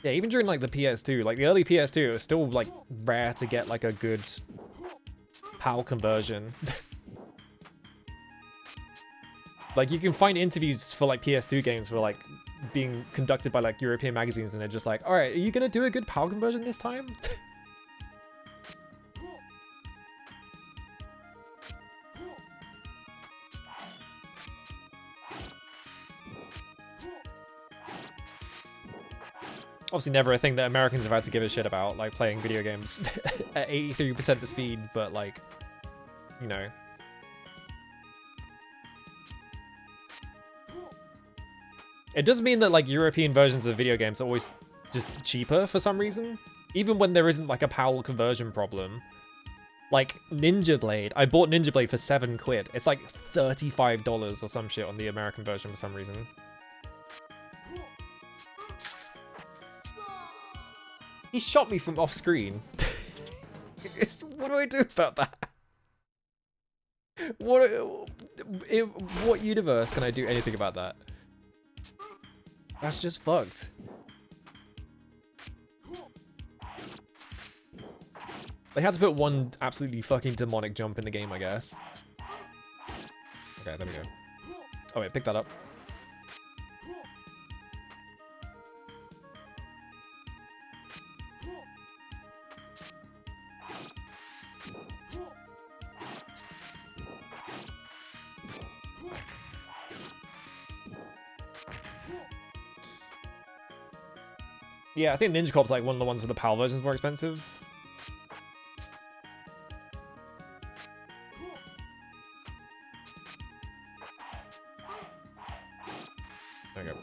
Yeah, even during like the PS2, like the early PS2, it was still like rare to get like a good PAL conversion. Like you can find interviews for like PS2 games were like being conducted by like European magazines and they're just like, all right, are you gonna do a good PAL conversion this time? Obviously never a thing that Americans have had to give a shit about, like playing video games at 83% the speed, but like, you know. It does mean that like European versions of video games are always just cheaper for some reason. Even when there isn't like a PAL conversion problem. Like Ninja Blade, I bought Ninja Blade for £7. It's like $35 or some shit on the American version for some reason. He shot me from off screen. What do I do about that? What universe can I do anything about that? That's just fucked. They had to put one absolutely fucking demonic jump in the game, I guess. Okay, there we go. Oh wait, pick that up. Yeah, I think Ninja Corp's like one of the ones with the PAL versions more expensive. There we go.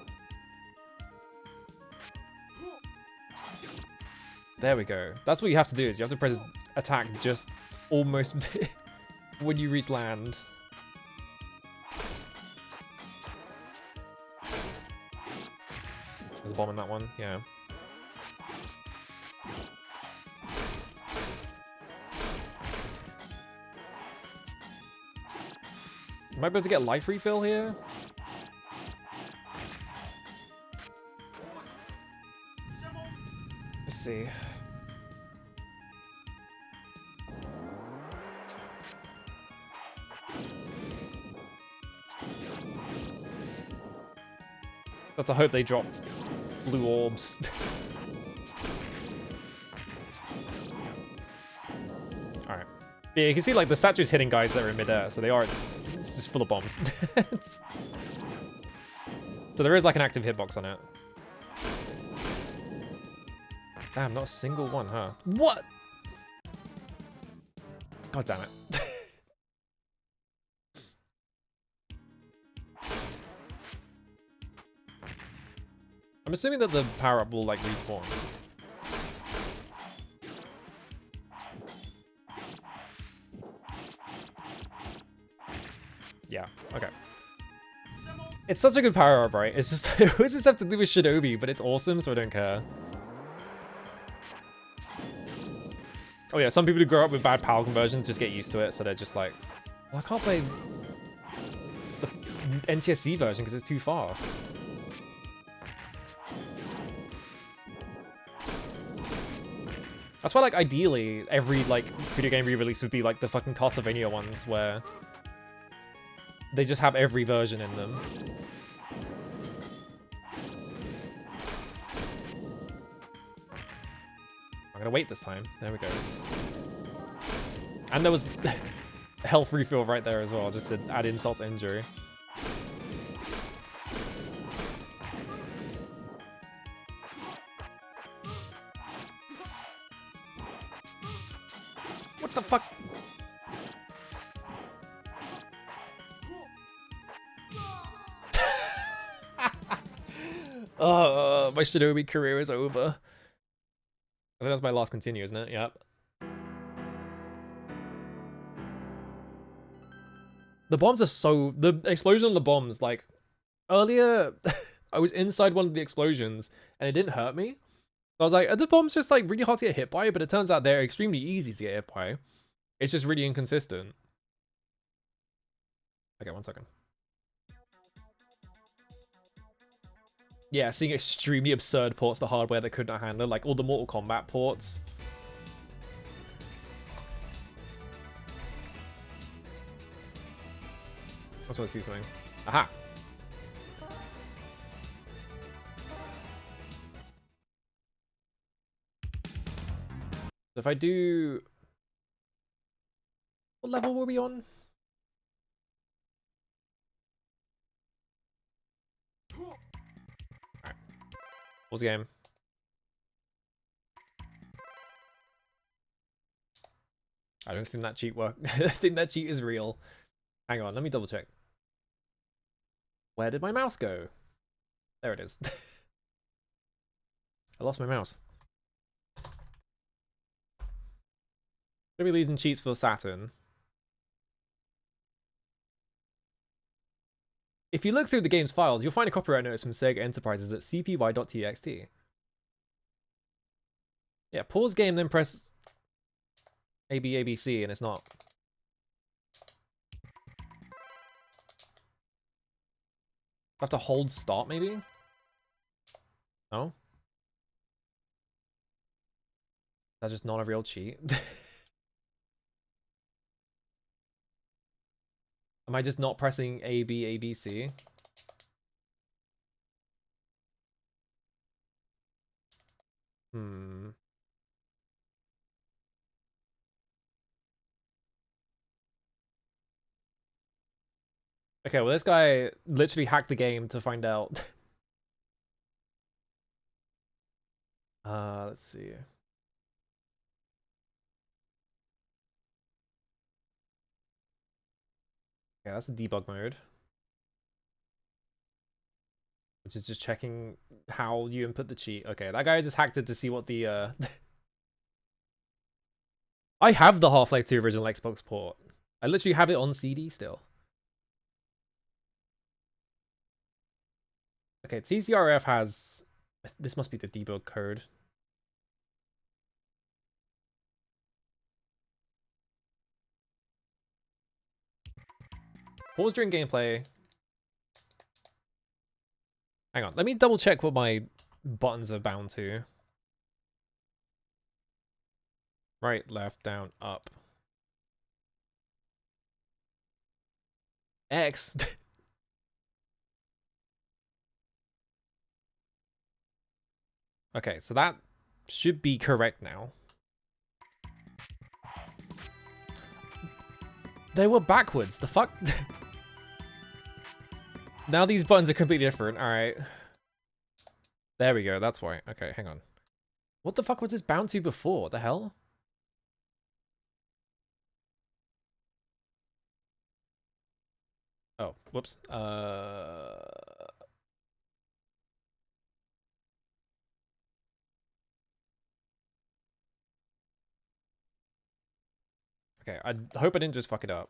There we go. That's what you have to do, is you have to press attack just almost when you reach land. There's a bomb in that one, yeah. Might be able to get life refill here. Let's see. Let's hope they drop blue orbs. Alright. Yeah, you can see like the statue's hitting guys that are in midair, so they are, it's just full of bombs. So there is like an active hitbox on it. Damn, not a single one, huh? What? God damn it. I'm assuming that the power-up will like respawn. Yeah, okay. It's such a good power-up, right? It's just, it always just have to do with Shinobi, but it's awesome, so I don't care. Oh yeah, some people who grow up with bad power conversions just get used to it, so they're just like, well, I can't play the NTSC version because it's too fast. That's why, like, ideally, every, like, video game re-release would be, like, the fucking Castlevania ones, where they just have every version in them. I'm gonna wait this time. There we go. And there was health refill right there as well, just to add insult to injury. What the fuck? Oh, my Shinobi career is over. I think that's my last continue, isn't it? Yep. The bombs are so... The explosion on the bombs, like... Earlier, I was inside one of the explosions, and it didn't hurt me. I was like, are the bombs just, like, really hard to get hit by? But it turns out they're extremely easy to get hit by. It's just really inconsistent. Okay, 1 second. Yeah, seeing extremely absurd ports to hardware that could not handle, like all the Mortal Kombat ports. I just want to see something. Aha! So if I do... What level were we on? Alright. Pause the game. I don't think that cheat worked. I think that cheat is real. Hang on, let me double check. Where did my mouse go? There it is. I lost my mouse. Show me leads and cheats for Saturn. If you look through the game's files, you'll find a copyright notice from Sega Enterprises at cpy.txt. Yeah, pause game, then press ABC, and it's not. I have to hold start, maybe? No? That's just not a real cheat. Am I just not pressing ABC? Hmm. Okay, well, this guy literally hacked the game to find out. Let's see. Yeah, that's the debug mode. Which is just checking how you input the cheat. Okay, that guy just hacked it to see what the I have the Half-Life 2 original Xbox port. I literally have it on CD still. Okay, TCRF has... This must be the debug code. Pause during gameplay. Hang on, let me double check what my buttons are bound to. Right, left, down, up. X. Okay, so that should be correct now. They were backwards. The fuck? Now these buttons are completely different. All right. There we go. That's why. Okay, hang on. What the fuck was this bound to before? What the hell? Oh, whoops. Okay, I hope I didn't just fuck it up.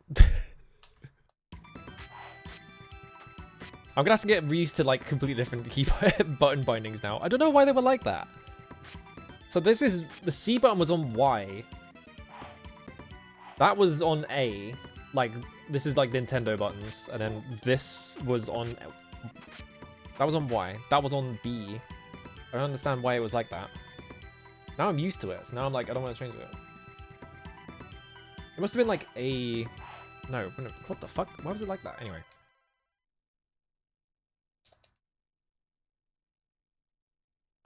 I'm gonna have to get used to like completely different keyboard button bindings now. I don't know why they were like that. So this is, the C button was on Y. That was on A. Like, this is like Nintendo buttons. And then this was on, that was on Y. That was on B. I don't understand why it was like that. Now I'm used to it. So now I'm like, I don't want to change it. It must have been like a... No, what the fuck? Why was it like that? Anyway.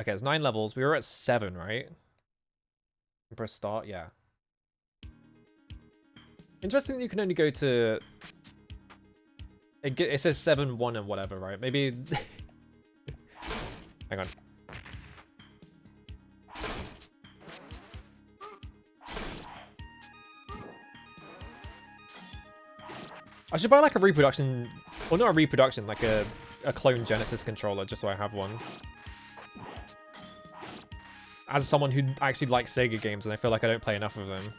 Okay, it's 9 levels. We were at 7, right? Press start, yeah. Interesting that you can only go to... It says 7, 1 and whatever, right? Maybe... Hang on. I should buy like a reproduction, well not a reproduction, like a clone Genesis controller just so I have one. As someone who actually likes Sega games and I feel like I don't play enough of them.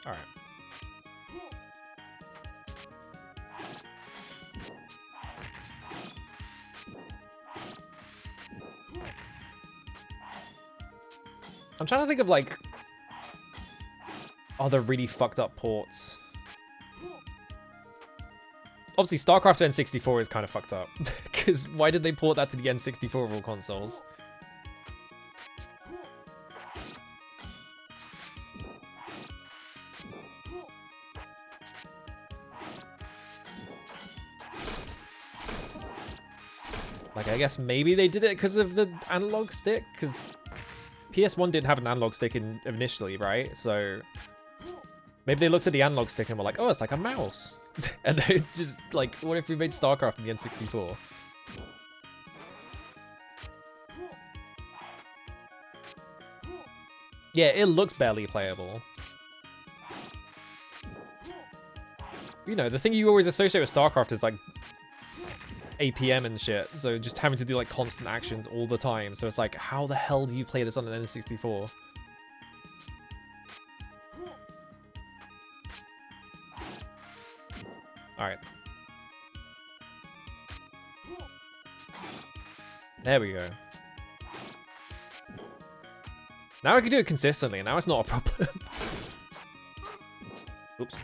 Alright. I'm trying to think of like other really fucked up ports. Obviously, StarCraft to N64 is kind of fucked up. Because why did they port that to the N64 of all consoles? Like, I guess maybe they did it because of the analog stick? Because PS1 didn't have an analog stick initially, right? So maybe they looked at the analog stick and were like, oh, it's like a mouse. And they just like, what if we made StarCraft in the N64? Yeah, it looks barely playable. You know, the thing you always associate with StarCraft is like APM and shit. So just having to do like constant actions all the time. So it's like, how the hell do you play this on an N64? Alright. There we go. Now I can do it consistently, now it's not a problem. Oops.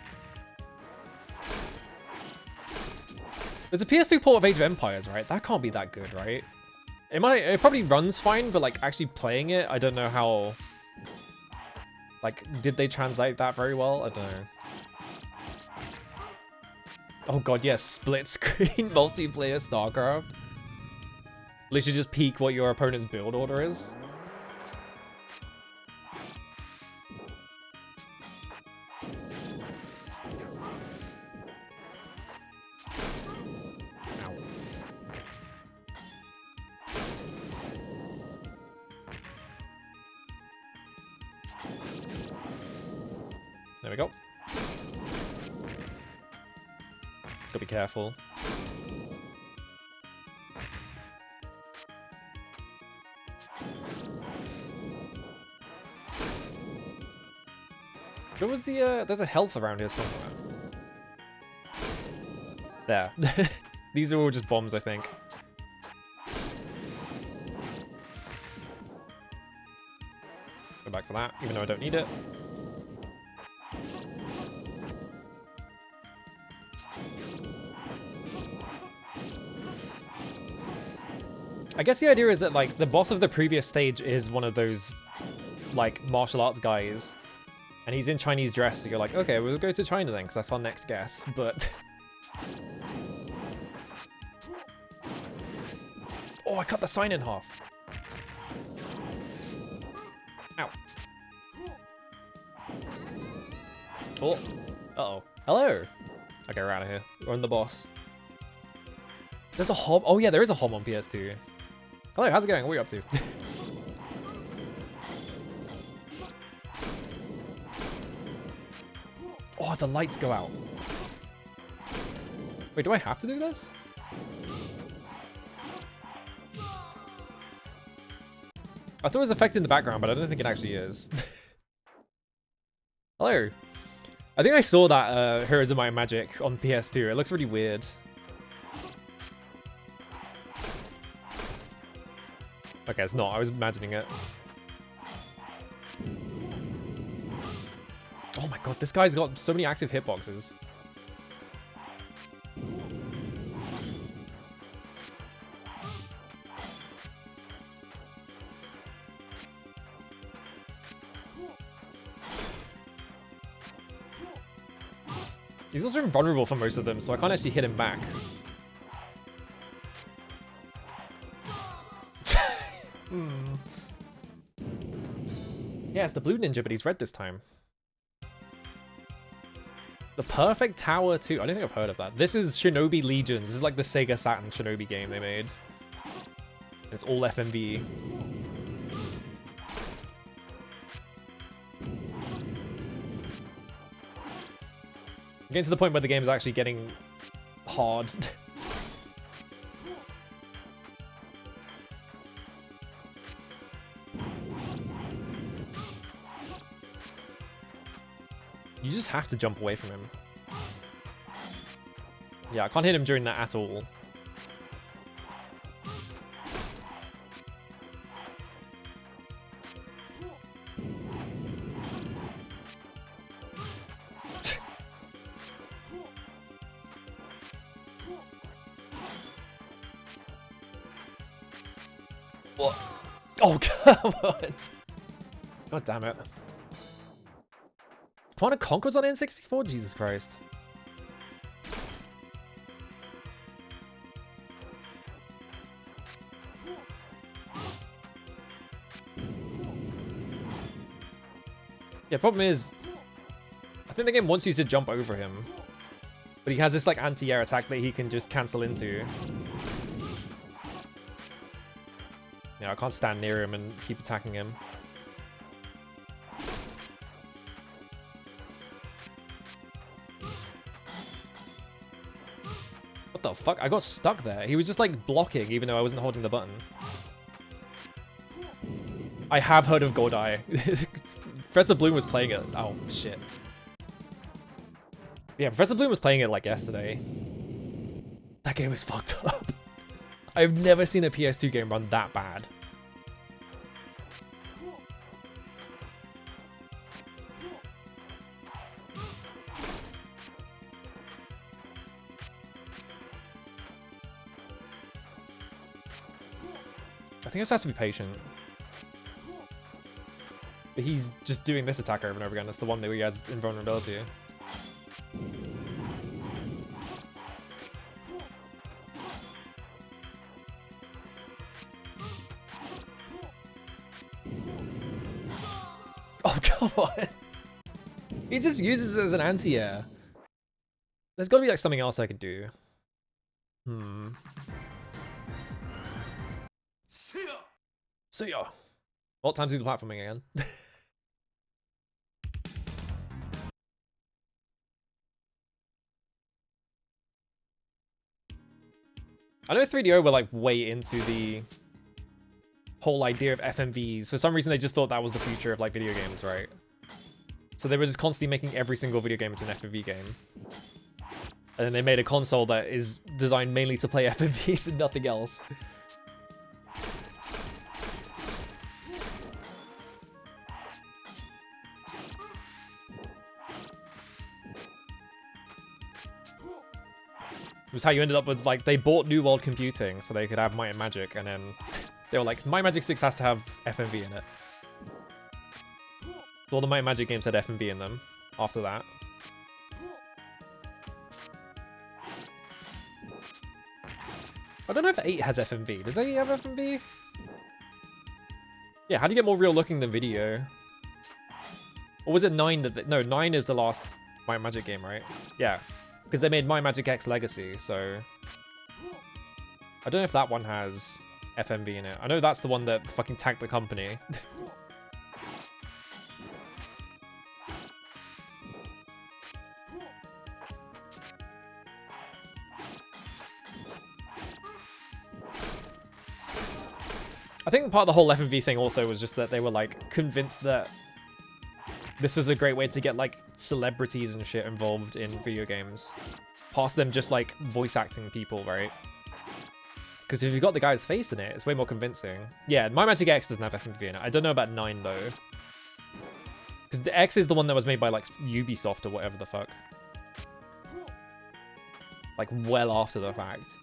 There's a PS2 port of Age of Empires, right? That can't be that good, right? It probably runs fine, but like actually playing it, I don't know how... Like, did they translate that very well? I don't know. Oh god, yes, split screen multiplayer StarCraft. Literally just peek what your opponent's build order is. Ow. There we go. Gotta be careful. What was the, there's a health around here somewhere. There. These are all just bombs, I think. Go back for that, even though I don't need it. I guess the idea is that, like, the boss of the previous stage is one of those, like, martial arts guys. And he's in Chinese dress, so you're like, okay, we'll go to China then, because that's our next guess, but... Oh, I cut the sign in half. Ow. Oh. Uh-oh. Hello. Okay, we're out of here. We're on the boss. There's a hob. Oh, yeah, there is a hob on PS2. Hello, how's it going? What are you up to? Oh, the lights go out. Wait, do I have to do this? I thought it was affecting the background, but I don't think it actually is. Hello. I think I saw that Heroes of Might and Magic on PS2. It looks really weird. Okay, it's not. I was imagining it. Oh my god, this guy's got so many active hitboxes. He's also invulnerable for most of them, so I can't actually hit him back. Yeah, it's the blue ninja, but he's red this time. The Perfect Tower 2. I don't think I've heard of that. This is Shinobi Legions. This is like the Sega Saturn Shinobi game they made. And it's all FMV. Getting to the point where the game is actually getting hard. You just have to jump away from him. Yeah, I can't hit him during that at all. What? Oh, come on. God damn it. Quantum Conquer's on N64? Jesus Christ. Yeah, problem is, I think the game wants you to jump over him. But he has this like anti-air attack that he can just cancel into. Yeah, I can't stand near him and keep attacking him. What the fuck? I got stuck there. He was just like blocking even though I wasn't holding the button. I have heard of Godai. Professor Bloom was playing it. Oh, shit. Yeah, Professor Bloom was playing it like yesterday. That game is fucked up. I've never seen a PS2 game run that bad. I think I just have to be patient. But he's just doing this attack over and over again. That's the one that he has invulnerability. Oh, come on. He just uses it as an anti-air. There's got to be like something else I could do. See ya. Well, time to do the platforming again. I know 3DO were like way into the whole idea of FMVs. For some reason, they just thought that was the future of like video games, right? So they were just constantly making every single video game into an FMV game. And then they made a console that is designed mainly to play FMVs and nothing else. It was how you ended up with, like, they bought New World Computing so they could have Might and Magic, and then they were like, Might and Magic 6 has to have FMV in it. So all the Might and Magic games had FMV in them after that. I don't know if 8 has FMV. Does 8 have FMV? Yeah, how do you get more real looking than video? Or was it 9 that... No, 9 is the last Might and Magic game, right? Yeah. Because they made Might and Magic X Legacy, so... I don't know if that one has FMV in it. I know that's the one that fucking tanked the company. I think part of the whole FMV thing also was just that they were like convinced that this was a great way to get like celebrities and shit involved in video games. Past them just like voice acting people, right? Because if you've got the guy's face in it, it's way more convincing. Yeah, My Magic X doesn't have FMV in it. I don't know about 9 though. Because the X is the one that was made by like Ubisoft or whatever the fuck. Like well after the fact.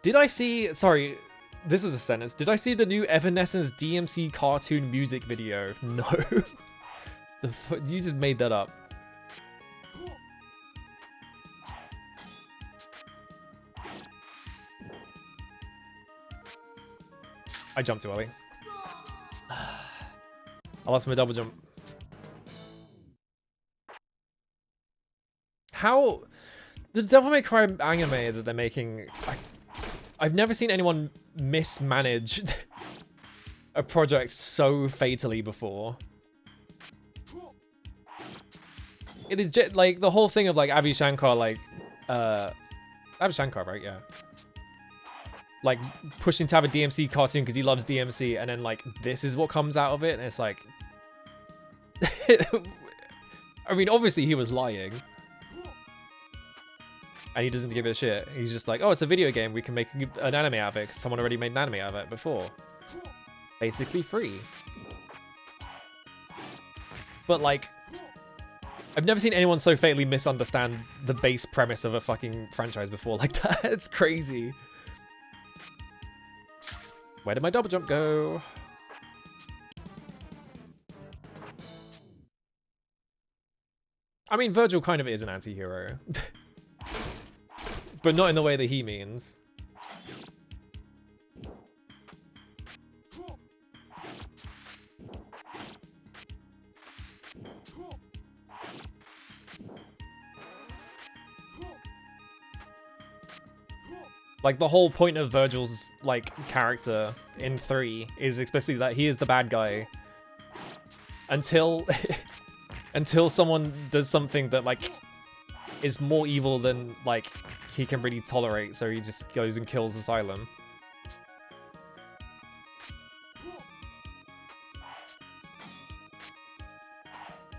Did I see... Sorry, this is a sentence. Did I see the new Evanescence DMC cartoon music video? No. You just made that up. I jumped too early. I lost my double jump. How... The Devil May Cry anime that they're making... I've never seen anyone mismanage a project so fatally before. It is just like the whole thing of like Avi Shankar, like Avi Shankar, right? Yeah. Like pushing to have a DMC cartoon because he loves DMC, and then like this is what comes out of it, and it's like, I mean, obviously he was lying. And he doesn't give a shit. He's just like, oh, it's a video game. We can make an anime out of it because someone already made an anime out of it before. Basically free. But like, I've never seen anyone so fatally misunderstand the base premise of a fucking franchise before like that. It's crazy. Where did my double jump go? I mean, Virgil kind of is an anti-hero. But not in the way that he means. Like, the whole point of Virgil's, like, character in 3 is explicitly that he is the bad guy. Until... until someone does something that, like, is more evil than, like, he can really tolerate, so he just goes and kills Asylum.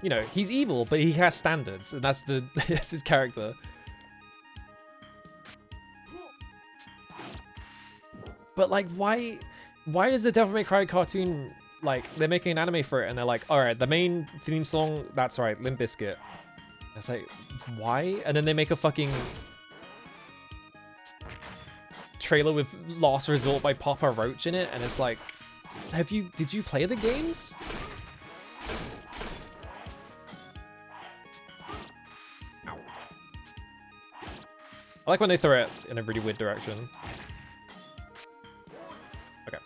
You know, he's evil, but he has standards, and that's the that's his character. But like, why is the Devil May Cry cartoon, like, they're making an anime for it, and they're like, alright, the main theme song, that's right, Limp Bizkit. It's like, why? And then they make a fucking trailer with Last Resort by Papa Roach in it, and it's like, did you play the games? Ow. I like when they throw it in a really weird direction. Okay.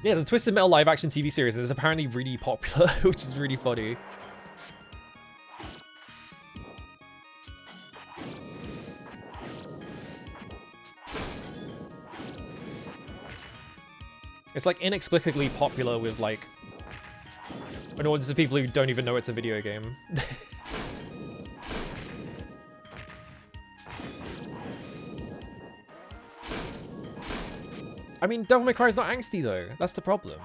Yeah, it's a Twisted Metal live action TV series, and it's apparently really popular, which is really funny. It's like inexplicably popular with like an audience of people who don't even know it's a video game. I mean, Devil May Cry is not angsty though. That's the problem.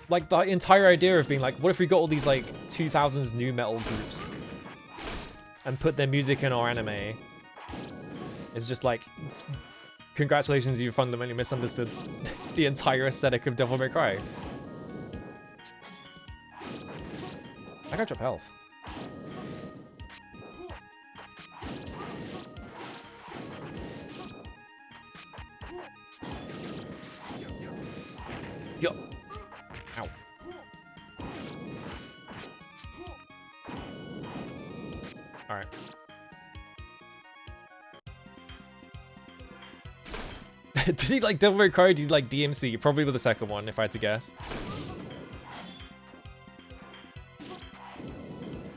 Like the entire idea of being like, what if we got all these like 2000s new metal groups and put their music in our anime? It's just like, congratulations, you fundamentally misunderstood the entire aesthetic of Devil May Cry. I got drop health. Yo. Ow. Alright. Did he like Devil May Cry? Did he like DMC? Probably with the second one, if I had to guess.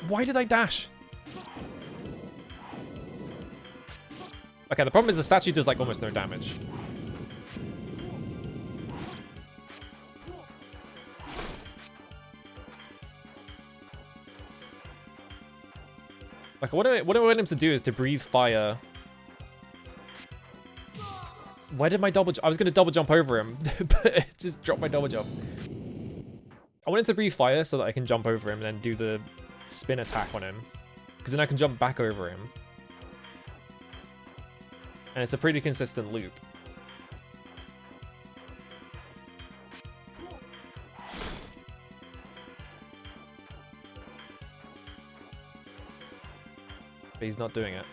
Why did I dash? Okay, the problem is the statue does like almost no damage. Like, what I want him to do is to breathe fire. Where did my double jump? I was going to double jump over him, but it just dropped my double jump. I want him to breathe fire so that I can jump over him and then do the spin attack on him. Because then I can jump back over him. And it's a pretty consistent loop. But he's not doing it.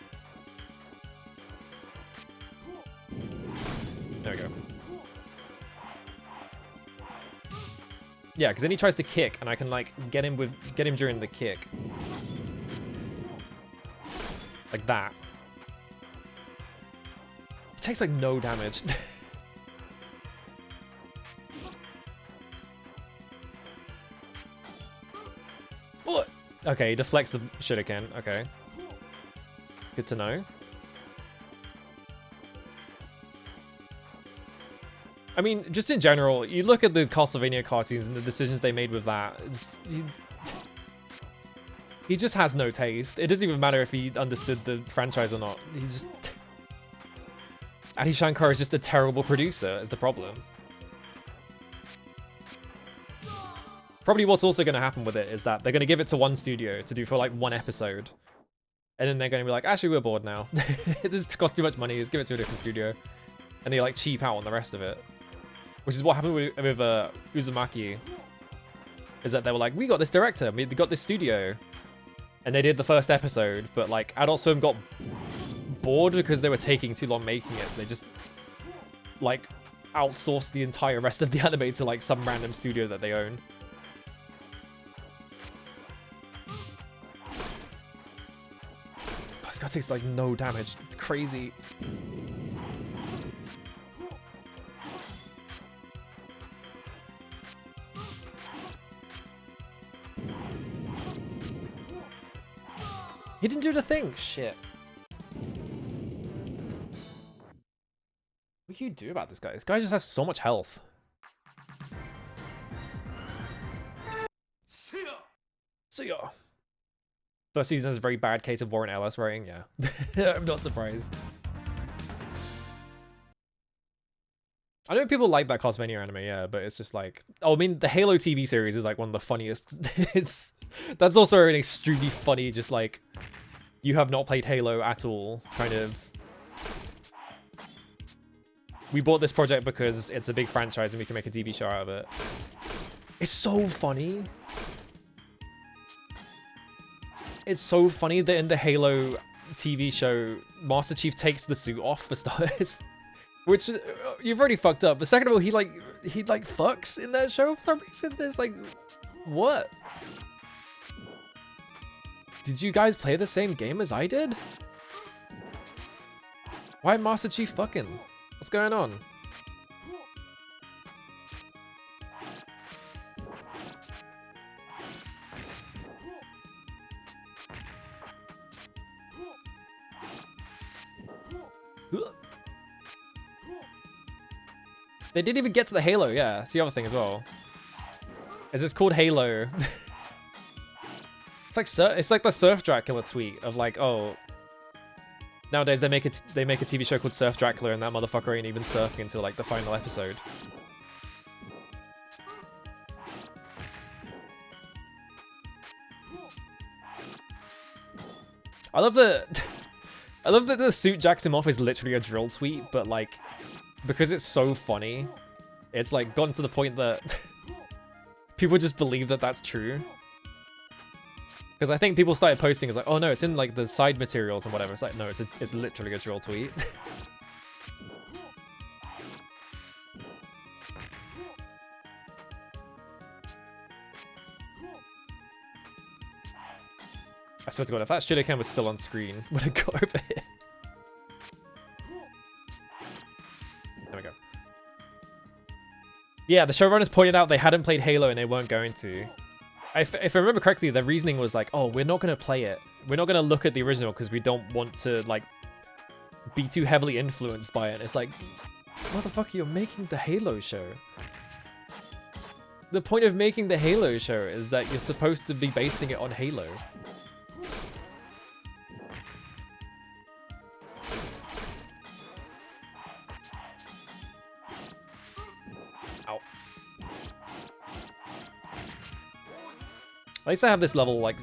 There we go. Yeah, because then he tries to kick, and I can like get him during the kick, like that. It takes like no damage. What? Okay, he deflects the shuriken. Okay. Good to know. I mean, just in general, you look at the Castlevania cartoons and the decisions they made with that. He just has no taste. It doesn't even matter if he understood the franchise or not. He's just... Adi Shankar is just a terrible producer, is the problem. Probably what's also going to happen with it is that they're going to give it to one studio to do for like one episode. And then they're going to be like, actually, we're bored now. This costs too much money. Let's give it to a different studio. And they like cheap out on the rest of it. Which is what happened with Uzumaki. Is that they were like, we got this director. We got this studio. And they did the first episode. But like Adult Swim got bored because they were taking too long making it. So they just like outsourced the entire rest of the anime to like some random studio that they own. This guy takes like no damage. It's crazy. He didn't do the thing. Shit. What can you do about this guy? This guy just has so much health. See ya. First season is a very bad case of Warren Ellis writing, yeah. I'm not surprised. I know people like that Castlevania anime, yeah, but it's just like... Oh, I mean, the Halo TV series is like one of the funniest. That's also an extremely funny, just like... You have not played Halo at all, kind of... We bought this project because it's a big franchise and we can make a TV show out of it. It's so funny. It's so funny that in the Halo TV show, Master Chief takes the suit off for starters. Which, you've already fucked up. But second of all, he fucks in that show for some reason. There's like, what? Did you guys play the same game as I did? Why Master Chief fucking? What's going on? They didn't even get to the Halo, yeah. That's the other thing as well. Is it's called Halo. It's like the Surf Dracula tweet of like, oh, nowadays they make a TV show called Surf Dracula and that motherfucker ain't even surfing until like the final episode. I love that the suit jacks him off is literally a drill tweet, but like, because it's so funny, it's like gotten to the point that people just believe that that's true. Because I think people started posting, it's like, oh no, it's in like the side materials and whatever. It's like, no, it's literally a drill tweet. I swear to God, if that Shuriken was still on screen, would have got over here. There we go. Yeah, the showrunners pointed out they hadn't played Halo and they weren't going to. If I remember correctly, the reasoning was like, oh, we're not going to play it. We're not going to look at the original because we don't want to, like, be too heavily influenced by it. It's like, motherfucker, you're making the Halo show. The point of making the Halo show is that you're supposed to be basing it on Halo. Ow. At least I have this level, like,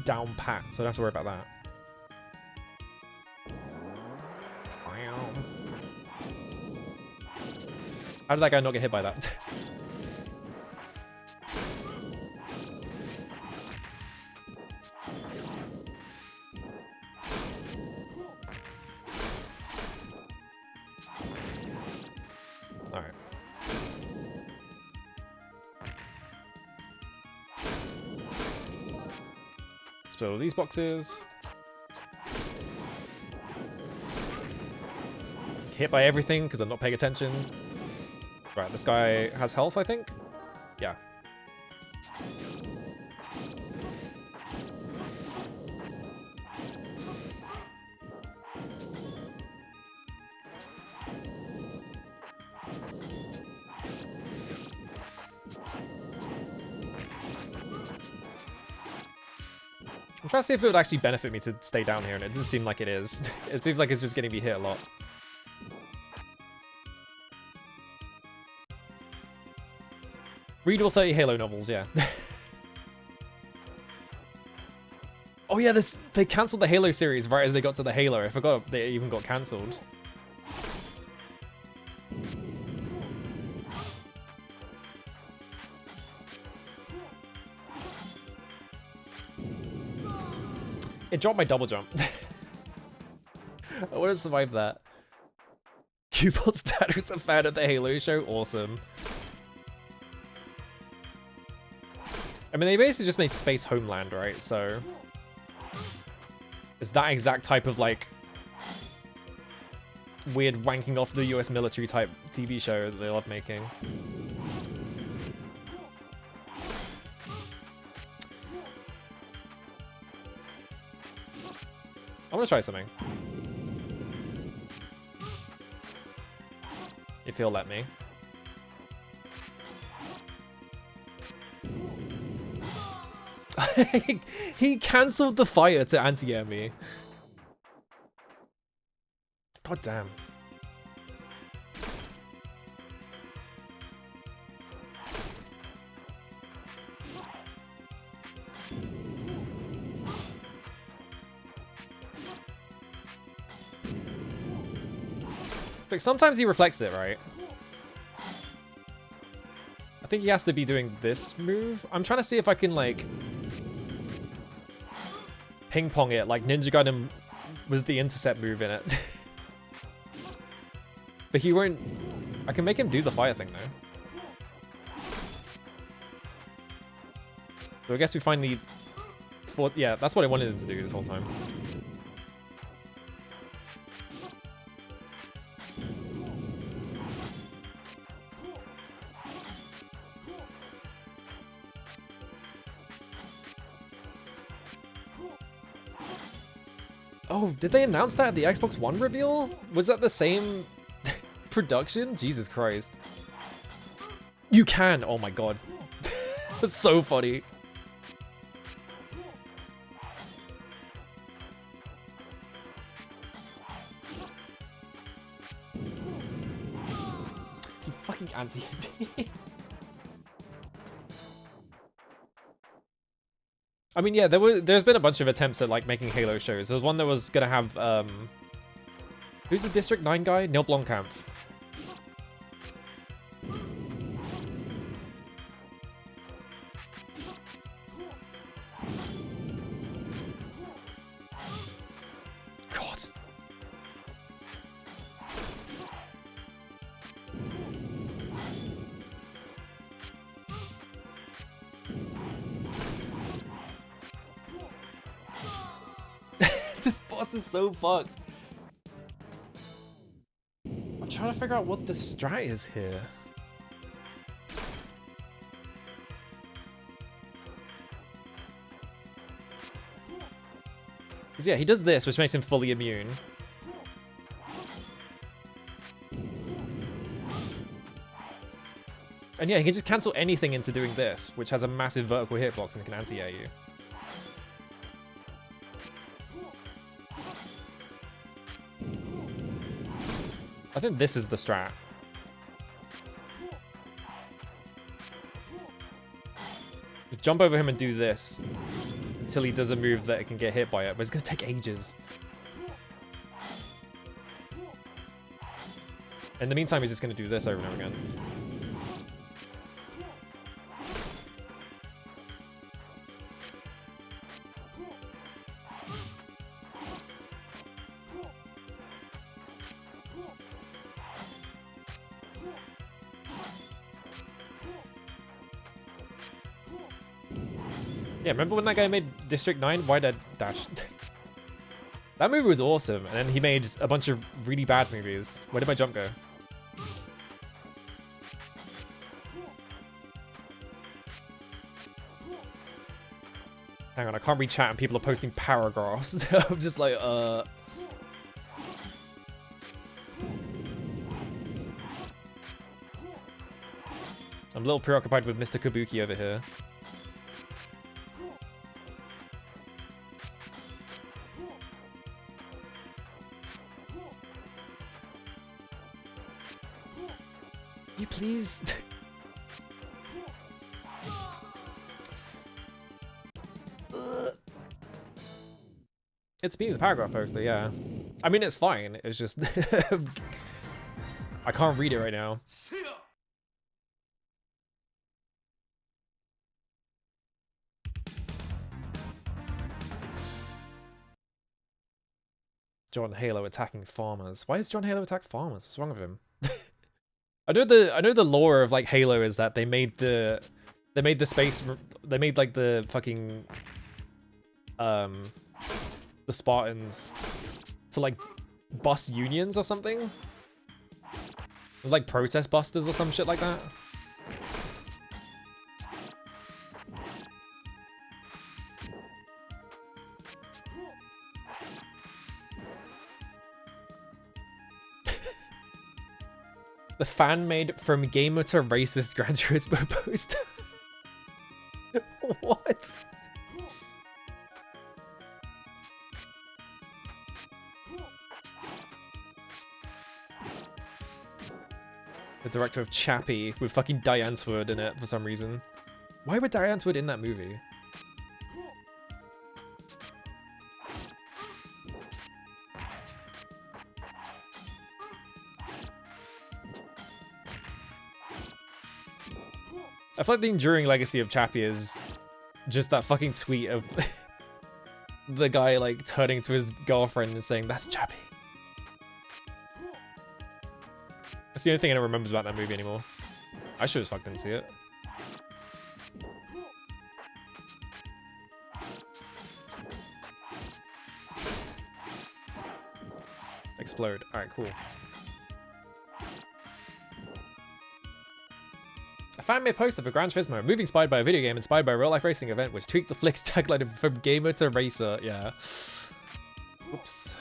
down pat, so I don't have to worry about that. How did that guy not get hit by that? Alright. So these boxes. Hit by everything because I'm not paying attention. Right, this guy has health, I think? Yeah. I'm trying to see if it would actually benefit me to stay down here, and it doesn't seem like it is. It seems like it's just getting me hit a lot. Read all 30 Halo novels, yeah. Oh yeah, they cancelled the Halo series right as they got to the Halo. I forgot they even got cancelled. It dropped my double jump. I would have survived that. Cupid's dad was a fan of the Halo show. Awesome. I mean, they basically just made Space Homeland, right? So it's that exact type of, like, weird wanking off the US military type TV show that they love making. I want to try something. If he'll let me. He cancelled the fire to anti-air me. God damn. Like, sometimes he reflects it, right? I think he has to be doing this move. I'm trying to see if I can, like, ping pong it like Ninja Gaiden with the intercept move in it. But he won't. I can make him do the fire thing though. So I guess we finally yeah, that's what I wanted him to do this whole time. Oh, did they announce that at the Xbox One reveal? Was that the same production? Jesus Christ. You can! Oh my god. That's so funny. You fucking anti-hit me. I mean, yeah, there's been a bunch of attempts at like making Halo shows. There was one that was gonna have who's the District 9 guy? Neil Blomkamp. God. This boss is so fucked. I'm trying to figure out what the strat is here. Because yeah, he does this, which makes him fully immune. And yeah, he can just cancel anything into doing this, which has a massive vertical hitbox and can anti-air you. I think this is the strat. Just jump over him and do this until he does a move that it can get hit by it, but it's gonna take ages. In the meantime, he's just gonna do this over and over again. Yeah, remember when that guy made District 9? Why did I dash? That movie was awesome, and then he made a bunch of really bad movies. Where did my jump go? Hang on, I can't read chat and people are posting paragraphs. I'm just like, I'm a little preoccupied with Mr. Kabuki over here. You please? It's me, the paragraph poster, yeah. I mean, it's fine. It's just... I can't read it right now. John Halo attacking farmers. Why does John Halo attack farmers? What's wrong with him? I know the lore of like Halo is that they made the space, they made like the fucking the Spartans to like bust unions or something. It was like protest busters or some shit like that. The fan made from gamer to racist Gran Turismo poster. What? The director of Chappie with fucking Diane Wood in it for some reason. Why would Diane Wood in that movie? I feel like the enduring legacy of Chappie is just that fucking tweet of the guy like turning to his girlfriend and saying, "That's Chappie." That's the only thing I don't remember about that movie anymore. I sure as fuck didn't see it. Explode. Alright, cool. A fan-made poster for Gran Turismo, a movie inspired by a video game inspired by a real-life racing event, which tweaked the flick's tagline from gamer to racer. Yeah. Oops.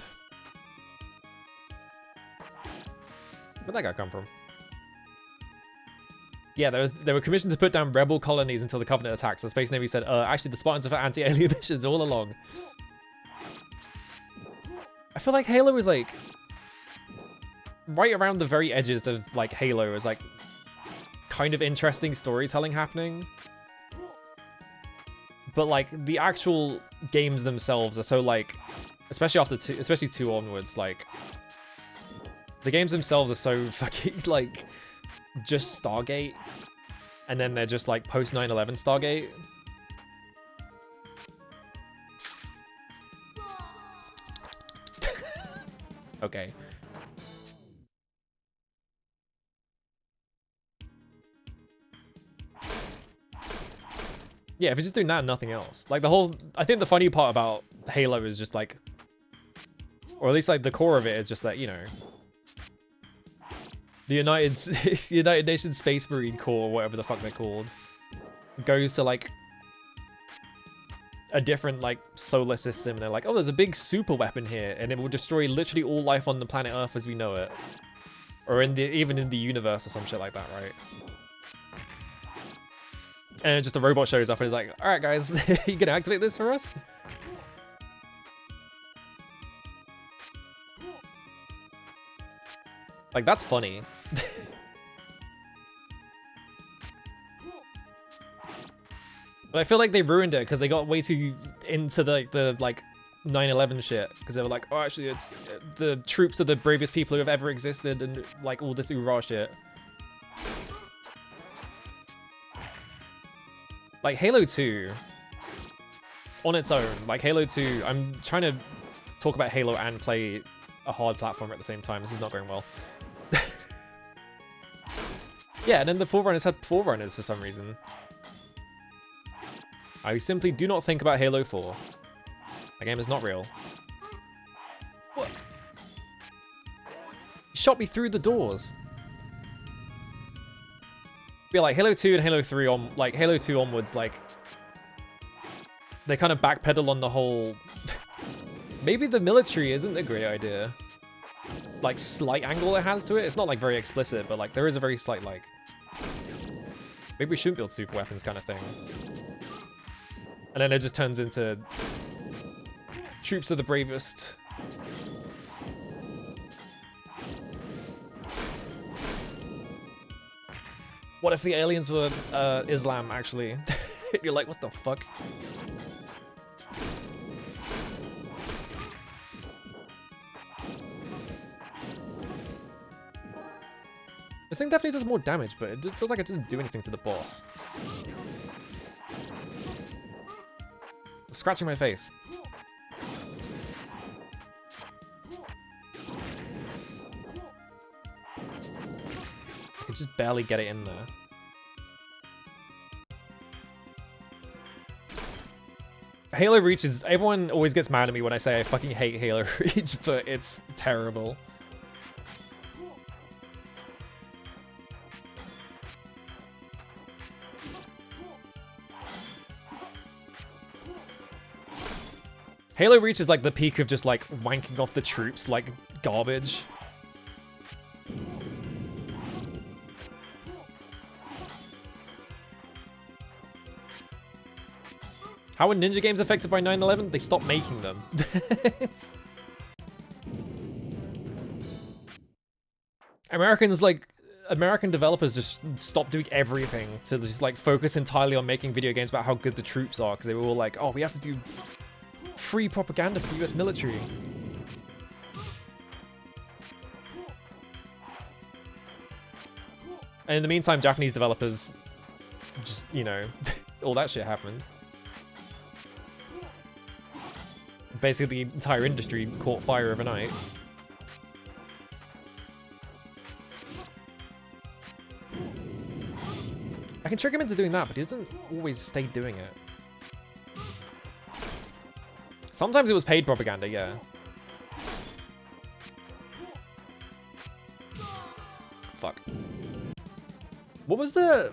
Where'd that guy come from? Yeah, they were commissioned to put down rebel colonies until the Covenant attacks. The Space Navy said, actually, the Spartans are for anti-alien missions all along. I feel like Halo is like right around the very edges of like Halo is like kind of interesting storytelling happening. But like the actual games themselves are so like, especially after two onwards, like the games themselves are so fucking like just Stargate, and then they're just like post 9/11 Stargate. Okay. Yeah, if you're just doing that and nothing else. Like the whole, I think the funny part about Halo is just like, or at least like the core of it is just that, you know, the United Nations Space Marine Corps, whatever the fuck they're called, goes to like a different like solar system, and they're like, oh, there's a big super weapon here, and it will destroy literally all life on the planet Earth as we know it, or even in the universe or some shit like that, right? And just a robot shows up and is like, all right, guys, you gonna activate this for us? Like, that's funny. But I feel like they ruined it because they got way too into the 9/11 shit, because they were like, oh, actually, it's the troops are the bravest people who have ever existed, and like all this hoorah shit. Like Halo 2, on its own, like Halo 2, I'm trying to talk about Halo and play a hard platformer at the same time. This is not going well. Yeah, and then the Forerunners had Forerunners for some reason. I simply do not think about Halo 4. The game is not real. What? He shot me through the doors. Yeah, like Halo 2 and Halo 3 on, like Halo 2 onwards, like they kind of backpedal on the whole. Maybe the military isn't a great idea. Like slight angle it has to it. It's not like very explicit, but like there is a very slight like. Maybe we shouldn't build super weapons kind of thing. And then it just turns into troops are the bravest. What if the aliens were Islam, actually? You're like, what the fuck? This thing definitely does more damage, but it feels like it doesn't do anything to the boss. Scratching my face. I can just barely get it in there. Halo Reach is... Everyone always gets mad at me when I say I fucking hate Halo Reach, but it's terrible. Halo Reach is like the peak of just like wanking off the troops like garbage. How are ninja games affected by 9/11? They stopped making them. American developers just stopped doing everything to just like focus entirely on making video games about how good the troops are, because they were all like, oh, we have to do free propaganda for the US military. And in the meantime, Japanese developers just, you know, all that shit happened. Basically, the entire industry caught fire overnight. I can trick him into doing that, but he doesn't always stay doing it. Sometimes it was paid propaganda, yeah. Fuck. What was the...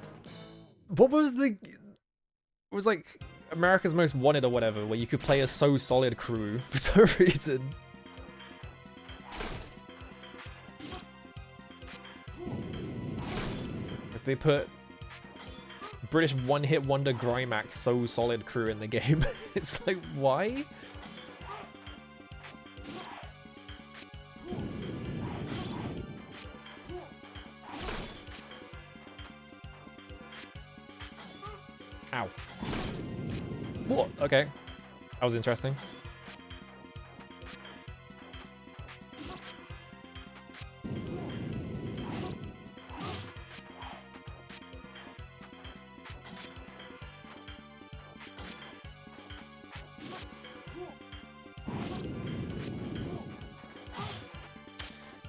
It was like America's Most Wanted or whatever, where you could play a So Solid crew for some reason. Like they put British one-hit wonder Grimax so solid crew in the game. It's like, why? Ow. What? Okay. That was interesting.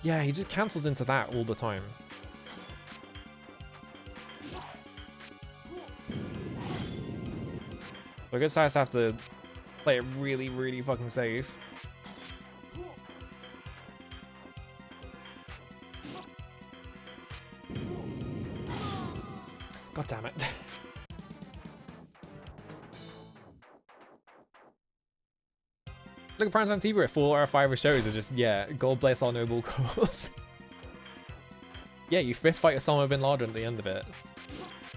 Yeah, he just cancels into that all the time. I guess I just have to play it really, really fucking safe. God damn it. Look at Primetime TV, 4 out of 5 of shows are just, yeah, God bless our noble cause. Yeah, you fist fight Osama bin Laden at the end of it.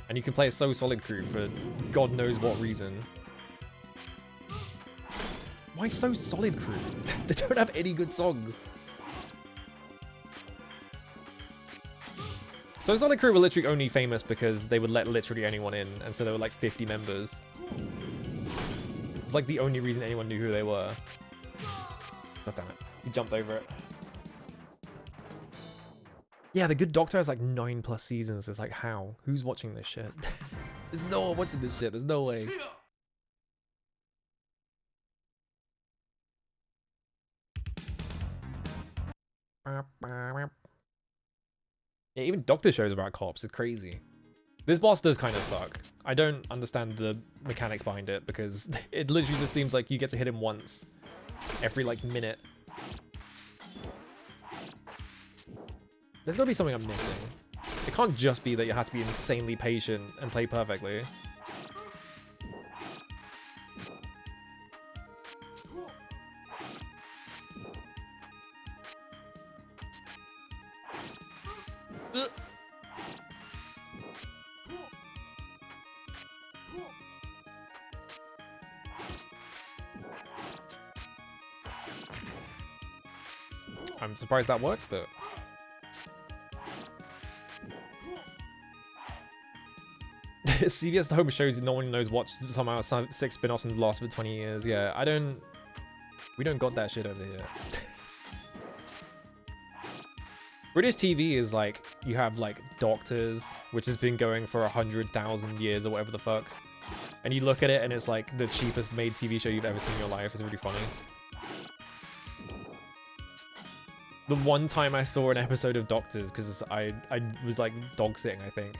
And you can play a So Solid crew for God knows what reason. Why So Solid crew? They don't have any good songs. So Solid crew were literally only famous because they would let literally anyone in, and so there were like 50 members. It was like the only reason anyone knew who they were. God damn it. He jumped over it. Yeah, The Good Doctor has like 9+ seasons. It's like, how? Who's watching this shit? There's no one watching this shit. There's no way. Yeah, even Doctor shows about cops. It's crazy. This boss does kind of suck. I don't understand the mechanics behind it because it literally just seems like you get to hit him once every like minute. There's gotta be something I'm missing. It can't just be that you have to be insanely patient and play perfectly. I'm surprised that worked, but... CBS The Home shows no one knows watch somehow 6 spin-offs in the last for 20 years. Yeah, we don't got that shit over here. British TV is like, you have like Doctors, which has been going for 100,000 years or whatever the fuck. And you look at it and it's like the cheapest made TV show you've ever seen in your life. It's really funny. The one time I saw an episode of Doctors, because I was like dog sitting, I think.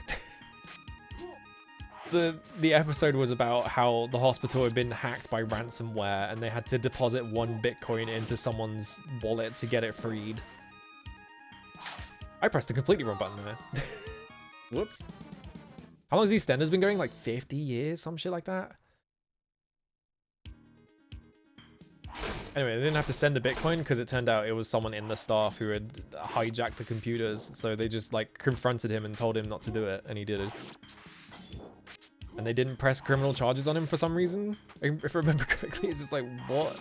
The episode was about how the hospital had been hacked by ransomware and they had to deposit 1 Bitcoin into someone's wallet to get it freed. I pressed the completely wrong button there. Whoops. How long has EastEnders been going? Like 50 years? Some shit like that? Anyway, they didn't have to send the Bitcoin because it turned out it was someone in the staff who had hijacked the computers. So they just like confronted him and told him not to do it, and he did it. And they didn't press criminal charges on him for some reason. If I remember correctly, it's just like, what?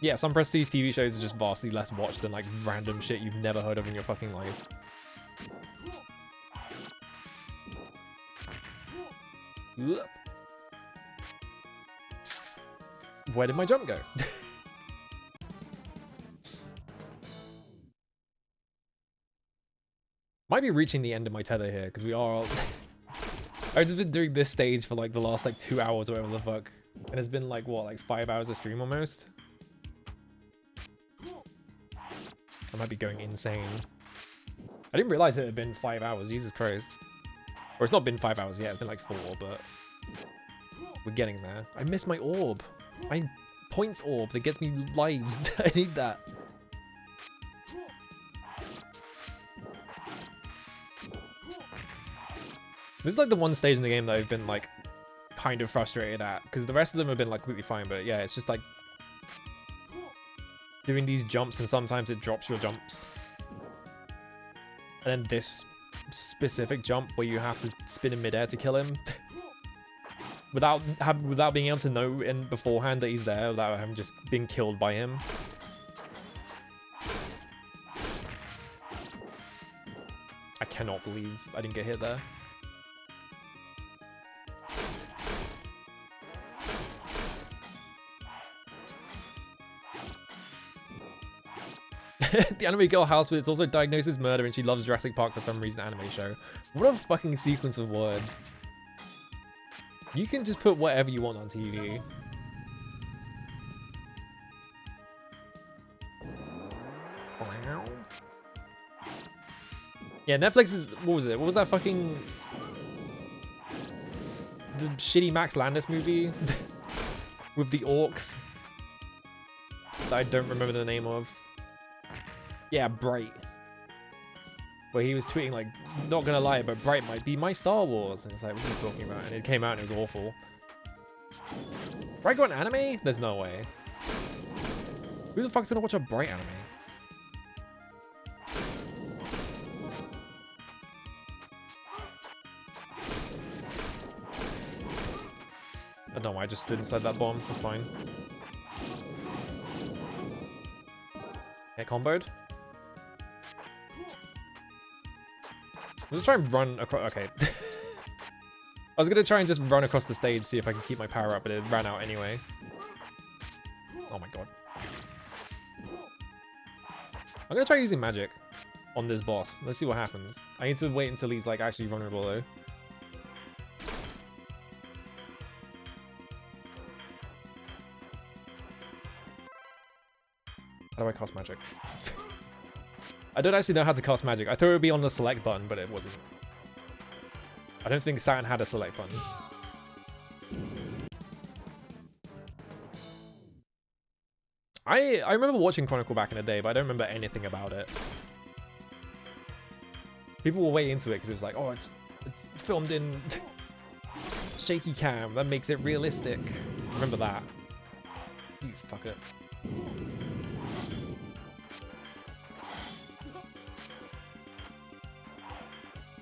Yeah, some prestige TV shows are just vastly less watched than like random shit you've never heard of in your fucking life. Where did my jump go? Might be reaching the end of my tether here because we are. I've just been doing this stage for like the last like 2 hours or whatever the fuck, and it's been like what, like 5 hours of stream almost. I might be going insane. I didn't realize it had been 5 hours. Jesus Christ. Or it's not been 5 hours yet. It's been like 4, but we're getting there. I missed my orb. My points orb that gets me lives. I need that. This is like the one stage in the game that I've been like kind of frustrated at, because the rest of them have been like completely fine, but yeah, it's just like doing these jumps, and sometimes it drops your jumps. And then this specific jump where you have to spin in midair to kill him. without being able to know in beforehand that he's there, without him just being killed by him. I cannot believe I didn't get hit there. The anime girl house, but it's also diagnosis murder, and she loves Jurassic Park for some reason. Anime show. What a fucking sequence of words. You can just put whatever you want on TV. Yeah, Netflix is... What was it? What was that fucking... The shitty Max Landis movie? With the orcs? That I don't remember the name of. Yeah, Bright. Where he was tweeting like, not gonna lie, but Bright might be my Star Wars. And it's like, what are you talking about? And it came out and it was awful. Bright got an anime? There's no way. Who the fuck's gonna watch a Bright anime? I don't know why I just stood inside that bomb. That's fine. Get comboed. Let's try and run across. Okay. I was gonna try and just run across the stage, see if I can keep my power up, but it ran out anyway. Oh my god. I'm gonna try using magic on this boss. Let's see what happens. I need to wait until he's like actually vulnerable though. How do I cast magic? I don't actually know how to cast magic. I thought it would be on the select button, but it wasn't. I don't think Saturn had a select button. I remember watching Chronicle back in the day, but I don't remember anything about it. People were way into it because it was like, oh, it's filmed in shaky cam. That makes it realistic. Remember that. You fuck it.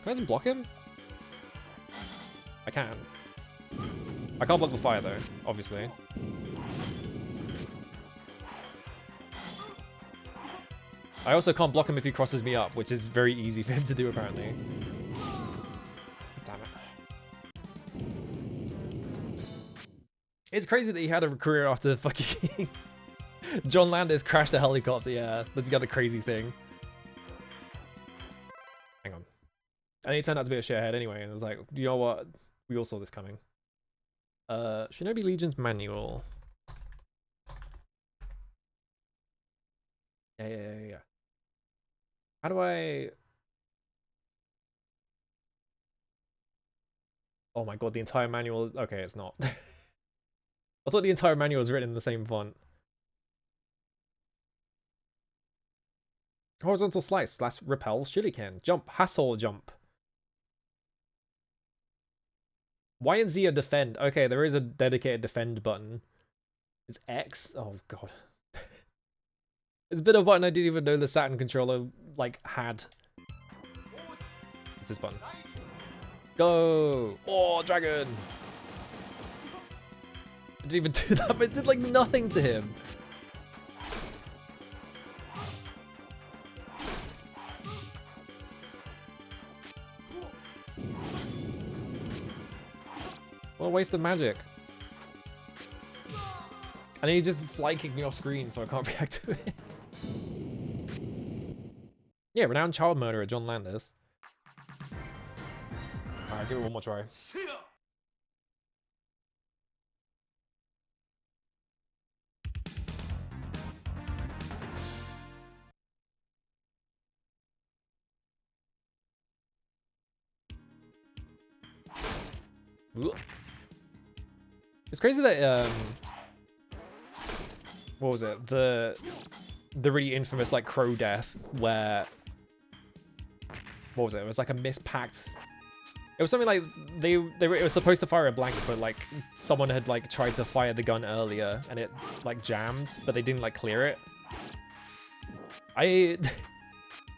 Can I just block him? I can. I can't block the fire though, obviously. I also can't block him if he crosses me up, which is very easy for him to do apparently. Damn it. It's crazy that he had a career after fucking John Landis crashed a helicopter. Yeah, that's the other crazy thing. Hang on. And he turned out to be a shithead anyway, and it was like, you know what? We all saw this coming. Shinobi Legion's manual. Yeah. How do I... Oh my god, the entire manual... Okay, it's not. I thought the entire manual was written in the same font. Horizontal slice, slash repel, shuriken, jump, hassle, jump. Y and Z are defend. Okay, there is a dedicated defend button. It's X. Oh god. It's been a button I didn't even know the Saturn controller like had. It's this button. Go! Oh, dragon! It didn't even do that, but it did like nothing to him. What a waste of magic. And then he just fly kicked me off screen, so I can't react to it. Yeah, renowned child murderer John Landis. Alright, give it one more try. It's crazy that what was it? The really infamous like crow death where what was it? It was like a mispacked. It was something like it was supposed to fire a blank, but like someone had like tried to fire the gun earlier and it like jammed, but they didn't like clear it. I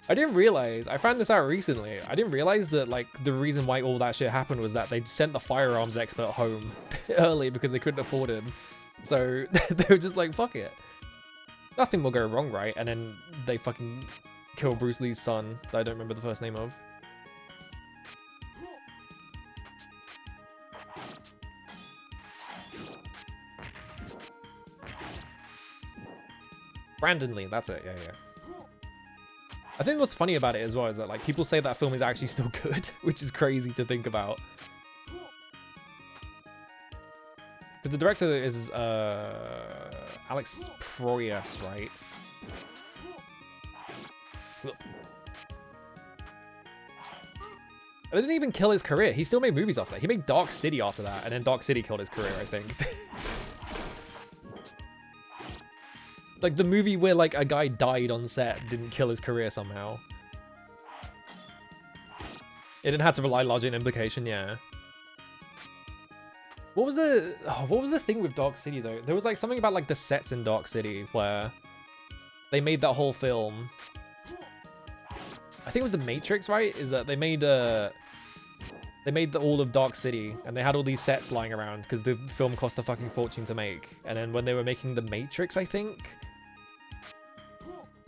didn't realize, I found this out recently. I didn't realize that like the reason why all that shit happened was that they sent the firearms expert home early because they couldn't afford him. So they were just like, fuck it. Nothing will go wrong, right? And then they fucking kill Bruce Lee's son that I don't remember the first name of. Brandon Lee, that's it, yeah. I think what's funny about it as well is that like people say that film is actually still good, which is crazy to think about. Because the director is Alex Proyas, right? I didn't even kill his career. He still made movies after that. He made Dark City after that, and then Dark City killed his career, I think. Like the movie where like a guy died on set didn't kill his career somehow. It didn't have to rely largely on implication, yeah. What was the thing with Dark City though? There was like something about like the sets in Dark City where they made that whole film. I think it was The Matrix, right? Is that they made all of Dark City and they had all these sets lying around because the film cost a fucking fortune to make. And then when they were making The Matrix, I think,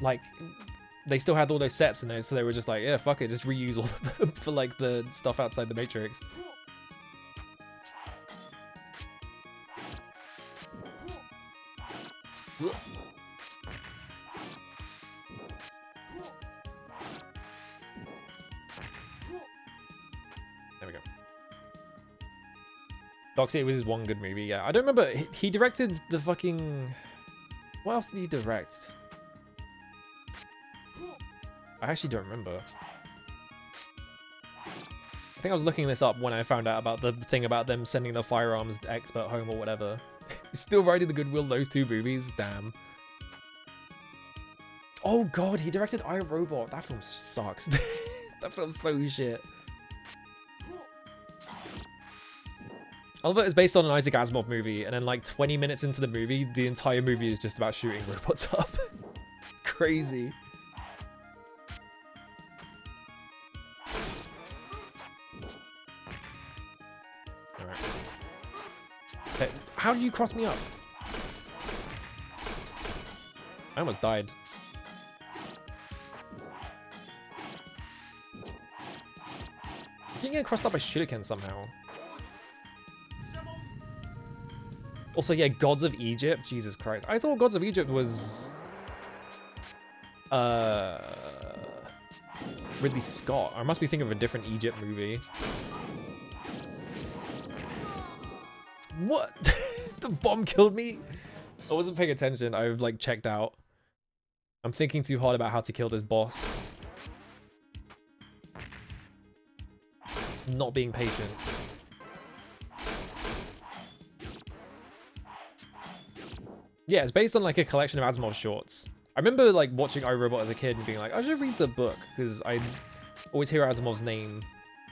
like they still had all those sets in there, so they were just like, yeah, fuck it, just reuse all of them for like the stuff outside The Matrix. There we go. Dark City was his one good movie, yeah. I don't remember, he directed the fucking... What else did he direct? I actually don't remember. I think I was looking this up when I found out about the thing about them sending the firearms expert home or whatever. He's still riding the goodwill of those two movies, damn. Oh god, he directed I, Robot. That film sucks. That film's so shit. I love it. It's based on an Isaac Asimov movie, and then like 20 minutes into the movie, the entire movie is just about shooting robots up. It's crazy. Alright. Okay, how did you cross me up? I almost died. I think I crossed up by Shuriken somehow. Also, yeah, Gods of Egypt. Jesus Christ. I thought Gods of Egypt was... Ridley Scott. I must be thinking of a different Egypt movie. What? The bomb killed me? I wasn't paying attention. I've, like, checked out. I'm thinking too hard about how to kill this boss. Not being patient. Yeah, it's based on like a collection of Asimov shorts. I remember like watching iRobot as a kid and being like, I should read the book because I always hear Asimov's name.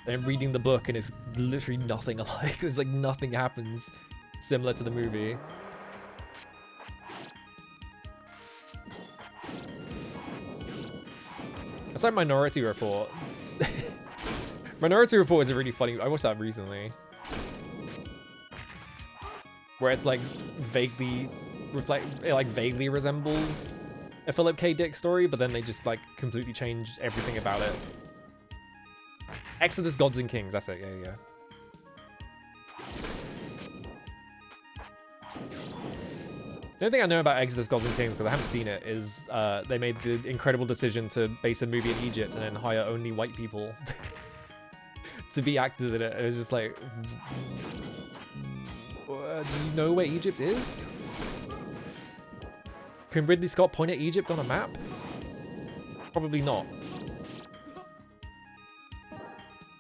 And reading the book and it's literally nothing alike. There's like nothing happens similar to the movie. It's like Minority Report. Minority Report is a really funny... I watched that recently. Where it's like vaguely... it like vaguely resembles a Philip K. Dick story, but then they just like completely changed everything about it. Exodus, Gods and Kings, that's it, yeah. The only thing I know about Exodus, Gods and Kings, because I haven't seen it, is they made the incredible decision to base a movie in Egypt and then hire only white people to be actors in it. It was just like, do you know where Egypt is? Can Ridley Scott point at Egypt on a map? Probably not.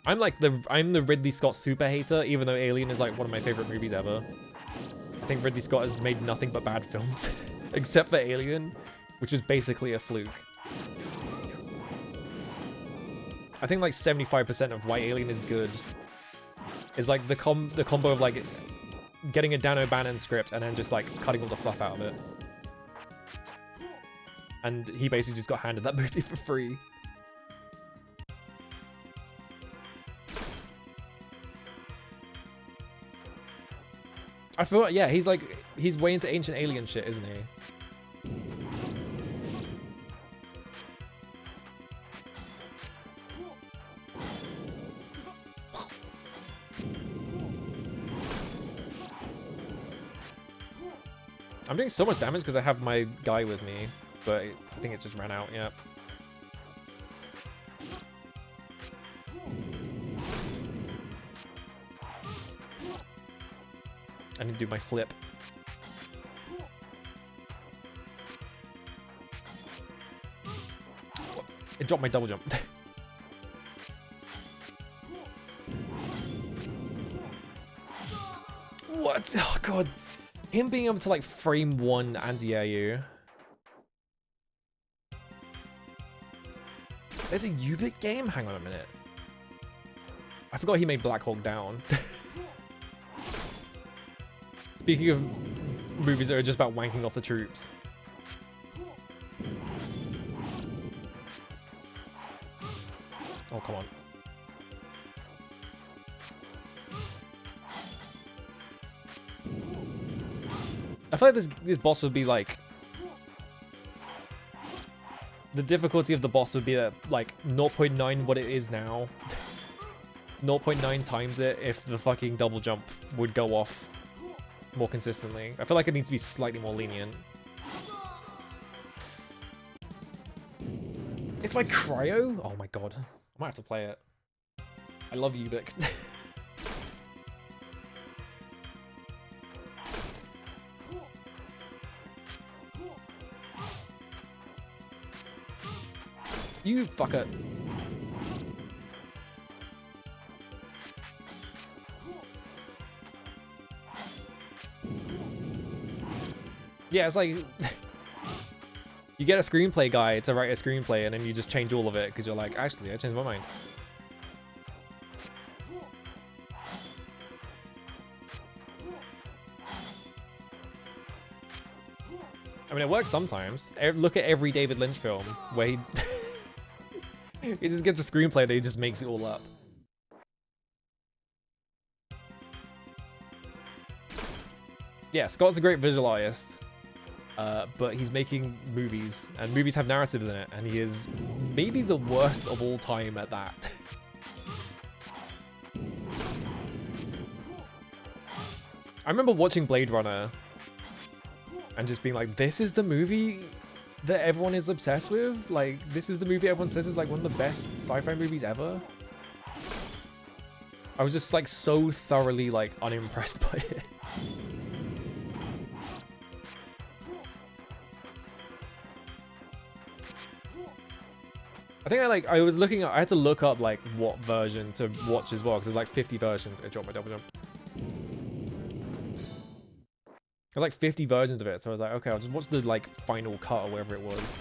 I'm the Ridley Scott super hater, even though Alien is like one of my favorite movies ever. I think Ridley Scott has made nothing but bad films, except for Alien, which was basically a fluke. I think like 75% of why Alien is good is like the combo of like getting a Dan O'Bannon script and then just like cutting all the fluff out of it. And he basically just got handed that movie for free. I feel like, yeah, he's way into ancient alien shit, isn't he? I'm doing so much damage because I have my guy with me, but I think it just ran out, yeah. I need to do my flip. It dropped my double jump. What? Oh god. Him being able to like frame one anti-air you. There's a Ubik game? Hang on a minute. I forgot he made Black Hawk Down. Speaking of movies that are just about wanking off the troops. Oh, come on. I feel like this boss would be like... The difficulty of the boss would be at like 0.9 what it is now. 0.9 times it if the fucking double jump would go off more consistently. I feel like it needs to be slightly more lenient. It's my cryo? Oh my god. I might have to play it. I love Ubik. You fucker. Yeah, it's like you get a screenplay guy to write a screenplay and then you just change all of it because you're like, actually, I changed my mind. I mean, it works sometimes. Look at every David Lynch film where he he just gets a screenplay that he just makes it all up. Yeah, Scott's a great visual artist, but he's making movies, and movies have narratives in it, and he is maybe the worst of all time at that. I remember watching Blade Runner and just being like, this is the movie that everyone is obsessed with? Like, this is the movie everyone says is like one of the best sci-fi movies ever? I was just like so thoroughly like unimpressed by it. I think I was looking at, I had to look up like what version to watch as well, because there's like 50 versions. I dropped my double jump. There's like 50 versions of it, so I was like, okay, I'll just watch the like final cut or whatever it was.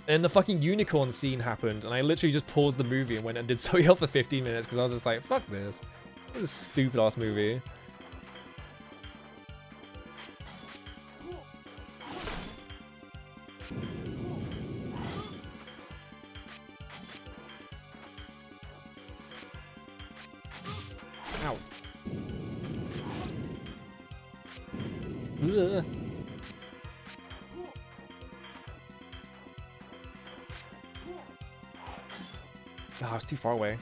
And the fucking unicorn scene happened, and I literally just paused the movie and went and did something else for 15 minutes because I was just like, fuck this. This is a stupid ass movie. Ow. Ugh. Oh, I was too far away.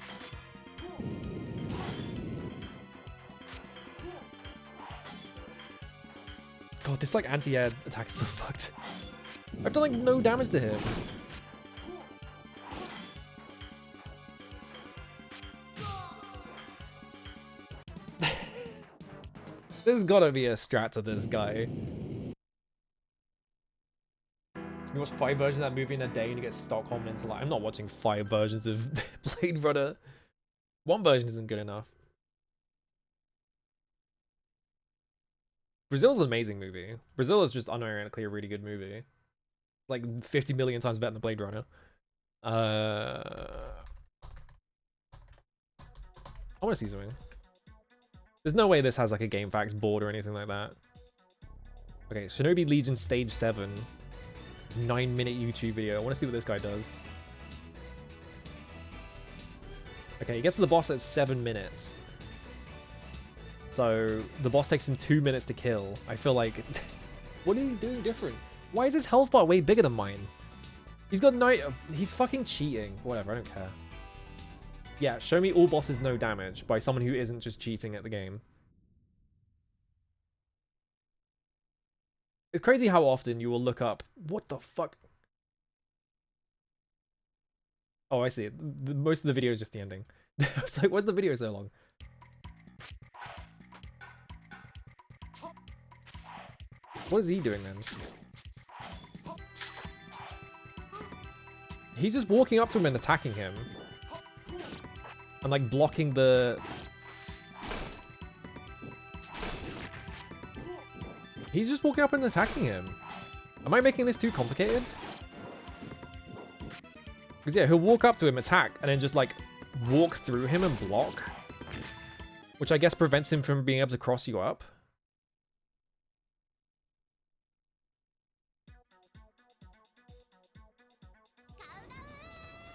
God, this like anti-air attack is so fucked. I've done like no damage to him. There's gotta be a strat to this guy. You watch 5 versions of that movie in a day and you get Stockholm into like, I'm not watching 5 versions of Blade Runner. 1 version isn't good enough. Brazil's an amazing movie. Brazil is just unironically a really good movie. Like 50 million times better than Blade Runner. I want to see something. There's no way this has like a GameFAQs board or anything like that. Okay, Shinobi Legion Stage 7. 9-minute YouTube video. I want to see what this guy does. Okay, he gets to the boss at 7 minutes. So, the boss takes him 2 minutes to kill. I feel like... what is he doing different? Why is his health bar way bigger than mine? He's got no... he's fucking cheating. Whatever, I don't care. Yeah, show me all bosses no damage by someone who isn't just cheating at the game. It's crazy how often you will look up... what the fuck? Oh, I see it. Most of the video is just the ending. I was like, why's the video so long? What is he doing then? He's just walking up to him and attacking him. And like blocking the... He's just walking up and attacking him. Am I making this too complicated? Because yeah, he'll walk up to him, attack, and then just like walk through him and block. Which I guess prevents him from being able to cross you up.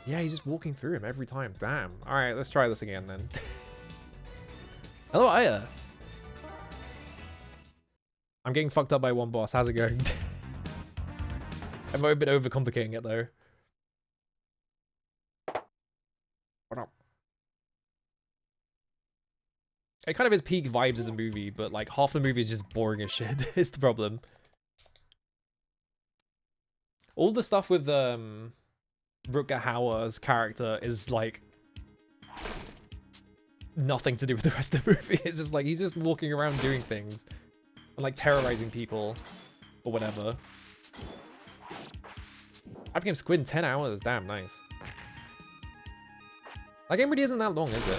Yeah, he's just walking through him every time. Damn. Alright, let's try this again then. Hello, Aya. I'm getting fucked up by one boss. How's it going? I've a bit overcomplicating it though. What up? It kind of is peak vibes as a movie, but like half the movie is just boring as shit. Is the problem. All the stuff with Rutger Hauer's character is like nothing to do with the rest of the movie. It's just like he's just walking around doing things and like terrorizing people or whatever. I became Squid in 10 hours. Damn, nice. That game really isn't that long, is it?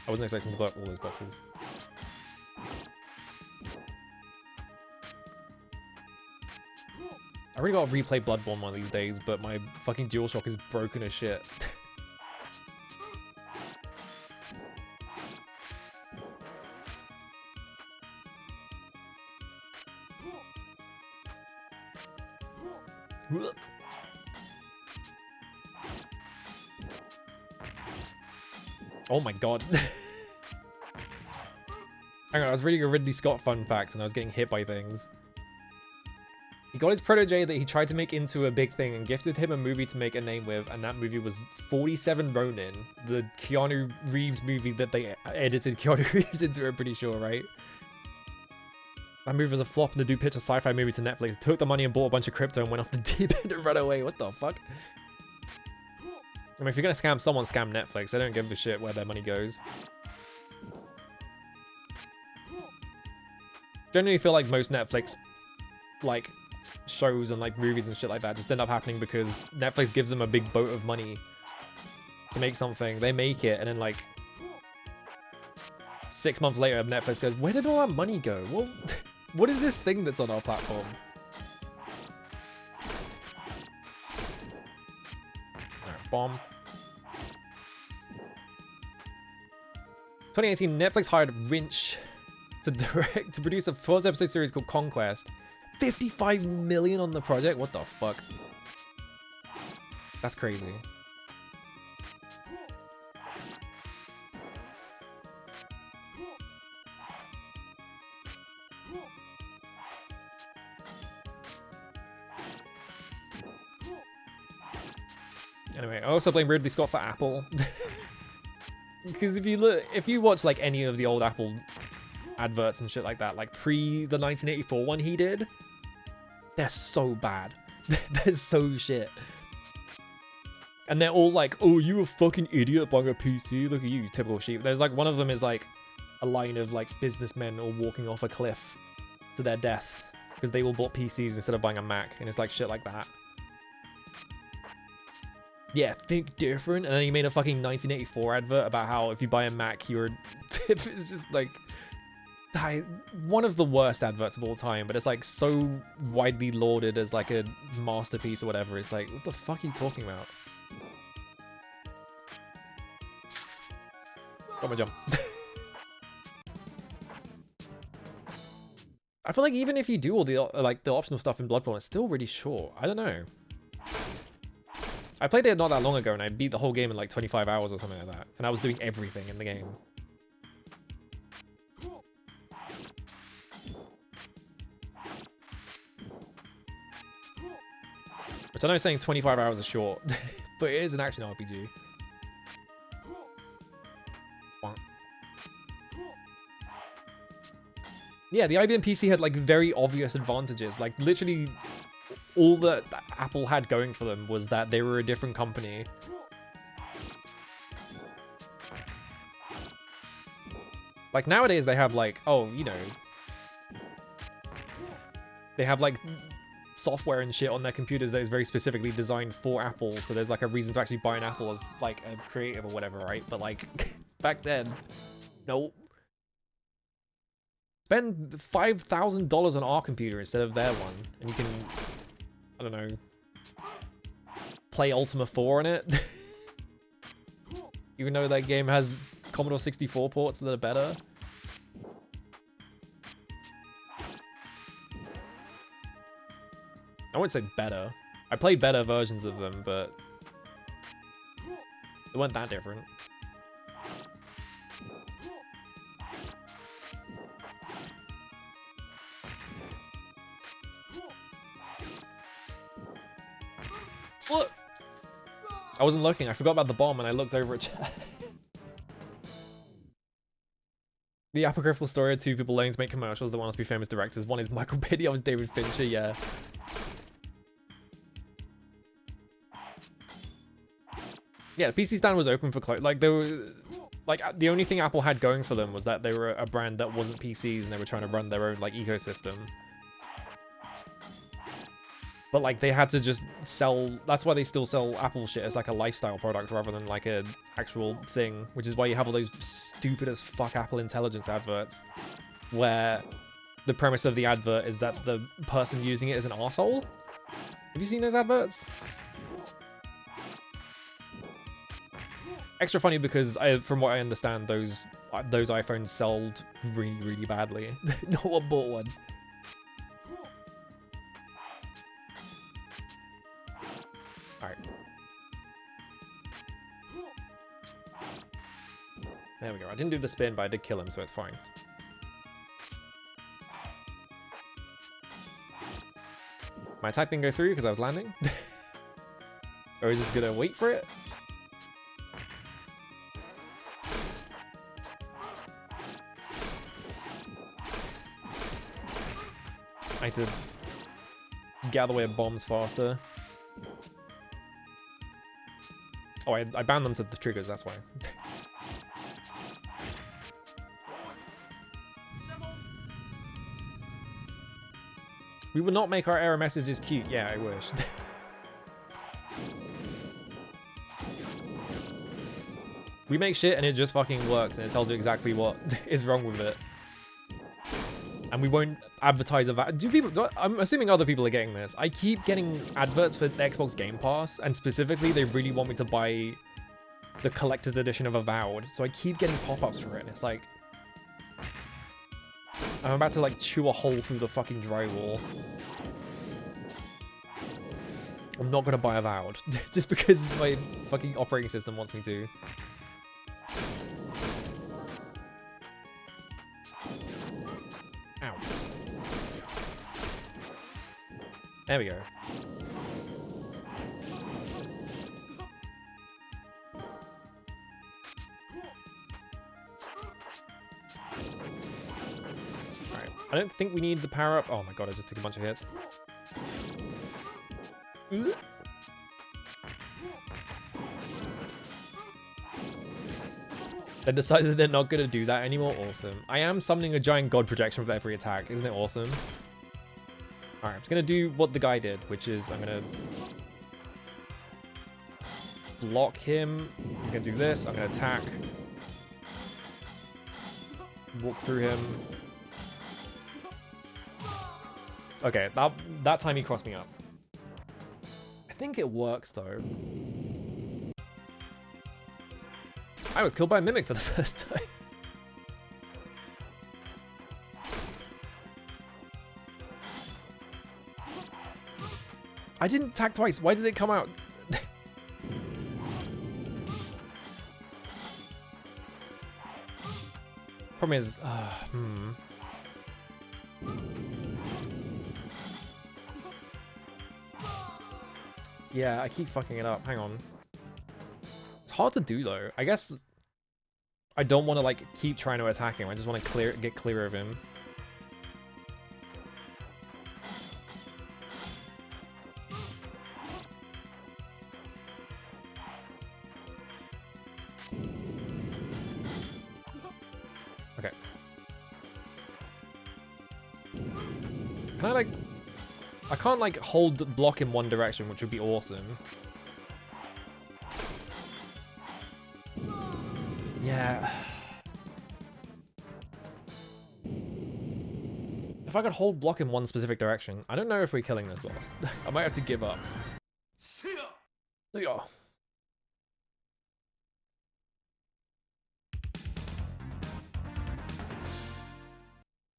I wasn't expecting to blow up all those boxes. I really gotta replay Bloodborne one of these days, but my fucking DualShock is broken as shit. Oh my god. Hang on, I was reading a Ridley Scott fun fact and I was getting hit by things. He got his protege that he tried to make into a big thing and gifted him a movie to make a name with, and that movie was 47 Ronin, the Keanu Reeves movie that they edited Keanu Reeves into, I'm pretty sure, right? That movie was a flop and the dude pitched a sci-fi movie to Netflix, took the money and bought a bunch of crypto and went off the deep end and ran away. What the fuck? I mean, if you're gonna scam someone, scam Netflix. They don't give a shit where their money goes. Generally feel like most Netflix, like, shows and like movies and shit like that just end up happening because Netflix gives them a big boat of money to make something. They make it and then like 6 months later Netflix goes, where did all that money go? Well, what is this thing that's on our platform? Alright, bomb. 2018, Netflix hired Rinch to produce a 12-episode series called Conquest. 55 million on the project? What the fuck? That's crazy. Anyway, I also blame Ridley Scott for Apple. Because if you watch like any of the old Apple adverts and shit like that, like pre the 1984 one he did, they're so bad. They're so shit. And they're all like, oh, you a fucking idiot buying a PC, look at you, typical sheep. There's like, one of them is like a line of like businessmen all walking off a cliff to their deaths because they all bought PCs instead of buying a Mac, and it's like shit like that. Yeah, think different. And then he made a fucking 1984 advert about how if you buy a Mac, you're... It's just like... one of the worst adverts of all time, but it's like so widely lauded as like a masterpiece or whatever. It's like, what the fuck are you talking about? Got my jump. I feel like even if you do all the like the optional stuff in Bloodborne, it's still really short. I don't know. I played it not that long ago and I beat the whole game in like 25 hours or something like that. And I was doing everything in the game. Which I know saying 25 hours is short, but it is an action RPG. Yeah, the IBM PC had like very obvious advantages. Like literally all that Apple had going for them was that they were a different company. Like nowadays they have like, oh, you know, they have like software and shit on their computers that is very specifically designed for Apple. So there's like a reason to actually buy an Apple as like a creative or whatever, right? But like back then, nope. Spend $5,000 on our computer instead of their one, and you can, I don't know, play Ultima 4 on it. Even though that game has Commodore 64 ports that are better. I wouldn't say better. I played better versions of them, but they weren't that different. What? I wasn't looking. I forgot about the bomb and I looked over at chat. The apocryphal story of two people learning to make commercials that want us to be famous directors. One is Michael Bay, the other is David Fincher, yeah. Yeah, the PC stand was open for like there were like the only thing Apple had going for them was that they were a brand that wasn't PCs and they were trying to run their own like ecosystem. But like they had to just sell, that's why they still sell Apple shit as like a lifestyle product rather than like an actual thing, which is why you have all those stupid as fuck Apple Intelligence adverts where the premise of the advert is that the person using it is an arsehole. Have you seen those adverts? Extra funny because from what I understand, those iPhones sold really, really badly. No one bought one. Alright. There we go. I didn't do the spin, but I did kill him, so it's fine. My attack didn't go through because I was landing. Or is just gonna wait for it? I had to get out of the way of bombs faster. Oh, I bound them to the triggers, that's why. We would not make our error messages cute. Yeah, I wish. We make shit and it just fucking works and it tells you exactly what is wrong with it. And we won't advertise of that. I'm assuming other people are getting this. I keep getting adverts for the Xbox Game Pass, and specifically they really want me to buy the collector's edition of Avowed. So I keep getting pop-ups for it, and it's like I'm about to like chew a hole through the fucking drywall. I'm not gonna buy Avowed just because my fucking operating system wants me to. Ow. There we go. Alright, I don't think we need the power up. Oh my god, I just took a bunch of hits. They decided they're not going to do that anymore. Awesome. I am summoning a giant god projection with every attack. Isn't it awesome? Alright, I'm just going to do what the guy did, which is I'm going to block him. He's going to do this. I'm going to attack. Walk through him. Okay, that time he crossed me up. I think it works, though. I was killed by a mimic for the first time. I didn't attack twice. Why did it come out? Problem is, yeah, I keep fucking it up. Hang on. It's hard to do though. I guess I don't want to like keep trying to attack him. I just want to get clear of him. Okay. Can I like... I can't like hold block in one direction, which would be awesome. Yeah. If I could hold block in one specific direction, I don't know if we're killing this boss. I might have to give up. There you go.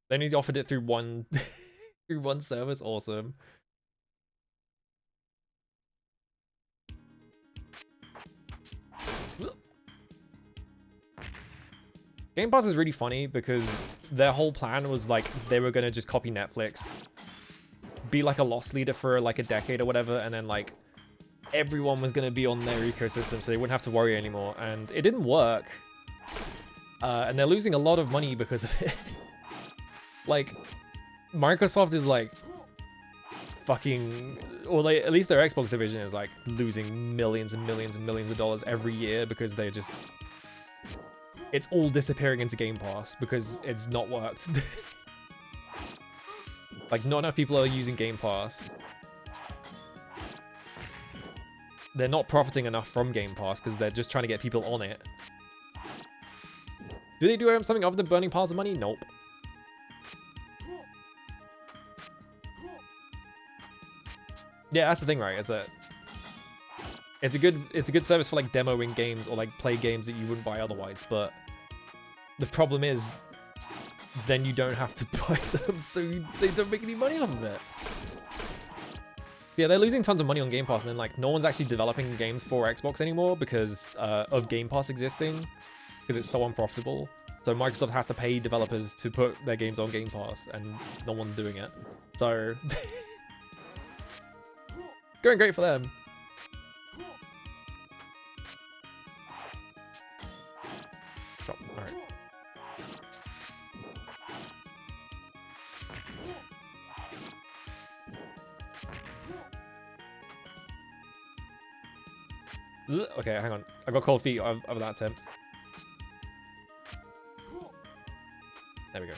They only offered it through one through one service. Awesome. Game Pass is really funny because their whole plan was like they were gonna just copy Netflix, be like a loss leader for like a decade or whatever, and then like everyone was gonna be on their ecosystem so they wouldn't have to worry anymore. And it didn't work. And they're losing a lot of money because of it. Like, Microsoft is like fucking, or like at least their Xbox division is like losing millions and millions and millions of dollars every year because they're just, it's all disappearing into Game Pass because it's not worked. Like, not enough people are using Game Pass. They're not profiting enough from Game Pass because they're just trying to get people on it. Do they do something other than burning piles of money? Nope. Yeah, that's the thing, right? Is that it's a good service for like demoing games or like play games that you wouldn't buy otherwise. But the problem is, then you don't have to buy them, so they don't make any money off of it. Yeah, they're losing tons of money on Game Pass, and then like no one's actually developing games for Xbox anymore because of Game Pass existing, because it's so unprofitable. So Microsoft has to pay developers to put their games on Game Pass, and no one's doing it. So going great for them. Stop. All right. Okay, hang on. I got cold feet of that attempt. There we go.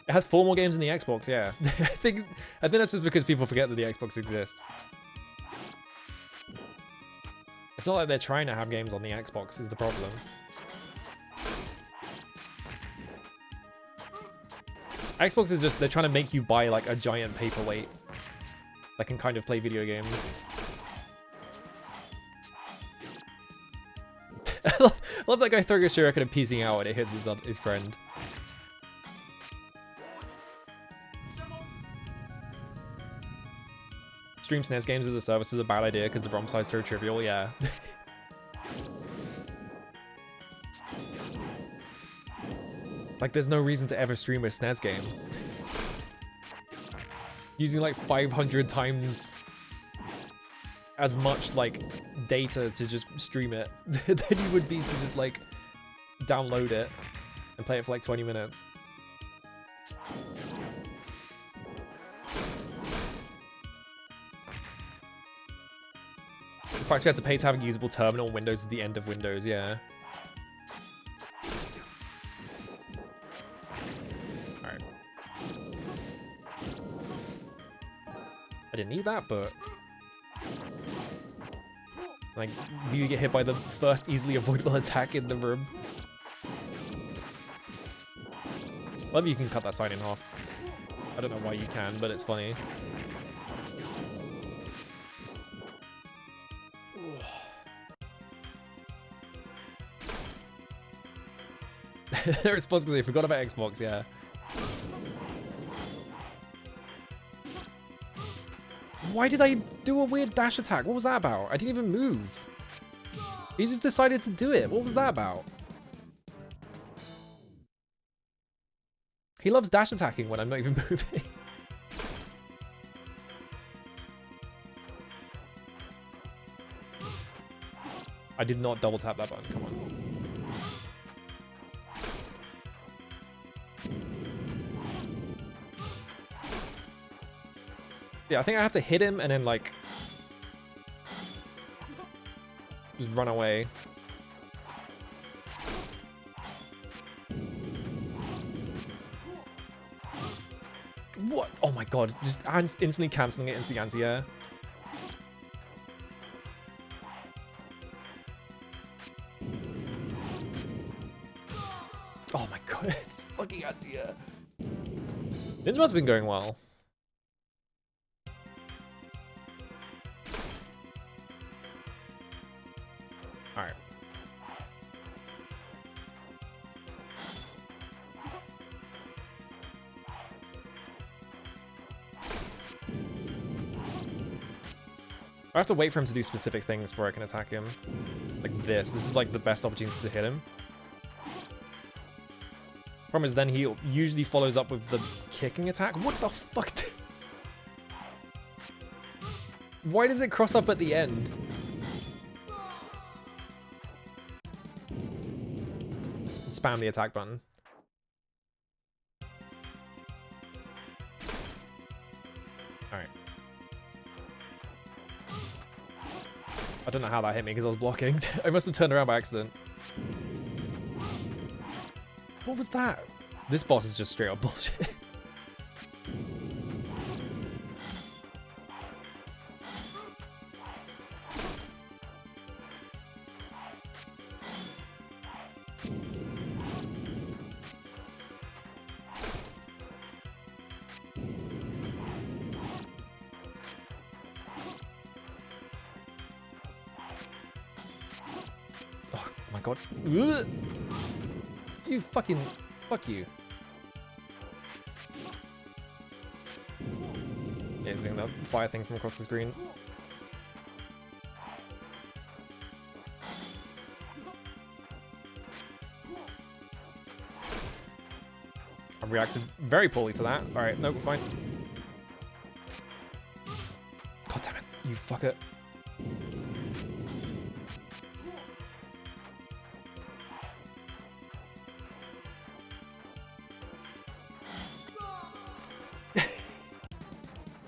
It has 4 more games in the Xbox, yeah. I think that's just because people forget that the Xbox exists. It's not like they're trying to have games on the Xbox is the problem. Xbox is just, they're trying to make you buy like a giant paperweight that can kind of play video games. I love that guy throwing a shuriken and piecing out and it hits his friend. Stream SNES games as a service was a bad idea because the ROM size is so trivial, yeah. Like, there's no reason to ever stream a SNES game. Using like 500 times as much like data to just stream it than you would be to just like download it and play it for like 20 minutes. The price we had to pay to have a usable terminal on Windows at the end of Windows, yeah. Alright. I didn't need that, but like, you get hit by the first easily avoidable attack in the room. Love you can cut that sign in half. I don't know why you can, but it's funny. Their response because they forgot about Xbox, yeah. Why did I do a weird dash attack? What was that about? I didn't even move. He just decided to do it. What was that about? He loves dash attacking when I'm not even moving. I did not double tap that button. Come on. Yeah, I think I have to hit him and then like just run away. What? Oh my god, just instantly cancelling it into the anti-air. Oh my god, it's fucking anti-air. Ninja must have been going well. Alright. I have to wait for him to do specific things before I can attack him. Like this. This is like the best opportunity to hit him. Problem is then he usually follows up with the kicking attack. What the fuck? Why does it cross up at the end? Spam the attack button. Alright. I don't know how that hit me because I was blocking. I must have turned around by accident. What was that? This boss is just straight up bullshit. Oh my god. Ugh. You fucking... Fuck you. Yeah, he's doing that fire thing from across the screen. I reacted very poorly to that. Alright, no, we're fine. God damn it, you fucker.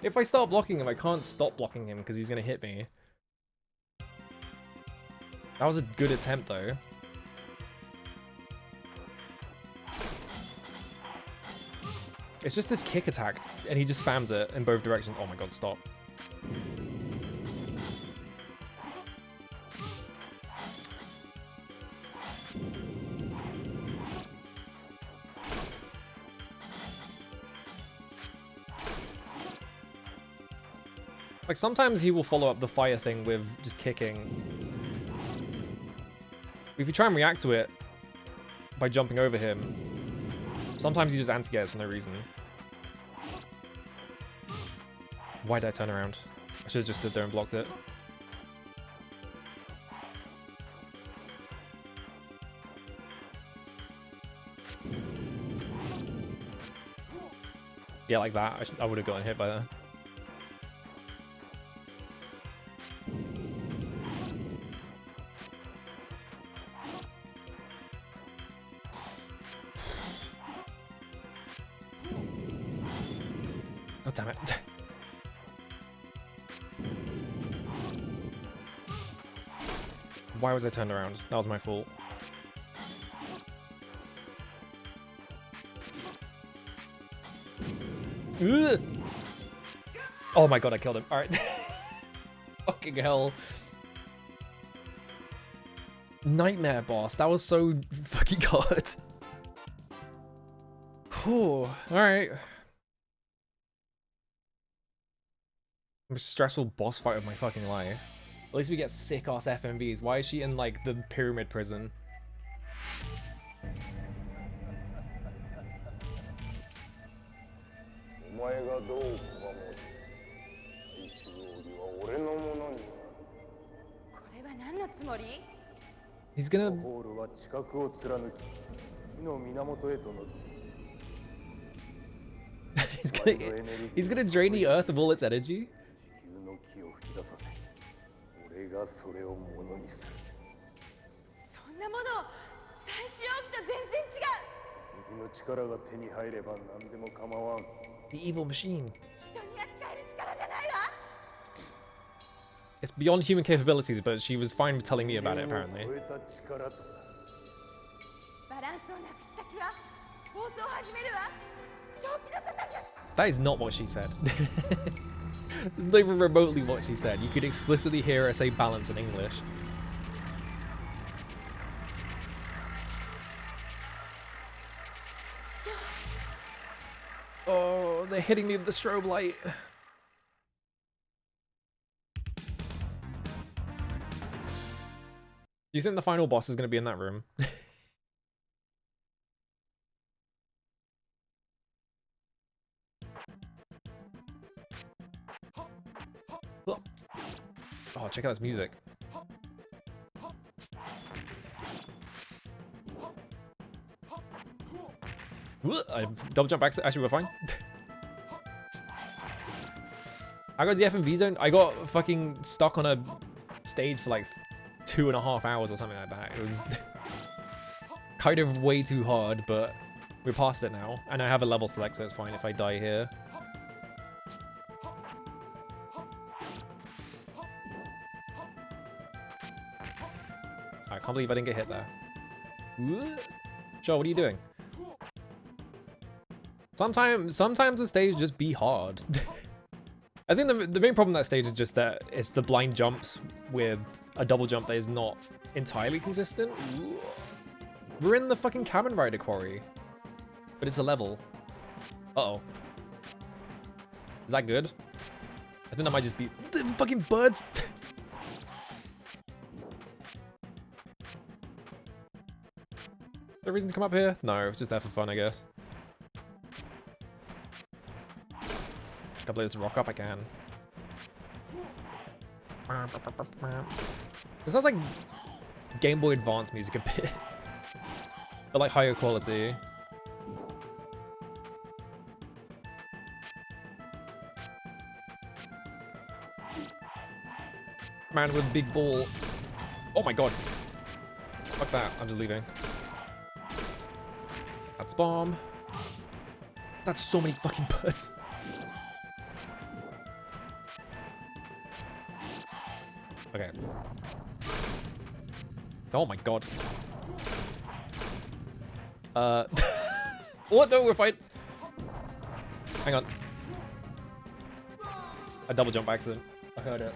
If I start blocking him, I can't stop blocking him because he's going to hit me. That was a good attempt, though. It's just this kick attack, and he just spams it in both directions. Oh my god, stop. Like, sometimes he will follow up the fire thing with just kicking. If you try and react to it by jumping over him, sometimes he just anti-airs for no reason. Why did I turn around? I should have just stood there and blocked it. Yeah, like that. I would have gotten hit by that. Oh, damn it. Why was I turned around? That was my fault. Ugh! Oh my god, I killed him. Alright. Fucking hell. Nightmare boss. That was so fucking good. Whew. Alright. Most stressful boss fight of my fucking life. At least we get sick ass FMVs. Why is she in like the pyramid prison? 前がどう拒もうと最終奥義は俺のものになる。これは何のつもり？ He's gonna ホールは地殻を貫き火の源へと乗って he's gonna he's gonna drain the earth of all its energy. 地球の気を吹き出させ俺がそれをものにする。そんなもの最終奥義と全然違う。敵の力が手に入れば何でも構わん。 The evil machine. 人に扱える力じゃないわ。 It's beyond human capabilities, but she was fine with telling me about it, apparently. 超えた力とバランスをなくした気は放送を始めるわ。正気の沙汰じゃ。 That is not what she said. It's not even remotely what she said. You could explicitly hear her say balance in English. Oh, they're hitting me with the strobe light. Do you think the final boss is going to be in that room? Oh, check out this music. I double jump back. Actually, we're fine. I got the FMV zone. I got fucking stuck on a stage for like 2.5 hours or something like that. It was kind of way too hard, but we're past it now. And I have a level select, so it's fine if I die here. I can't believe I didn't get hit there. Sure, what are you doing? Sometimes the stage just be hard. I think the main problem with that stage is just that it's the blind jumps with a double jump that is not entirely consistent. Ooh. We're in the fucking Cabin Rider quarry, but it's a level. Uh-oh. Is that good? I think that might just be the fucking birds. There a reason to come up here? No, it's just there for fun, I guess. Can I blow this rock up? I can. This sounds like Game Boy Advance music a bit. But like higher quality. Man with big ball. Oh my god. Fuck that. I'm just leaving. That's bomb. That's so many fucking birds. Okay. Oh my god. What? No, we're fine. Hang on. A double jump accident. I heard it.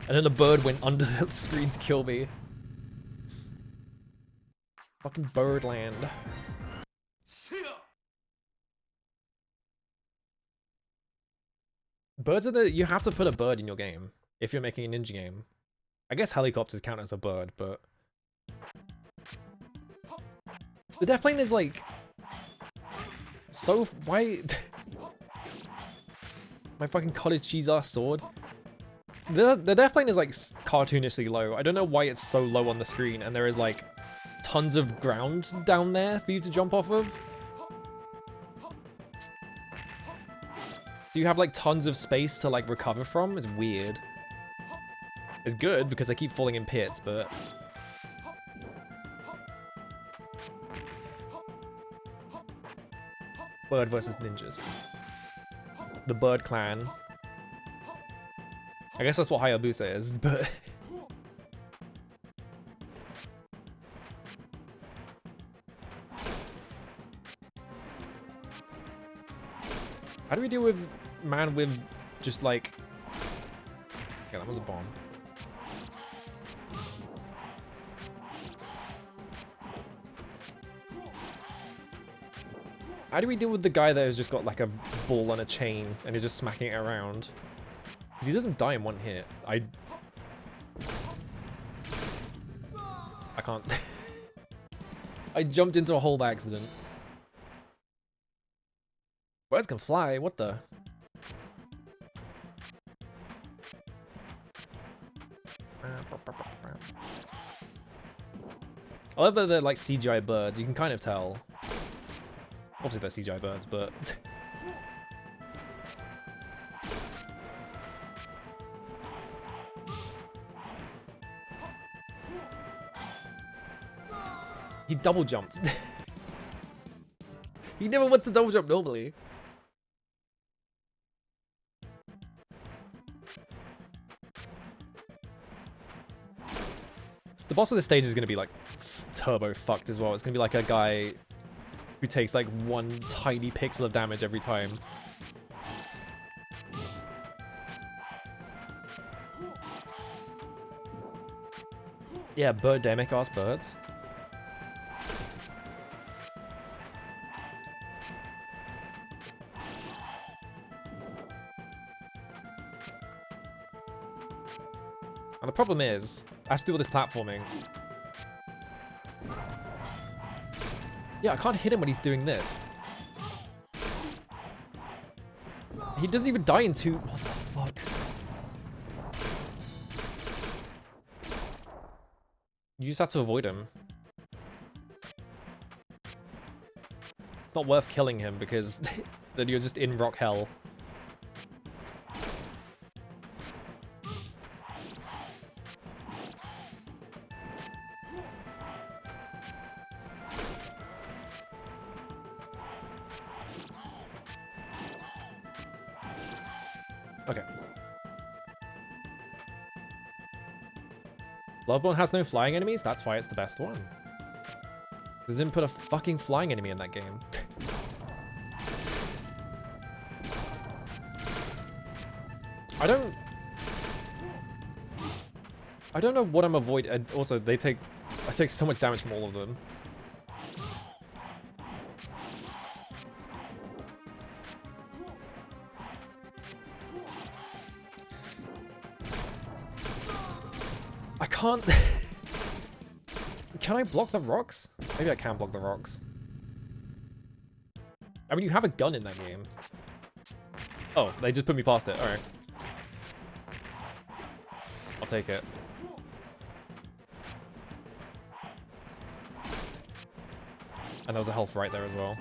And then the bird went under the screen to kill me. Fucking Birdland. Birds are the... You have to put a bird in your game if you're making a ninja game. I guess helicopters count as a bird, but... The death plane is like... So... Why... My fucking cottage cheese ass sword. The death plane is like cartoonishly low. I don't know why it's so low on the screen and there is like tons of ground down there for you to jump off of. Do you have like tons of space to like recover from? It's weird. It's good because I keep falling in pits, but... Bird versus ninjas. The Bird Clan. I guess that's what Hayabusa is, but... How do we deal with man with just like... Okay, that was a bomb. How do we deal with the guy that has just got like a ball on a chain and is just smacking it around? Because he doesn't die in one hit. I can't. I jumped into a hole by accident. Birds can fly, what the? I love that they're like CGI birds, you can kind of tell. Obviously they're CGI birds, but... He double jumped. He never wants to double jump normally. The boss of this stage is going to be like turbo fucked as well. It's going to be like a guy who takes like one tiny pixel of damage every time. Yeah, birdemic ass birds. And the problem is, I have to do all this platforming. Yeah, I can't hit him when he's doing this. He doesn't even die in two. What the fuck? You just have to avoid him. It's not worth killing him because then you're just in rock hell. Okay. Bloodborne has no flying enemies? That's why it's the best one. They didn't put a fucking flying enemy in that game. I don't know what I'm avoiding. And also, I take so much damage from all of them. I can't... Can I block the rocks? Maybe I can block the rocks. I mean, you have a gun in that game. Oh, they just put me past it. Alright. I'll take it. And there was a health right there as well.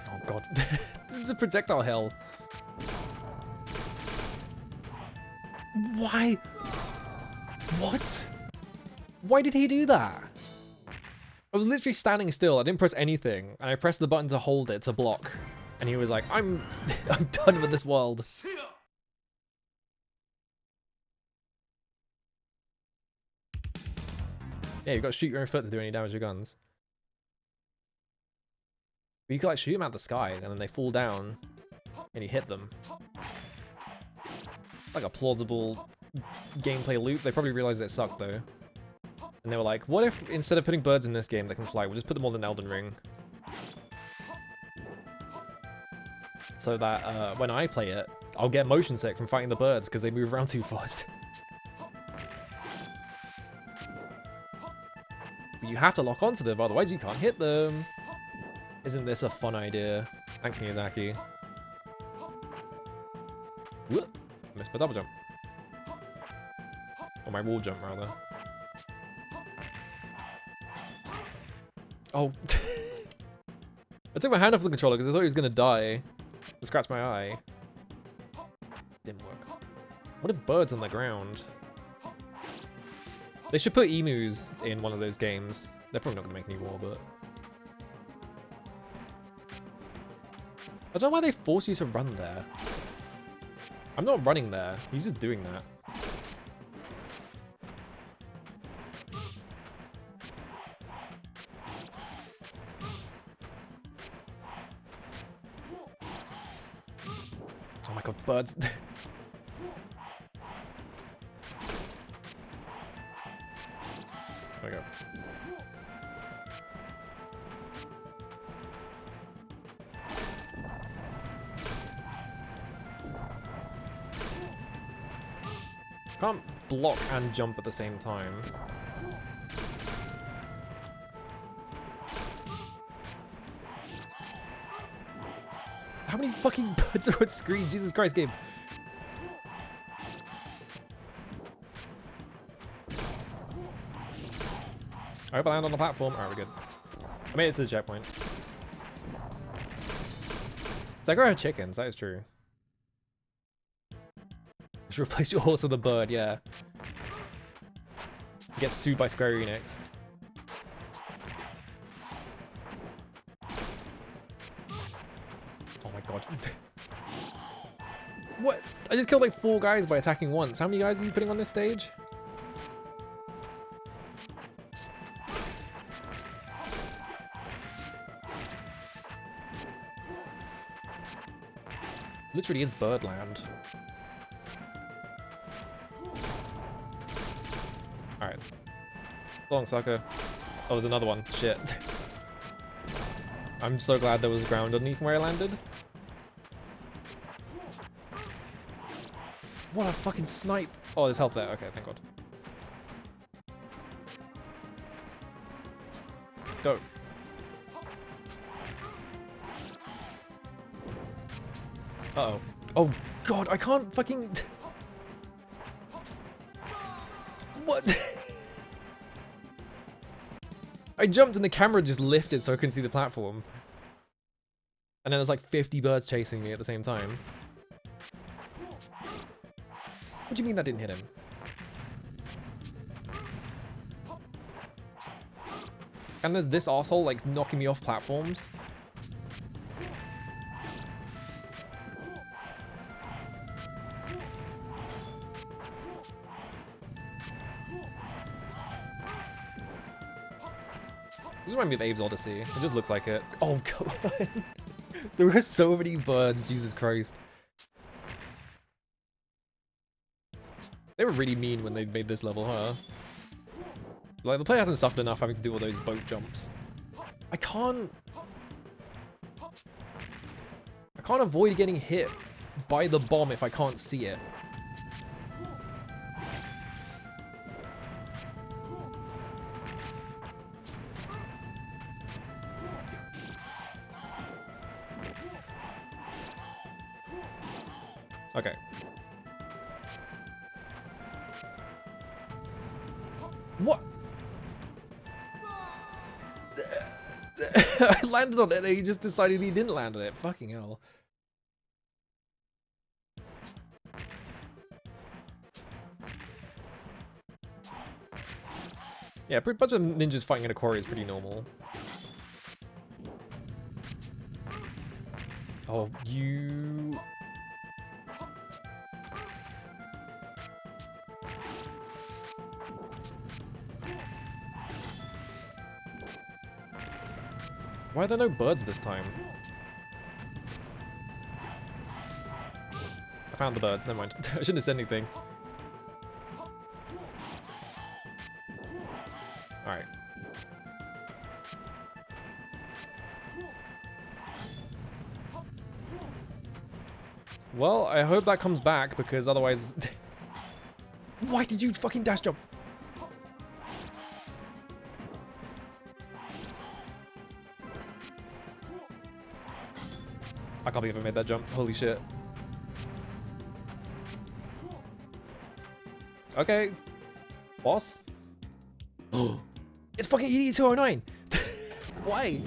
Oh god. This is a projectile hell. Why? What? Why did he do that? I was literally standing still. I didn't press anything, and I pressed the button to hold it to block. And he was like, I'm done with this world. Yeah, you've got to shoot your own foot to do any damage with guns. But you can like shoot them out the sky, and then they fall down, and you hit them. Like a plausible gameplay loop. They probably realized it sucked though. And they were like, what if instead of putting birds in this game that can fly, we'll just put them all in Elden Ring. So that when I play it, I'll get motion sick from fighting the birds because they move around too fast. But you have to lock onto them, otherwise you can't hit them. Isn't this a fun idea? Thanks, Miyazaki. Whoop! Missed my double jump. Or my wall jump, rather. Oh. I took my hand off the controller because I thought he was going to die. To scratch my eye. Didn't work. What are birds on the ground? They should put emus in one of those games. They're probably not going to make any more, but... I don't know why they force you to run there. I'm not running there. He's just doing that. Oh my god, birds. There we go. Can't block and jump at the same time. How many fucking birds are on screen? Jesus Christ, game. I hope I land on the platform. Alright, we're good. I made it to the checkpoint. Sega had chickens, that is true. You should replace your horse with a bird, yeah. Get sued by Square Enix. Oh my god. What? I just killed like 4 guys by attacking once. How many guys are you putting on this stage? Literally is Birdland. Alright. Long sucker. Oh, there's another one. Shit. I'm so glad there was ground underneath where I landed. What a fucking snipe. Oh, there's health there. Okay, thank god. Go. Uh-oh. Oh god, I can't fucking... What? I jumped and the camera just lifted so I couldn't see the platform. And then there's like 50 birds chasing me at the same time. What do you mean that didn't hit him? And there's this arsehole like knocking me off platforms. This reminds me of Abe's Odyssey. It just looks like it. Oh god. There were so many birds, Jesus Christ. They were really mean when they made this level, huh? Like, the player hasn't suffered enough having to do all those boat jumps. I can't avoid getting hit by the bomb if I can't see it. Okay. What? I landed on it and he just decided he didn't land on it. Fucking hell. Yeah, a bunch of ninjas fighting in a quarry is pretty normal. Oh, you... Why are there no birds this time? I found the birds, never mind. I shouldn't have said anything. Alright. Well, I hope that comes back, because otherwise... Why did you fucking dash jump? I can't believe I made that jump. Holy shit. Okay. Boss? Oh, it's fucking ED209! Why?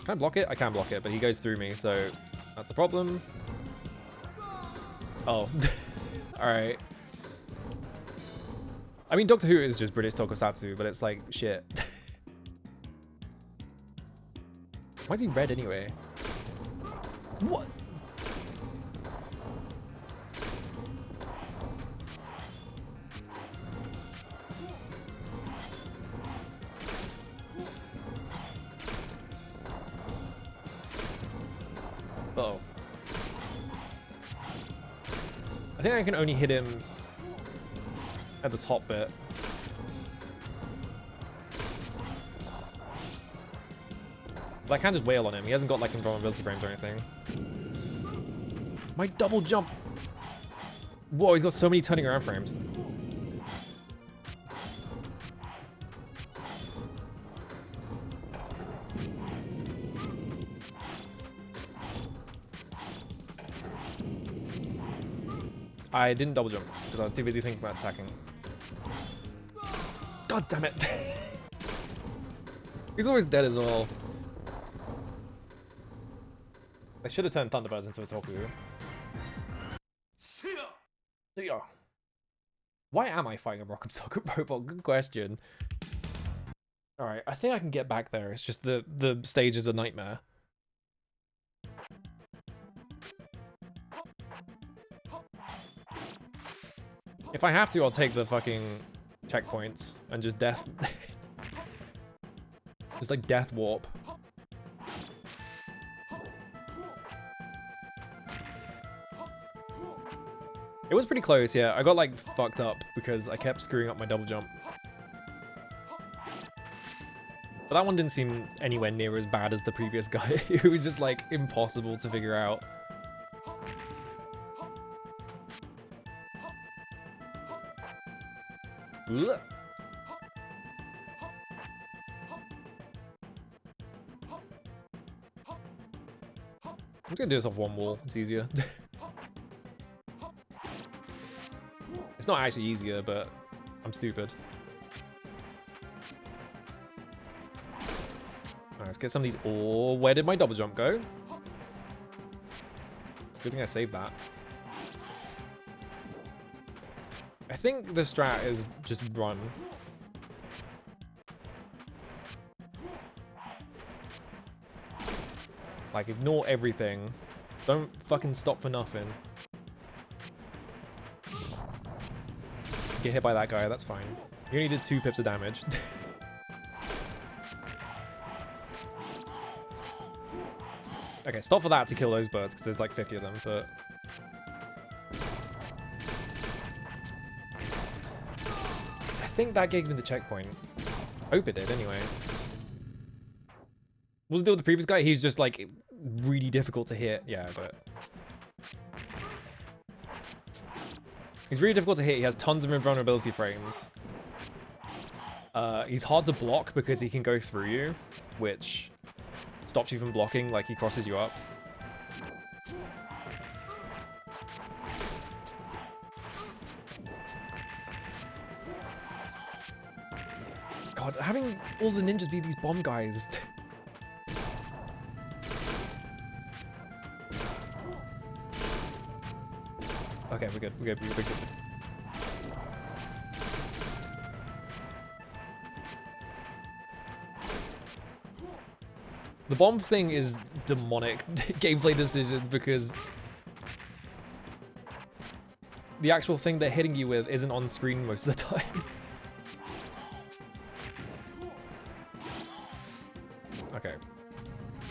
Can I block it? I can block it, but he goes through me, so that's a problem. Oh. Alright. I mean, Doctor Who is just British tokusatsu, but it's like, shit. Why is he red anyway? What? Uh-oh. I think I can only hit him at the top bit. But I can just wail on him. He hasn't got like invulnerability frames or anything. My double jump. Whoa, he's got so many turning around frames. I didn't double jump because I was too busy thinking about attacking. God damn it. He's always dead as well. I should have turned Thunderbirds into a Torku. See ya. Why am I fighting a Rock'em Sock'em robot? Good question. Alright, I think I can get back there. It's just the stage is a nightmare. If I have to, I'll take the fucking checkpoints and just death. Just like death warp. It was pretty close, yeah. I got like fucked up because I kept screwing up my double jump. But that one didn't seem anywhere near as bad as the previous guy. It was just like impossible to figure out. Ugh. I'm just gonna do this off one wall, it's easier. It's not actually easier, but I'm stupid. Alright, let's get some of these. Oh, where did my double jump go? It's a good thing I saved that. I think the strat is just run. Like, ignore everything. Don't fucking stop for nothing. Get hit by that guy, that's fine. You only did 2 pips of damage. Okay, stop for that to kill those birds, because there's like 50 of them, but... I think that gave me the checkpoint. Hope it did, anyway. What was the deal with the previous guy? He's just like really difficult to hit. Yeah, but he's really difficult to hit. He has tons of invulnerability frames. He's hard to block because he can go through you, which stops you from blocking, like he crosses you up. God, having all the ninjas be these bomb guys. Okay, we're good, we're good. The bomb thing is demonic gameplay decisions because the actual thing they're hitting you with isn't on screen most of the time. Okay.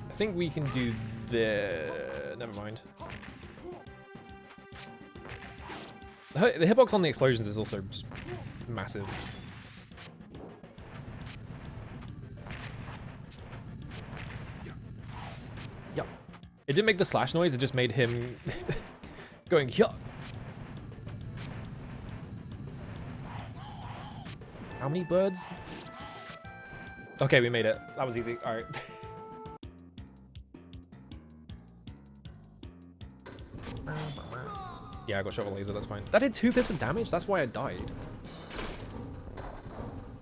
I think we can do the... Never mind. The hitbox on the explosions is also just massive. Yep. It didn't make the slash noise, it just made him going, yup. How many birds? Okay, we made it. That was easy. Alright. Yeah, I got shot with a laser, that's fine. That did 2 pips of damage? That's why I died.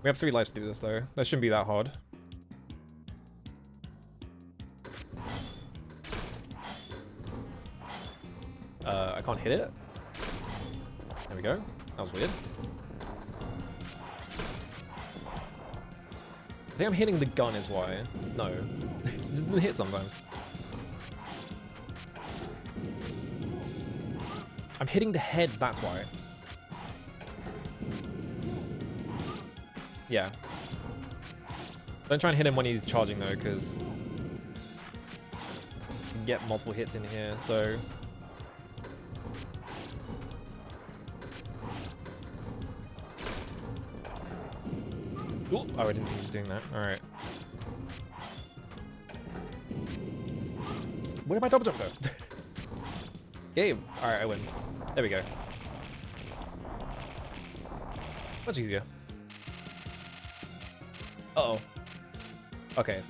We have 3 lives to do this, though. That shouldn't be that hard. I can't hit it. There we go. That was weird. I think I'm hitting the gun is why. No. It just doesn't hit sometimes. I'm hitting the head, that's why. Yeah. Don't try and hit him when he's charging though, because you can get multiple hits in here, so... Ooh, oh, I didn't think he was doing that. Alright. Where did my double jump go? Game. Alright, I win. There we go. Much easier. Uh-oh. Okay.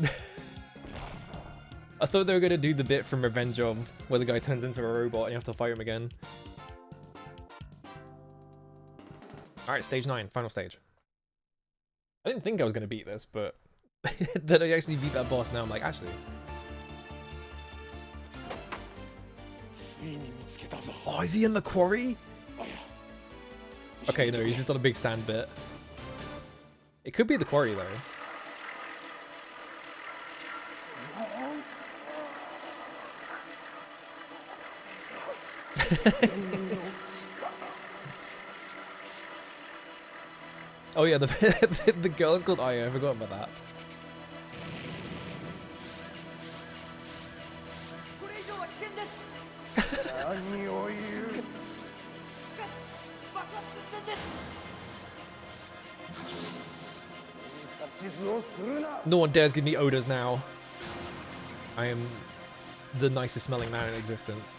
I thought they were gonna do the bit from Revenge of where the guy turns into a robot and you have to fight him again. Alright, stage 9, final stage. I didn't think I was gonna beat this, but then I actually beat that boss. Now I'm like, actually. Oh, is he in the quarry? Okay, no, he's just on a big sand bit. It could be the quarry though. Oh yeah, the girl is called Aya. I forgot about that. No one dares give me odors now. I am the nicest smelling man in existence.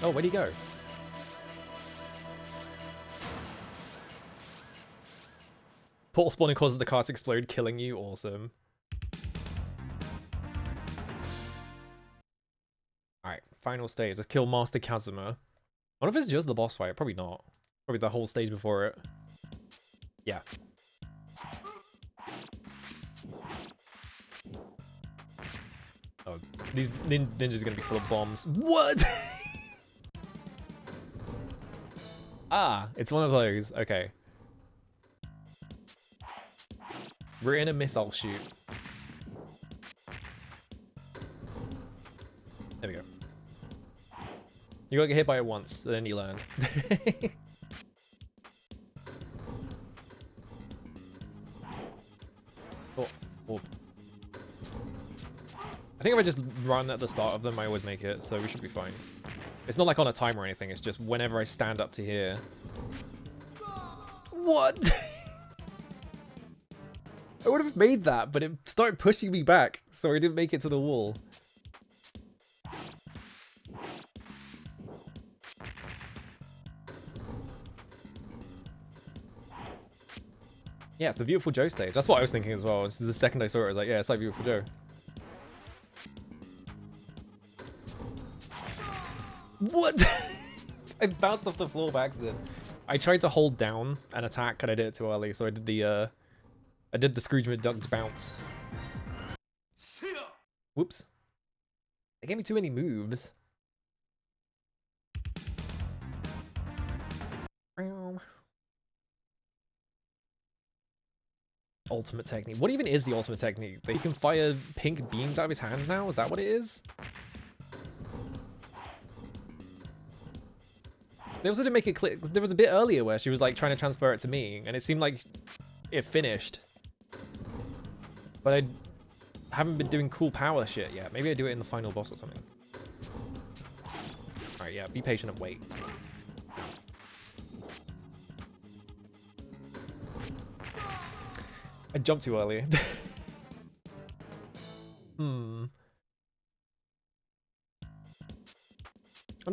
Oh, where'd he go? Portal spawning causes the car to explode, killing you. Awesome. Alright, final stage. Let's kill Master Kazuma. I wonder if it's just the boss fight. Probably not. Probably the whole stage before it. Yeah. Oh, these ninjas are gonna be full of bombs. What? Ah, it's one of those. Okay. We're in a missile shoot. There we go. You gotta get hit by it once, then you learn. Oh, oh. I think if I just run at the start of them, I always make it, so we should be fine. It's not like on a timer or anything, it's just whenever I stand up to here. What? I would have made that, but it started pushing me back, so I didn't make it to the wall. Yeah, it's the Beautiful Joe stage. That's what I was thinking as well. It's the second I saw it, I was like, yeah, it's like Beautiful Joe. What? I bounced off the floor by accident. I tried to hold down and attack, and I did it too early, so I did the Scrooge McDuck bounce. Whoops. They gave me too many moves. Ultimate technique. What even is the ultimate technique? That he can fire pink beams out of his hands now? Is that what it is? They also didn't make it clear. There was a bit earlier where she was like trying to transfer it to me, and it seemed like it finished. But I haven't been doing cool power shit yet. Maybe I do it in the final boss or something. Alright, yeah, be patient and wait. I jumped too early. I'm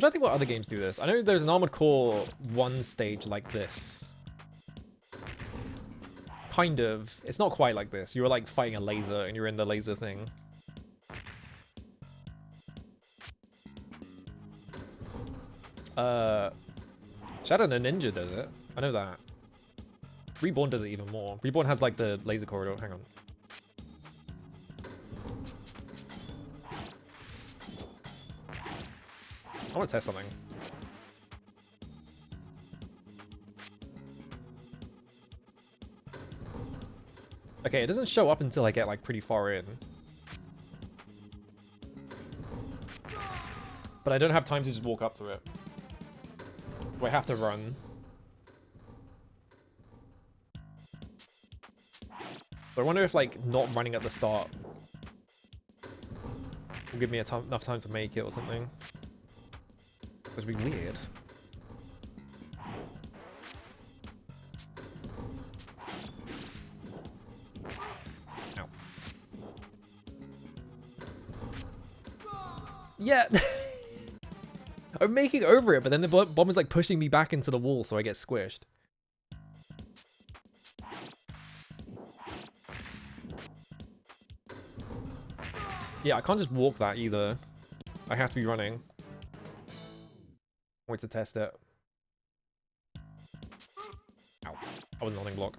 trying to think what other games do this. I know there's an Armored Core 1 stage like this. Kind of. It's not quite like this. You're like fighting a laser and you're in the laser thing. Shadow the Ninja does it. I know that. Reborn does it even more. Reborn has like the laser corridor. Hang on. I want to test something. Okay, it doesn't show up until I get like pretty far in. But I don't have time to just walk up to it. I have to run. But I wonder if like not running at the start will give me enough time to make it or something. Which would be weird. Yeah. I'm making over it, but then the bomb is like pushing me back into the wall, so I get squished. Yeah, I can't just walk that either. I have to be running. Wait to test it. Ow. I was nodding block.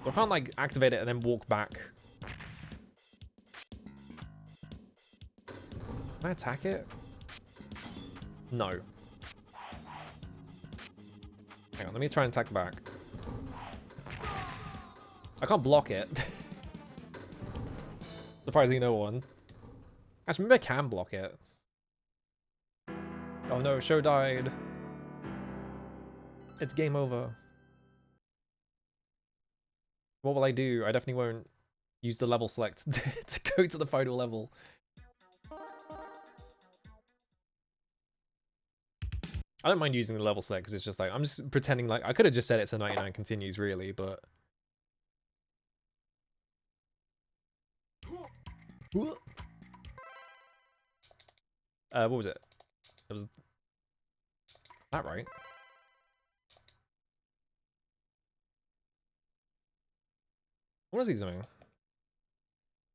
So I can't like activate it and then walk back. Can I attack it? No. Hang on, let me try and attack back. I can't block it. Surprisingly, no one. Actually, maybe I can block it. Oh no, show died. It's game over. What will I do? I definitely won't use the level select to go to the final level. I don't mind using the level select because it's just like, I'm just pretending like, I could have just set it to 99 continues really, but... What was it? It was... that right? What is he doing?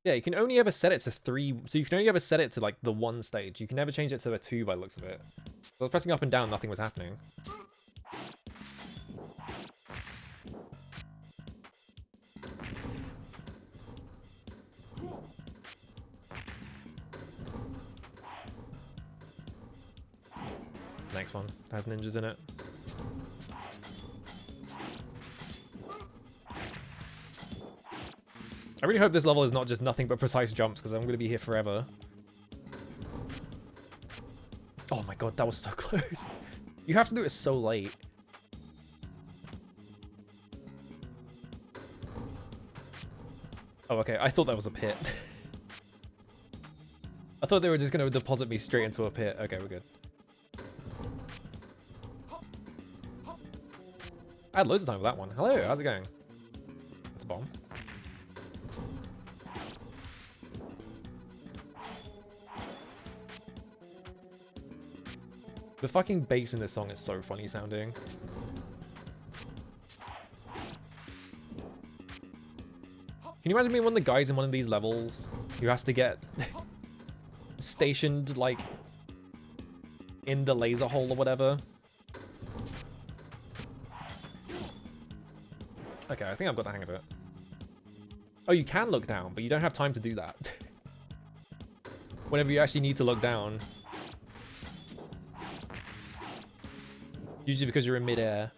Yeah, you can only ever set it to 3, so you can only ever set it to like the 1 stage. You can never change it to a 2 by the looks of it. So I was pressing up and down, nothing was happening. Next one has ninjas in it. I really hope this level is not just nothing but precise jumps, because I'm going to be here forever. Oh my god, that was so close. You have to do it so late. Oh, okay. I thought that was a pit. I thought they were just going to deposit me straight into a pit. Okay, we're good. I had loads of time with that one. Hello, how's it going? That's a bomb. The fucking bass in this song is so funny sounding. Can you imagine being one of the guys in one of these levels who has to get stationed, like, in the laser hole or whatever? Okay, I think I've got the hang of it. Oh, you can look down, but you don't have time to do that. Whenever you actually need to look down. Usually because you're in midair.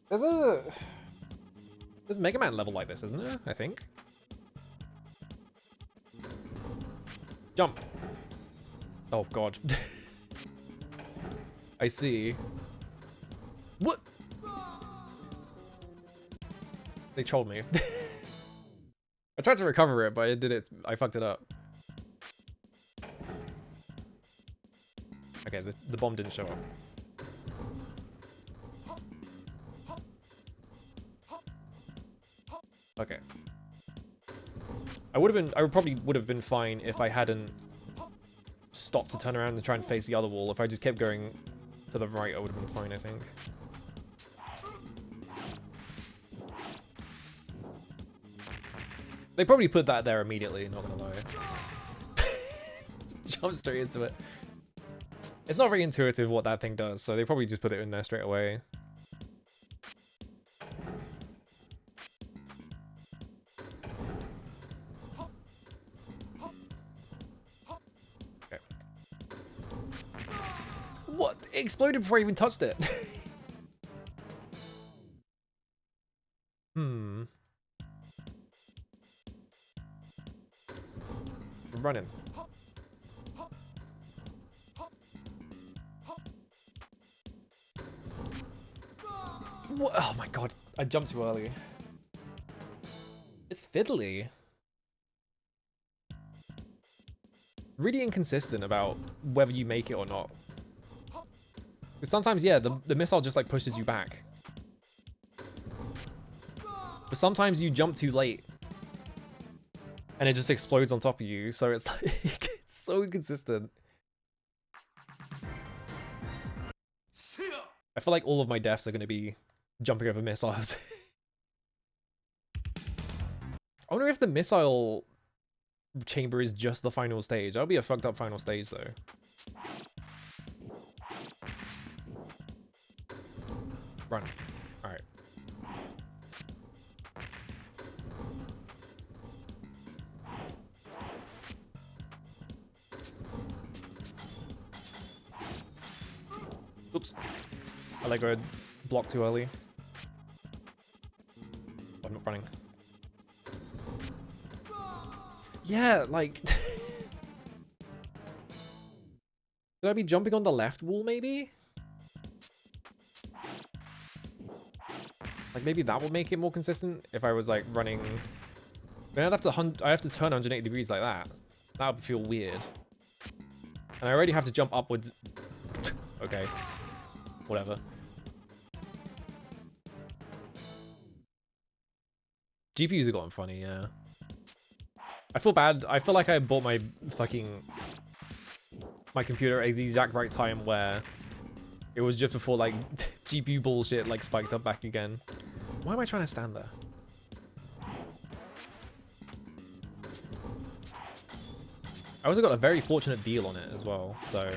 There's a Mega Man level like this, isn't there? I think. Jump. Oh god. I see. What? They trolled me. I tried to recover it, but I fucked it up. Okay, the bomb didn't show up. Okay. I probably would have been fine if I hadn't stopped to turn around and try and face the other wall. If I just kept going to the right, I would have been fine, I think. They probably put that there immediately, not gonna lie. Jump straight into it. It's not very intuitive what that thing does, so they probably just put it in there straight away. Okay. What? It exploded before I even touched it. I'm running. What? Oh my god, I jumped too early. It's fiddly. Really inconsistent about whether you make it or not. Because sometimes, yeah, the missile just like pushes you back. But sometimes you jump too late. And it just explodes on top of you, so it's like, it's so inconsistent. I feel like all of my deaths are going to be jumping over missiles. I wonder if the missile chamber is just the final stage. That'll be a fucked up final stage though. Run. Alright. Oops. I let go block too early. I'm not running. Yeah, like... Should I be jumping on the left wall, maybe? Like, maybe that would make it more consistent if I was, like, running... Then I have to turn 180 degrees like that. That would feel weird. And I already have to jump upwards. Okay. Whatever. GPUs have gotten funny, yeah. I feel bad. I feel like I bought my computer at the exact right time where it was just before like GPU bullshit like spiked up back again. Why am I trying to stand there? I also got a very fortunate deal on it as well, so...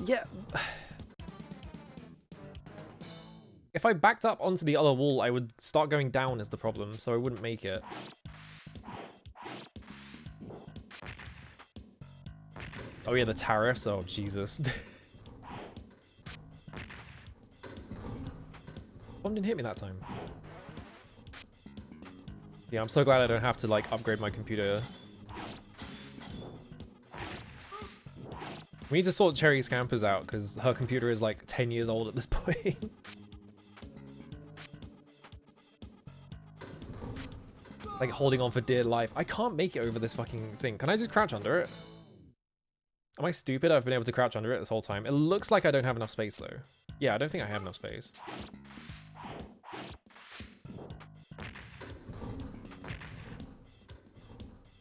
Yeah. If I backed up onto the other wall, I would start going down is the problem, so I wouldn't make it. Oh yeah, the tariffs. Oh, Jesus. Bomb didn't hit me that time. Yeah, I'm so glad I don't have to, like, upgrade my computer. We need to sort Cherry Scampers out, because her computer is, like, 10 years old at this point. Like, holding on for dear life. I can't make it over this fucking thing. Can I just crouch under it? Am I stupid? I've been able to crouch under it this whole time. It looks like I don't have enough space, though. Yeah, I don't think I have enough space.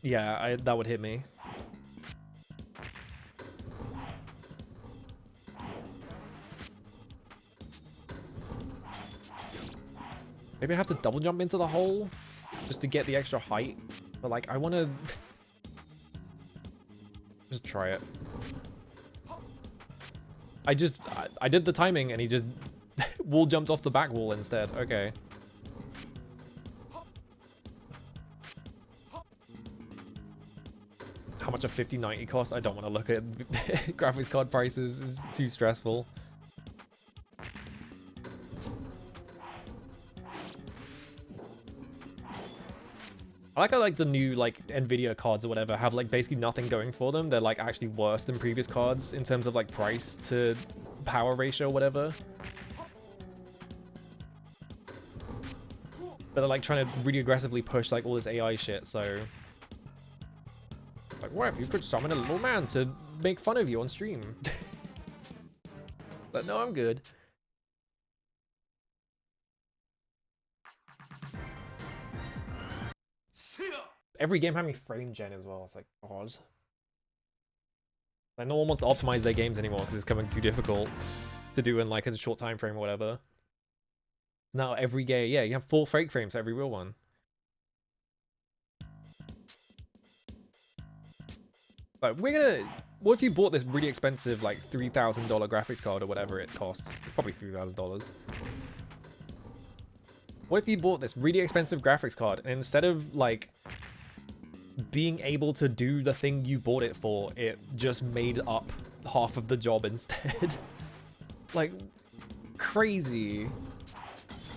Yeah, that would hit me. Maybe I have to double jump into the hole just to get the extra height. But like, I want to just try it. I did the timing and he just wall jumped off the back wall instead. Okay. How much a 5090 cost? I don't want to look at graphics card prices. It's too stressful. I like how like the new like Nvidia cards or whatever have like basically nothing going for them. They're like actually worse than previous cards in terms of like price to power ratio or whatever. But they're like trying to really aggressively push like all this AI shit, so... Like, what if you could summon a little man to make fun of you on stream? But no, I'm good. Every game having frame gen as well. It's like, God. Like, no one wants to optimize their games anymore because it's becoming too difficult to do in like a short time frame or whatever. Now every game, yeah, you have 4 fake frames for every real one. Like, what if you bought this really expensive like $3,000 graphics card or whatever it costs? Probably $3,000. What if you bought this really expensive graphics card and instead of like being able to do the thing you bought it for, it just made up half of the job instead? Like, crazy.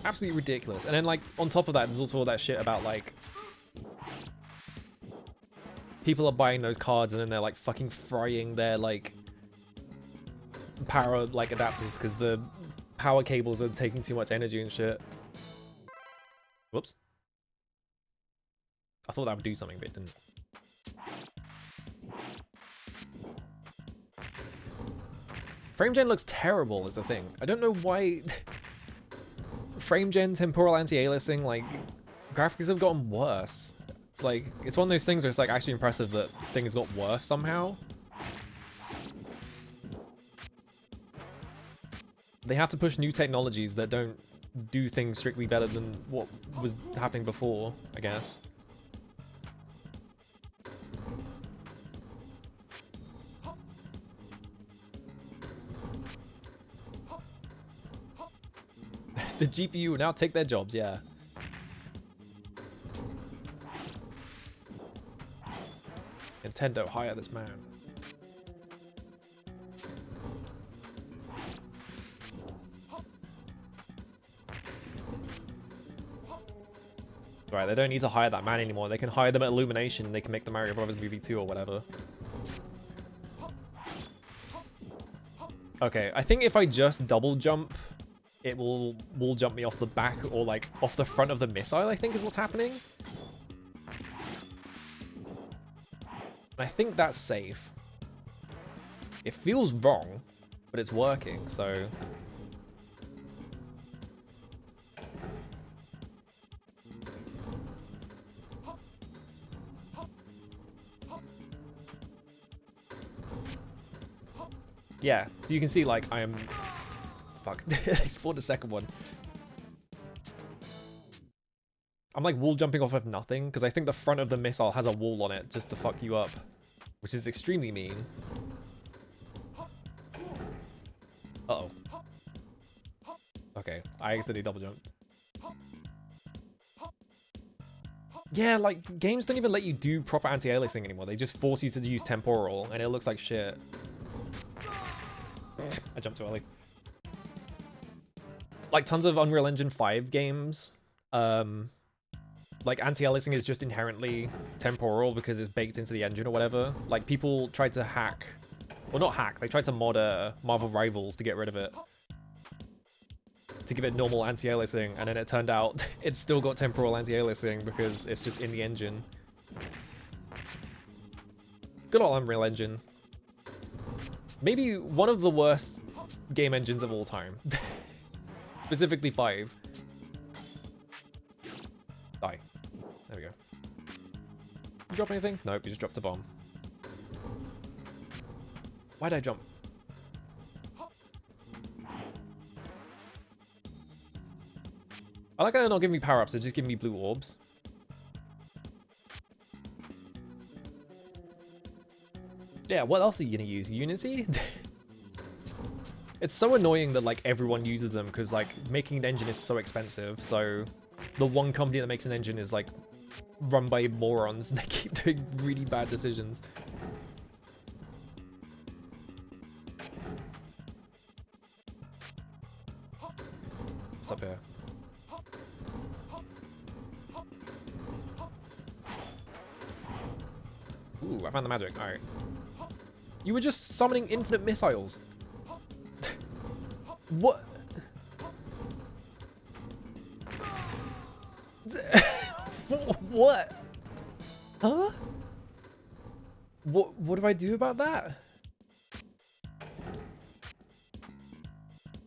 Absolutely ridiculous. And then like on top of that, there's also all that shit about like people are buying those cards and then they're like fucking frying their like power like adapters because the power cables are taking too much energy and shit. Whoops. I thought that would do something, but it didn't. Frame gen looks terrible is the thing. I don't know why frame gen, temporal anti-aliasing, like graphics have gotten worse. It's like, it's one of those things where it's like actually impressive that things got worse somehow. They have to push new technologies that don't do things strictly better than what was happening before, I guess. The GPU will now take their jobs, yeah. Nintendo, hire this man. Right, they don't need to hire that man anymore. They can hire them at Illumination and they can make the Mario Brothers movie 2 or whatever. Okay, I think if I just double jump, it will wall jump me off the back or like off the front of the missile, I think is what's happening. I think that's safe. It feels wrong, but it's working, so... Yeah, so you can see, like, I am... Fuck, they spawned a second one. I'm, like, wall jumping off of nothing, because I think the front of the missile has a wall on it just to fuck you up. Which is extremely mean. Uh-oh. Okay, I accidentally double jumped. Yeah, like, games don't even let you do proper anti-aliasing anymore. They just force you to use temporal, and it looks like shit. I jumped too early. Like, tons of Unreal Engine 5 games, like, anti-aliasing is just inherently temporal because it's baked into the engine or whatever. Like, people tried to hack, well, not hack, they tried to mod Marvel Rivals to get rid of it. To give it normal anti-aliasing, and then it turned out it's still got temporal anti-aliasing because it's just in the engine. Good old Unreal Engine. Maybe one of the worst game engines of all time. Specifically 5. Die. There we go. You drop anything? Nope, you just dropped a bomb. Why'd I jump? I like how they're not giving me power-ups, they're just giving me blue orbs. Yeah, what else are you gonna use? Unity? It's so annoying that, like, everyone uses them, because, like, making an engine is so expensive, so the one company that makes an engine is, like, run by morons, and they keep doing really bad decisions. What's up here? Ooh, I found the magic. Alright. You were just summoning infinite missiles. What? What? Huh? What do I do about that?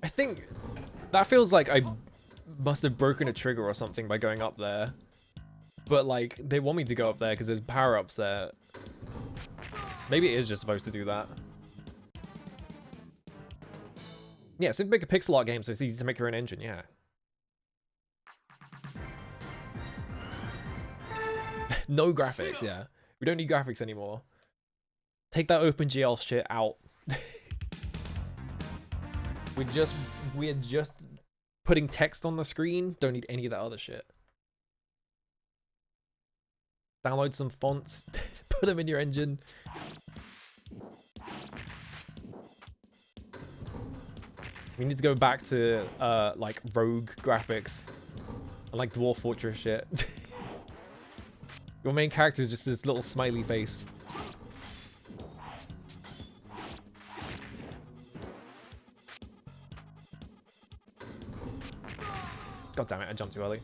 I think that feels like I must have broken a trigger or something by going up there. But, like, they want me to go up there because there's power-ups there. Maybe it is just supposed to do that. Yeah, so make a pixel art game so it's easy to make your own engine, yeah. No graphics, yeah. We don't need graphics anymore. Take that OpenGL shit out. We're just putting text on the screen. Don't need any of that other shit. Download some fonts, put them in your engine. We need to go back to like Rogue graphics and like Dwarf Fortress shit. Your main character is just this little smiley face. God damn it, I jumped too early.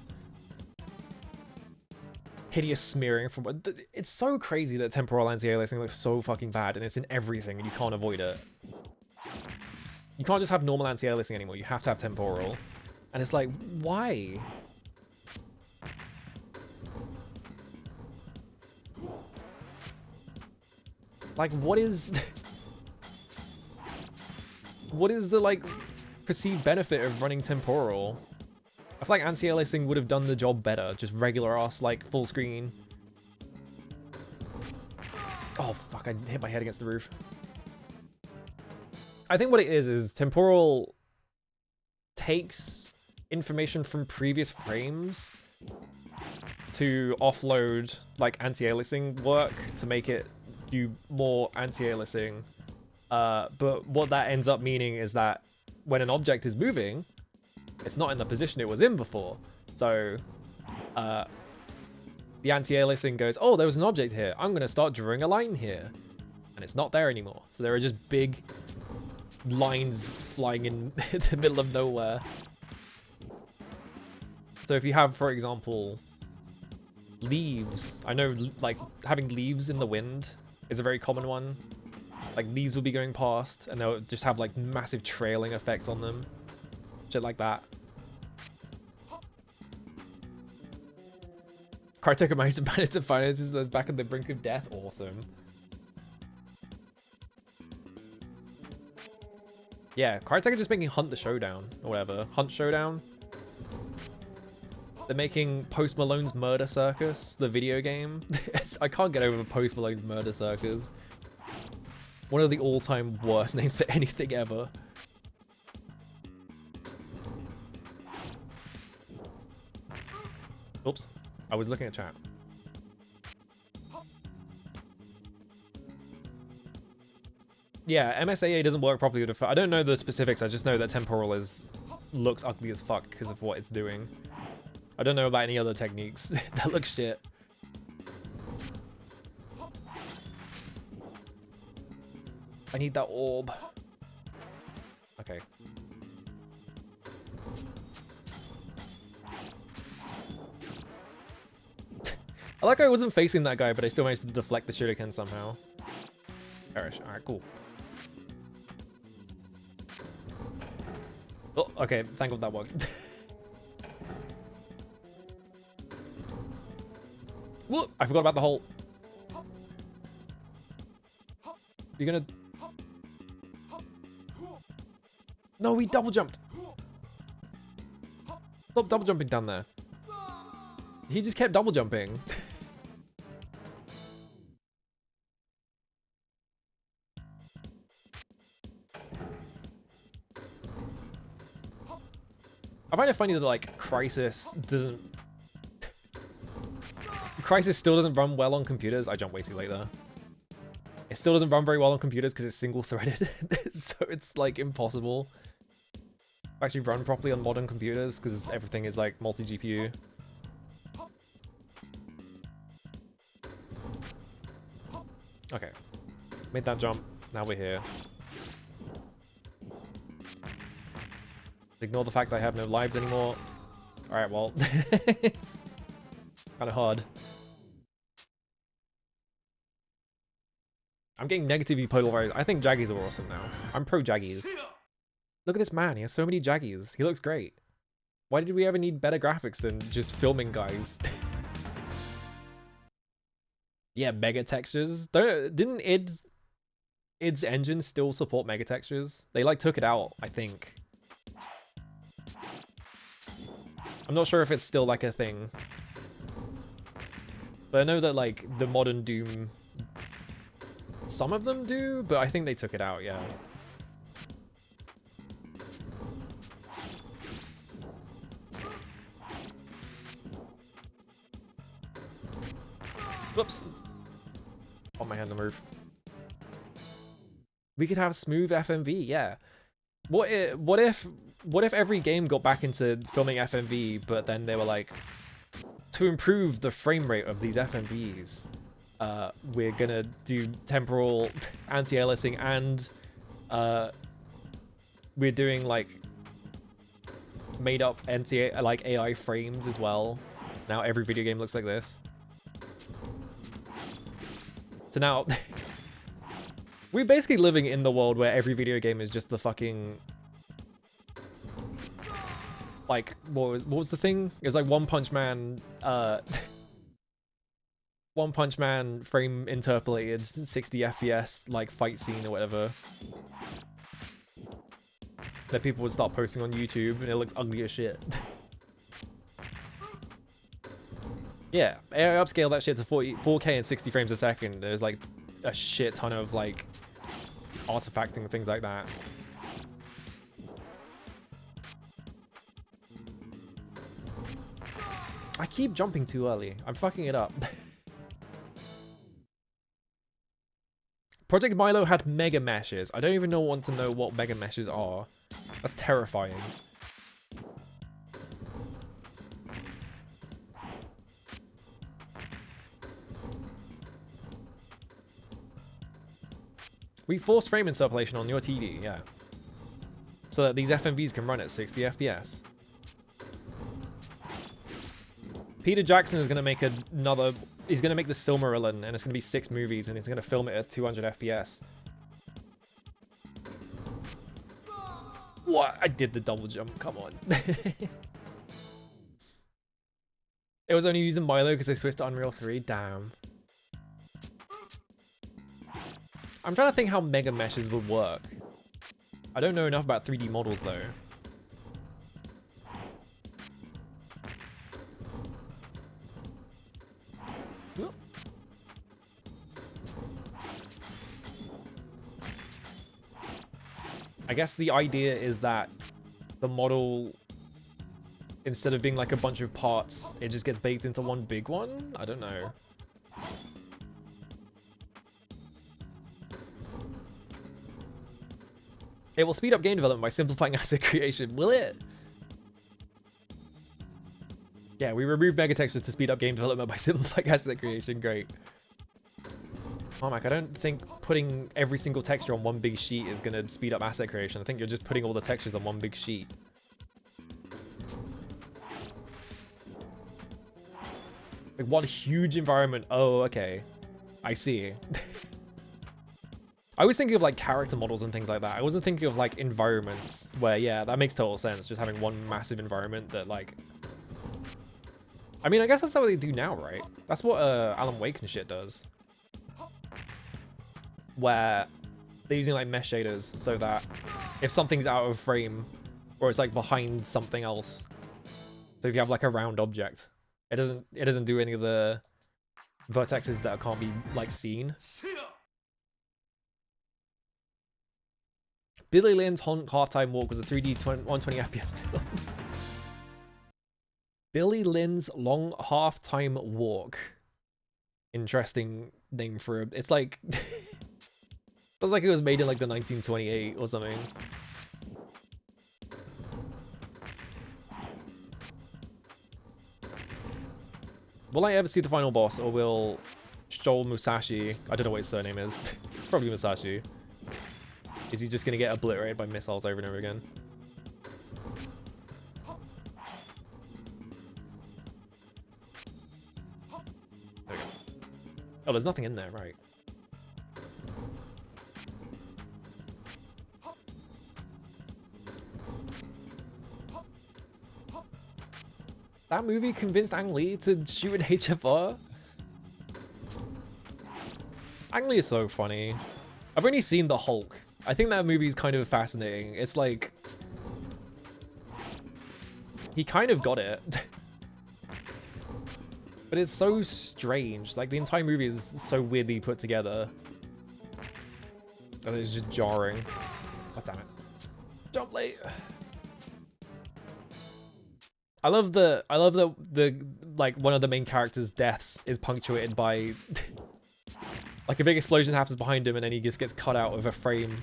Hideous smearing from... It's so crazy that temporal anti-aliasing looks so fucking bad and it's in everything and you can't avoid it. You can't just have normal anti-aliasing anymore. You have to have temporal. And it's like, why? Like, what is... what is the, like, perceived benefit of running temporal? I feel like anti-aliasing would have done the job better. Just regular ass, like, full screen. Oh, fuck, I hit my head against the roof. I think what it is temporal takes information from previous frames to offload, like, anti-aliasing work to make it do more anti-aliasing. But what that ends up meaning is that when an object is moving, it's not in the position it was in before. So the anti-aliasing goes, oh, there was an object here. I'm going to start drawing a line here. And it's not there anymore. So there are just big lines flying in the middle of nowhere. So if you have, for example, leaves, I know like having leaves in the wind is a very common one. Like leaves will be going past and they'll just have like massive trailing effects on them. Shit like that. Karteka managed to manage the finances back on the brink of death. Awesome. Yeah, Karteka just making Hunt the Showdown or whatever. Hunt Showdown. They're making Post Malone's Murder Circus, the video game. I can't get over Post Malone's Murder Circus. One of the all-time worst names for anything ever. Oops. I was looking at chat. Yeah, MSAA doesn't work properly with I don't know the specifics, I just know that temporal looks ugly as fuck because of what it's doing. I don't know about any other techniques that look shit. I need that orb. Okay. I like I wasn't facing that guy, but I still managed to deflect the shuriken somehow. Perish. Alright, cool. Oh, okay. Thank God that worked. Whoop! I forgot about the hole. You're gonna... No, we double jumped. Stop double jumping down there. He just kept double jumping. I find it funny that like Crisis still doesn't run well on computers. I jumped way too late there. It still doesn't run very well on computers because it's single-threaded, so it's like impossible to actually run properly on modern computers because everything is like multi-GPU. Okay, made that jump. Now we're here. Ignore the fact that I have no lives anymore. All right, well, it's kind of hard. I'm getting negatively polarized. I think Jaggies are awesome now. I'm pro Jaggies. Look at this man. He has so many Jaggies. He looks great. Why did we ever need better graphics than just filming guys? Yeah, mega textures. Didn't id's engine still support mega textures? They like took it out, I think. I'm not sure if it's still like a thing. But I know that like the modern Doom, some of them do, but I think they took it out, yeah. Whoops. On my hand on the roof. We could have smooth FMV, yeah. What if every game got back into filming FMV, but then they were like, to improve the frame rate of these FMVs, we're gonna do temporal anti-aliasing and we're doing like made up like AI frames as well. Now every video game looks like this. So now We're basically living in the world where every video game is just the fucking... Like, what was the thing? It was like One Punch Man, One Punch Man frame interpolated 60 FPS, like, fight scene or whatever. That people would start posting on YouTube, and it looks ugly as shit. Yeah, I upscale that shit to 4K and 60 frames a second. There's like a shit ton of like artifacting and things like that. I keep jumping too early. I'm fucking it up. Project Milo had mega meshes. I don't even want to know what mega meshes are. That's terrifying. We force frame interpolation on your TV, yeah. So that these FMVs can run at 60 FPS. Peter Jackson is going to make another... He's going to make the Silmarillion, and it's going to be 6 movies, and he's going to film it at 200 FPS. What? I did the double jump, come on. It was only using Milo because they switched to Unreal 3, damn. I'm trying to think how mega meshes would work. I don't know enough about 3D models though. I guess the idea is that the model, instead of being like a bunch of parts, it just gets baked into one big one? I don't know. It will speed up game development by simplifying asset creation. Will it? Yeah, we removed mega textures to speed up game development by simplifying asset creation. Great. Oh, Mac, I don't think putting every single texture on one big sheet is going to speed up asset creation. I think you're just putting all the textures on one big sheet. Like one huge environment. Oh, okay. I see. I was thinking of like character models and things like that. I wasn't thinking of like environments where, yeah, that makes total sense. Just having one massive environment that like... I mean, I guess that's what they do now, right? That's what Alan Wake and shit does. Where they're using like mesh shaders so that if something's out of frame or it's like behind something else. So if you have like a round object, it doesn't do any of the vertexes that can't be like seen. Billy Lynn's Honk Halftime Walk was a 3D 120 FPS film. Billy Lynn's Long Halftime Walk. Interesting name for a... It's like... Feels like it was made in like the 1928 or something. Will I ever see the final boss, or will Shoal Musashi... I don't know what his surname is. Probably Musashi. Is he just going to get obliterated by missiles over and over again? There we go. Oh, there's nothing in there, right. That movie convinced Ang Lee to shoot an HFR? Ang Lee is so funny. I've only seen The Hulk. I think that movie is kind of fascinating. It's like... He kind of got it. But it's so strange. Like, the entire movie is so weirdly put together. And it's just jarring. God damn it. Jump late. I love the like one of the main characters' deaths is punctuated by like a big explosion happens behind him and then he just gets cut out of a frame.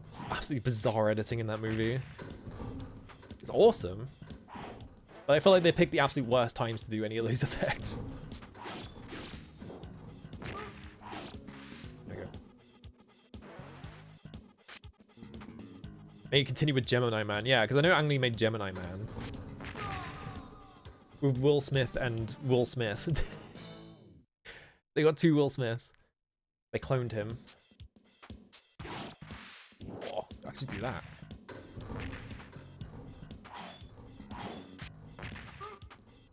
It's absolutely bizarre editing in that movie. It's awesome. But I feel like they picked the absolute worst times to do any of those effects. There we go. Maybe continue with Gemini Man. Yeah, because I know Ang Lee made Gemini Man. With Will Smith and Will Smith. They got 2 Will Smiths. They cloned him. Just do that.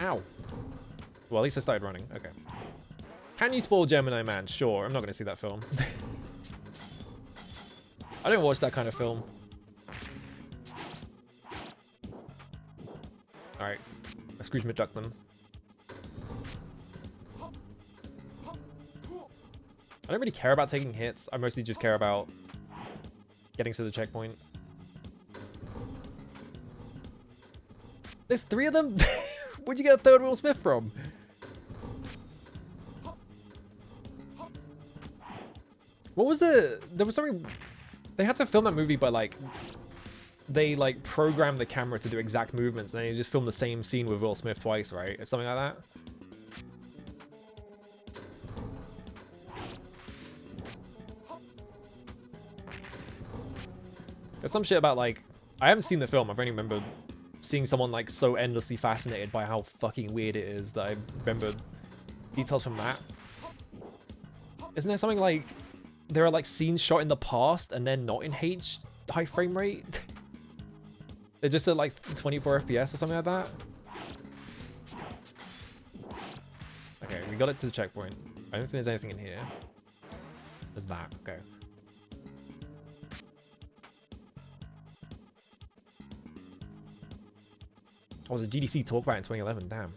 Ow. Well, at least I started running. Okay. Can you spoil Gemini Man? Sure. I'm not going to see that film. I don't watch that kind of film. Alright. Scrooge McDuck them. I don't really care about taking hits. I mostly just care about getting to the checkpoint. There's 3 of them? Where'd you get a third Will Smith from? What was there was something... They had to film that movie by, like... They, like, programmed the camera to do exact movements, and then they just filmed the same scene with Will Smith twice, right? Or something like that. There's some shit about, like... I haven't seen the film, I've only remembered seeing someone, like, so endlessly fascinated by how fucking weird it is that I remember details from that. Isn't there something like... There are, like, scenes shot in the past, and they're not in high frame rate? They're just at, like, 24 FPS or something like that? Okay, we got it to the checkpoint. I don't think there's anything in here. There's that, okay. Oh, the GDC talk about it in 2011, damn.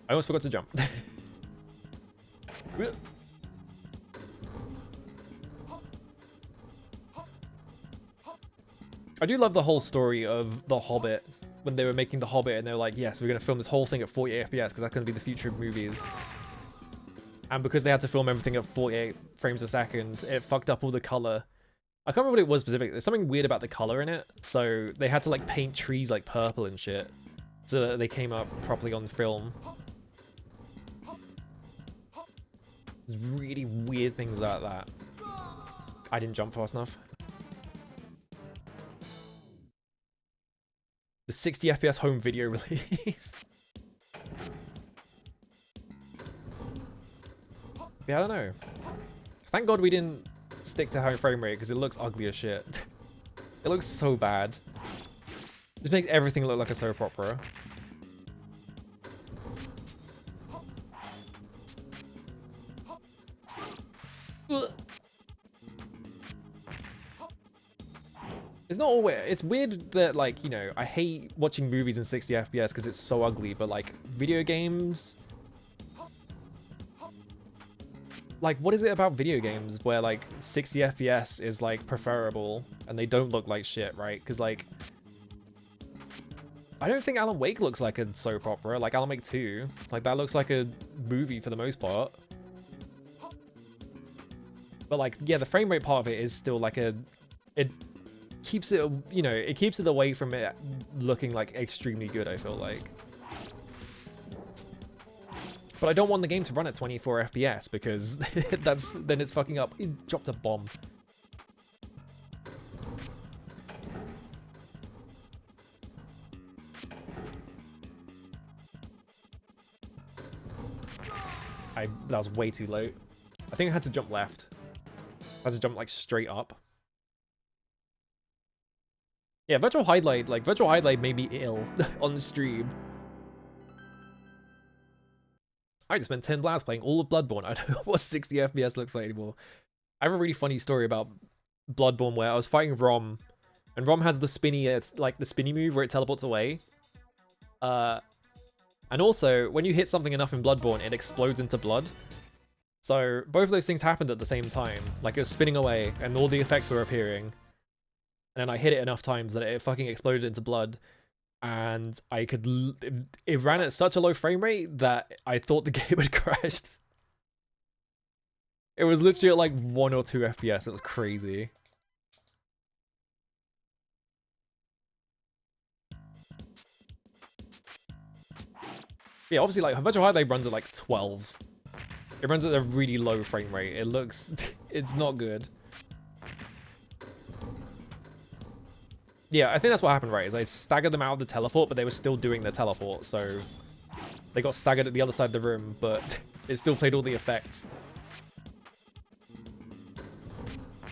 I almost forgot to jump. I do love the whole story of The Hobbit, when they were making The Hobbit and they were like, yes, we're going to film this whole thing at 48 FPS because that's going to be the future of movies. And because they had to film everything at 48 frames a second, it fucked up all the color. I can't remember what it was specifically. There's something weird about the color in it. So they had to like paint trees like purple and shit so that they came up properly on film. There's really weird things like that. I didn't jump fast enough. The 60 FPS home video release. Yeah, I don't know. Thank God we didn't stick to high frame rate because it looks ugly as shit. It looks so bad. This makes everything look like a soap opera. Ugh. It's not always... It's weird that, like, you know, I hate watching movies in 60 FPS because it's so ugly, but, like, video games... Like, what is it about video games where, like, 60 FPS is, like, preferable and they don't look like shit, right? Because, like... I don't think Alan Wake looks like a soap opera, like Alan Wake 2. Like, that looks like a movie for the most part. But, like, yeah, the frame rate part of it is still, like, a... It keeps it, you know, it keeps it away from it looking, like, extremely good, I feel like. But I don't want the game to run at 24 FPS because then it's fucking up. It dropped a bomb. That was way too low. I think I had to jump left. I had to jump like straight up. Yeah, virtual highlight made me ill on the stream. I just spent 10 blasts playing all of Bloodborne. I don't know what 60 FPS looks like anymore. I have a really funny story about Bloodborne where I was fighting Rom, and Rom has the spinny, like the spinny move where it teleports away. And also, when you hit something enough in Bloodborne, it explodes into blood. So both of those things happened at the same time. Like it was spinning away, and all the effects were appearing. And then I hit it enough times that it fucking exploded into blood. And I could... It ran at such a low frame rate that I thought the game had crashed. It was literally at like 1 or 2 FPS. It was crazy. Yeah, obviously like Virtual Highlight runs at like 12. It runs at a really low frame rate. It looks... It's not good. Yeah, I think that's what happened, right? Is I staggered them out of the teleport, but they were still doing their teleport, so they got staggered at the other side of the room, but it still played all the effects.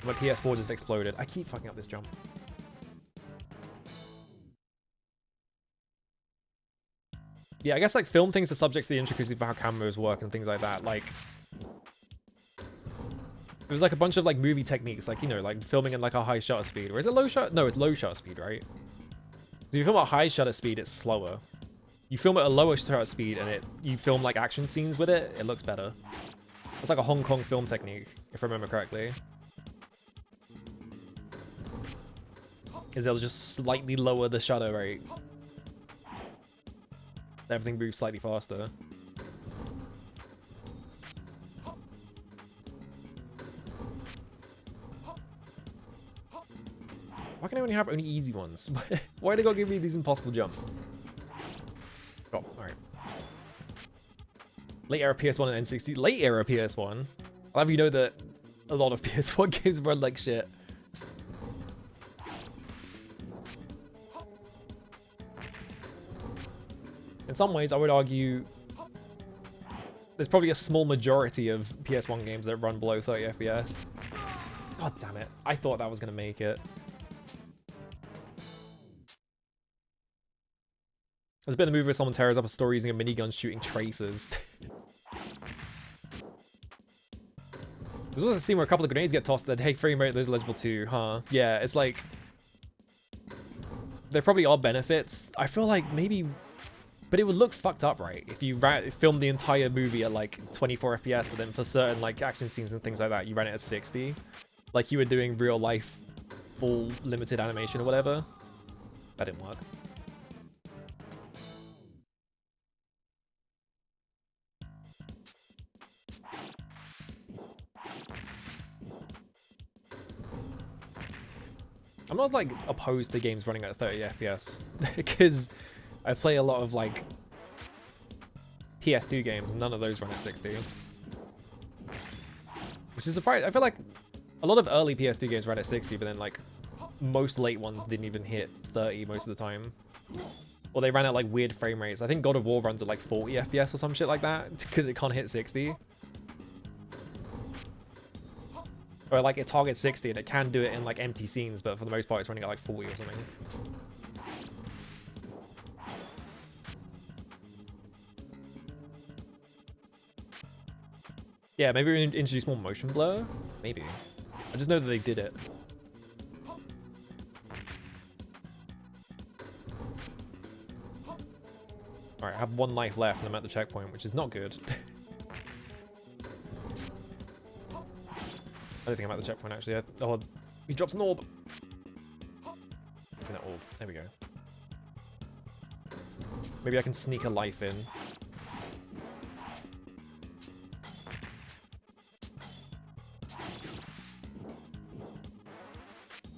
My PS4 just exploded. I keep fucking up this jump. Yeah, I guess like film things are subject to the intricacy of how cameras work and things like that. Like, it was like a bunch of like movie techniques, like, you know, like filming in like a high shutter speed. Or is it low shutter? No, it's low shutter speed, right? So if you film at high shutter speed, it's slower. You film at a lower shutter speed and you film like action scenes with it, it looks better. It's like a Hong Kong film technique, if I remember correctly. Is they'll just slightly lower the shutter rate. Everything moves slightly faster. Why can I only have only easy ones? Why they gotta give me these impossible jumps? Oh, alright. Late era PS1 and N60. Late era PS1? I'll have you know that a lot of PS1 games run like shit. In some ways, I would argue there's probably a small majority of PS1 games that run below 30 FPS. God damn it. I thought that was going to make it. There's been a movie where someone tears up a store using a minigun shooting tracers. There's also a scene where a couple of grenades get tossed that, hey, frame rate is eligible too, huh? Yeah, it's like... There probably are benefits. I feel like maybe... But it would look fucked up, right? If you filmed the entire movie at like 24 FPS, but then for certain like action scenes and things like that, you ran it at 60. Like you were doing real life, full limited animation or whatever. That didn't work. I'm not like opposed to games running at 30 FPS because I play a lot of like PS2 games and none of those run at 60. Which is surprising. I feel like a lot of early PS2 games ran at 60, but then like most late ones didn't even hit 30 most of the time. Or they ran at like weird frame rates. I think God of War runs at like 40 FPS or some shit like that because it can't hit 60. Or like it targets 60 and it can do it in like empty scenes, but for the most part it's running at like 40 or something. Yeah, maybe we introduce more motion blur? Maybe. I just know that they did it. Alright, I have one life left and I'm at the checkpoint, which is not good. I don't think I'm at the checkpoint actually. Oh, he drops an orb. Give me that orb. There we go. Maybe I can sneak a life in.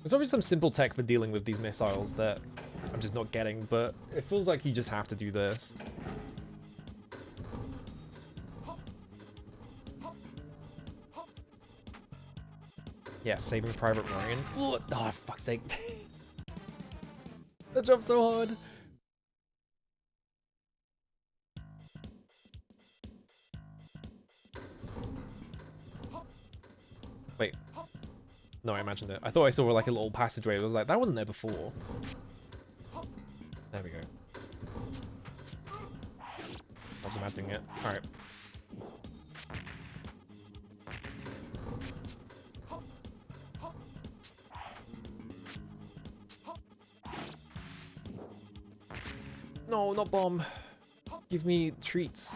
There's probably some simple tech for dealing with these missiles that I'm just not getting, but it feels like you just have to do this. Yeah, Saving Private Ryan. Oh, for fuck's sake. That jumped so hard. Wait. No, I imagined it. I thought I saw like a little passageway. I was like, that wasn't there before. There we go. I was imagining it. Alright. No, not bomb. Give me treats.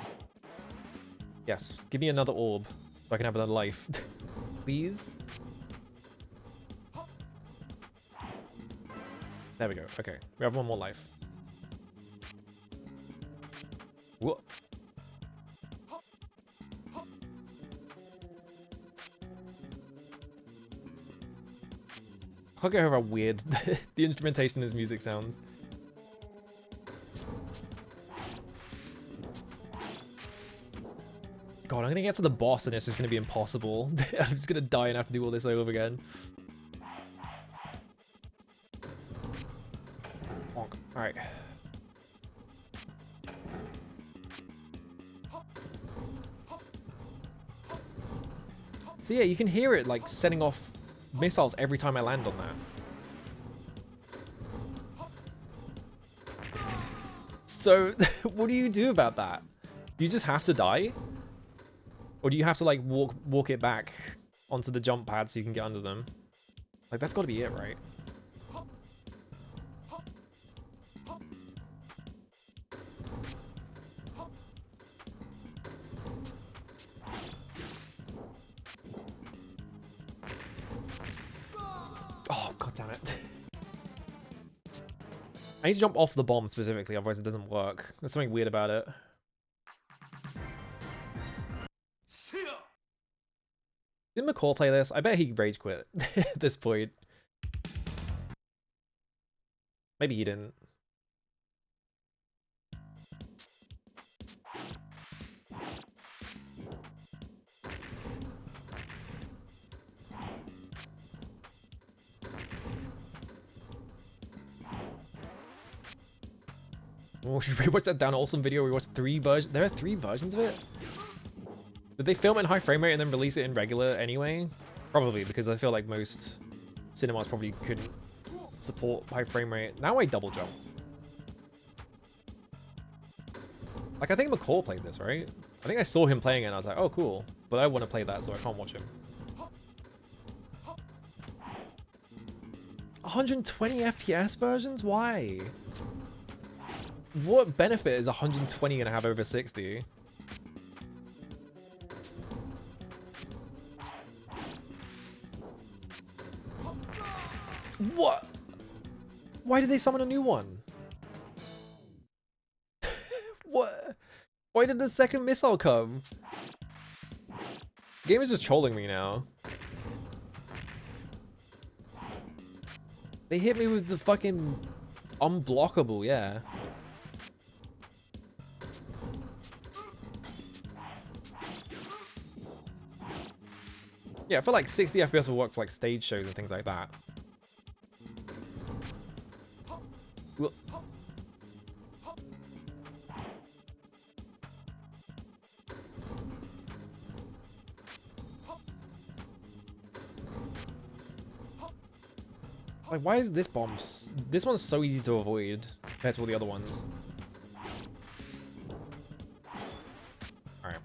Yes, give me another orb so I can have another life. Please? There we go. Okay, we have one more life. What? I can't get over how weird the instrumentation in this music sounds. God, I'm gonna get to the boss and it's just gonna be impossible. I'm just gonna die and have to do all this over again. Alright. So yeah, you can hear it like setting off missiles every time I land on that. So, what do you do about that? Do you just have to die? Or do you have to, like, walk it back onto the jump pad so you can get under them? Like, that's got to be it, right? Oh, god damn it. I need to jump off the bomb specifically, otherwise it doesn't work. There's something weird about it. Did McCall play this? I bet he rage quit at this point. Maybe he didn't. Oh, should we watch that Dan Olsen video? We watched 3 versions. There are 3 versions of it? Did they film it in high frame rate and then release it in regular anyway? Probably, because I feel like most cinemas probably couldn't support high frame rate. Now I double jump. Like, I think McCall played this, right? I think I saw him playing it and I was like, oh, cool. But I want to play that, so I can't watch him. 120 FPS versions? Why? What benefit is 120 gonna have over 60? What? Why did they summon a new one? What? Why did the second missile come? The game is just trolling me now. They hit me with the fucking unblockable, yeah. Yeah, I feel like 60 FPS will work for like stage shows and things like that. Well, like, why is this bomb? This one's so easy to avoid compared to all the other ones. All right.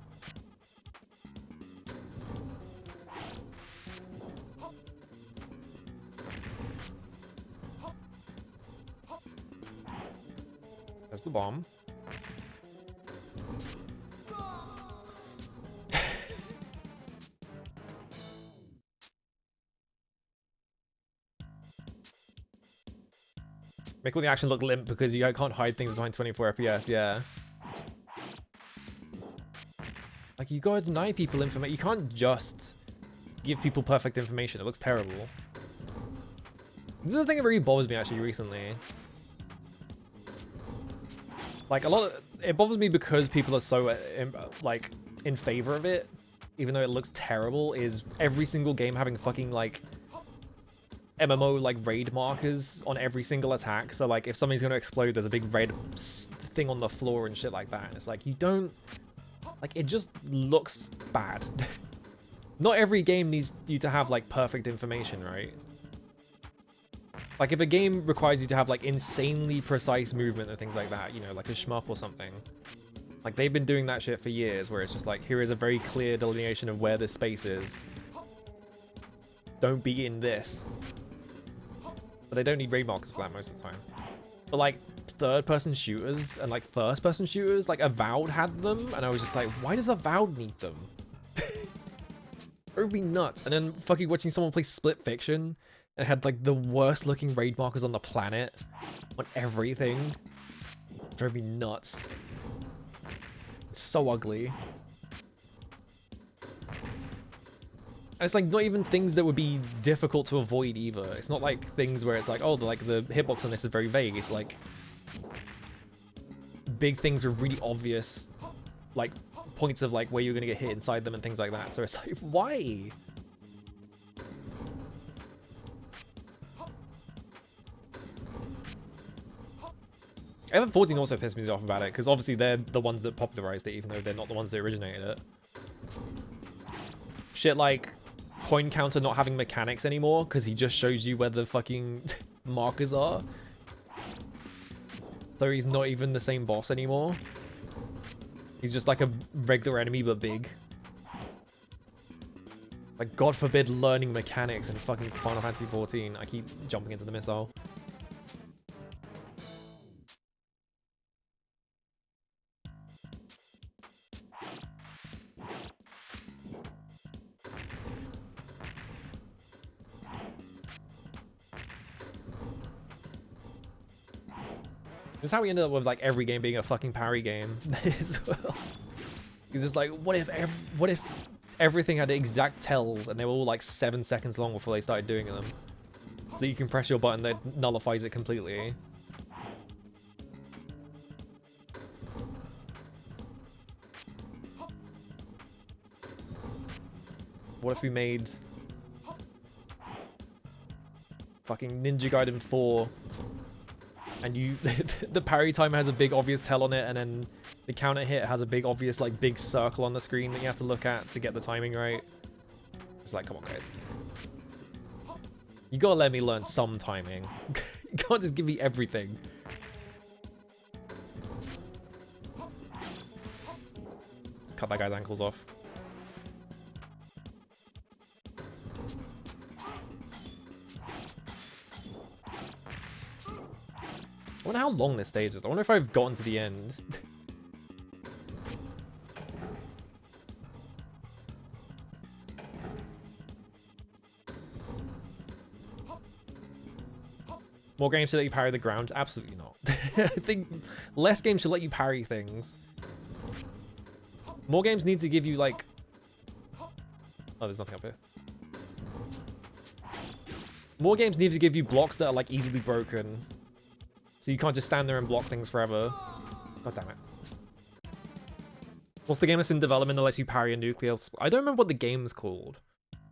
There's the bomb. Make all the action look limp because you can't hide things behind 24 FPS, yeah. Like, you gotta deny people information. You can't just give people perfect information. It looks terrible. This is the thing that really bothers me actually recently. Like, it bothers me because people are so, like, in favor of it, even though it looks terrible, is every single game having fucking, like, MMO, like, raid markers on every single attack. So, like, if something's gonna explode, there's a big red thing on the floor and shit like that. And it's like, you don't... Like, it just looks bad. Not every game needs you to have, like, perfect information, right? Like, if a game requires you to have, like, insanely precise movement and things like that, you know, like a shmup or something. Like, they've been doing that shit for years, where it's just like, here is a very clear delineation of where this space is. Don't be in this. But they don't need raid markers for that most of the time. But, like, third-person shooters and, like, first-person shooters, like, Avowed had them, and I was just like, why does Avowed need them? It would be nuts. And then fucking watching someone play Split Fiction, and it had, like, the worst-looking raid markers on the planet, on everything. It drove me nuts. It's so ugly. And it's like not even things that would be difficult to avoid either. It's not like things where it's like, oh, the hitbox on this is very vague. It's like big things with really obvious, like, points of like where you're gonna get hit inside them and things like that. So it's like, why? FF14 also pissed me off about it because obviously they're the ones that popularized it, even though they're not the ones that originated it. Shit like coin counter not having mechanics anymore because he just shows you where the fucking markers are. So he's not even the same boss anymore. He's just like a regular enemy but big. Like, God forbid learning mechanics in fucking Final Fantasy 14. I keep jumping into the missile. This is how we ended up with like every game being a fucking parry game as well. It's just like, what if everything had exact tells and they were all like 7 seconds long before they started doing them? So you can press your button that nullifies it completely. What if we made fucking Ninja Gaiden 4 and you the parry timer has a big obvious tell on it, and then the counter hit has a big obvious like big circle on the screen that you have to look at to get the timing right. It's like, come on guys, you gotta let me learn some timing. You can't just give me everything. Cut that guy's ankles off. I wonder how long this stage is. I wonder if I've gotten to the end. More games should let you parry the ground? Absolutely not. I think less games should let you parry things. More games need to give you like... Oh, there's nothing up here. More games need to give you blocks that are like easily broken. So you can't just stand there and block things forever. God damn it. What's the game that's in development that lets you parry a nuclear... I don't remember what the game's called.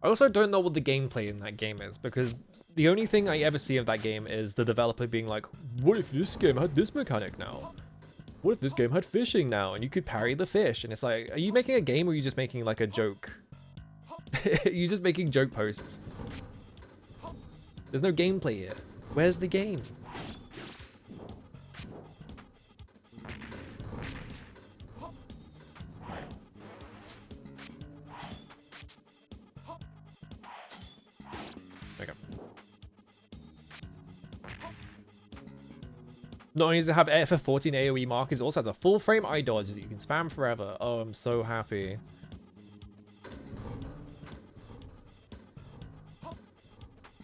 I also don't know what the gameplay in that game is, because the only thing I ever see of that game is the developer being like, what if this game had this mechanic now? What if this game had fishing now and you could parry the fish? And it's like, are you making a game or are you just making like a joke? Are you just making joke posts? There's no gameplay here. Where's the game? Not only does it have FF14 AoE markers, it also has a full frame eye dodge that you can spam forever. Oh, I'm so happy.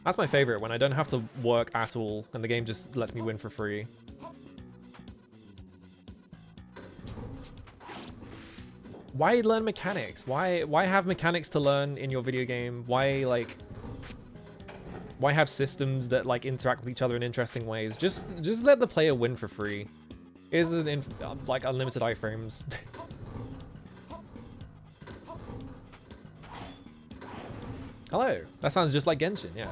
That's my favorite, when I don't have to work at all and the game just lets me win for free. Why learn mechanics? Why have mechanics to learn in your video game? Why have systems that like interact with each other in interesting ways? Just let the player win for free. Isn't like unlimited iframes. Hello. That sounds just like Genshin, yeah.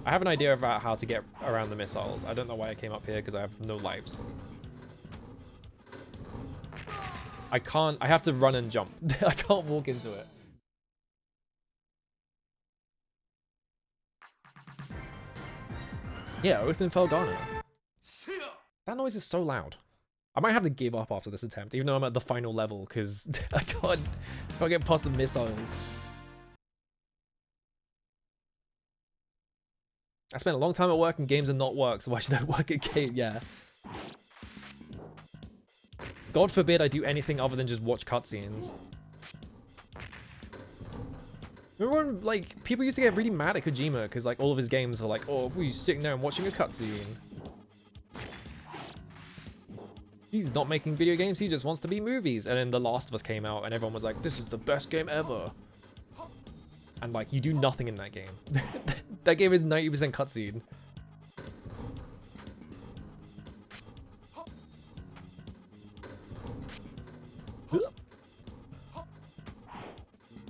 I have an idea about how to get around the missiles. I don't know why I came up here because I have no lives. I have to run and jump. I can't walk into it. Yeah, Oath and Felghana. That noise is so loud. I might have to give up after this attempt, even though I'm at the final level, because I can't get past the missiles. I spent a long time at work and games are not work, so why should I work at game? Yeah. God forbid I do anything other than just watch cutscenes. Remember when, like, people used to get really mad at Kojima because, like, all of his games are like, oh, we're sitting there and watching a cutscene. He's not making video games, he just wants to be movies. And then The Last of Us came out and everyone was like, this is the best game ever. And, like, you do nothing in that game. That game is 90% cutscene.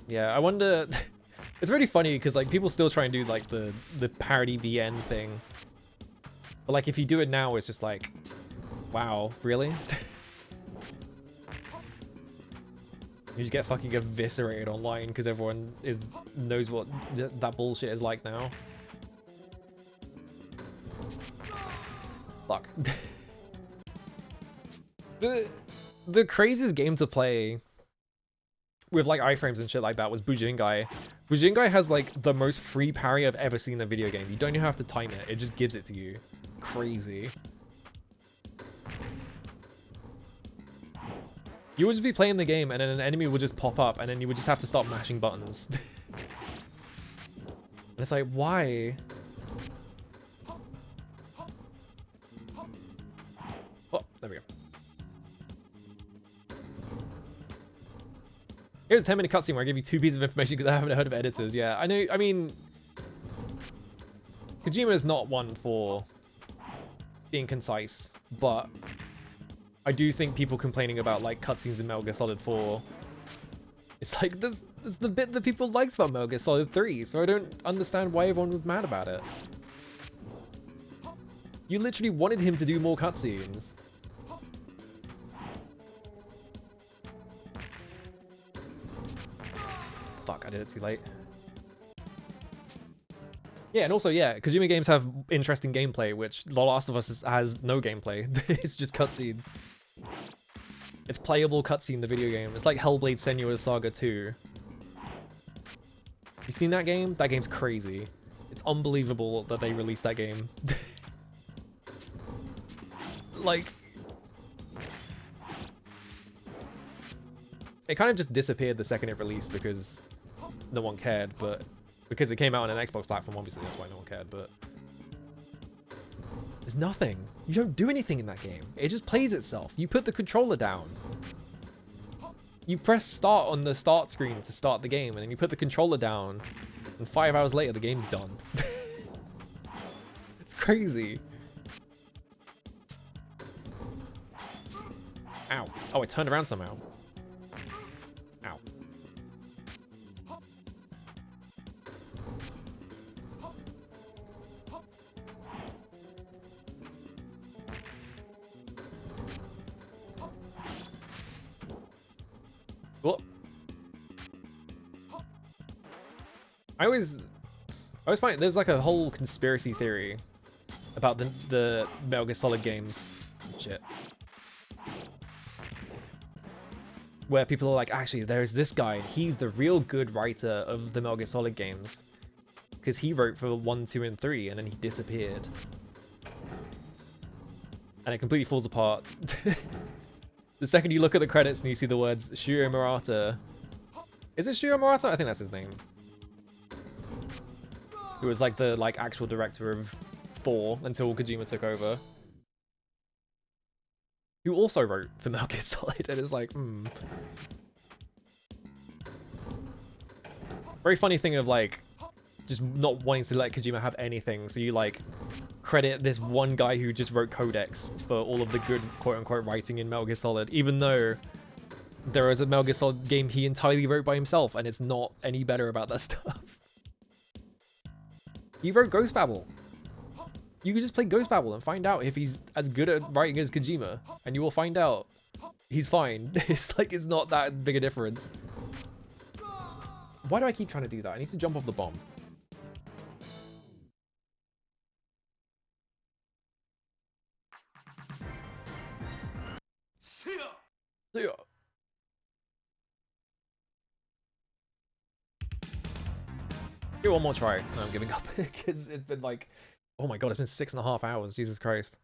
Yeah, I wonder... It's really funny because like people still try and do like the parody VN thing. But like if you do it now, it's just like, wow, really? You just get fucking eviscerated online because everyone knows what that bullshit is like now. Fuck. The craziest game to play with like iframes and shit like that was Bujingai. Bujingai has like the most free parry I've ever seen in a video game. You don't even have to time it. It just gives it to you. Crazy. You would just be playing the game and then an enemy would just pop up and then you would just have to stop mashing buttons. And it's like, why? Oh, there we go. Here's a 10-minute cutscene where I give you 2 pieces of information because I haven't heard of editors. Yeah, I know. I mean, Kojima is not one for being concise, but I do think people complaining about like cutscenes in Metal Gear Solid 4, it's like this is the bit that people liked about Metal Gear Solid 3, so I don't understand why everyone was mad about it. You literally wanted him to do more cutscenes. Fuck, I did it too late. Yeah, and also, yeah, Kojima games have interesting gameplay, which The Last of Us has no gameplay. It's just cutscenes. It's playable cutscene, the video game. It's like Hellblade Senua's Saga 2. You seen that game? That game's crazy. It's unbelievable that they released that game. Like, it kind of just disappeared the second it released because no one cared, but because it came out on an Xbox platform, obviously that's why no one cared, but there's nothing. You don't do anything in that game. It just plays itself. You put the controller down. You press start on the start screen to start the game, and then you put the controller down, and 5 hours later the game's done. It's crazy. Ow. Oh, I turned around somehow. Ow. Well, I always find there's like a whole conspiracy theory about the Metal Gear Solid games. Shit. Where people are like, actually, there's this guy, he's the real good writer of the Metal Gear Solid games. Because he wrote for 1, 2, and 3, and then he disappeared. And it completely falls apart. The second you look at the credits and you see the words Shuyo Murata. Is it Shuyo Murata? I think that's his name. Who was like the actual director of 4 until Kojima took over. Who also wrote for Metal Gear Solid, and it's like, Very funny thing of like, just not wanting to let Kojima have anything, so you like, credit this one guy who just wrote Codex for all of the good quote-unquote writing in Metal Gear Solid, even though there is a Metal Gear Solid game he entirely wrote by himself, and it's not any better about that stuff. He wrote Ghost Babel. You can just play Ghost Babel and find out if he's as good at writing as Kojima, and you will find out he's fine. It's like, it's not that big a difference. Why do I keep trying to do that? I need to jump off the bomb. See ya. Give it one more try, and I'm giving up because it's been like, oh my god, it's been 6.5 hours. Jesus Christ.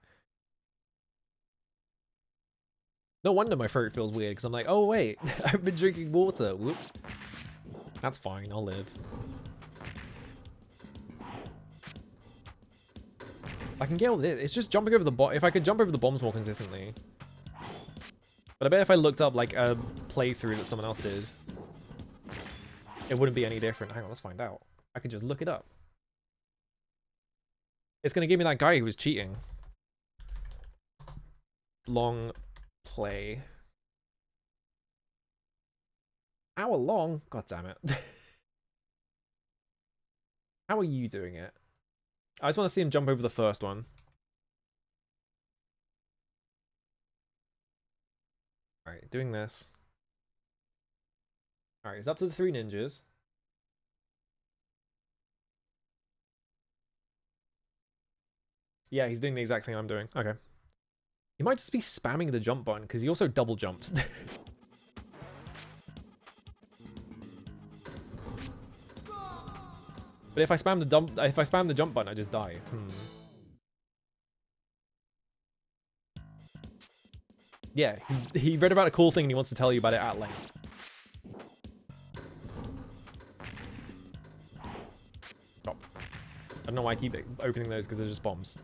No wonder my throat feels weird, because I'm like, oh wait, I've been drinking water. Whoops. That's fine, I'll live. I can get all this. It's just jumping over the bomb. If I could jump over the bombs more consistently. But I bet if I looked up like a playthrough that someone else did, it wouldn't be any different. Hang on, let's find out. I could just look it up. It's going to give me that guy who was cheating. Long play. Hour long? God damn it. How are you doing it? I just want to see him jump over the first one. Alright, doing this. Alright, he's up to the 3 ninjas. Yeah, he's doing the exact thing I'm doing. Okay. He might just be spamming the jump button, because he also double jumps. But if I spam the jump button, I just die. Yeah, he read about a cool thing and he wants to tell you about it at length. Stop. I don't know why I keep opening those, because they're just bombs.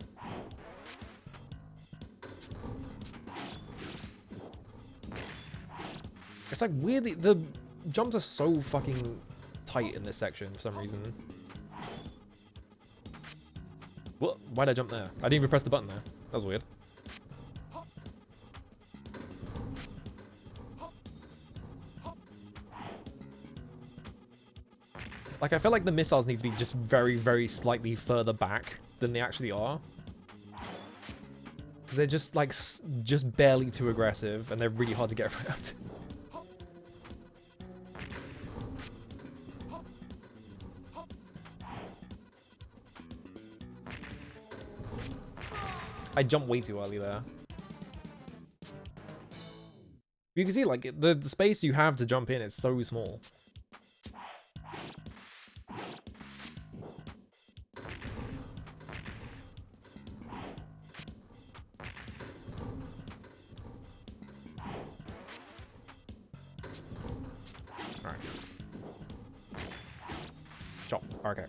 It's like weirdly, the jumps are so fucking tight in this section for some reason. What? Why'd I jump there? I didn't even press the button there. That was weird. Like, I feel like the missiles need to be just very, very slightly further back than they actually are. Because they're just, like, just barely too aggressive, and they're really hard to get around. I jumped way too early there. You can see, like, the space you have to jump in is so small. Alright. Chop. Okay.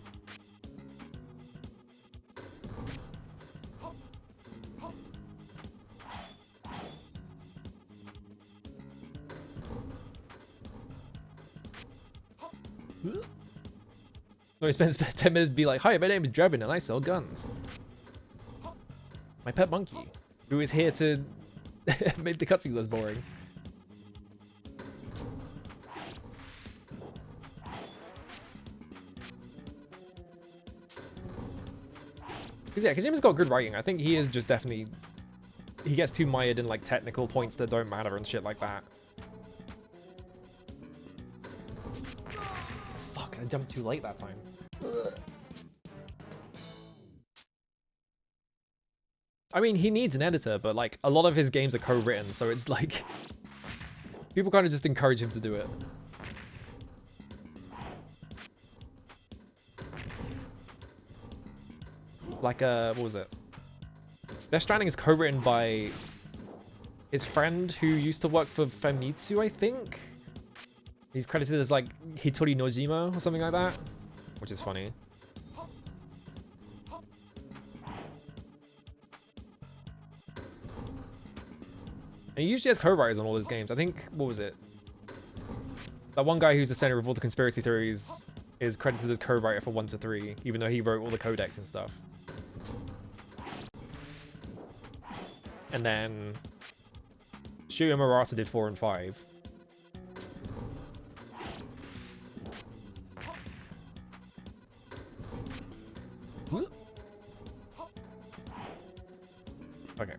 No, he spends 10 minutes to be like, hi, my name is Drebin and I sell guns. My pet monkey, who is here to make the cutscene less boring. Because yeah, Kojima's got good writing. I think he is just definitely... He gets too mired in like technical points that don't matter and shit like that. Fuck, I jumped too late that time. I mean, he needs an editor, but like a lot of his games are co-written, so it's like people kind of just encourage him to do it. Like what was it? Death Stranding is co-written by his friend who used to work for Famitsu, I think. He's credited as like Hitori Nojima or something like that, which is funny. And he usually has co-writers on all his games. I think, what was it? That one guy who's the center of all the conspiracy theories is credited as co-writer for 1 to 3, even though he wrote all the codex and stuff. And then Shuya Murata did 4 and 5. Okay.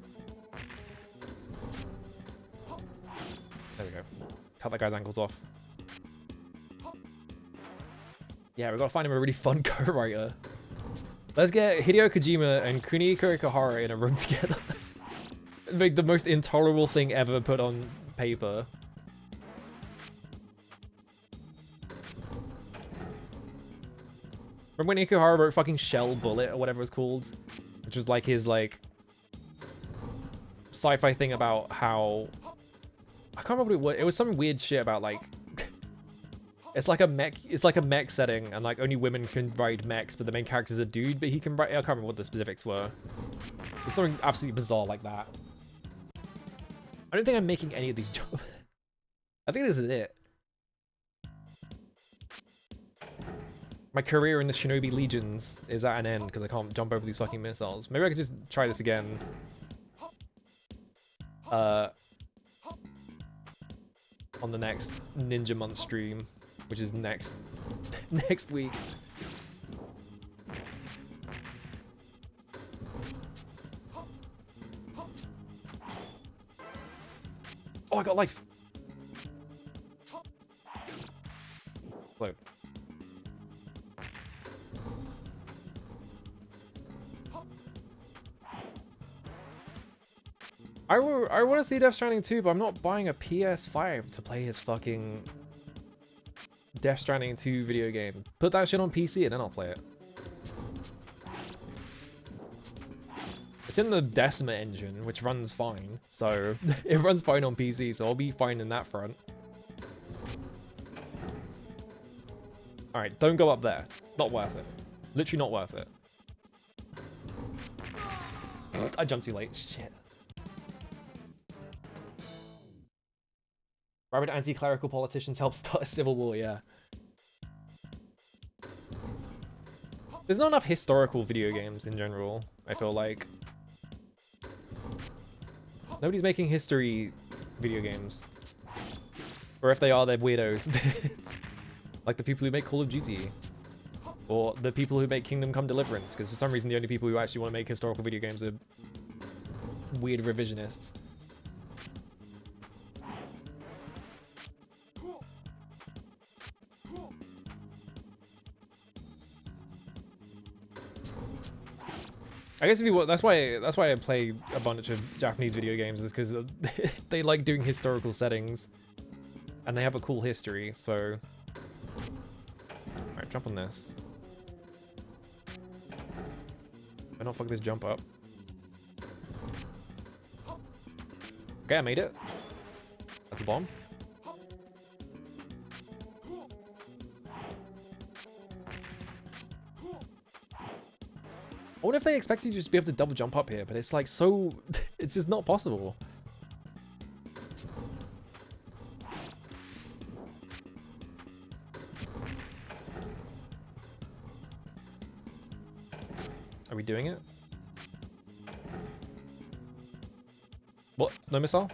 There we go. Cut that guy's ankles off. Yeah, we gotta find him a really fun co-writer. Let's get Hideo Kojima and Kunihiko Ikehara in a room together. Make the most intolerable thing ever put on paper. Remember when Ikuhara wrote fucking Shell Bullet or whatever it was called? Which was like his like sci-fi thing about how I can't remember what it was. Some weird shit about like it's like a mech setting and like only women can ride mechs, but the main character's a dude, but he can ride. I can't remember what the specifics were. It was something absolutely bizarre like that. I don't think I'm making any of these jobs. I think this is it. My career in the Shinobi Legions is at an end because I can't jump over these fucking missiles. Maybe I could just try this again. On the next Ninja Month stream, which is next week. Oh, I got life. Load. I want to see Death Stranding 2, but I'm not buying a PS5 to play his fucking Death Stranding 2 video game. Put that shit on PC and then I'll play it. It's in the Decima engine, which runs fine, so it runs fine on PC, so I'll be fine in that front. Alright, don't go up there. Not worth it. Literally not worth it. I jumped too late. Shit. Rabid anti-clerical politicians help start a civil war, yeah. There's not enough historical video games in general, I feel like. Nobody's making history video games. Or if they are, they're weirdos. Like the people who make Call of Duty. Or the people who make Kingdom Come Deliverance, because for some reason the only people who actually want to make historical video games are weird revisionists. I guess if you want, that's why I play a bunch of Japanese video games, is because they like doing historical settings, and they have a cool history. So, alright, jump on this. I don't fuck this jump up. Okay, I made it. That's a bomb. I wonder if they expected you to just be able to double jump up here, but it's like so... it's just not possible. Are we doing it? What? No missile?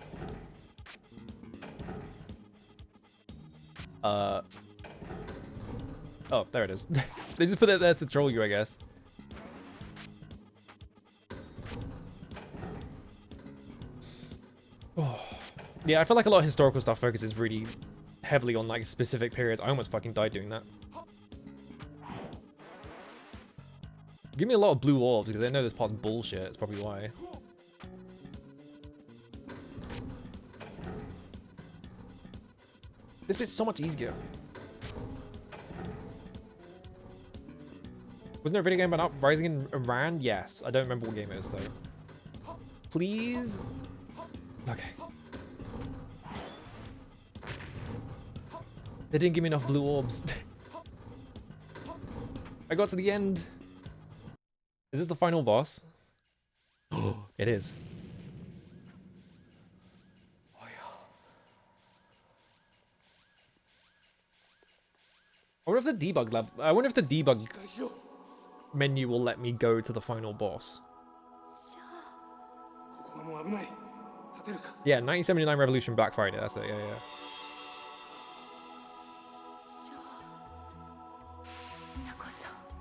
Oh, there it is. They just put it there to troll you, I guess. Yeah, I feel like a lot of historical stuff focuses really heavily on like specific periods. I almost fucking died doing that. Give me a lot of blue orbs because I know this part's bullshit. It's probably why. This bit's so much easier. Wasn't there a video game about Uprising in Iran? Yes. I don't remember what game it is though. Please? Okay. They didn't give me enough blue orbs. I got to the end. Is this the final boss? Oh, it is. Oh, yeah. I wonder if the debug level. I wonder if the debug menu will let me go to the final boss. Yeah, 1979 Revolution Black Friday. That's it. Yeah, yeah.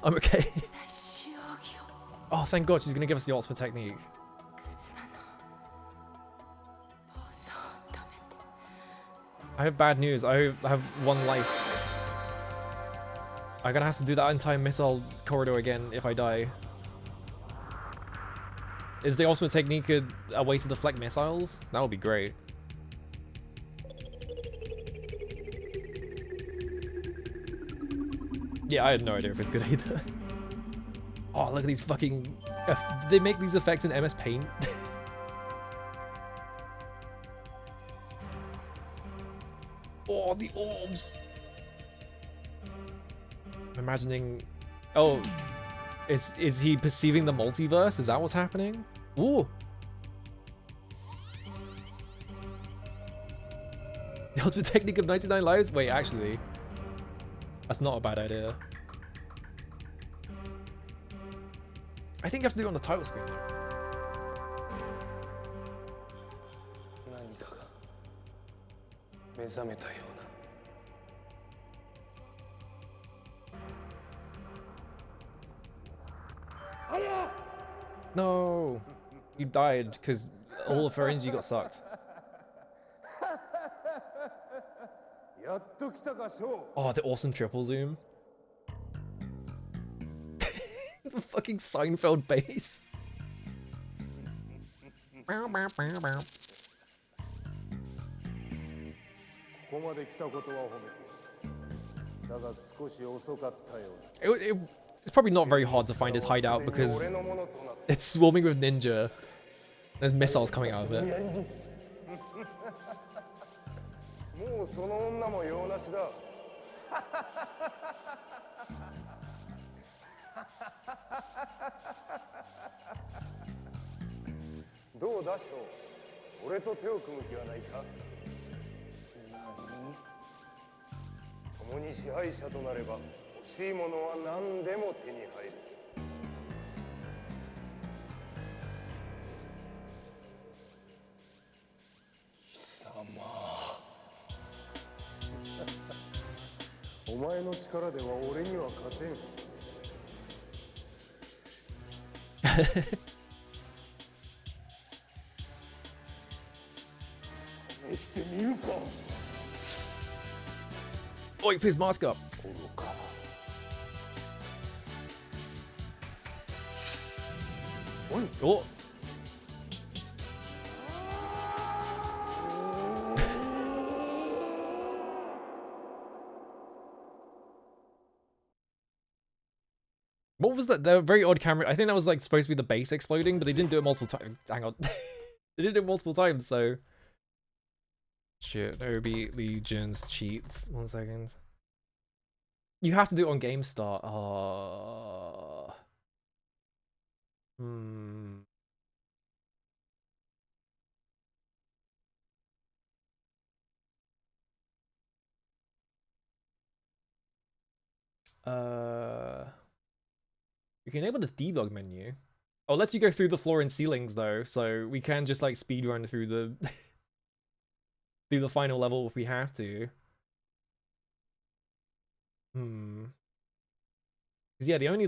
I'm okay. Oh, thank God, she's gonna give us the ultimate technique. I have bad news. I have one life. I'm gonna have to do that entire missile corridor again if I die. Is the ultimate technique a way to deflect missiles? That would be great. Yeah, I had no idea if it's good either. Oh, look at these fucking... They make these effects in MS Paint. Oh, the orbs. I'm imagining... Oh, is he perceiving the multiverse? Is that what's happening? Ooh. The ultimate technique of 99 lives? Wait, actually... That's not a bad idea. I think you have to do it on the title screen. No! You died because all of her energy got sucked. やっと来たか、ショー。 Oh, the awesome triple zoom. The fucking Seinfeld bass. ここまで来たことは褒めている。だが少し遅かったようだ。 It's probably not very hard to find his hideout because it's swarming with ninja. There's missiles coming out of it. もうその女も用なしだ。どうだ、ショー。俺と手を組む気はないか。共に支配者となれば欲しいものは何でも手に入る。貴様。お前の力では俺には勝てん。試してみるか。 Oh, he put his mask up. 愚か。おい。 Oh. What was that? The very odd camera. I think that was like supposed to be the base exploding, but they didn't do it multiple times. Hang on. They did it multiple times, so. Shit, Obi Legions cheats. 1 second. You have to do it on game start. Oh. Hmm. You can enable the debug menu. Oh, it lets you go through the floor and ceilings though, so we can just like speed run through the through the final level if we have to. Hmm. 'Cause yeah, the only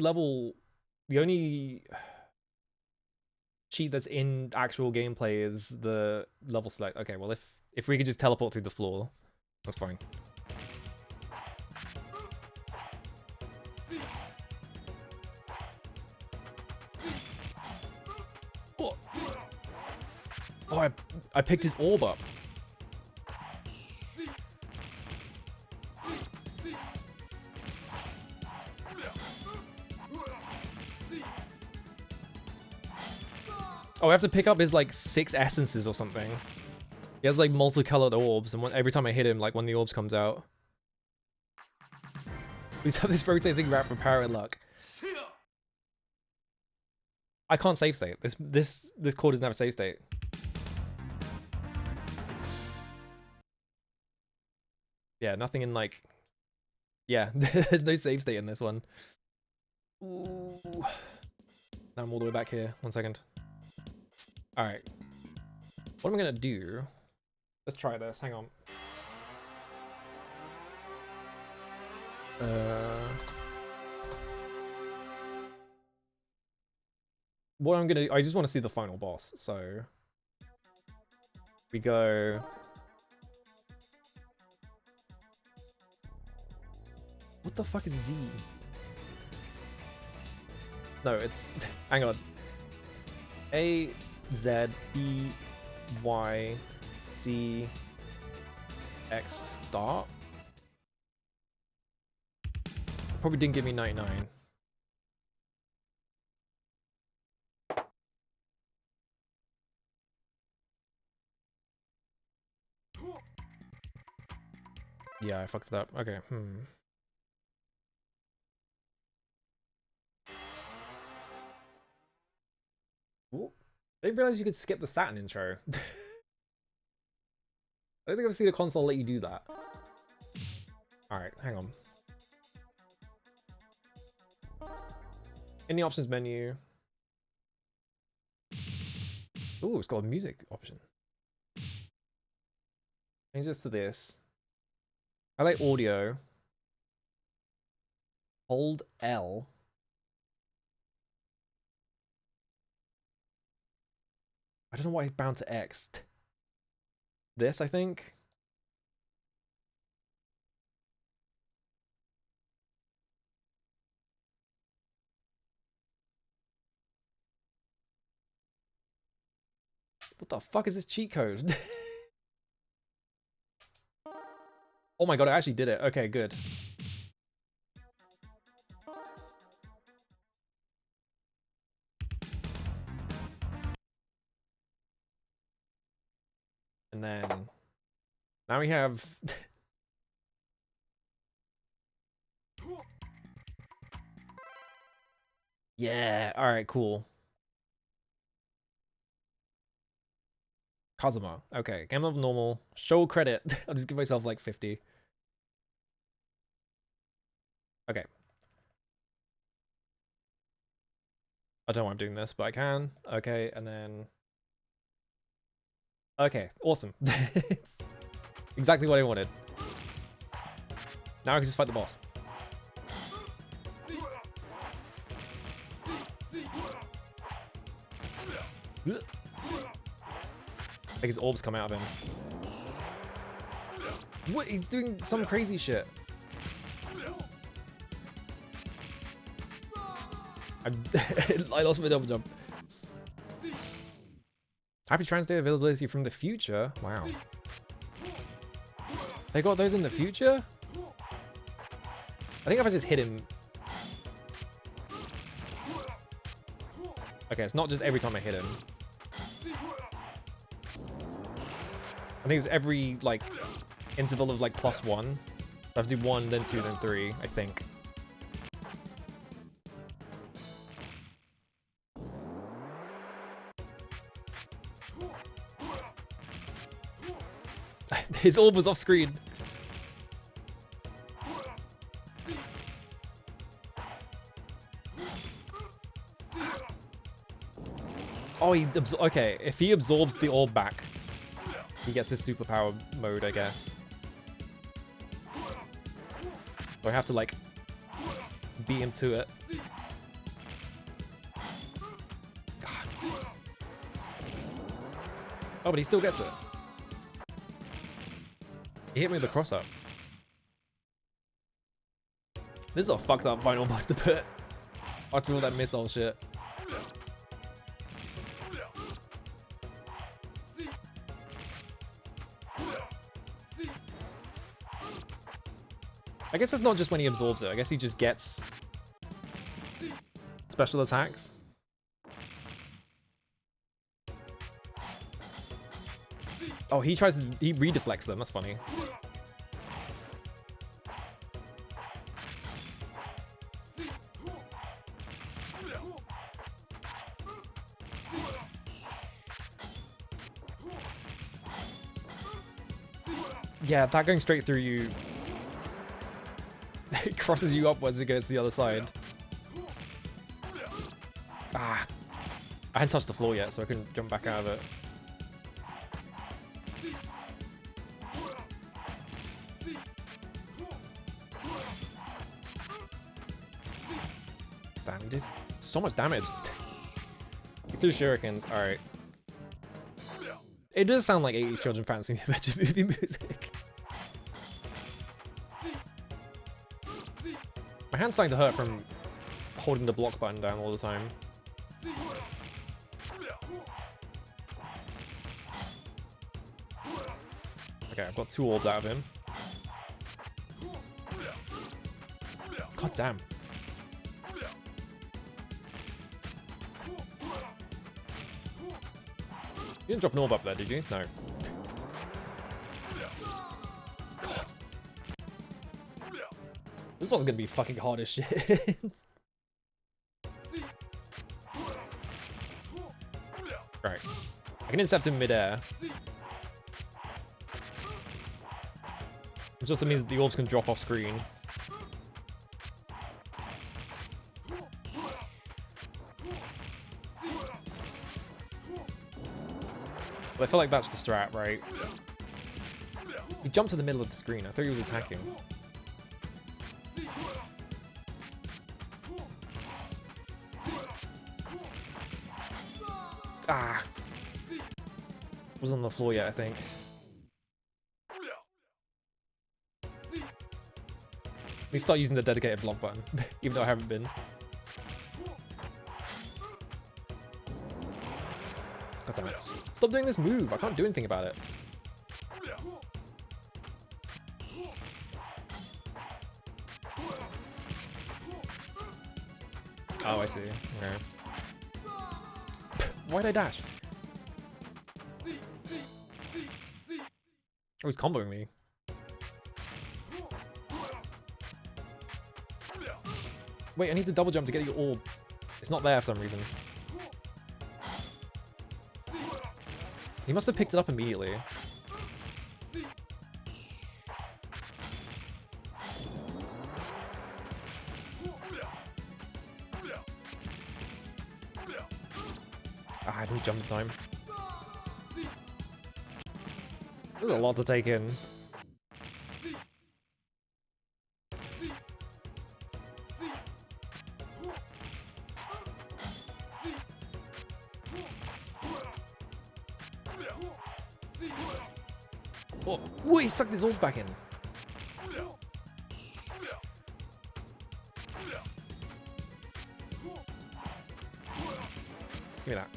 cheat that's in actual gameplay is the level select. Okay, well if we could just teleport through the floor, that's fine. Oh, oh I picked his orb up. Oh, I have to pick up his like 6 essences or something. He has like multicolored orbs, and every time I hit him, like one of the orbs comes out. Please have this rotating wrap for power and luck. I can't save state. This core doesn't have a save state. Yeah, nothing in like. Yeah, there's no save state in this one. Ooh. Now I'm all the way back here. 1 second. All right. What am I gonna do? Let's try this. Hang on. What I'm gonna... I just want to see the final boss, so... We go... What the fuck is Z? No, it's... Hang on. A, Z, B, Y, C, X, start? Probably didn't give me 99. Yeah, I fucked it up. Okay, Ooh. I didn't realize you could skip the Saturn intro. I don't think I've seen a console let you do that. Alright, hang on. In the options menu. Ooh, it's got a music option. Change this to this. I like audio. Hold L. I don't know why it's bound to X. This, I think. What the fuck is this cheat code? Oh my god, I actually did it. Okay, good. And then now we have yeah, alright, cool. Kazuma. Okay, game level normal. Show credit. I'll just give myself like 50. Okay. I don't know why I'm doing this, but I can. Okay, and then... Okay, awesome. Exactly what I wanted. Now I can just fight the boss. Like his orbs come out of him. What? He's doing some crazy shit. I lost my double jump. Happy translate availability from the future. Wow. They got those in the future? I think if I just hit him. Okay, it's not just every time I hit him. I think it's every, like, interval of, like, +1. I have to do 1, then 2, then 3, I think. His orb was off screen. Oh, okay, if he absorbs the orb back, he gets this superpower mode, I guess. So I have to, like, beat him to it. Oh, but he still gets it. He hit me with the cross-up. This is a fucked up final boss to put after all that missile shit. I guess it's not just when he absorbs it. I guess he just gets special attacks. Oh, he redeflects them. That's funny. Yeah, that going straight through you. It crosses you upwards and goes to the other side. Ah. I hadn't touched the floor yet, so I couldn't jump back out of it. Damn, he did so much damage. He threw shurikens. Alright. It does sound like 80s children fantasy adventure movie music. My hand's starting to hurt from holding the block button down all the time. Okay, I've got 2 orbs out of him. God damn. You didn't drop an orb up there, did you? No. God. This boss is gonna be fucking hard as shit. Right. I can intercept him mid-air. It just means that the orbs can drop off screen. But I feel like that's the strat, right? He jumped to the middle of the screen. I thought he was attacking. Ah. Wasn't on the floor yet, I think. We start using the dedicated block button, even though I haven't been. God damn it. Stop doing this move. I can't do anything about it. Oh, I see. Okay. Why'd I dash? Oh, he's comboing me. Wait, I need to double jump to get your orb. It's not there for some reason. He must have picked it up immediately. Ah, I didn't jump in time. There's a lot to take in. Oh, whoa, he sucked his orb back in. Give me that.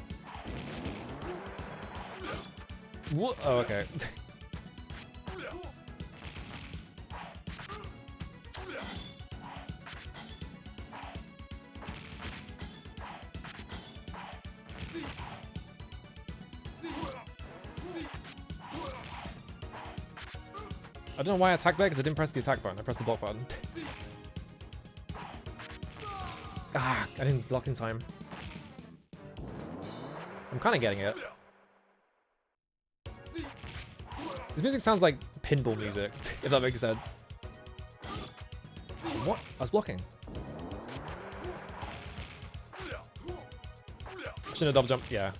What? Oh, okay. I don't know why I attacked there because I didn't press the attack button. I pressed the block button. Ah, I didn't block in time. I'm kind of getting it. This music sounds like pinball music, if that makes sense. What? I was blocking. Shouldn't have double jumped, yeah.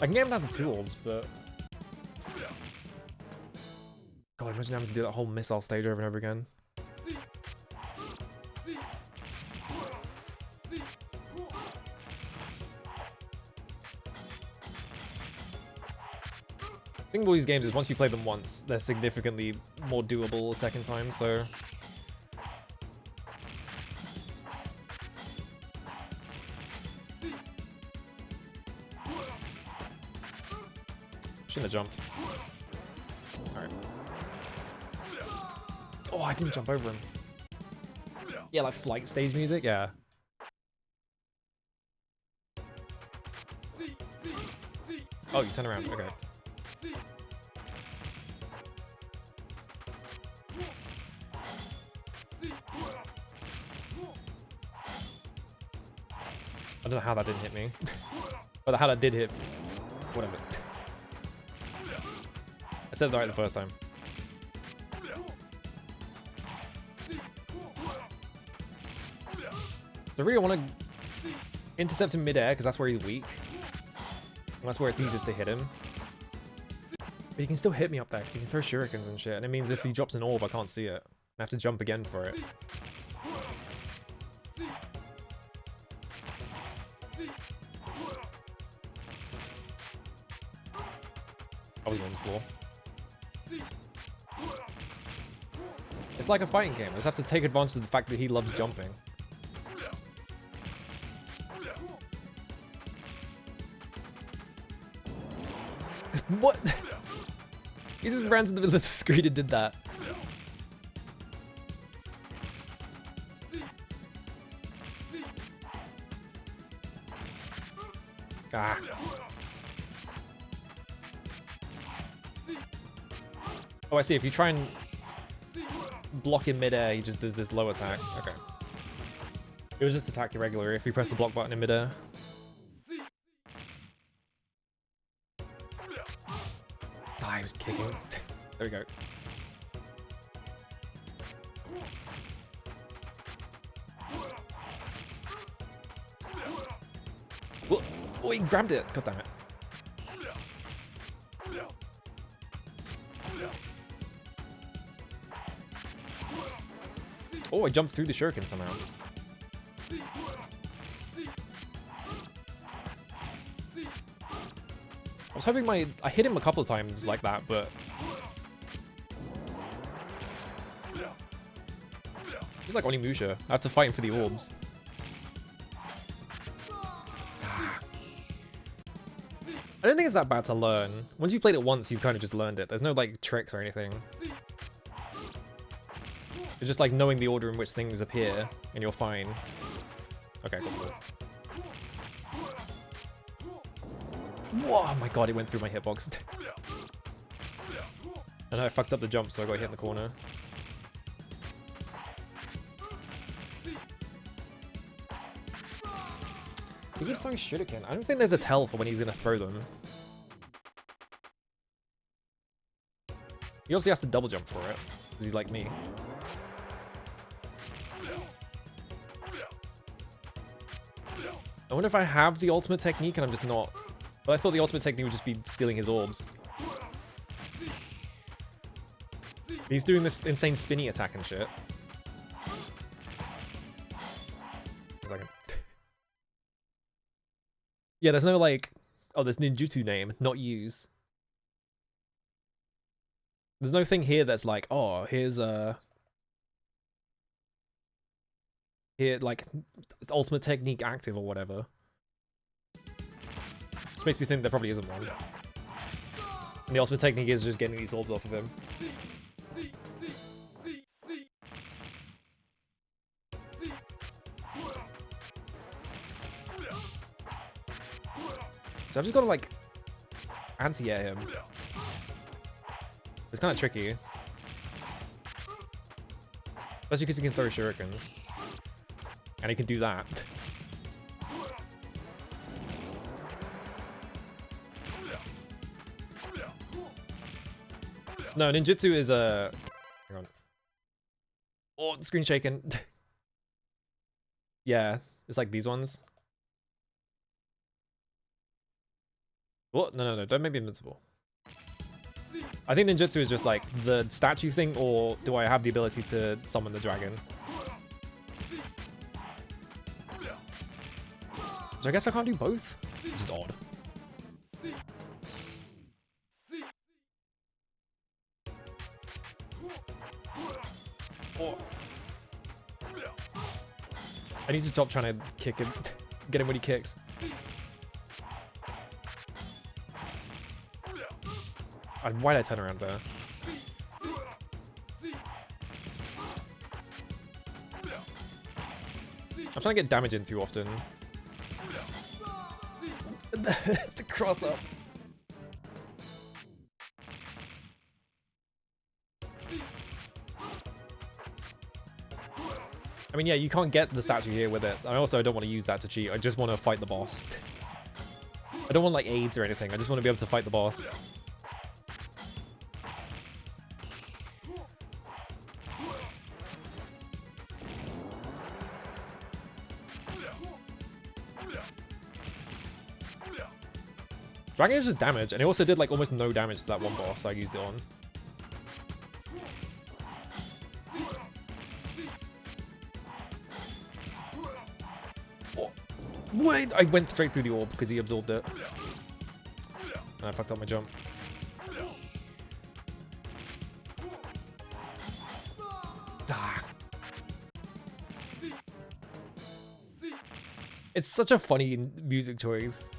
I can get him down to 2 orbs, but... God, imagine having to do that whole missile stage over and over again. The thing with all these games is once you play them once, they're significantly more doable a second time, so... Shouldn't have jumped. Alright. Oh, I didn't jump over him. Yeah, like flight stage music, yeah. Oh, you turn around, okay. I don't know how that didn't hit me. But how that did hit. Whatever. I said it right the first time. I really want to intercept him mid-air because that's where he's weak. And that's where it's easiest to hit him. But he can still hit me up there because he can throw shurikens and shit. And it means if he drops an orb, I can't see it. I have to jump again for it. I was on the floor. It's like a fighting game. I just have to take advantage of the fact that he loves jumping. What? He just ran to the middle of the screen and did that. Ah. Oh, I see. If you try and block in midair, he just does this low attack. Okay. It was just attack irregular if you press the block button in midair. Ah, he was kicking. There we go. Oh, he grabbed it. God damn it. Oh, I jumped through the shuriken somehow. was hoping I hit him a couple of times like that, but he's like Onimusha. I have to fight him for the orbs. I don't think it's that bad to learn. Once you played it once, you've kind of just learned it. There's no like tricks or anything. It's just like knowing the order in which things appear, and you're fine. Okay, cool. Whoa, oh my god, it went through my hitbox. And I fucked up the jump, so I got hit in the corner. He keeps throwing shuriken. I don't think there's a tell for when he's gonna throw them. He obviously has to double jump for it, because he's like me. I wonder if I have the ultimate technique and I'm just not. But I thought the ultimate technique would just be stealing his orbs. He's doing this insane spinny attack and shit. Yeah, there's no like, oh, there's ninjutsu name, not use. There's no thing here that's like, oh, here's here like ultimate technique active or whatever. Which makes me think there probably isn't one. And the ultimate technique is just getting these orbs off of him. So I've just got to like anti-air him. It's kind of tricky. Especially because he can throw shurikens. And he can do that. No, ninjutsu is a... Hang on. Oh, the screen's shaking. Yeah, it's like these ones. What? No, don't make me invincible. I think ninjutsu is just like the statue thing, or do I have the ability to summon the dragon? Which I guess I can't do both, which is odd. Oh. I need to stop trying to kick him, get him when he kicks. Why'd I turn around there? I'm trying to get damage in too often. The cross up. I mean, yeah, you can't get the statue here with it. I also don't want to use that to cheat. I just want to fight the boss. I don't want like aids or anything. I just want to be able to fight the boss. Dragon is just damage, and it also did like almost no damage to that one boss I used it on. Oh. Wait, I went straight through the orb because he absorbed it. And I fucked up my jump. Ah. It's such a funny music choice.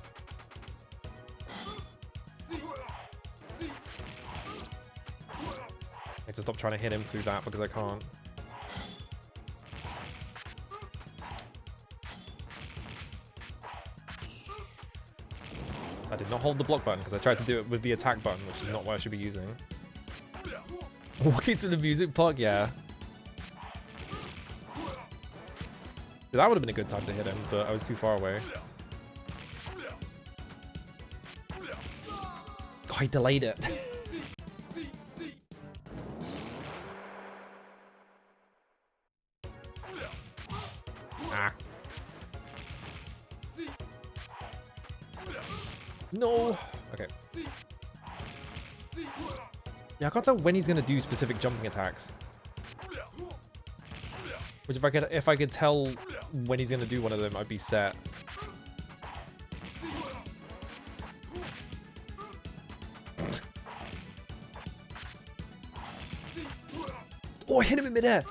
To stop trying to hit him through that because I can't. I did not hold the block button because I tried to do it with the attack button, which is not what I should be using. Walking to the music park, yeah. That would have been a good time to hit him, but I was too far away. Oh, I delayed it. No. Okay. Yeah, I can't tell when he's gonna do specific jumping attacks. Which if I could tell when he's gonna do one of them, I'd be set. Oh, I hit him in midair.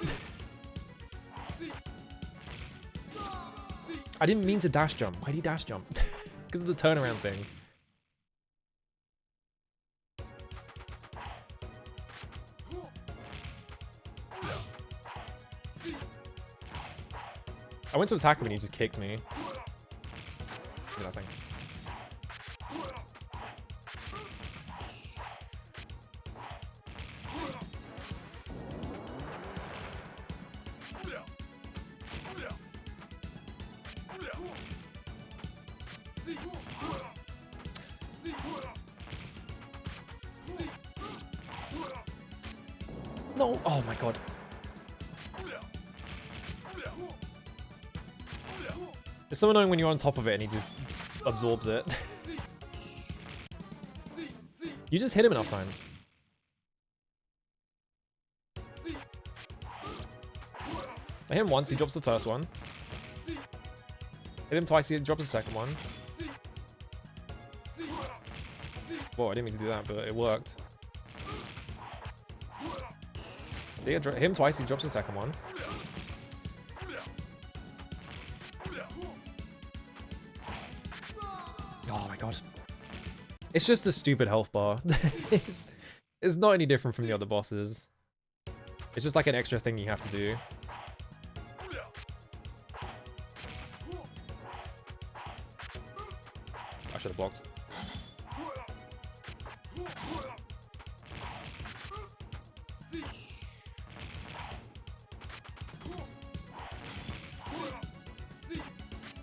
I didn't mean to dash jump. Why did he dash jump? Because of the turnaround thing. I went to attack him and he just kicked me. Nothing. No! Oh my god. It's so annoying when you're on top of it and he just absorbs it. You just hit him enough times. I hit him once, he drops the first one. Hit him twice, he drops the second one. Whoa, I didn't mean to do that, but it worked. Yeah, hit him twice, he drops the second one. Oh my god. It's just a stupid health bar. It's not any different from the other bosses. It's just like an extra thing you have to do. I should have blocked.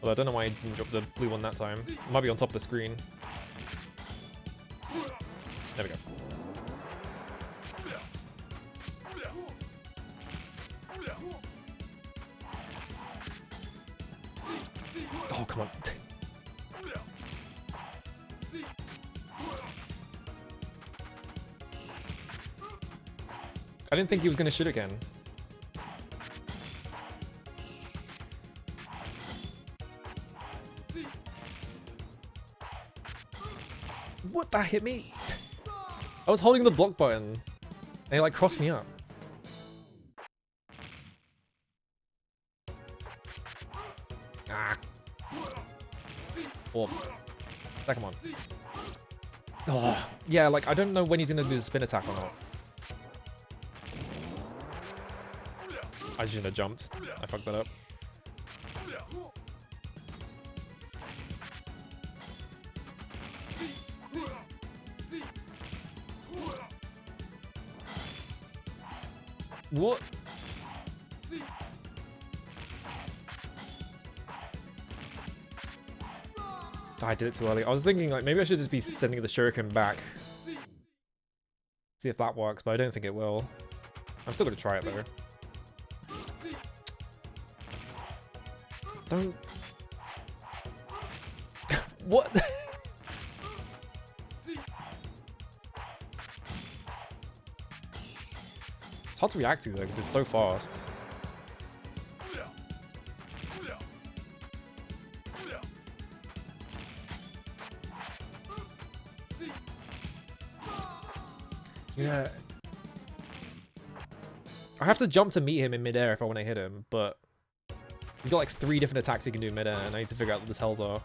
Although I don't know why he didn't drop the blue one that time. It might be on top of the screen. There we go. Oh, come on. I didn't think he was going to shoot again. What? That hit me? I was holding the block button and he like crossed me up. Ah. Oh. Second one. Oh. Yeah, like I don't know when he's gonna do the spin attack or not. I shouldn't have jumped. I fucked that up. What? I did it too early. I was thinking like maybe I should just be sending the shuriken back. See if that works, but I don't think it will. I'm still gonna try it though. Don't. What? It's hard to react to though because it's so fast. Yeah. I have to jump to meet him in midair if I want to hit him, but he's got like 3 different attacks he can do in midair, and I need to figure out what the tells are.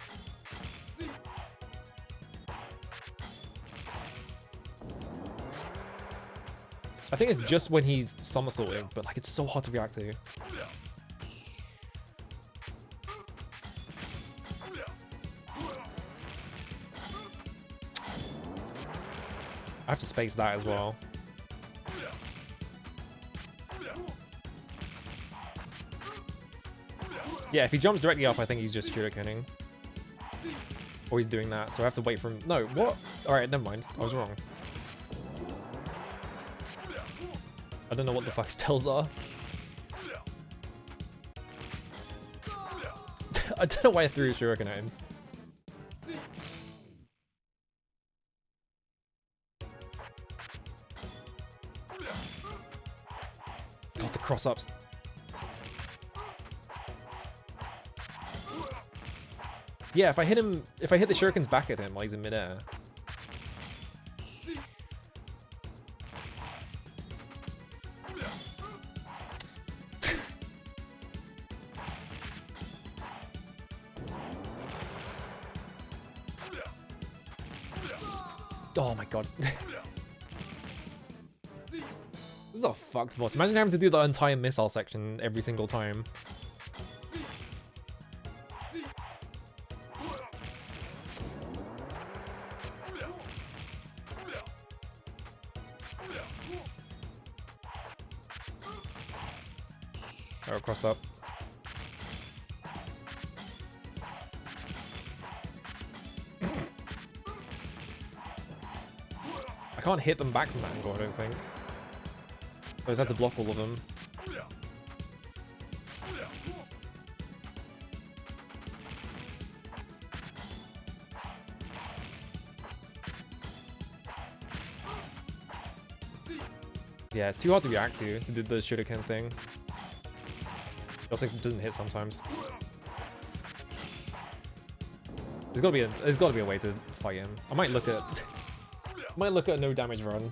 I think it's just when he's somersaulting, but like it's so hard to react to. I have to space that as well. Yeah, if he jumps directly up, I think he's just shurikening. Or he's doing that, so I have to wait for him. No, what? Alright, never mind. I was wrong. I don't know what the fuck his tells are. I don't know why I threw a shuriken at him. God, the cross-ups. Yeah, if I hit the shurikens back at him while he's in midair. Oh my god. This is a fucked boss. Imagine having to do the entire missile section every single time. Oh, crossed up. I can't hit them back from that angle, I don't think. I just have to block all of them. Yeah, it's too hard to react to do the shuriken thing. It also doesn't hit sometimes. There's gotta be a way to fight him. I might look at a no damage run.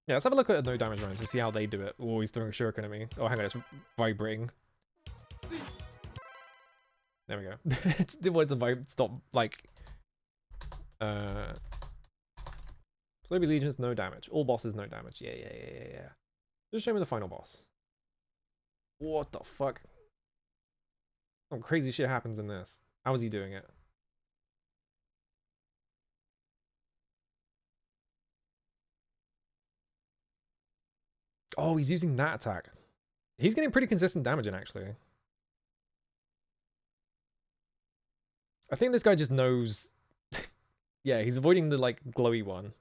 Yeah, let's have a look at a no damage run to see how they do it. Oh, he's throwing a shuriken at me. Oh, hang on, it's vibrating. There we go. It didn't want it to stop, like... Shinobi Legion's no damage. All bosses no damage. Yeah. Just show me the final boss. What the fuck? Some crazy shit happens in this. How is he doing it? Oh, he's using that attack. He's getting pretty consistent damage in, actually. I think this guy just knows... Yeah, he's avoiding the, like, glowy one.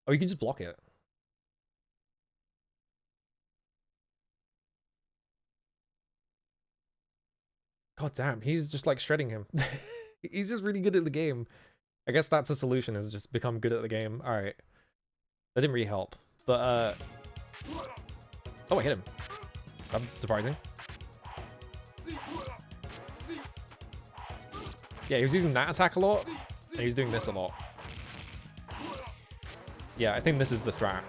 Oh, you can just block it. God damn, he's just, like, shredding him. He's just really good at the game. I guess that's a solution, is just become good at the game. Alright. That didn't really help. But, oh, I hit him. That's surprising. Yeah, he was using that attack a lot, and he was doing this a lot. Yeah, I think this is the strat.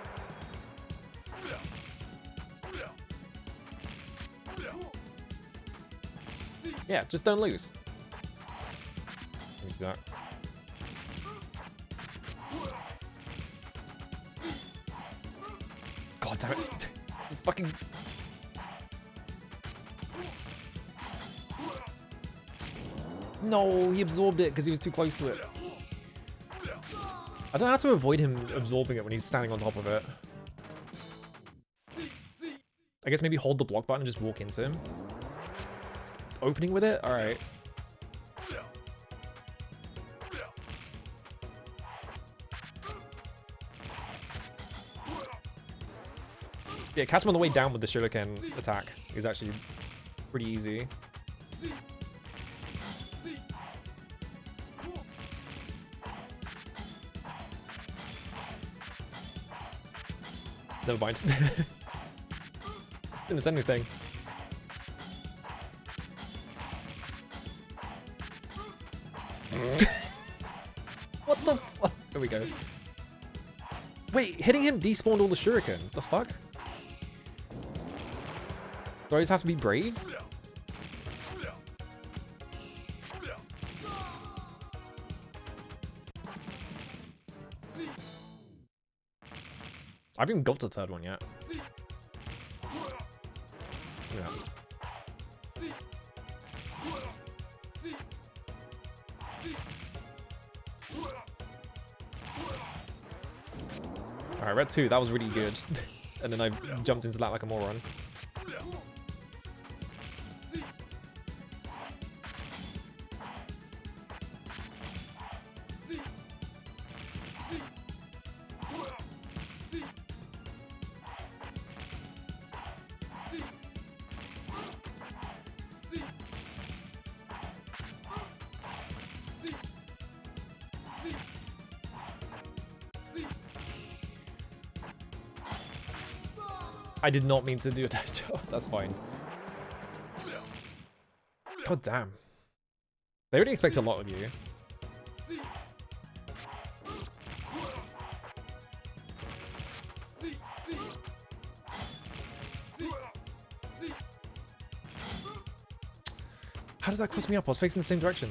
Yeah, just don't lose. Use that. God damn it. Fucking... No, he absorbed it because he was too close to it. I don't know how to avoid him absorbing it when he's standing on top of it. I guess maybe hold the block button and just walk into him. Opening with it? Alright. Yeah, catch him on the way down with the shuriken attack is actually pretty easy. Never mind. Didn't say anything. What the fuck? There we go. Wait, hitting him despawned all the shuriken. The fuck? Do I just have to be brave? I haven't even got to the third one yet. Yeah. Alright, red 2, that was really good. And then I jumped into that like a moron. I did not mean to do a dash job. That's fine. God damn. They really expect a lot of you. How How did that cross me up? I was facing the same direction.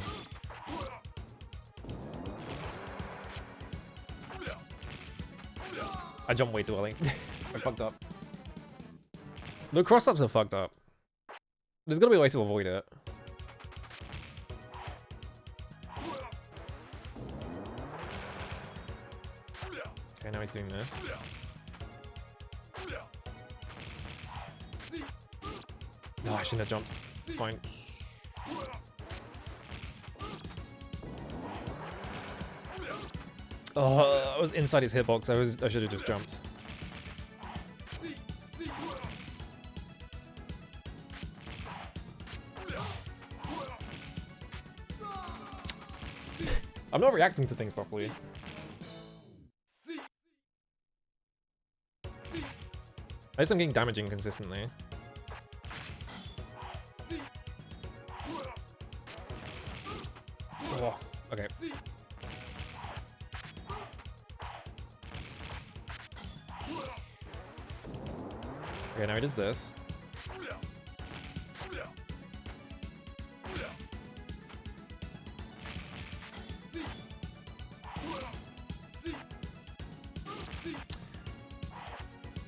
I jumped way too early. I fucked up. The cross-ups are fucked up. There's gotta be a way to avoid it. Okay, now he's doing this. Oh, I shouldn't have jumped. It's fine. Oh, I was inside his hitbox. I should have just jumped. I'm not reacting to things properly. At least I'm getting damaging consistently. Oh, okay. Okay, now he does this.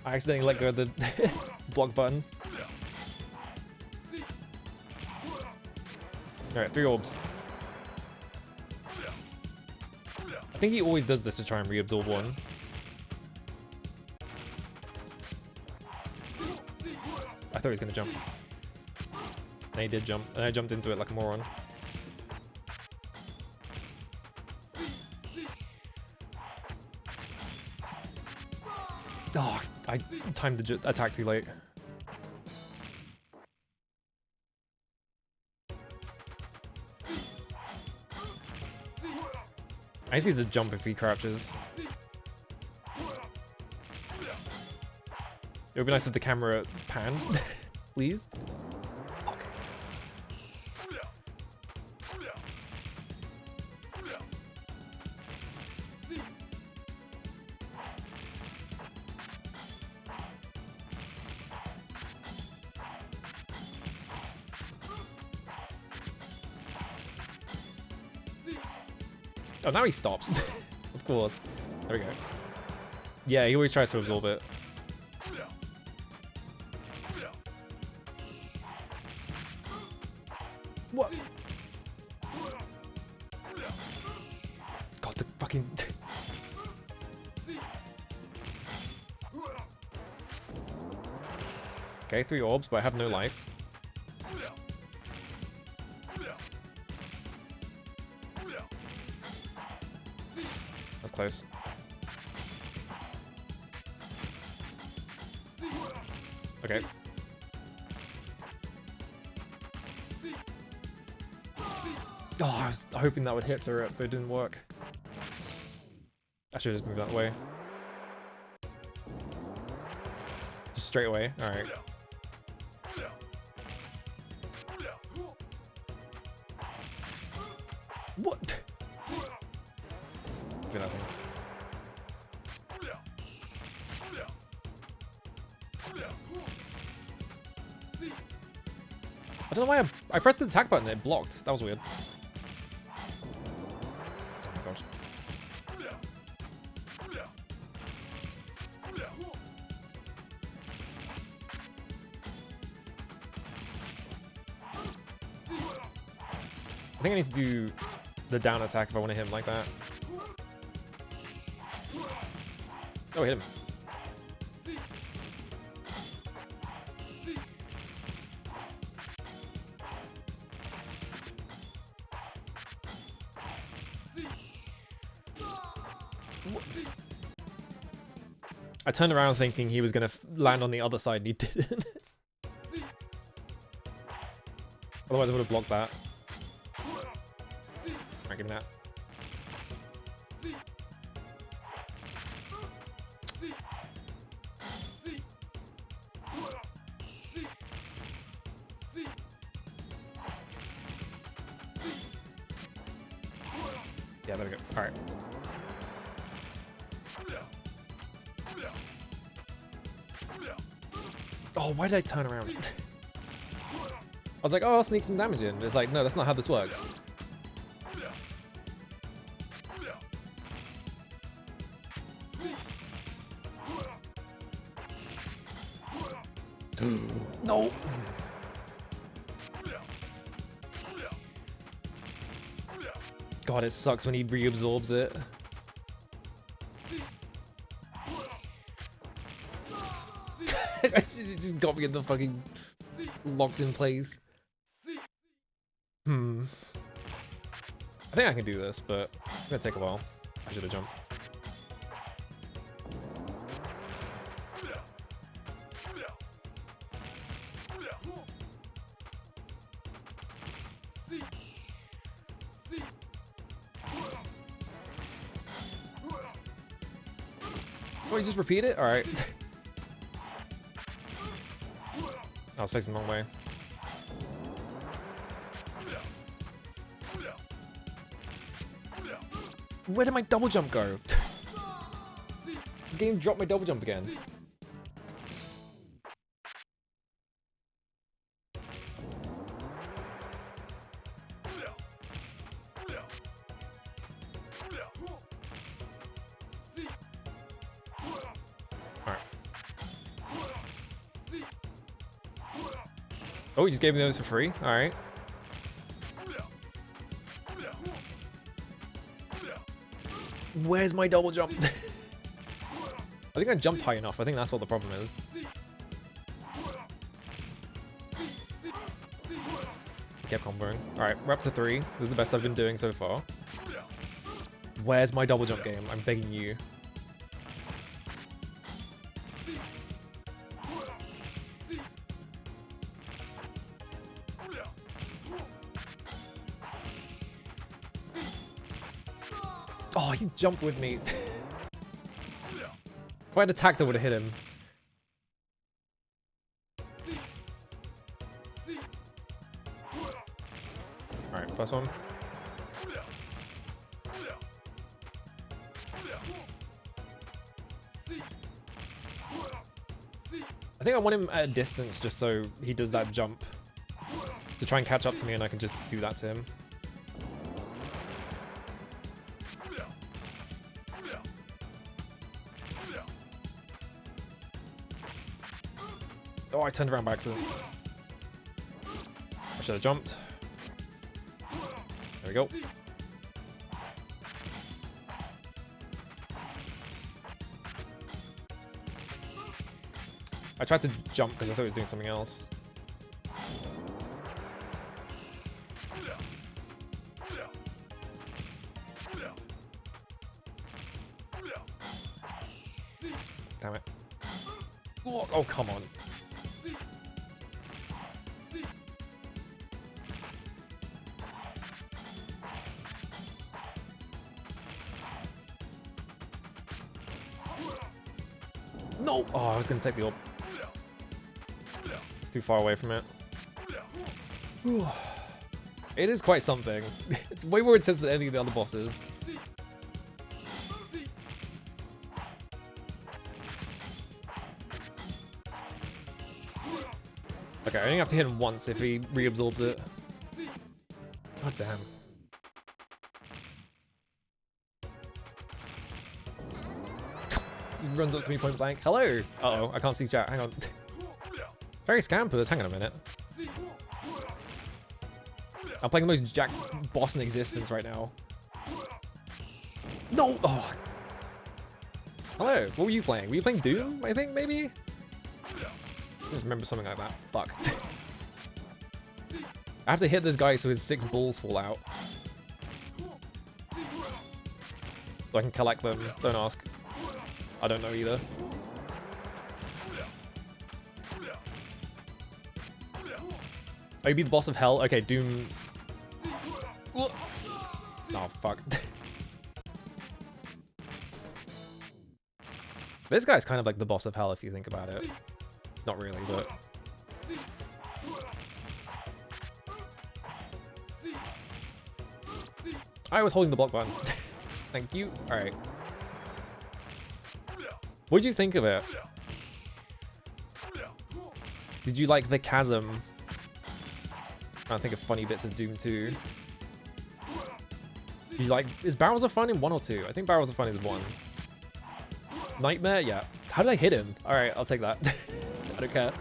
I accidentally let go of the block button. Alright, 3 orbs. I think he always does this to try and reabsorb one. I thought he was gonna jump. And he did jump, and I jumped into it like a moron. Oh, I timed the attack too late. I just need to jump if he crouches. It would be nice if the camera panned, please. Okay. Oh, now he stops. Of course. There we go. Yeah, he always tries to absorb it. What? God, the fucking... Okay, 3 orbs, but I have no life. That's close. Okay. Oh, I was hoping that would hit through it, but it didn't work. I should just move that way. Just straight away. Alright. What? Look at that thing. I don't know why I pressed the attack button and it blocked. That was weird. Oh my gosh. I think I need to do the down attack if I want to hit him like that. Oh, hit him. I turned around thinking he was going to land on the other side and he didn't. Otherwise I would have blocked that. Alright, give me that. Yeah, there we go. Alright. Oh, why did I turn around? was like, oh, I'll sneak some damage in. It's like, no, that's not how this works. No. God, it sucks when he reabsorbs it. It just got me in the fucking locked in place. I think I can do this, but it's gonna take a while. I should have jumped. Oh, you just repeat it? Alright. I was facing the wrong way. Where did my double jump go? The game dropped my double jump again. Oh, he just gave me those for free? Alright. Where's my double jump? I think I jumped high enough. I think that's what the problem is. Kept comboing. Alright, we're up to 3. This is the best I've been doing so far. Where's my double jump game? I'm begging you. Oh, he jumped with me. If I had attacked, I would have hit him. Alright, first one. I think I want him at a distance just so he does that jump to try and catch up to me and I can just do that to him. Oh, I turned around by accident. I should have jumped. There we go. I tried to jump because I thought he was doing something else. Damn it. Oh, come on. No! Oh, I was going to take the orb. It's too far away from it. It is quite something. It's way more intense than any of the other bosses. Okay, I only have to hit him once if he reabsorbs it. God damn. He runs up to me point blank. Hello! Uh-oh, I can't see chat. Hang on. Very scampers. Hang on a minute. I'm playing the most jacked boss in existence right now. No! Oh. Hello, what were you playing? Were you playing Doom, I think, maybe? I just remember something like that. Fuck. I have to hit this guy so his 6 balls fall out. So I can collect them. Don't ask. I don't know either. Oh, you beat the boss of hell? Okay, Doom. Oh, fuck. This guy's kind of like the boss of hell if you think about it. Not really, but... I was holding the block button. Thank you. Alright. What'd you think of it? Did you like the chasm? I think of funny bits of Doom 2. You like, is Barrels of Fun in 1 or 2? I think Barrels of Fun is 1. Nightmare? Yeah. How did I hit him? Alright, I'll take that. I don't care.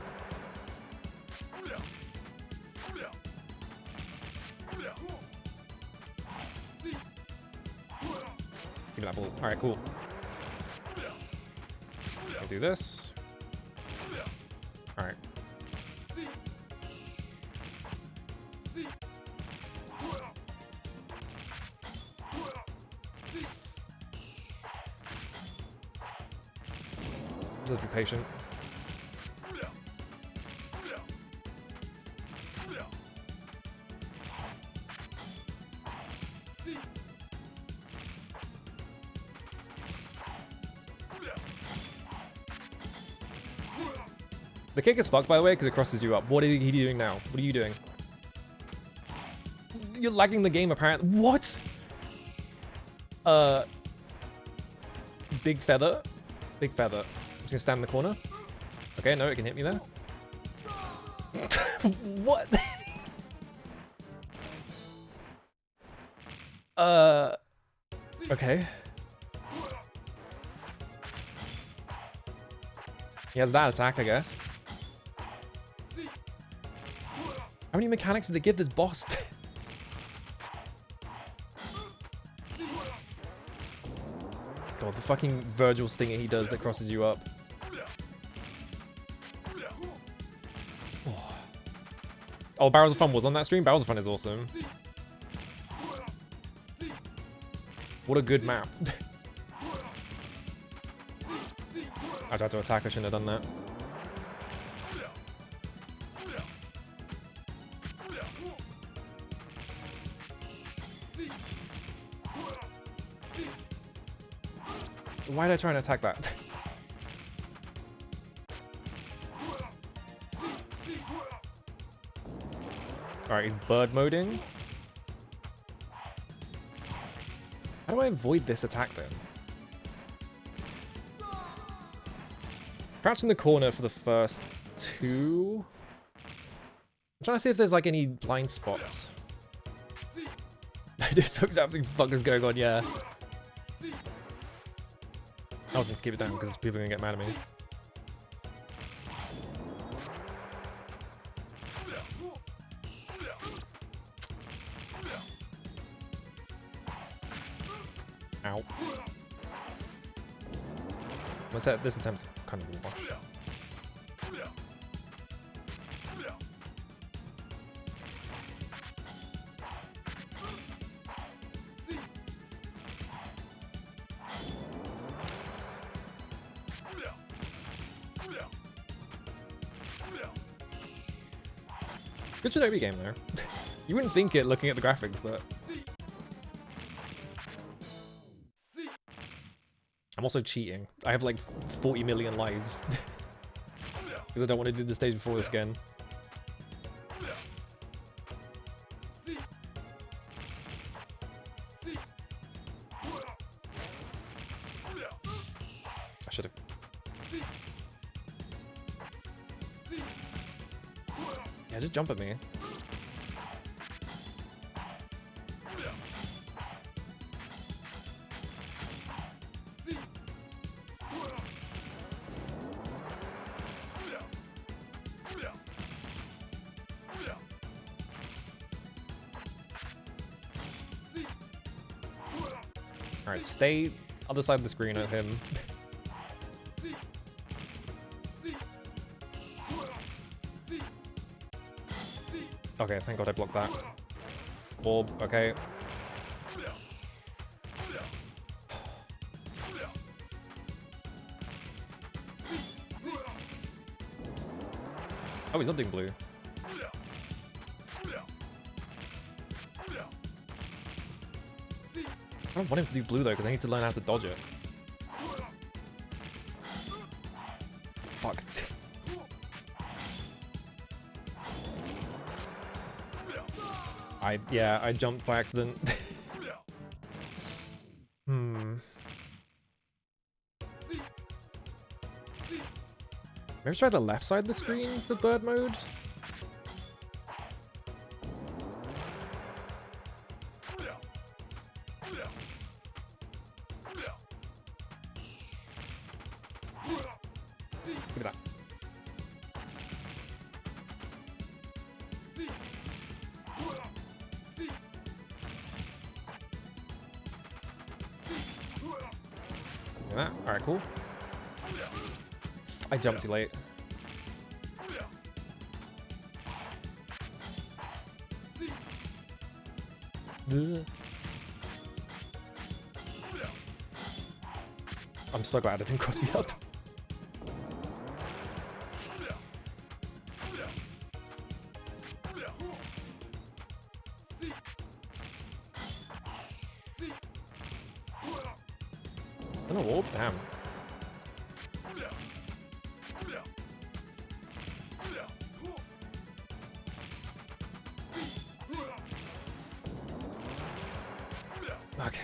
Give me that ball. Alright, cool. I'll do this. Alright. Just be patient. The kick is fucked, by the way, because it crosses you up. What are you doing now? What are you doing? You're lagging the game, apparently. What? Big feather. Big feather. I'm just gonna stand in the corner. Okay, no, it can hit me there. What? Okay. He has that attack, I guess. How many mechanics did they give this boss? God, the fucking Virgil stinger he does that crosses you up. Oh, Barrels of Fun was on that stream? Barrels of Fun is awesome. What a good map. I tried to attack, I shouldn't have done that. Why did I try and attack that? Alright, he's bird moding. How do I avoid this attack then? Crouch in the corner for the first 2. I'm trying to see if there's like any blind spots. I just looks exactly what the fuck is going on, yeah. I was going to keep it down because people are going to get mad at me. Ow. What's that? This attempt's kind of a wash. Good Shinobi game there. You wouldn't think it looking at the graphics, but... I'm also cheating. I have like 40 million lives. Because I don't want to do the stage before this again. I should have... Yeah, just jump at me. Alright, stay other side of the screen at him. Okay, thank God I blocked that. Orb, okay. Oh, he's not doing blue. I don't want him to do blue though, because I need to learn how to dodge it. Fuck. I jumped by accident. Maybe try the left side of the screen for bird mode? Look at that. Look at that. Alright, cool. I jumped too late. Ugh. I'm so glad I didn't cross me up. I don't know, warp? Damn. Okay.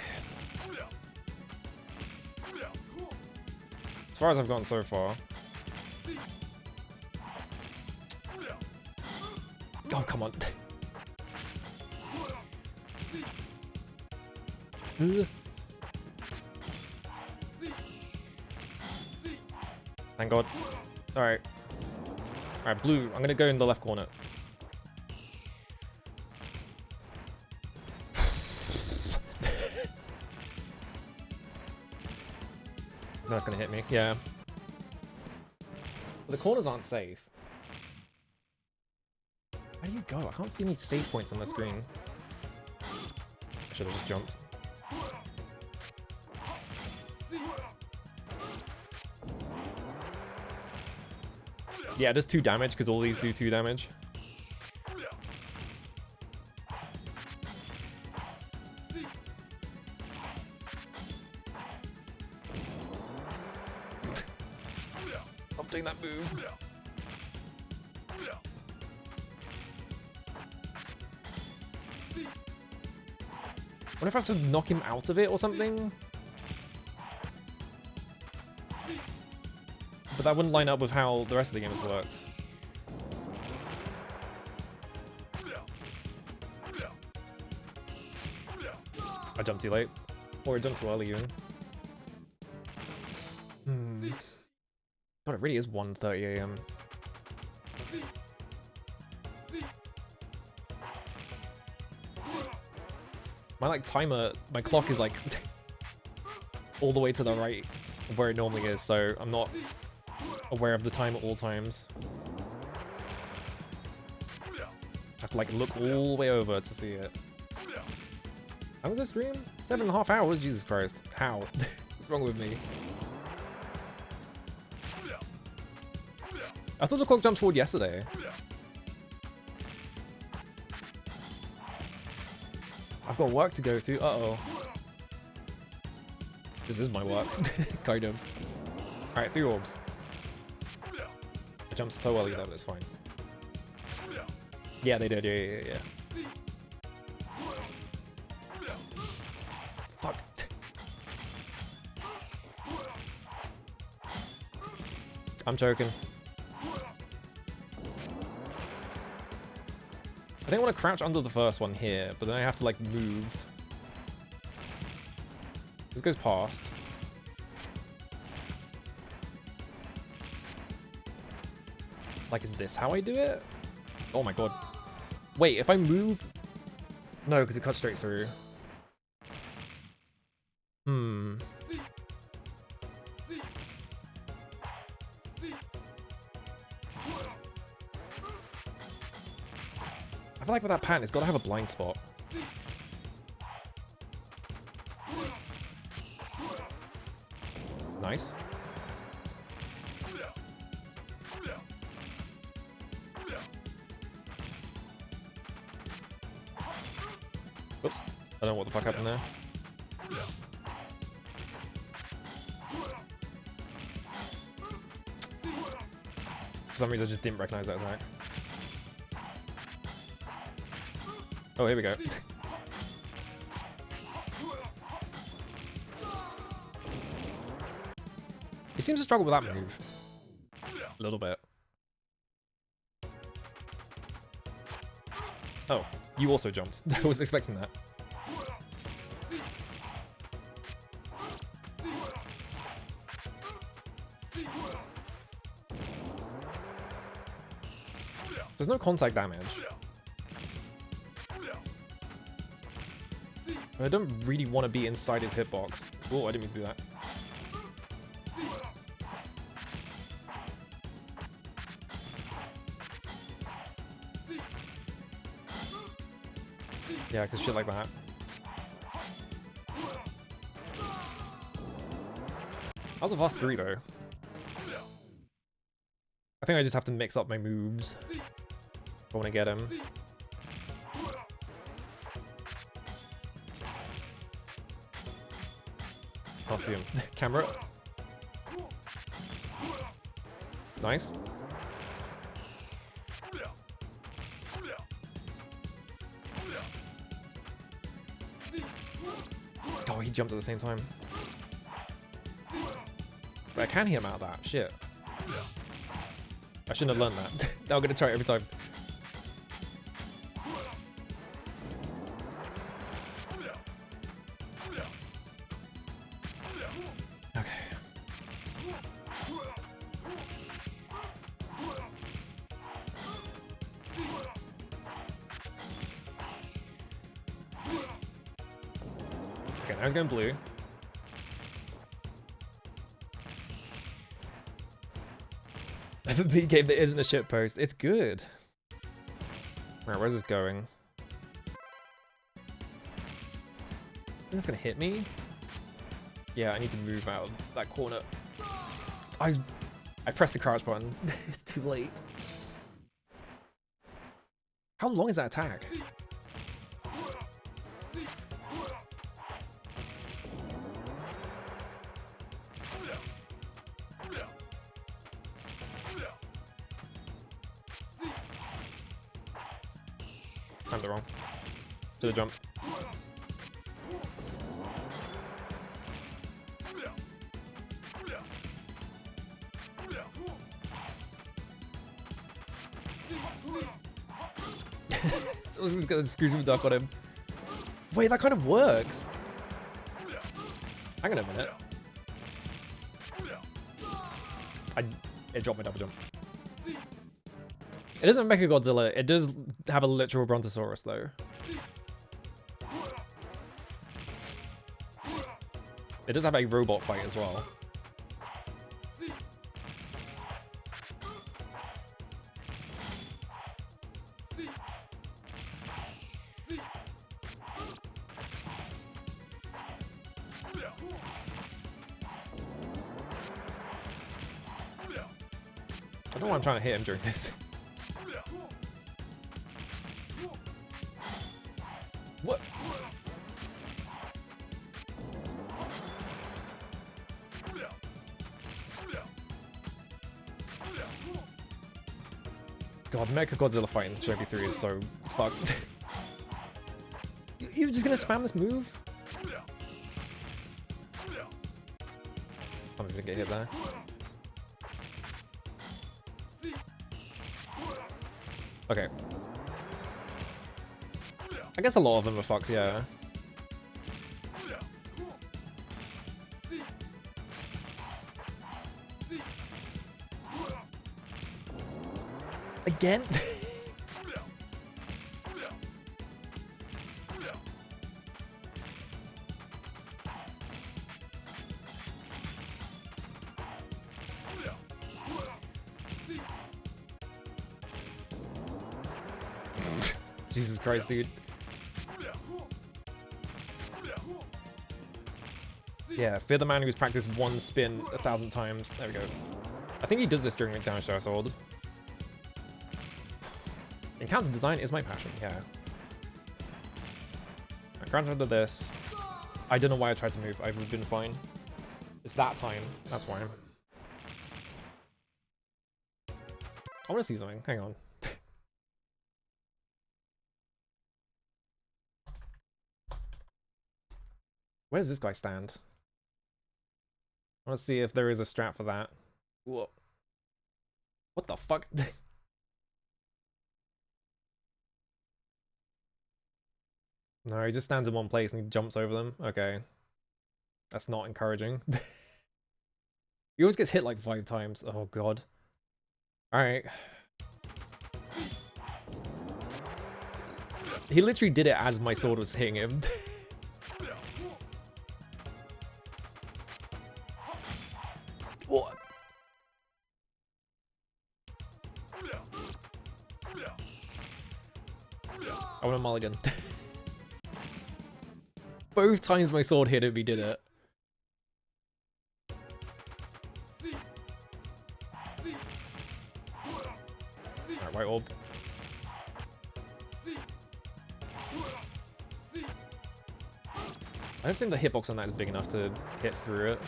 As far as I've gotten so far. Oh, come on. Thank God. Alright. Alright, blue. I'm gonna go in the left corner. That's gonna hit me. Yeah. But the corners aren't safe. Where do you go? I can't see any save points on the screen. I should have just jumped. Yeah, it does 2 damage because all these do 2 damage. Stop doing that move. I wonder if I have to knock him out of it or something? But that wouldn't line up with how the rest of the game has worked. I jumped too late. Or I jumped too early even. God, it really is 1:30 AM. My timer, my clock is like all the way to the right of where it normally is, so I'm not aware of the time at all times. I have to look all the way over to see it. How was this stream? 7.5 hours? Jesus Christ. How? What's wrong with me? I thought the clock jumped forward yesterday. I've got work to go to. Uh-oh. This is my work. Kind of. Alright, 3 orbs. I jumped so early though, but it's fine. Yeah, they did. Yeah. Fuck. I'm choking. I think I want to crouch under the first one here, but then I have to move. This goes past. Is this how I do it? Oh my god. Wait, if I move... No, because it cuts straight through. I feel like with that pattern, it's got to have a blind spot. Nice. Oops. I don't know what the fuck happened there. For some reason, I just didn't recognize that attack. Oh, here we go. He seems to struggle with that move. A little bit. Oh, you also jumped. I was expecting that. There's no contact damage. I don't really want to be inside his hitbox. Oh, I didn't mean to do that. Yeah, because shit like that. That was a fast 3 though. I think I just have to mix up my moves if I want to get him. Can't see him. Camera. Nice. Oh, he jumped at the same time. But I can hit him out of that. Shit. I shouldn't have learned that. Now I'm going to try it every time. Okay. Okay, now he's going blue. FMV game that isn't a shitpost. It's good. Right, where's this going? I think it's gonna hit me. Yeah, I need to move out of that corner. I pressed the crouch button. It's too late. How long is that attack? Timed it wrong. Should have jumped. I was just gonna Scrooge duck on him. Wait, that kind of works. Hang on a minute. It dropped my double jump. It doesn't make a Godzilla. It does have a literal Brontosaurus though. It does have a robot fight as well. I don't know why I'm trying to hit him during this. What? God, Mechagodzilla fighting Shinobi 3 is so fucked. You're just gonna spam this move? I'm gonna get hit there. Okay. I guess a lot of them are fucked, yeah. Again? Jesus Christ, dude. Yeah, fear the man who's practiced one spin 1,000 times. There we go. I think he does this during McDown Show, sold. Encounter design is my passion, yeah. I granted under this. I don't know why I tried to move. I would have been fine. It's that time. That's why. I want to see something. Hang on. Where does this guy stand? I want to see if there is a strat for that. Whoa. What the fuck? No, he just stands in one place and he jumps over them. Okay. That's not encouraging. He always gets hit like 5 times. Oh god. Alright. He literally did it as my sword was hitting him. What? I want a mulligan. Both times my sword hit him, he did it. Alright, white orb. I don't think the hitbox on that is big enough to get through it.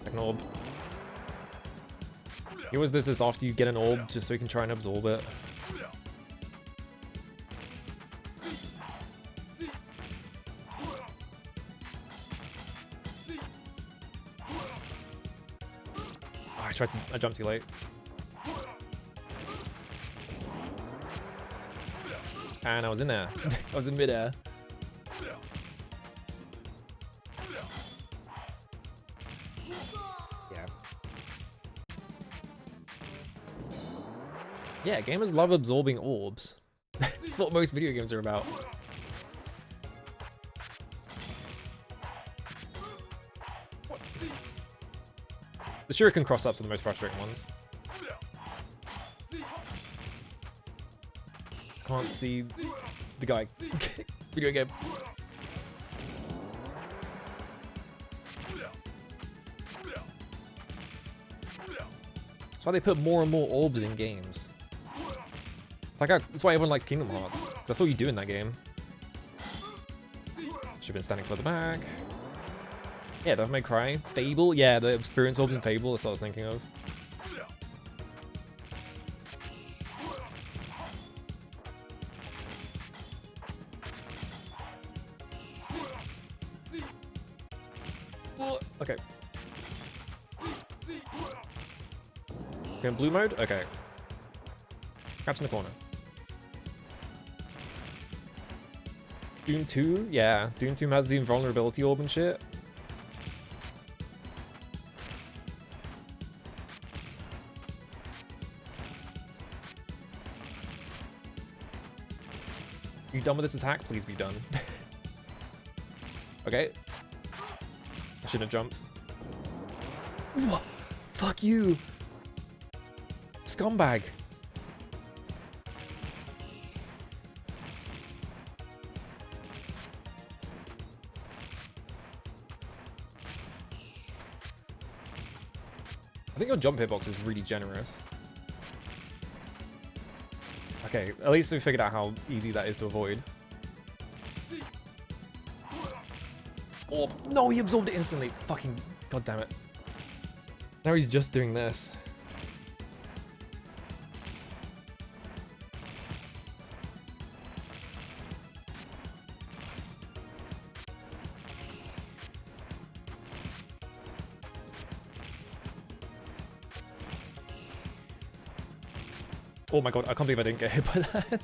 Like an orb. He always does this after you get an orb, just so you can try and absorb it. I jumped too late. And I was in there. I was in midair. Yeah. Yeah, gamers love absorbing orbs. That's what most video games are about. The shuriken cross-ups are the most frustrating ones. Can't see the guy. Video game. That's why they put more and more orbs in games. That's why everyone likes Kingdom Hearts. That's all you do in that game. Should've been standing further back. Yeah, Devil May Cry. Fable? Yeah, the experience orbs in Fable, that's what I was thinking of. Okay. Go in blue mode? Okay. Crouch in the corner. Doom 2? Yeah, Doom 2 has the invulnerability orb and shit. You done with this attack? Please be done. Okay. I shouldn't have jumped. What? Fuck you! Scumbag! I think your jump hitbox is really generous. Okay, at least we figured out how easy that is to avoid. Oh, no, he absorbed it instantly. Fucking god damn it. Now he's just doing this. Oh my god, I can't believe I didn't get hit by that.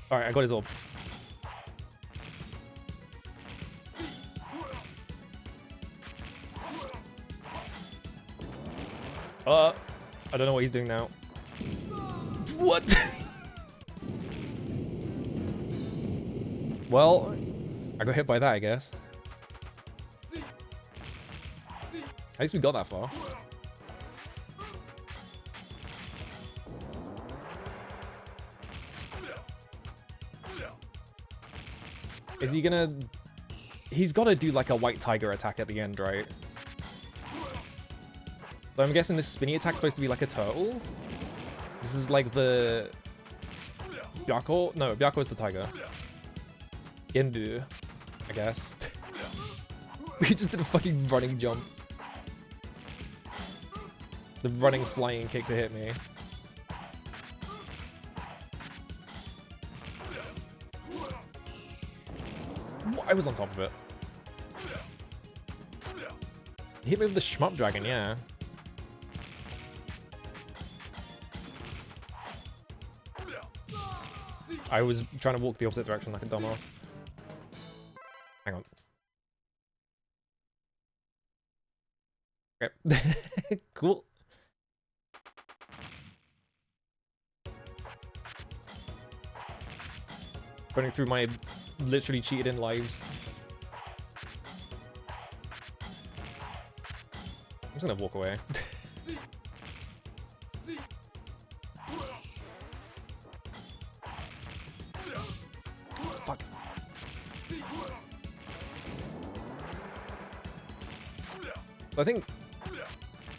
Alright, I got his orb. I don't know what he's doing now. What? Well, I got hit by that, I guess. At least we got that far. Is he gonna... He's gotta do like a white tiger attack at the end, right? So I'm guessing this spinny attack's supposed to be like a turtle? This is like the... Byako? No, Byako is the tiger. Genbu, I guess. We just did a fucking running jump. The running flying kick to hit me. I was on top of it. He hit me with the shmup dragon, yeah. I was trying to walk the opposite direction like a dumbass. Cool. Running through my literally cheated in lives. I'm just gonna walk away. Fuck. I think...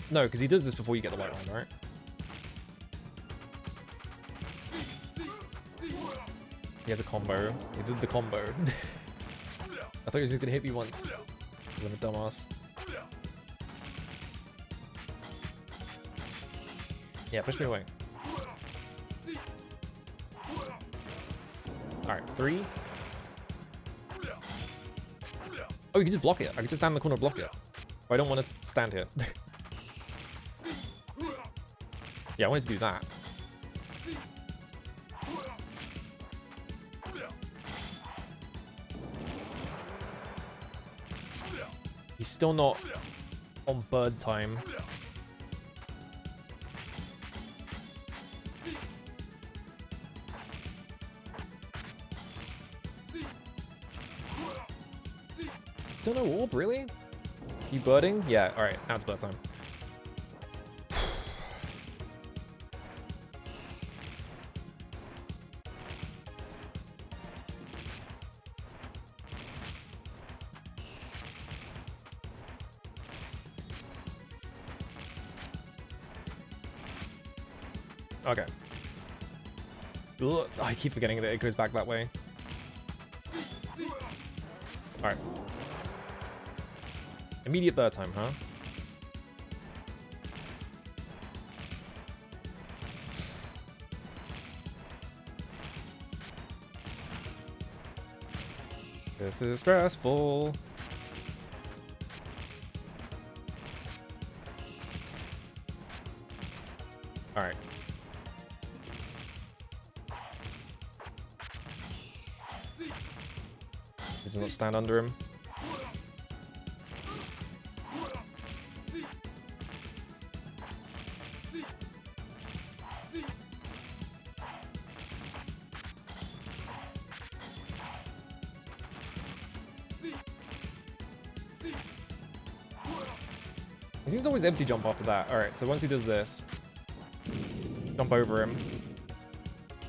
No, because he does this before you get the white one, right? He has a combo. He did the combo. I thought he was just gonna hit me once. Because I'm a dumbass. Yeah, push me away. Alright, 3. Oh, you can just block it. I can just stand in the corner and block it. Oh, I don't want to stand here. Yeah, I wanted to do that. He's still not on bird time. Still no orb, really? You birding? Yeah, alright, now it's bird time. Okay. Ugh, I keep forgetting that it goes back that way. Alright. Immediate bird time, huh? This is stressful. Alright. Does not stand under him. He seems to always empty jump after that. Alright, so once he does this, jump over him.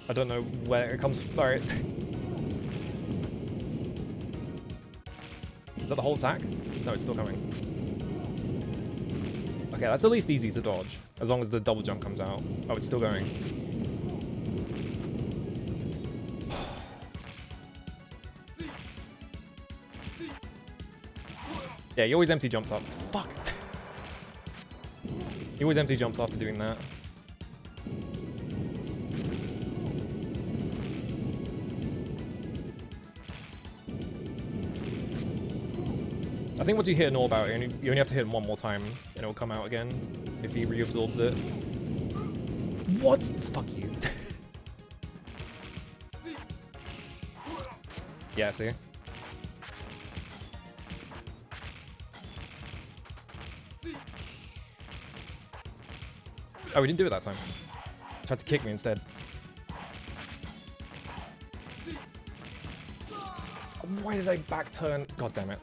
I don't know where it comes from. Alright. Is that the whole attack? No, it's still coming. Okay, that's at least easy to dodge, as long as the double jump comes out. Oh, it's still going. Yeah, he always empty jumps up. Fuck! He always empty jumps after doing that. I think once you hit an orb out, you only have to hit him one more time, and it'll come out again if he reabsorbs it. What? Fuck you. Yeah, see? Oh, we didn't do it that time. Tried to kick me instead. Why did I back turn? God damn it.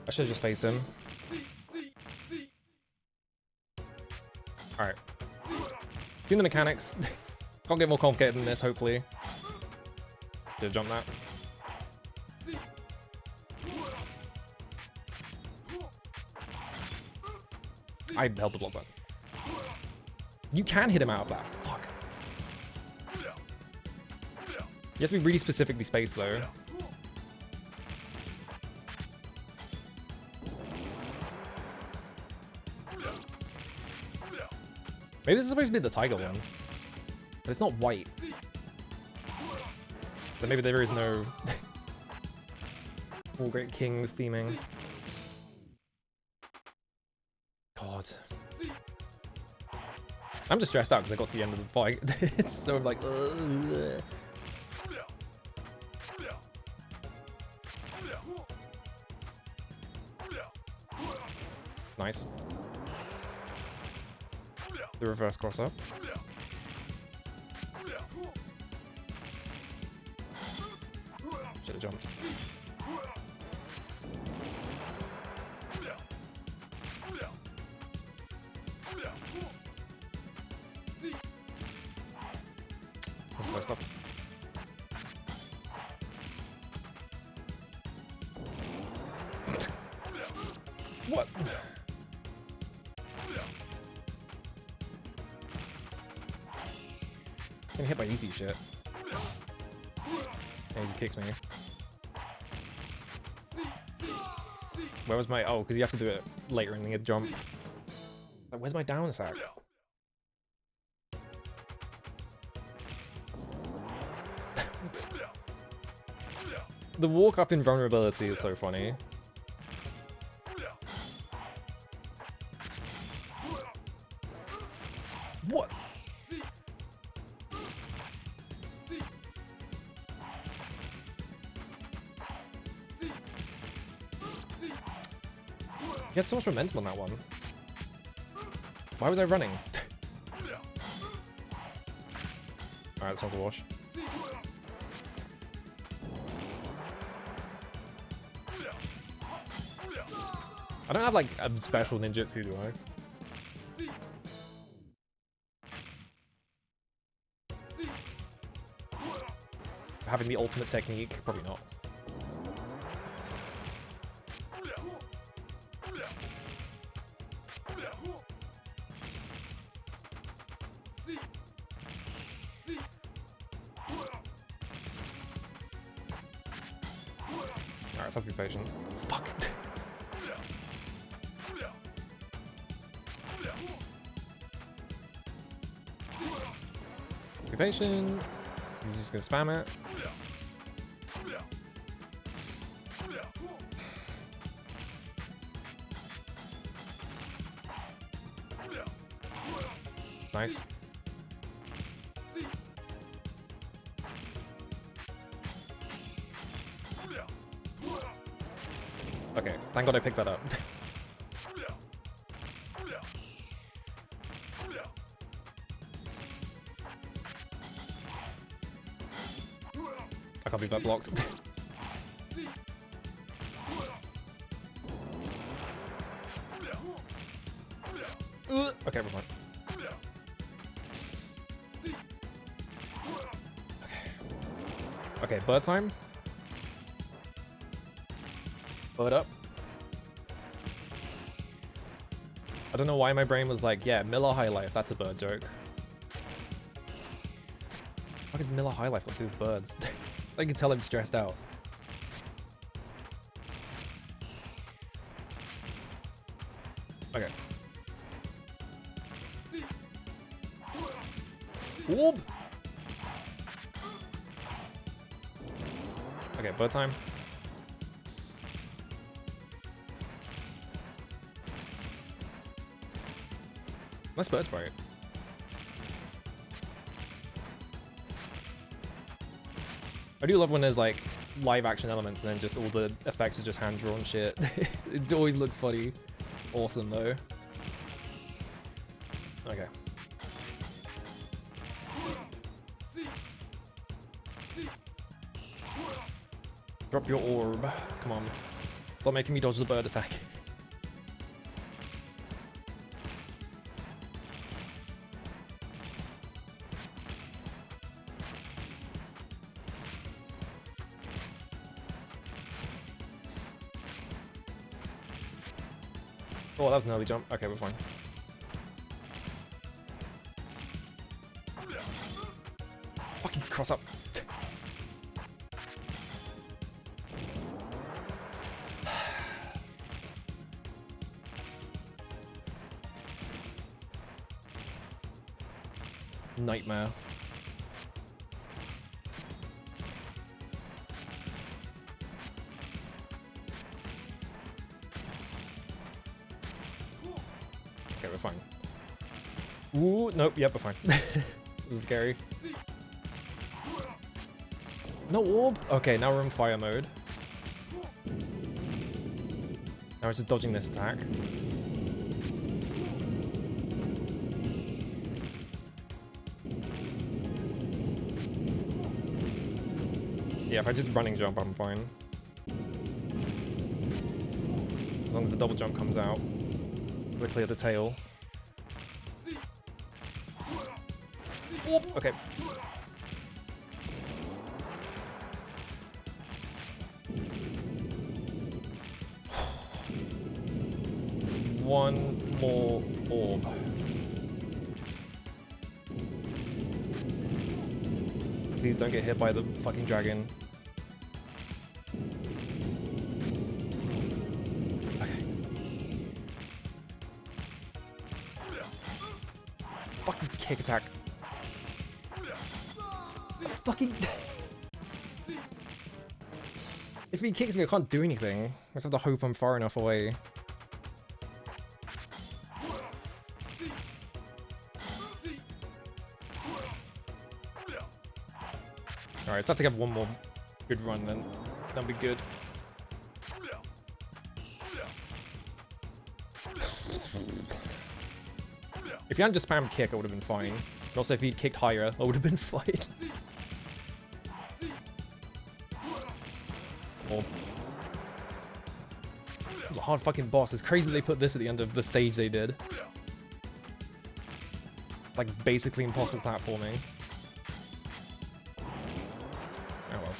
I should have just faced him. Alright. Doing the mechanics. Can't get more complicated than this, hopefully. Should have jumped that. I held the block button. You can hit him out of that. Fuck. You have to be really specifically spaced, though. Maybe this is supposed to be the tiger one. But it's not white. But maybe there is no... All Great Kings theming. God. I'm just stressed out because I got to the end of the fight. It's so like... Ugh. Nice. The reverse cross up. Should have jumped. That's my stuff. What? Getting hit by easy shit. And he just kicks me. Where was my... Oh, because you have to do it later in the jump. Like, where's my down sack? The walk up invulnerability is so funny. What? He had so much momentum on that one. Why was I running? Alright, this one's a wash. I don't have like a special ninjutsu, do I? Having the ultimate technique? Probably not. Alright, let's have to be patient. Fuck. Be patient. He's just gonna spam it. Nice. Okay, thank God I picked that up. I can't believe that blocked. Okay, we're fine. Okay, bird time. Bird up. I don't know why my brain was like, yeah, Miller High Life, that's a bird joke. What is Miller High Life got to do with birds? I can tell I'm stressed out. Okay. Orb! Okay, bird time. Nice bird sprite. I do love when there's like live action elements and then just all the effects are just hand drawn shit. It always looks funny. Awesome though. Okay. Drop your orb. Come on. Stop making me dodge the bird attack. Oh, that was an early jump. Okay, we're fine. Fucking cross up. Nightmare. Okay, we're fine. Ooh, nope, yep, we're fine. This is scary. No orb? Okay, now we're in fire mode. Now we're just dodging this attack. Yeah, if I just running jump, I'm fine. As long as the double jump comes out. To clear the tail. Okay. One more orb. Please don't get hit by the fucking dragon. Okay. Fucking kick attack. Fucking. If he kicks me, I can't do anything. I just have to hope I'm far enough away. Alright, so I have to have one more good run then. That'll be good. If you hadn't just spammed kick, I would have been fine. But also, if he'd kicked higher, I would have been fine. Oh. It was a hard fucking boss. It's crazy they put this at the end of the stage they did. Like, basically impossible platforming. Oh well.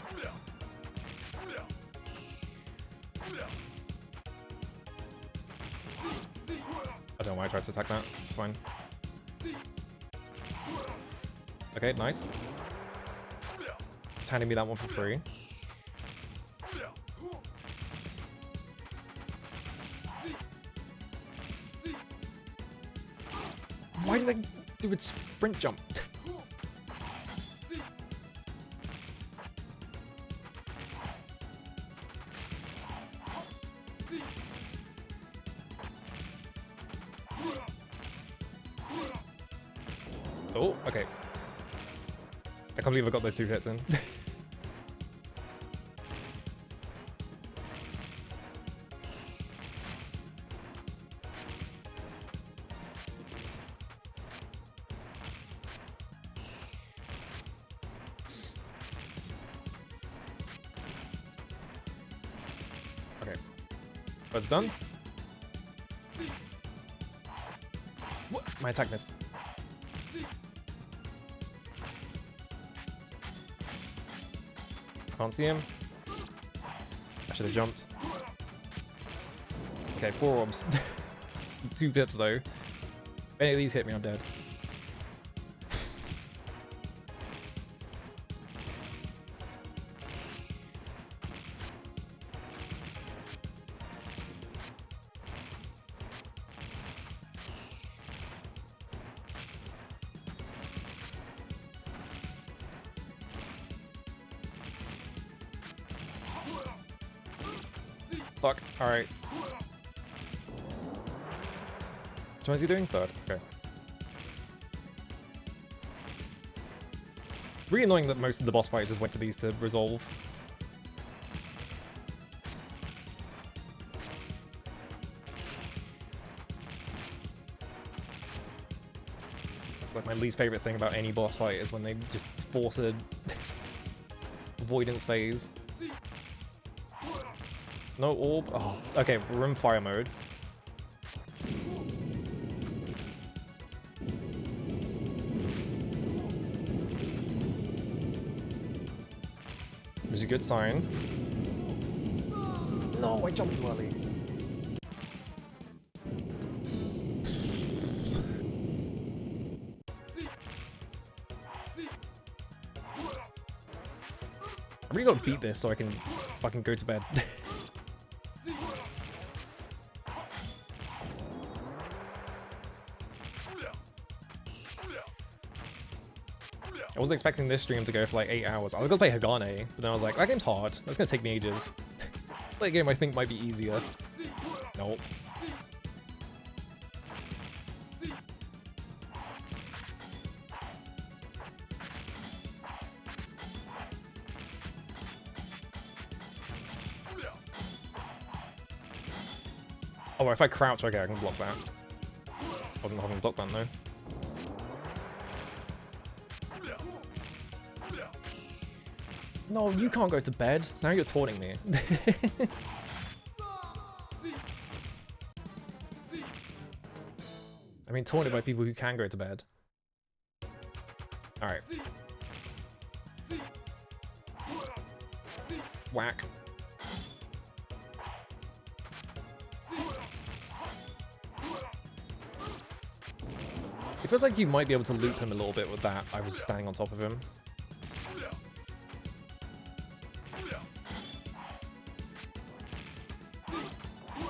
I don't know why I tried to attack that. It's fine. Okay, nice. Just handing me that one for free. Why did I do it sprint jump? Oh, okay. I can't believe I got those two hits in. Okay. That's done. What? My attack missed. Can't see him. I should have jumped. Okay, 4 orbs. 2 pips though. If any of these hit me, I'm dead. Fuck. Alright. Which one is he doing? Third. Okay. Really annoying that most of the boss fights just wait for these to resolve. Like my least favorite thing about any boss fight is when they just force a avoidance phase. No orb? Oh, okay, we're in fire mode. Which is a good sign. No, I jumped too early. I really gotta beat this so I can fucking go to bed. I wasn't expecting this stream to go for like 8 hours. I was gonna play Hagane, but then I was like, that game's hard. That's gonna take me ages. That game I think might be easier. Nope. Oh, if I crouch, okay, I can block that. Wasn't having block that though. No, you can't go to bed. Now you're taunting me. I mean, taunted by people who can go to bed. Alright. Whack. It feels like you might be able to loop him a little bit with that. I was standing on top of him.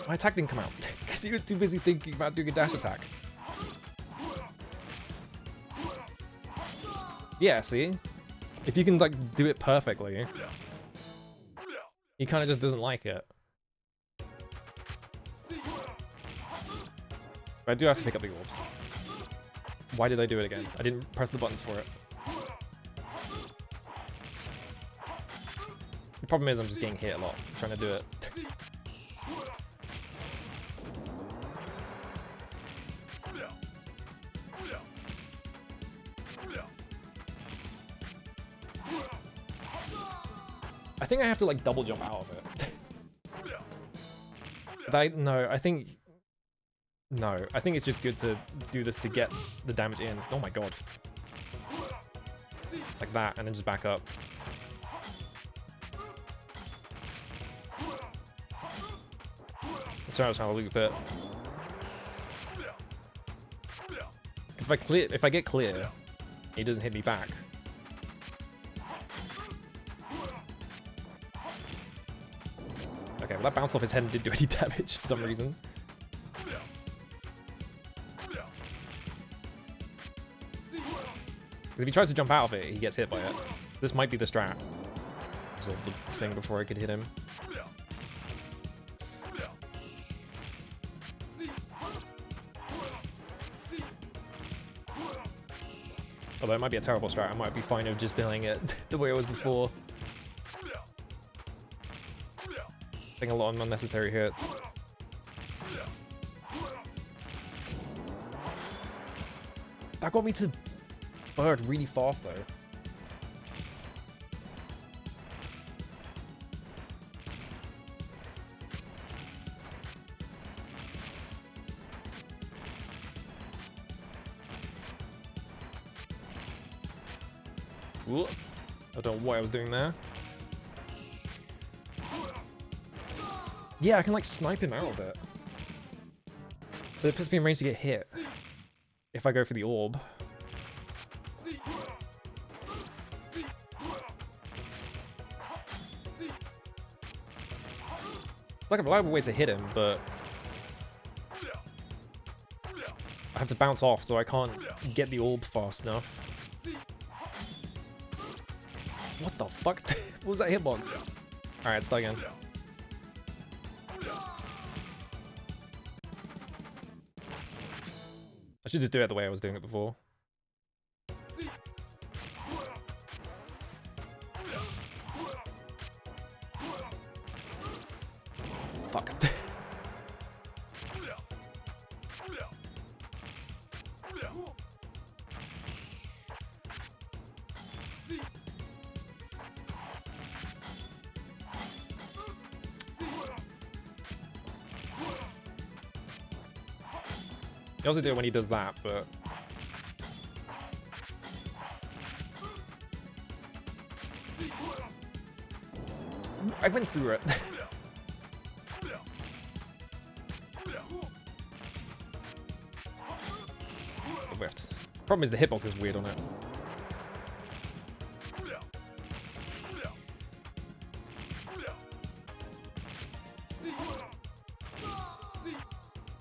My attack didn't come out because he was too busy thinking about doing a dash attack. Yeah, see? If you can, like, do it perfectly, he kind of just doesn't like it. But I do have to pick up the orbs. Why did I do it again? I didn't press the buttons for it. The problem is I'm just getting hit a lot trying to do it. I think I have to like double jump out of it. No, I think it's just good to do this to get the damage in. Oh my god. Like that, and then just back up. Sorry, I was trying to loop it. If I get clear, he doesn't hit me back. Okay, well that bounced off his head and didn't do any damage for some reason. Because if he tries to jump out of it, he gets hit by it. This might be the strat. Resolve the thing before I could hit him. Although it might be a terrible strat, I might be fine with just playing it the way it was before. Taking a lot of unnecessary hits. That got me to bird really fast though. Ooh. I don't know what I was doing there. Yeah, I can like snipe him out of it. But it puts me in range to get hit. If I go for the orb. It's like a reliable way to hit him, but I have to bounce off, so I can't get the orb fast enough. What the fuck? What was that hitbox? Alright, start again. I should just do it the way I was doing it before. Fuck. You also do it when he does that, but I went through it. I whiffed. Problem is the hitbox is weird on it.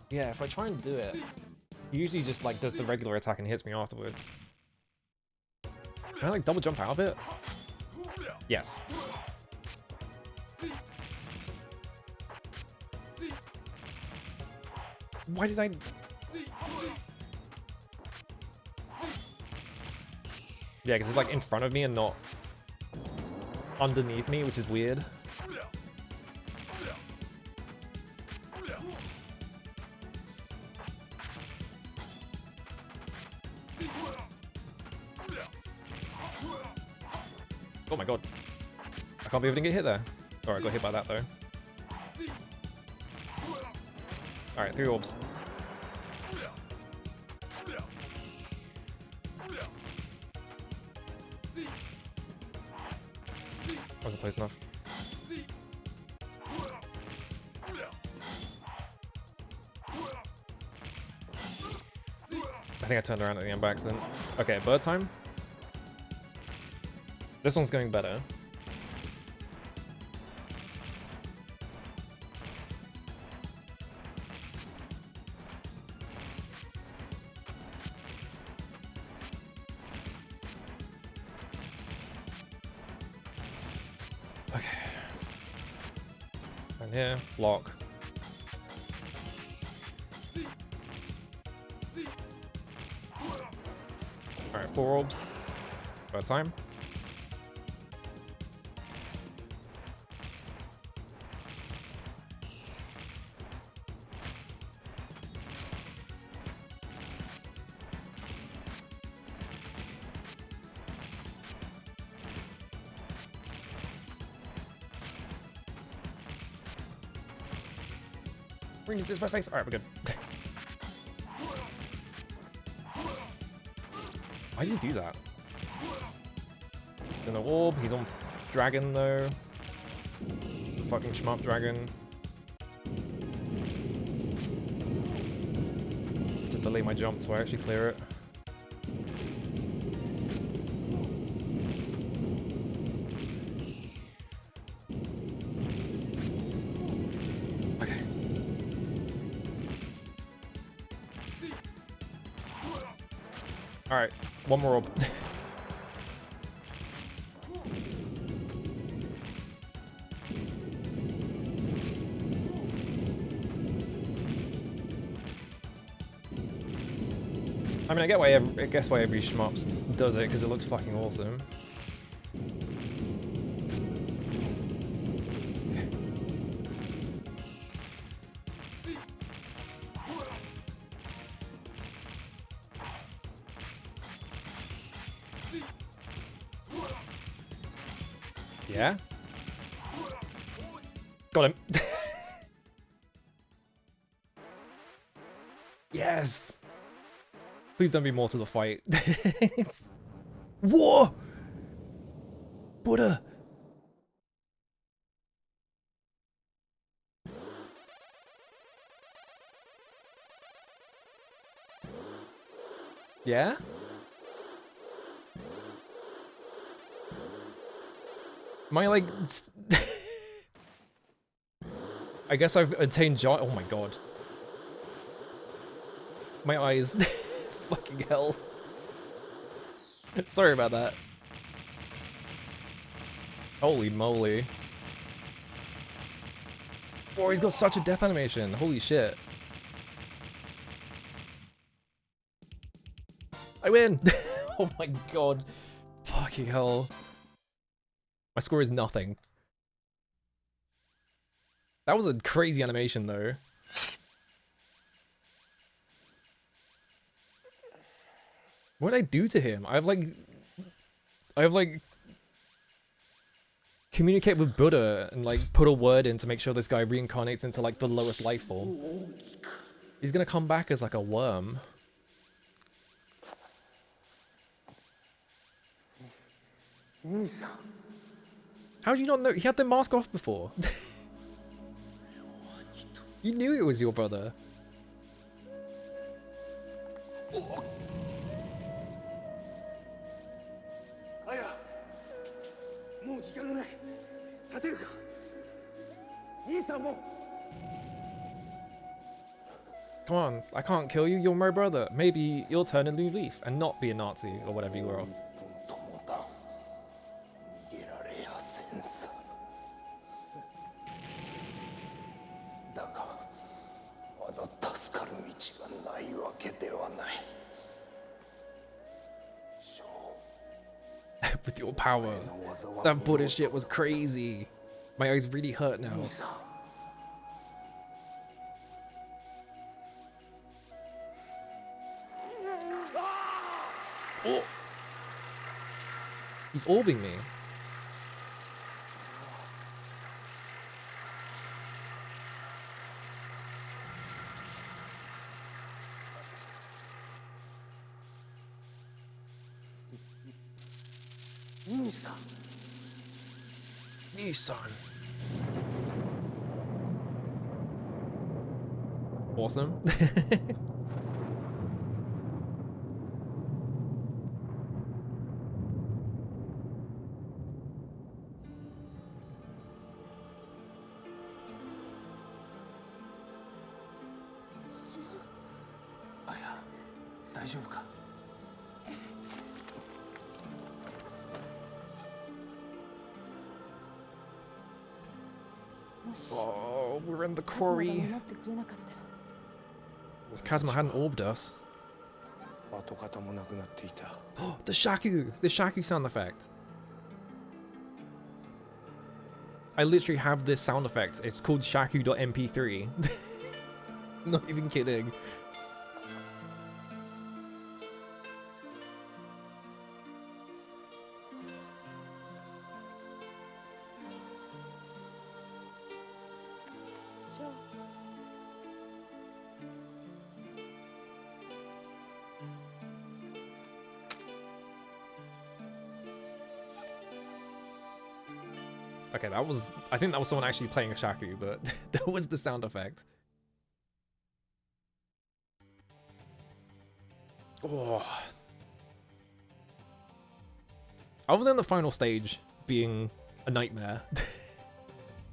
Yeah, if I try and do it, he usually just like does the regular attack and hits me afterwards. Can I like double jump out of it? Yes. Why did I... Yeah, because it's like in front of me and not underneath me, which is weird. Oh my god. I can't believe I didn't get hit there. Alright, got hit by that though. Alright, 3 orbs. Wasn't close enough. I think I turned around at the end by accident. Okay, bird time. This one's going better. Okay. And here, block. Alright, 4 orbs. Bird time. Bring this to my face. Alright, we're good. Why do you do that? Gonna orb. He's on dragon though. Fucking shmup dragon. To delay my jump so I actually clear it. Okay. Alright, one more orb. I mean, I guess why every shmup does it, because it looks fucking awesome. Yeah? Got him. Yes! Please don't be more to the fight. Whoa! Buddha! Yeah? Am I like... I guess I've attained giant... Oh my god. My eyes... Fucking hell. Sorry about that. Holy moly. Oh, he's got such a death animation. Holy shit. I win! Oh my god. Fucking hell. My score is nothing. That was a crazy animation though. What did I do to him? I've like communicate with Buddha and like put a word in to make sure this guy reincarnates into like the lowest life form. He's gonna come back as like a worm. How did you not know? He had the mask off before. You knew it was your brother. Come on, I can't kill you, you're my brother. Maybe you'll turn a new leaf and not be a Nazi or whatever you were. With your power. That Buddha shit was crazy. My eyes really hurt now. Oh. He's orbing me. Nissan. Awesome. Oh, we're in the quarry. Kazuma hadn't orbed us. Oh, the Shaku sound effect. I literally have this sound effect. It's called shaku.mp3. Not even kidding. Okay, that was... I think that was someone actually playing a shaku, but that was the sound effect. Oh. Other than the final stage being a nightmare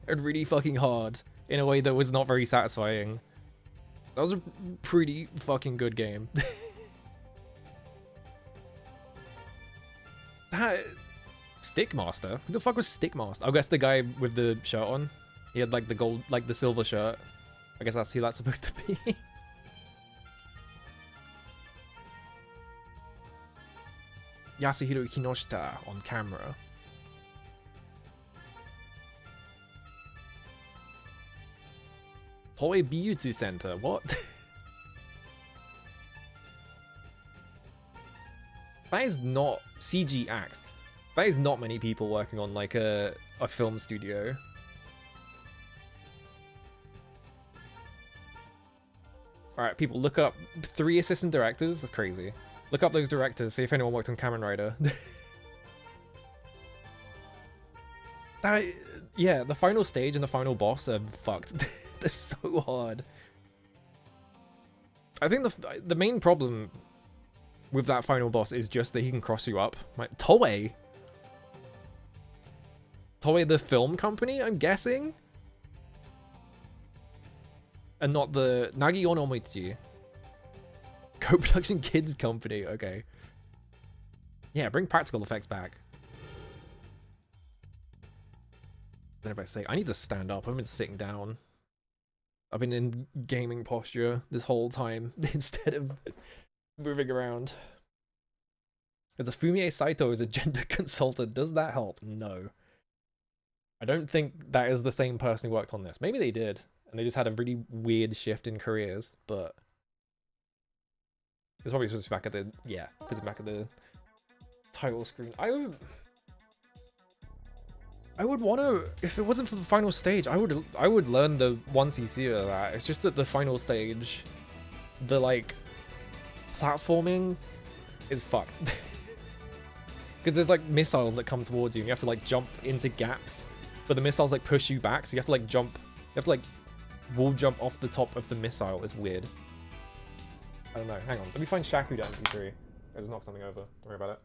and really fucking hard in a way that was not very satisfying, that was a pretty fucking good game. That... Stickmaster? Who the fuck was Stickmaster? I guess the guy with the shirt on. He had like the gold, like the silver shirt. I guess that's who that's supposed to be. Yasuhiro Kinoshita on camera. Toei Beauty Center, what? That is not CG acts. That is not many people working on like a film studio. Alright, people, look up 3 assistant directors. That's crazy. Look up those directors, see if anyone worked on Kamen Rider. Yeah, the final stage and the final boss are fucked. They're so hard. I think the main problem with that final boss is just that he can cross you up. Like, Toei the film company, I'm guessing? And not the Nagi Onomichi. Co-production kids company, okay. Yeah, bring practical effects back. Then if I say, I need to stand up, I've been sitting down. I've been in gaming posture this whole time instead of moving around. Because Fumie Saito is a gender consultant, does that help? No. I don't think that is the same person who worked on this. Maybe they did, and they just had a really weird shift in careers, but... It's probably just back at the... Yeah, puts it back at the title screen. I would want to... If it wasn't for the final stage, I would learn the 1cc of that. It's just that the final stage, the, like, platforming is fucked. Because there's, like, missiles that come towards you, and you have to, like, jump into gaps. But the missiles like push you back, so you have to like jump. You have to like wall jump off the top of the missile. It's weird. I don't know. Hang on. Let me find Shaku.mp3. I just knocked something over. Don't worry about it.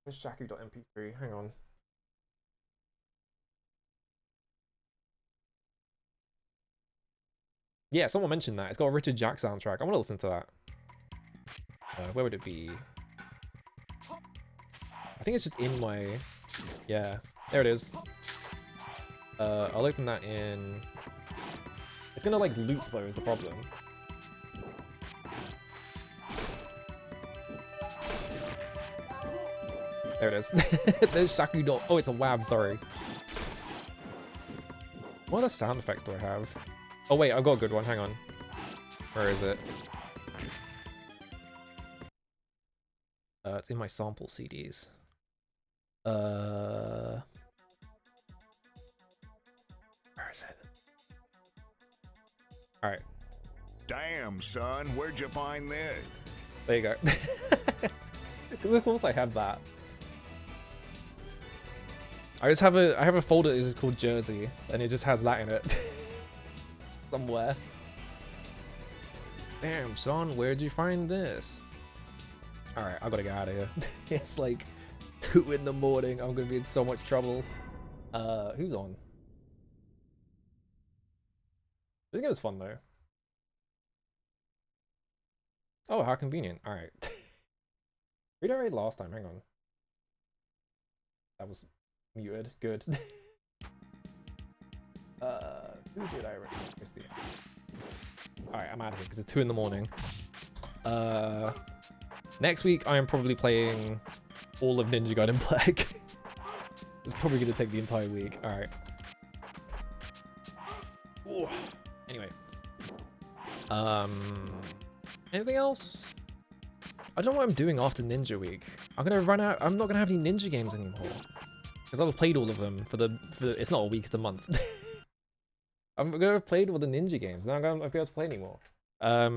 Where's Shaku.mp3? Hang on. Yeah, someone mentioned that. It's got a Richard Jack soundtrack. I want to listen to that. Where would it be? I think it's just in my... Yeah, there it is. I'll open that in... It's gonna like loop though is the problem. There it is. There's Shaku. Oh, it's a WAV, sorry. What other sound effects do I have? Oh wait, I've got a good one, hang on. Where is it? It's in my sample CDs. Where is it? Alright. Damn, son, where'd you find this? There you go. Because of course I have that. I have a folder that is called Jersey, and it just has that in it. Somewhere. Damn, son, where'd you find this? Alright, I gotta get out of here. It's like 2 in the morning. I'm gonna be in so much trouble. Who's on? This game was fun though. Oh, how convenient. Alright. We didn't raid last time, hang on. That was muted, good. Who did I raid? Alright, I'm out of here because it's 2 in the morning. Next week I am probably playing all of Ninja Gaiden Black. It's probably gonna take the entire week. Alright. Anyway. Anything else? I don't know what I'm doing after Ninja Week. I'm gonna run out. I'm not gonna have any Ninja games anymore because I've played all of them for it's not a week, it's a month. I'm gonna have played all the Ninja games. Now I'm gonna be able to play anymore. I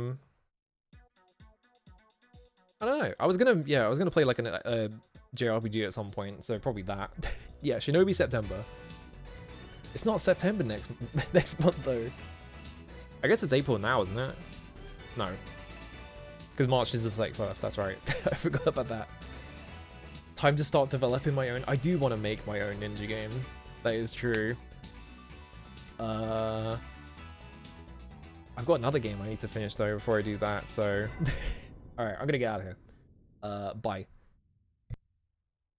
don't know. I was gonna play like a JRPG at some point, so probably that. Yeah, Shinobi September. It's not September next month though. I guess it's April now, isn't it? No. Because March is the 31st, that's right. I forgot about that. Time to start developing my own. I do want to make my own Ninja game. That is true. I've got another game I need to finish though before I do that, so... Alright, I'm gonna get out of here. Bye.